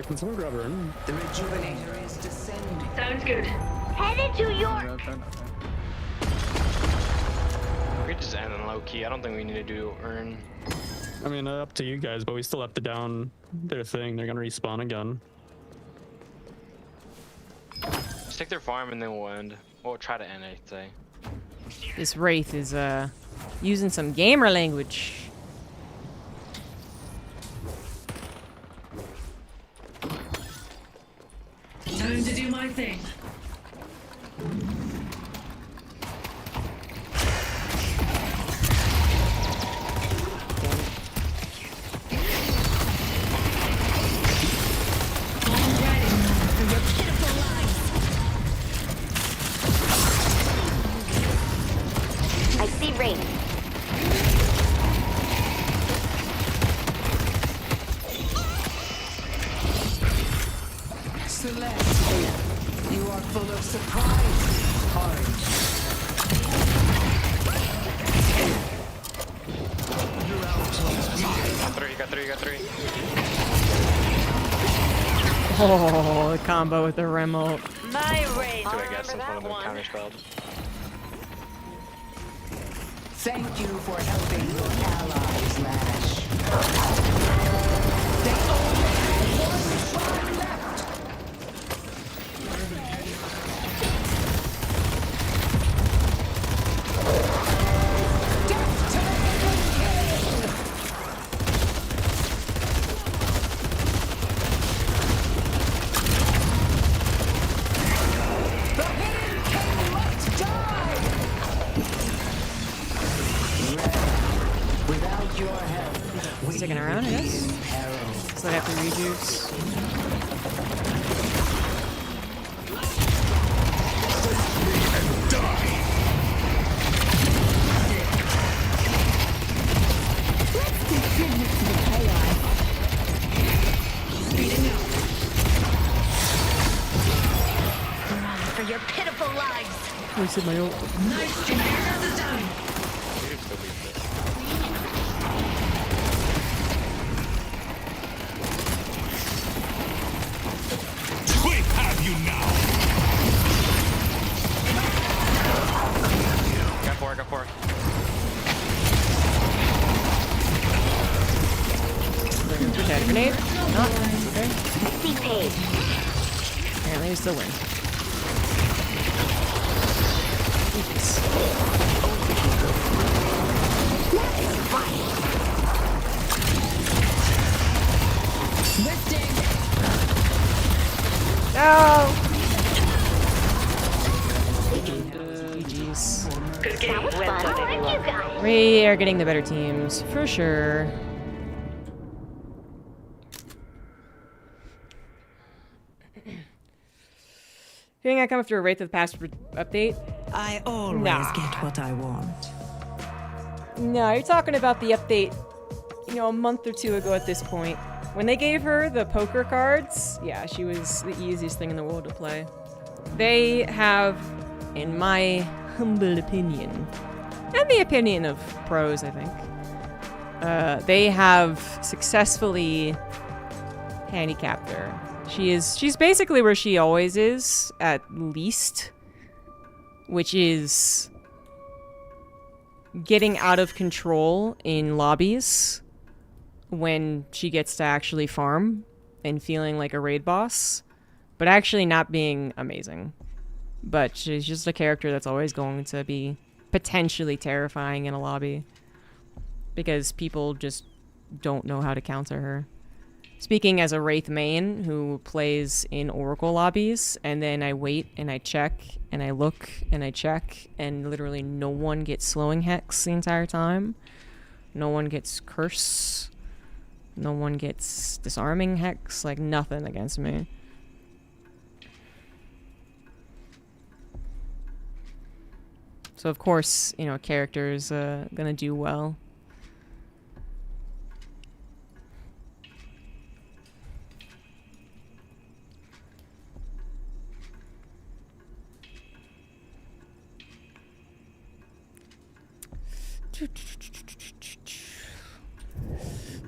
Can someone grab her in? The rejuvenator is descending. Sounds good. Headed to your. We could just end on low key. I don't think we need to do earn. I mean, up to you guys, but we still have to down their thing. They're gonna respawn again. Just take their farm and then we'll end. Or we'll try to end, I'd say. This Wraith is using some gamer language. Time to do my thing. I see rain. Celeste, you are full of surprise. Orange. Oh, the combo with the remote. My race. So I guess since one of them counter spelled. Thank you for helping your allies, Lash. They only have one squad left. Death to the Hidden King! The Hidden King must die! Without your help, we Sticking around, I guess. peril. So I have to rejuice. Contribute to the chaos. Run for your pitiful lives. Wasted my ult. We have you now. Got four, got four. Potato grenade. Not. Okay. See page. Apparently we still win. Jeez. No! GG's. That was fun. I like you guys. We are getting the better teams, for sure. Feeling I come after a Wraith of the Past update? I always Nah. get what I want. No, you're talking about the update, you know, a month or two ago at this point. When they gave her the poker cards, yeah, she was the easiest thing in the world to play. They have, in my humble opinion, and the opinion of pros, I think, they have successfully handicapped her. She's basically where she always is, at least, which is getting out of control in lobbies when she gets to actually farm and feeling like a raid boss, but actually not being amazing. But she's just a character that's always going to be potentially terrifying in a lobby because people just don't know how to counter her. Speaking as a Wraith main who plays in Oracle lobbies, and then I wait and I check and I look and I check, and literally no one gets slowing hex the entire time. No one gets curse. No one gets disarming hex. Like, nothing against me. So of course, you know, a character's gonna do well.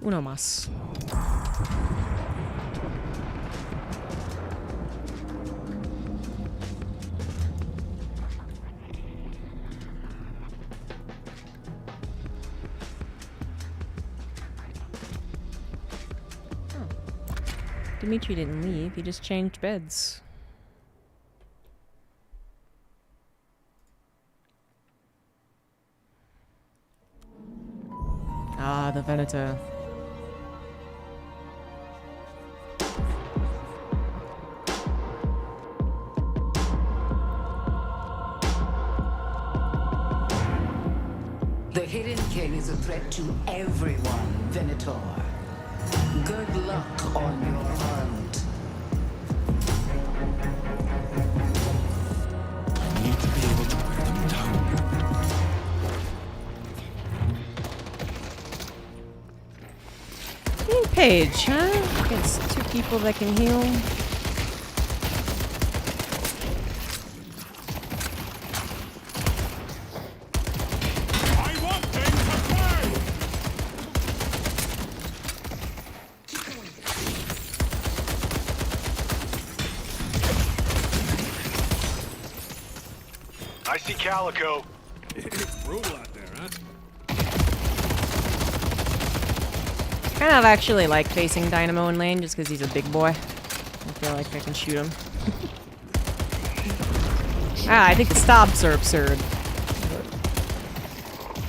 Uno más. Dimitri didn't leave, he just changed beds. Ah, the Venator. The Hidden King is a threat to everyone, Venator. Good luck on your hunt. I need to be able to wear them down. Page, huh? Against two people that can heal. I want things to play! I see Calico. It's brutal out there, huh? Kind of actually like facing Dynamo in lane just because he's a big boy. I feel like I can shoot him. I think the stabs are absurd.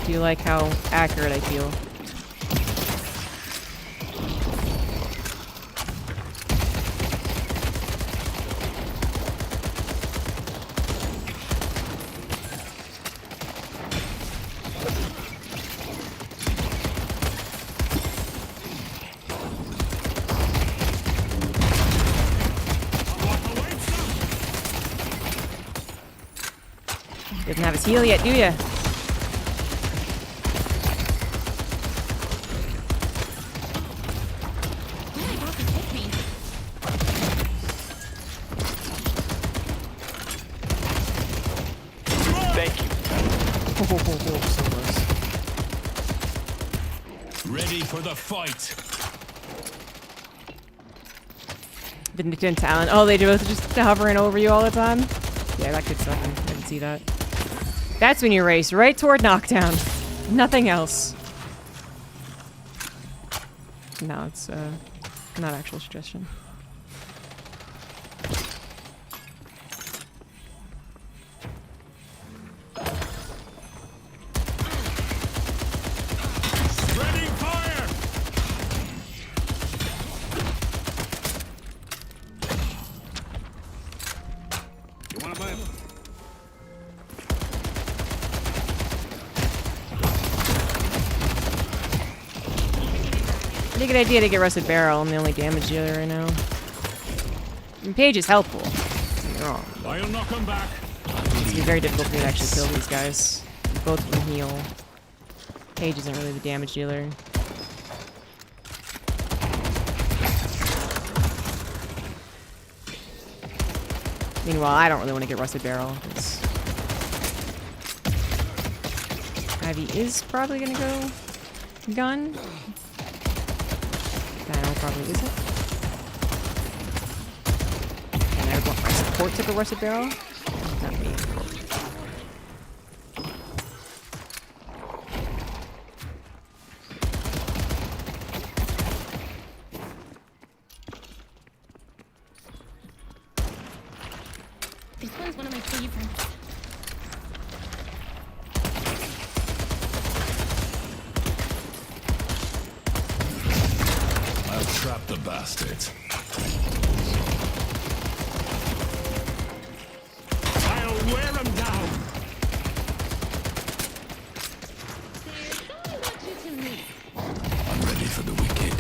Do you like how accurate I feel? Doesn't have his heal yet, do ya? Thank you. So close. Ready for the fight. Vindictive talent. Oh, they both just hovering over you all the time? Yeah, that could suck. I didn't see that. That's when you race right toward knockdown. Nothing else. No, it's not actual suggestion. Ready, fire! You wanna buy a... Pretty good idea to get Rusted Barrel. I'm the only damage dealer right now. And Page is helpful. Don't get me wrong. I'll knock him back. It's gonna be very difficult for me to actually kill these guys. Both of them heal. Page isn't really the damage dealer. Meanwhile, I don't really want to get Rusted Barrel. Ivy is probably gonna go gun. Dino probably isn't. And I want my support to go Rusted Barrel. Not me. This one's one of my favorites. I'll trap the bastards. I'll wear them down. I'm ready for the wicked.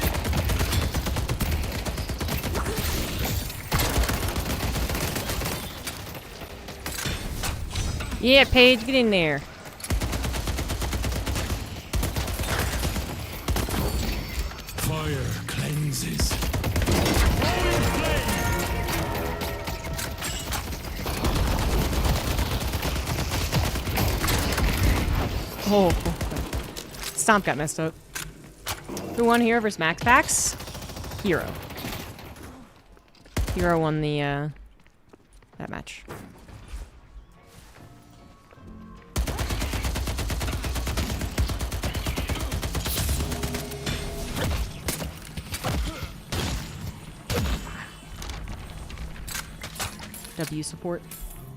Yeah, Paige, get in there. Fire cleanses. Oh, Stomp got messed up. Who won Hero versus Max Pax? Hero. Hero won the that match. W support.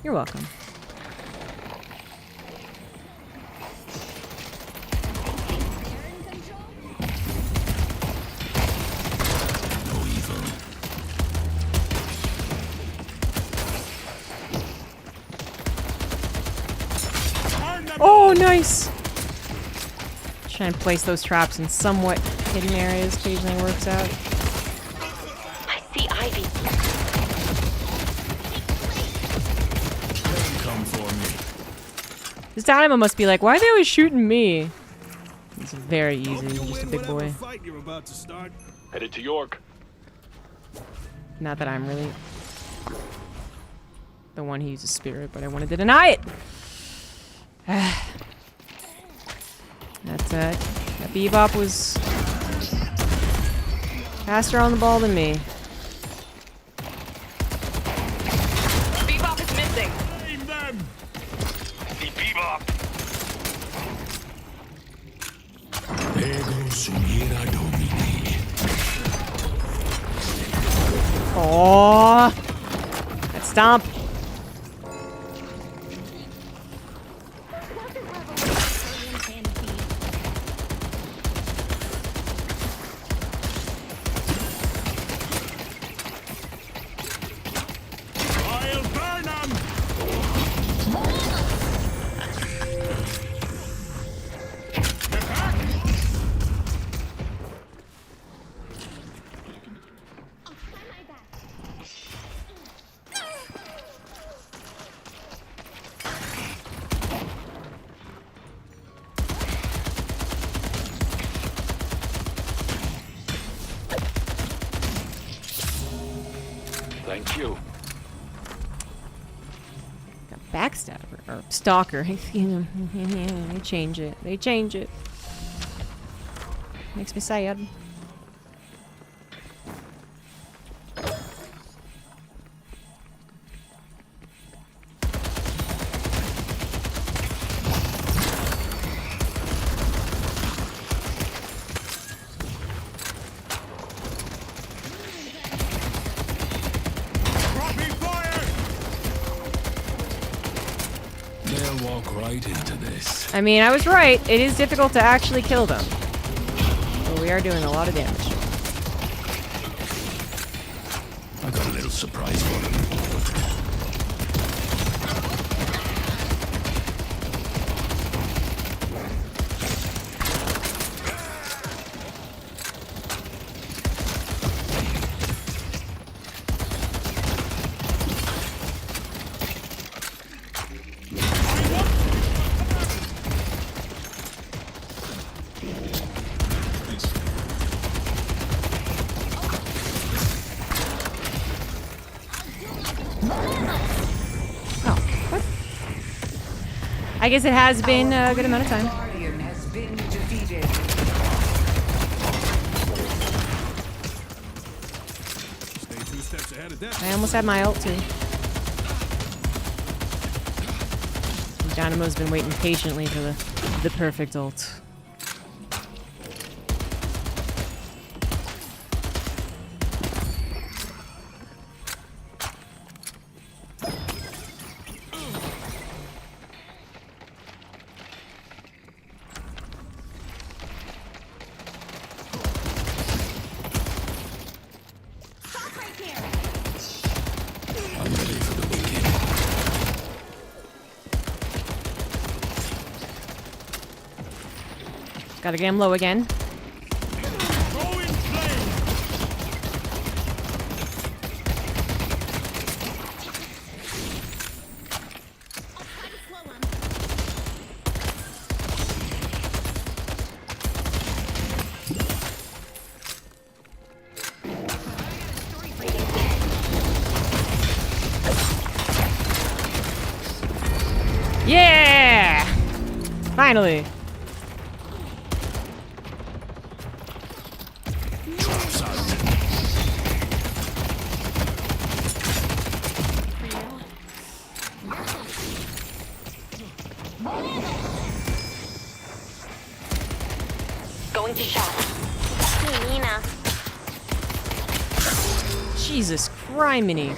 You're welcome. Oh, nice! Try and place those traps in somewhat hidden areas occasionally works out. I see Ivy. Come for me. This Dynamo must be like, why are they always shooting me? It's very easy, he's just a big boy. Fight you're about to start. Headed to York. Not that I'm really the one who uses spirit, but I wanted to deny it! That Bebop was faster on the ball than me. Bebop is missing. Aim them. Oh, that stomp. I'll burn 'em! Thank you. Backstabber or stalker. They change it. They change it. Makes me sad. They'll walk right into this. I mean, I was right. It is difficult to actually kill them. But we are doing a lot of damage. I got a little surprise for them. I guess it has been a good amount of time. Guardian has been defeated. Stay 2 steps ahead of death. I almost had my ult too. Dynamo's been waiting patiently for the perfect ult. I'm ready for the wicked. Gotta get him low again. Throwing flame. Yeah! Finally. Drops out. Going to shop. Hey, Nina. Jesus criminy.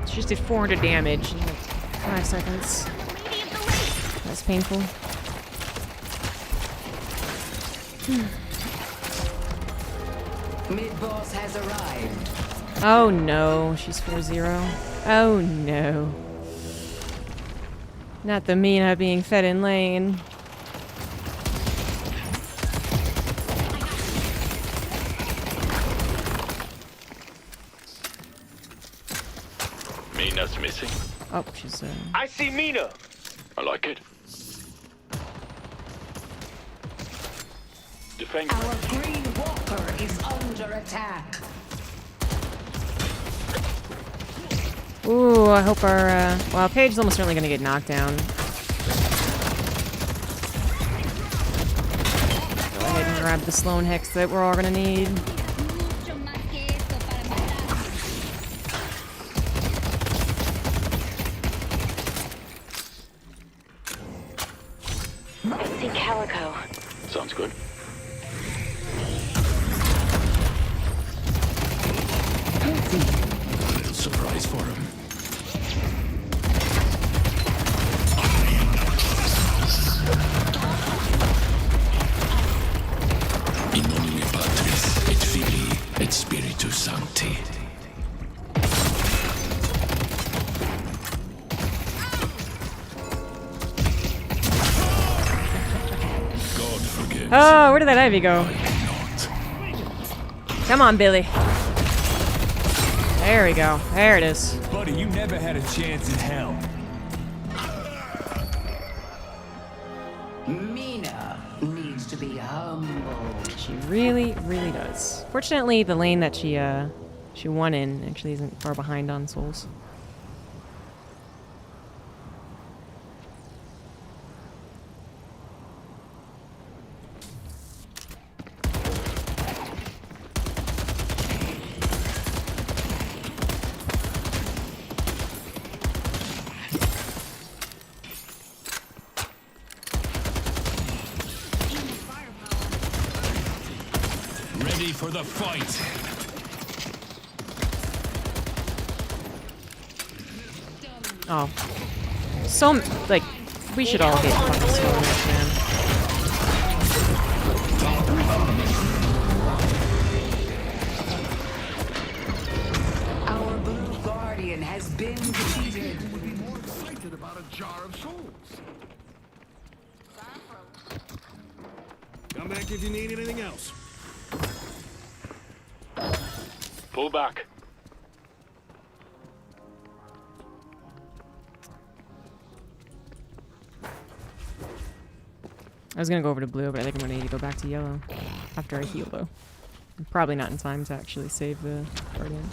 She just did 400 damage in like 5 seconds. That's painful. Mid-boss has arrived. Oh no, she's 4-0. Oh no. Not the Mina being fed in lane. Mina's missing. Oh, she's I see Mina. I like it. Defend. Our green walker is under attack. Ooh, I hope our well, Paige's almost certainly gonna get knocked down. Go ahead and grab the Sloan Hex that we're all gonna need. I see Calico. Sounds good. et Spiritus Sancti. God forgives. Oh, where did that ivy go? Come on, Billy. There we go. There it is. Buddy, you never had a chance in hell. Mina needs to be humbled. She really, really does. Fortunately, the lane that she won in actually isn't far behind on souls. Ready for the fight. Oh. So, like, we should all get fucking stoners, man. Our blue guardian has been defeated. Would be more excited about a jar of souls. Come back if you need anything else. Pull back. I was gonna go over to blue, but I think I'm gonna need to go back to yellow after I heal, though. I'm probably not in time to actually save the guardian.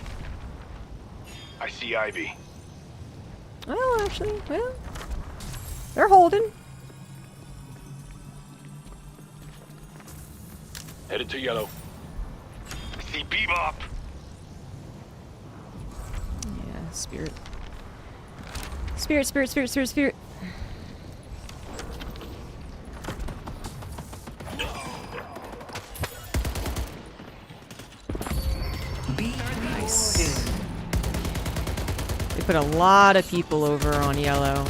I see Ivy. Oh, actually, well, they're holding. Headed to yellow. I see Bebop. Yeah, spirit. Spirit, spirit, spirit, spirit, spirit. Nice. They put a lot of people over on yellow.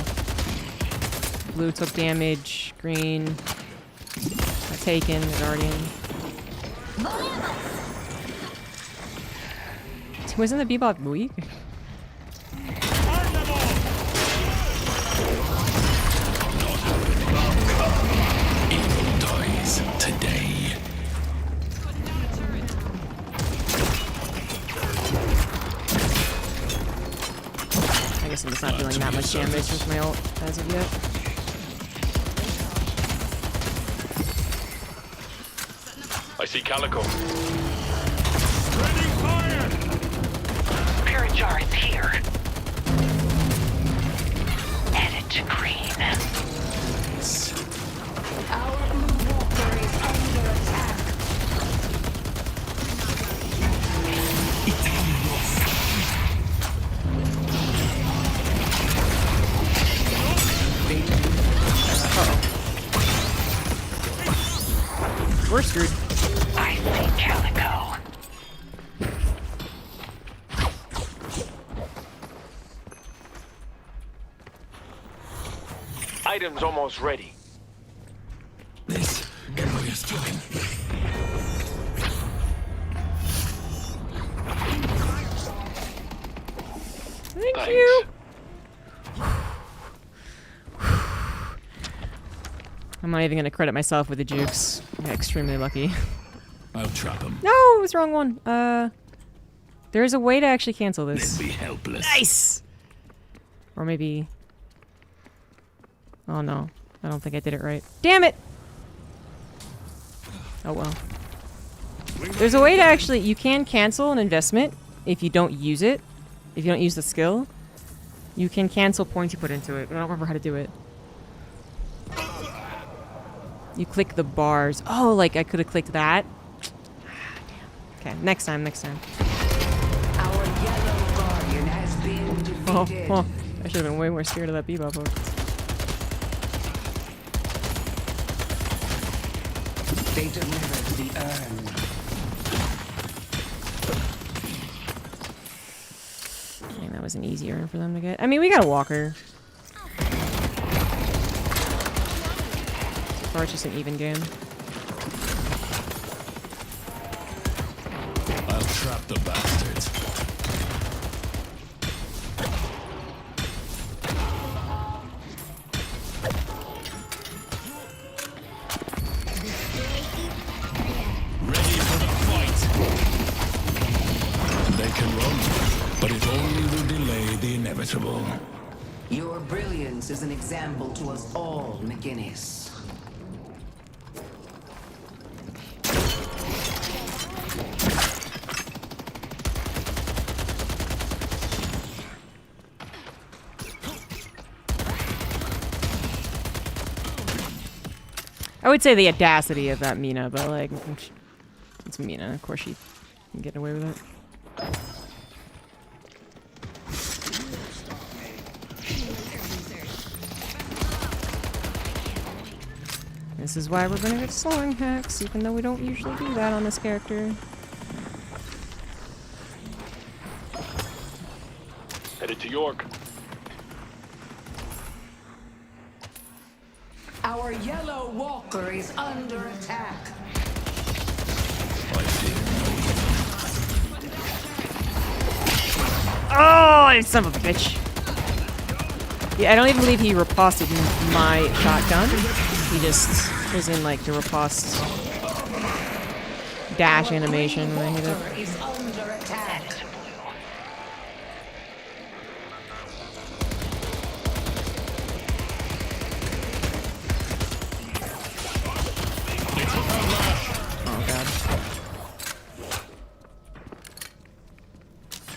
Blue took damage. Green got taken. The guardian. Wasn't the Bebop weak? Evil dies today. I guess I'm just not doing that much damage with my ult as of yet. I see Calico. Ready, fire! Spirit jar is here. Edit to green. Our blue walker is under attack. We're screwed. I see Calico. Items almost ready. This can buy us time. Thank Thanks. you. I'm not even gonna credit myself with the jukes. I got extremely lucky. I'll trap him. No, it was the wrong one. There's a way to actually cancel this. Then be helpless. Nice. Or maybe. Oh no, I don't think I did it right. Damn it. Oh well. There's a way to actually. You can cancel an investment if you don't use it. If you don't use the skill, you can cancel points you put into it. I don't remember how to do it. You click the bars. Oh, like I could have clicked that. Okay, next time, next time. Our yellow guardian has been defeated. Oh, I should have been way more scared of that Bebop hook. They delivered the urn. I think that was an easy urn for them to get. I mean, we got a walker. So far, it's just an even game. I'll Trap the bastards. Ready for the fight. They can run, but it only will delay the inevitable. Your brilliance is an example to us all, McGinnis. I would say the audacity of that Mina, but like, it's Mina. Of course she can get away with it. This is why we're gonna get slowing hacks, even though we don't usually do that on this character. Headed to York. Our yellow walker is under attack. Oh, you son of a bitch. Yeah, I don't even believe he riposted my shotgun. He just was in like the riposte dash animation when I hit it. Is under attack. Oh god.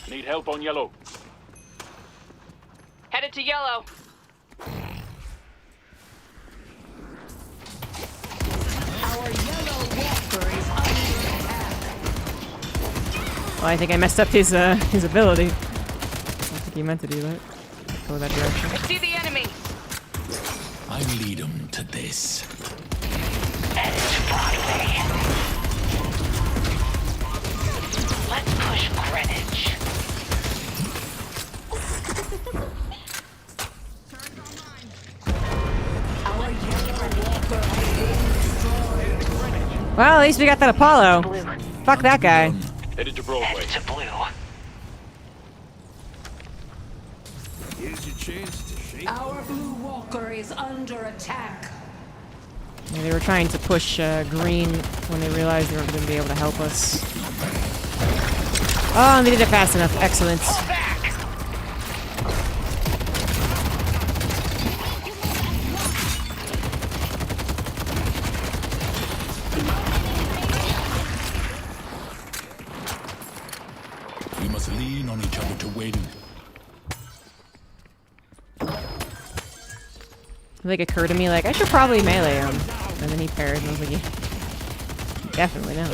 Need help on yellow. Headed to yellow. Our yellow walker is under attack. Well, I think I messed up his ability. I don't think he meant to do that. Go that direction. I see the enemy. I lead them to this. Headed to Broadway. Let's push Greenwich. Our yellow walker has been destroyed. Well, at least we got that Apollo. Fuck that guy. Headed to Broadway. Headed to blue. Here's your chance to shake. Our blue walker is under attack. Yeah, they were trying to push green when they realized they weren't going to be able to help us. Oh, and they did it fast enough. Excellent. We must lean on each other to win. It like occurred to me, like, I should probably melee him. And then he paired, and I was like, yeah, definitely no.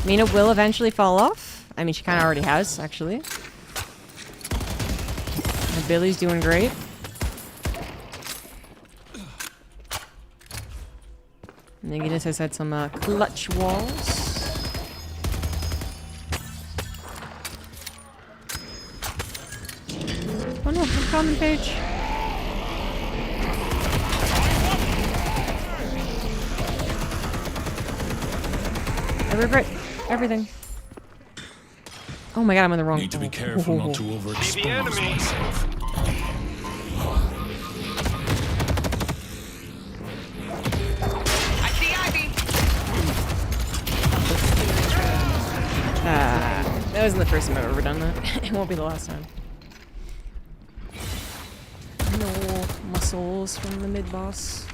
Mina will eventually fall off. I mean, she kind of already has, actually. And Billy's doing great. And then Guinness has had some clutch walls. Oh no, I'm coming, Paige. I regret everything. Oh my god, I'm in the wrong. Need to be careful not to overexpose myself. I see Ivy. That wasn't the first time I've ever done that. It won't be the last time. No muscles from the mid-boss.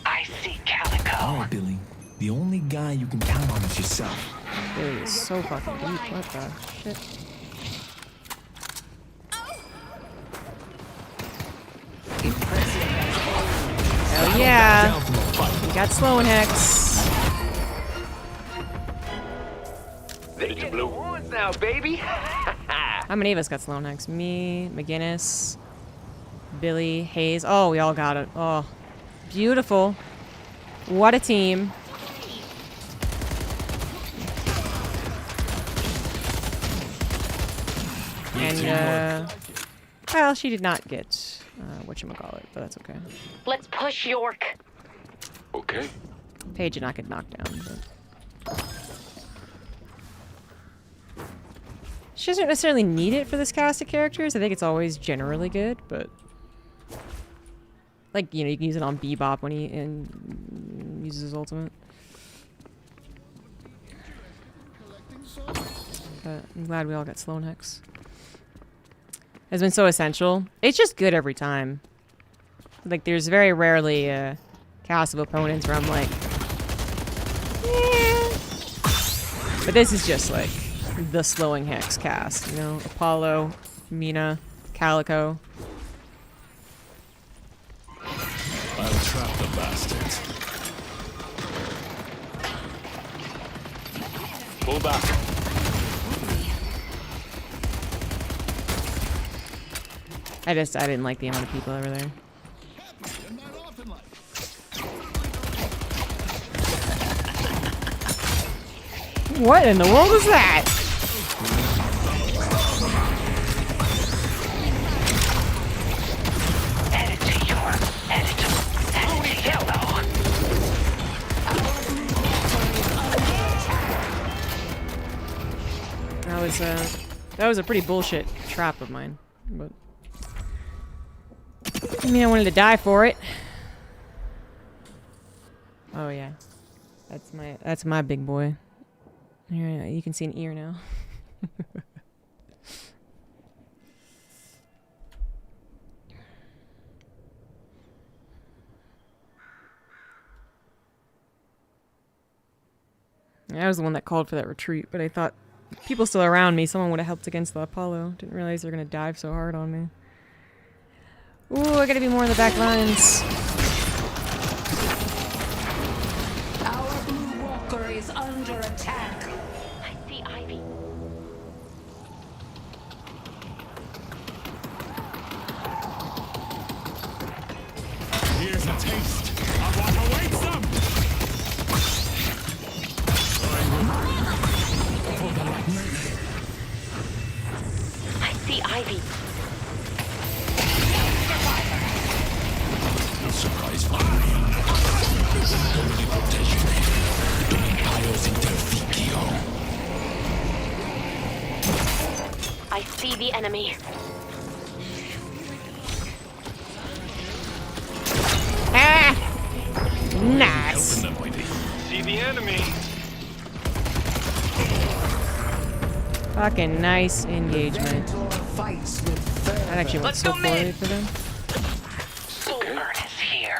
I see Calico. Alright, Billy. The only guy you can count on is yourself. Billy is so fucking deep. What the shit? Hell yeah! We got slow and hex. Headed to blue. Now, baby. How many of us got slow and hex? Me, McGinnis, Billy, Hayes. Oh, we all got it. Oh, beautiful. What a team. And, well, she did not get, whatchamacallit, but that's okay. Let's push York. Okay. Paige did not get knocked down, but... She doesn't necessarily need it for this cast of characters. I think it's always generally good, but... Like, you know, you can use it on Bebop when he uses his ultimate. But I'm glad we all got Sloan Hex. It's been so essential. It's just good every time. Like, there's very rarely a cast of opponents where I'm like... Eh. But this is just like the slowing Hex cast, you know? Apollo, Mina, Calico. I'll trap the bastards. Pull back. I didn't like the amount of people over there. What in the world is that? Headed to York. Headed to Yellow. That was a pretty bullshit trap of mine, but I mean, I wanted to die for it. Oh yeah, that's my big boy. Here, you can see an ear now. I was the one that called for that retreat, but I thought people still around me, someone would have helped against the Apollo. Didn't realize they were gonna dive so hard on me. Ooh, I gotta be more in the back lines. Our blue walker is under attack. I see Ivy. Here's a taste of what awaits them. I see Ivy. Surprise fire. Dominant protection. Dominant pios interficio. I see the enemy. Ah! Nice. See the enemy. Fucking nice engagement. Fights with That actually went so poorly for them. Soulburn is here.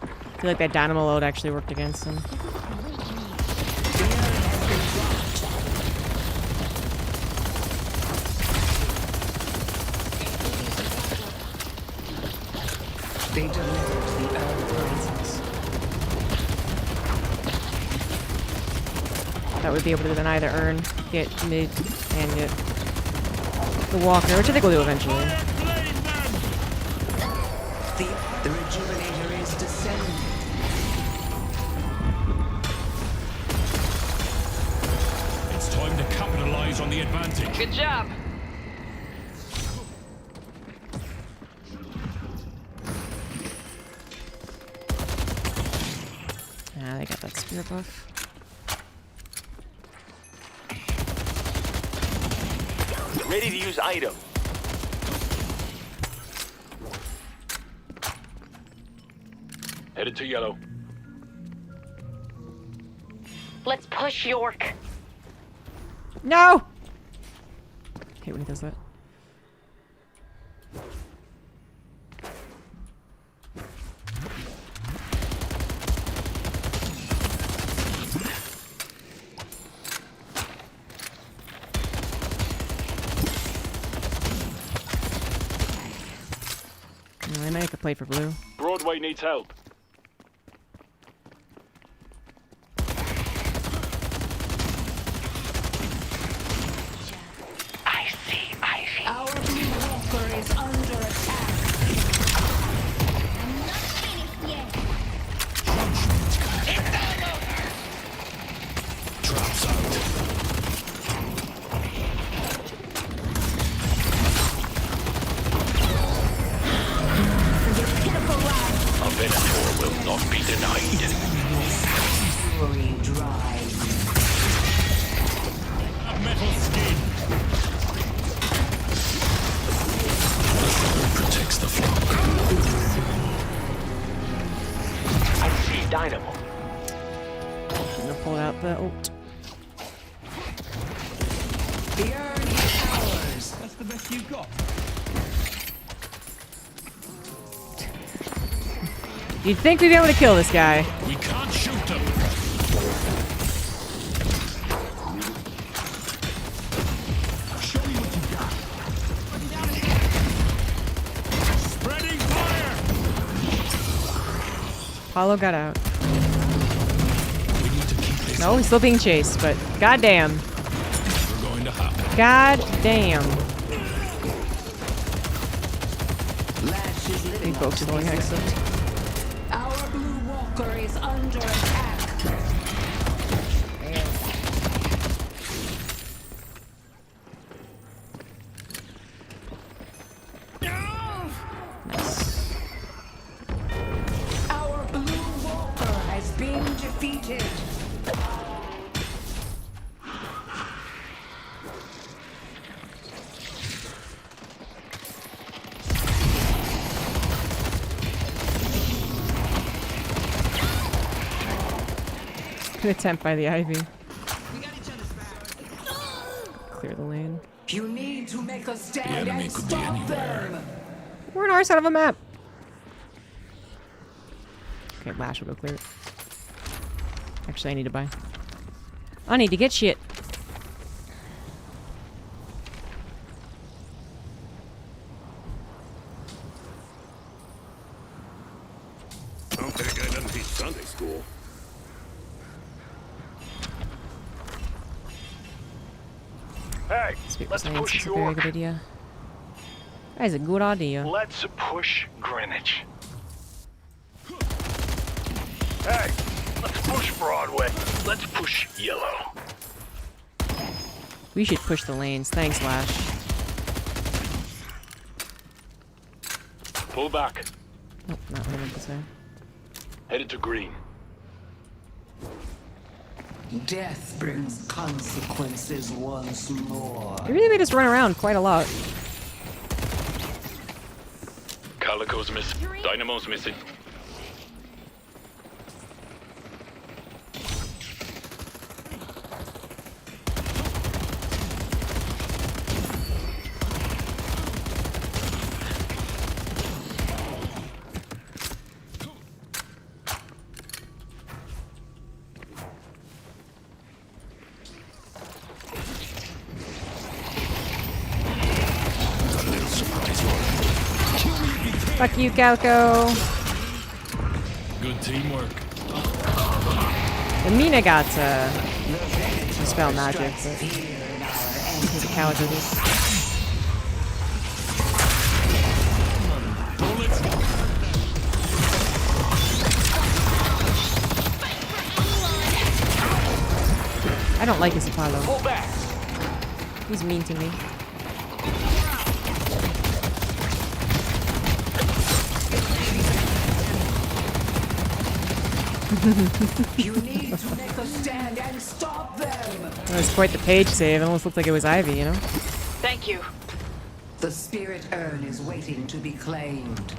I feel like that dynamo load actually worked against them. They delivered the Earth Princess. That would be able to then either earn, get mid, and get the walker, which I think we'll do eventually. The rejuvenator is descending. It's time to capitalize on the advantage. Good job. Ah, they got that spear buff. Ready to use item. Headed to yellow. Let's push York. No! I hate when he does that. No, I might have to play for blue. Broadway needs help. I see Ivy. Our the ult. The urn is ours. That's the best you've got. You'd think we'd be able to kill this guy. We can't shoot them. Show me what you got. Spreading fire. Apollo got out. We need to keep this. No, he's still being chased, but goddamn. We're going to happen. Goddamn. Lash is I living think folks are going hex. Our blue walker is under attack. Our blue walker has been defeated. Good attempt by the Ivy. Clear the lane. You need to make a stand enemy and could be stop anywhere. them. We're on our side of a map. Okay, Lash will go clear it. Actually, I need to buy. I need to get shit. Don't think I done teach Sunday school. Hey, Speak let's science push is a very York. good idea. That is a good idea. Let's push Greenwich. Hey, let's push Broadway. Let's push Yellow. We should push the lanes. Thanks, Lash. Pull back. Oh, not what I meant to say. Headed to green. Death brings consequences once more. They really made us run around quite a lot. Calico's missing. Dynamo's missing. Fuck you, Calco. Good teamwork. The Mina got dispel magic, but he's a coward with this. I don't like his Apollo. Pull back. He's mean to me. You need to make a stand and stop them. That was quite the page save. It almost looked like it was Ivy, you know? Thank you. The spirit urn is waiting to be claimed.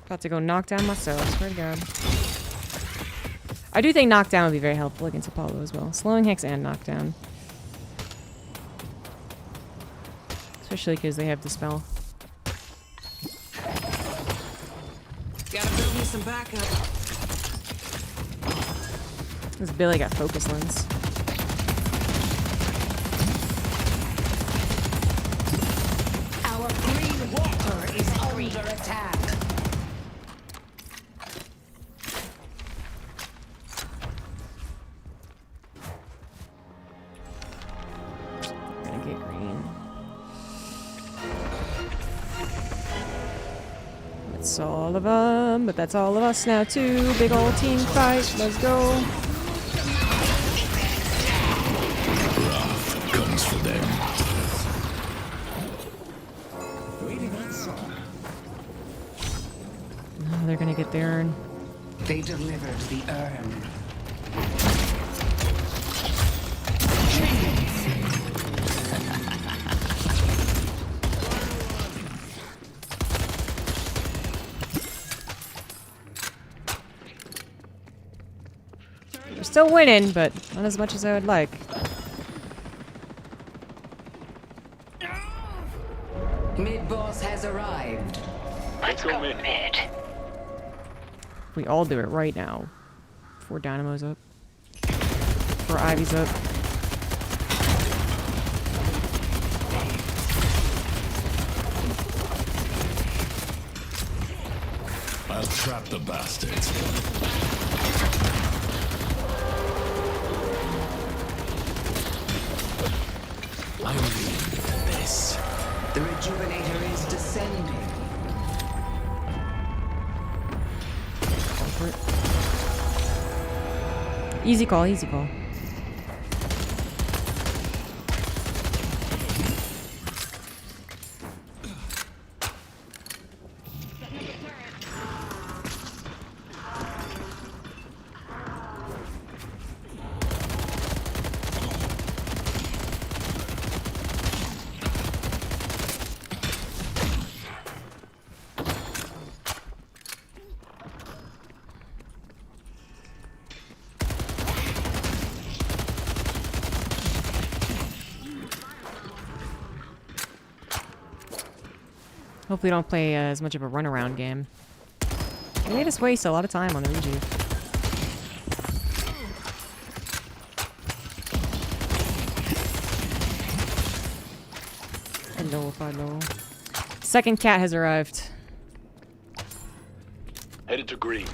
About to go knock down myself, swear to God. I do think knockdown would be very helpful against Apollo as well. Slowing Hex and knockdown. Especially because they have Dispel. Gotta build me some backup. This Billy got Focus Lens. Our green walker is under attack. Gonna get green. That's all of them, but that's all of us now too. Big old team fight. Let's go. Wrath comes for them. Oh, they're gonna get the urn. They delivered the urn. Still winning, but not as much as I would like. Mid-boss has arrived. Let's go mid. We all do it right now. Before Dynamo's up. Before Ivy's up. I'll trap the bastards. I need this. The Rejuvenator is descending. Easy call, easy call. Hopefully don't play as much of a runaround game. They made us waste a lot of time on the rejuve. Hello, hello. Second cat has arrived. Headed to green.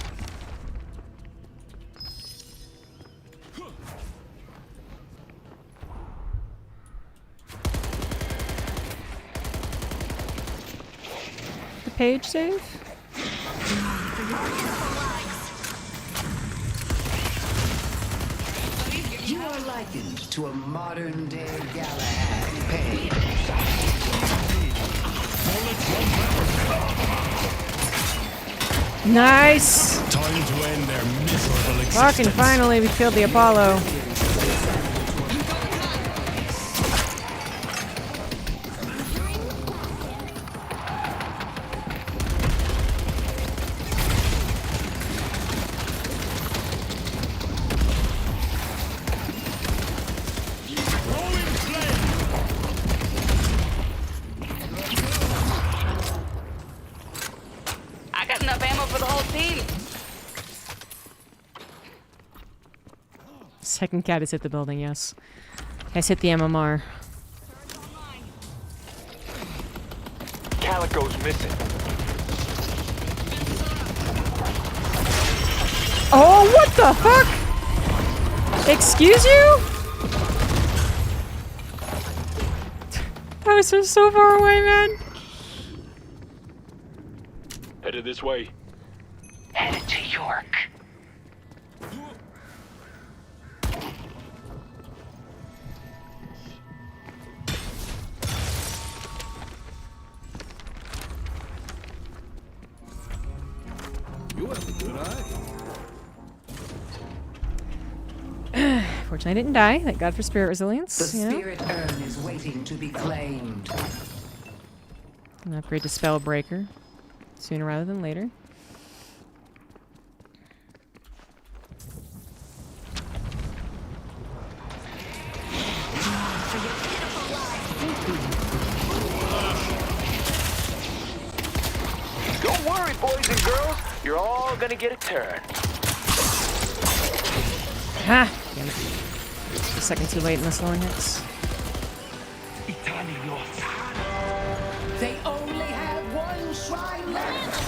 Page save? You are likened to a modern-day Galahad page. Nice! Time to end their miserable existence. Fucking finally, we killed the Apollo. I got enough ammo for the whole team. Second cat has hit the building, yes. Has hit the MMR. Calico's missing. Oh, what the fuck? Excuse you? I was from so far away, man. Headed this way. Headed to York. You have a good eye. Fortunately, I didn't die. Thank God for spirit resilience. The You know? spirit urn is waiting to be claimed. An upgrade to Spellbreaker. Sooner rather than later. Don't worry, boys and girls. You're all gonna get a turn. Ah! Damn it. A second too late in the slowing hits. They only have one shrine left.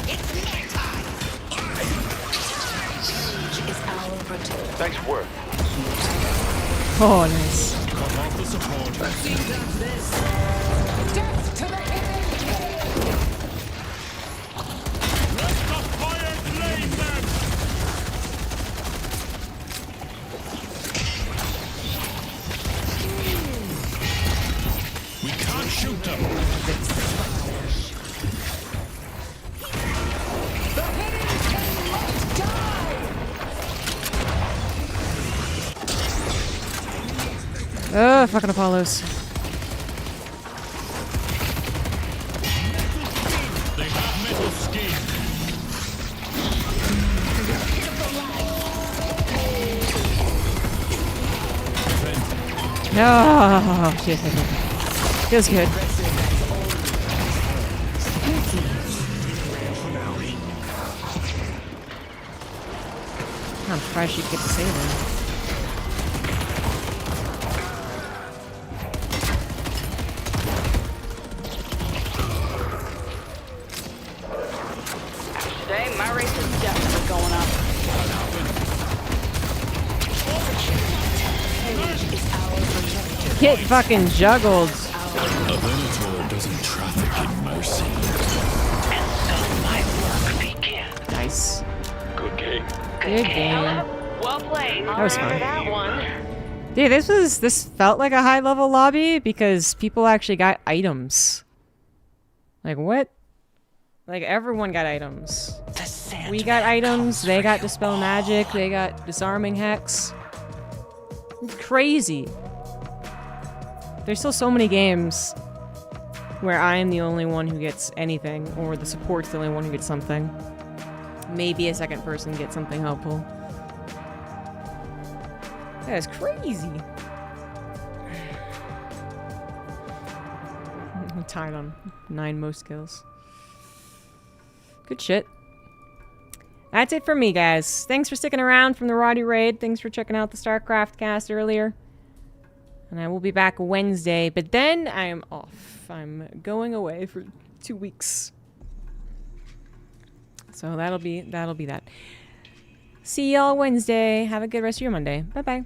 It's my time. Siege is our protector. Nice work. Oh, nice. Cut off the support. Death to the hidden king. Let the fire blaze them! We can't shoot them. The hidden king must die. Oh, fucking Apollos. Oh, shit. Feels good. I'm surprised she get to save him. Today, my race is definitely going up. Get fucking juggled. A Venator doesn't traffic in mercy. And so my work begins. Nice. Good game. Good game. Well played. That was fun. That one. Dude, this felt like a high level lobby because people actually got items. Like what? Like everyone got items. We got items, they got Dispel Magic, they got Disarming Hex. It's crazy. There's still so many games where I am the only one who gets anything, or the support's the only one who gets something. Maybe a second person gets something helpful. That is crazy. I'm tied on 9 most kills. Good shit. That's it for me, guys. Thanks for sticking around from the Roddy Raid. Thanks for checking out the StarCraft cast earlier. And I will be back Wednesday, but then I am off. I'm going away for 2 weeks. So that'll be that. See y'all Wednesday. Have a good rest of your Monday. Bye-bye.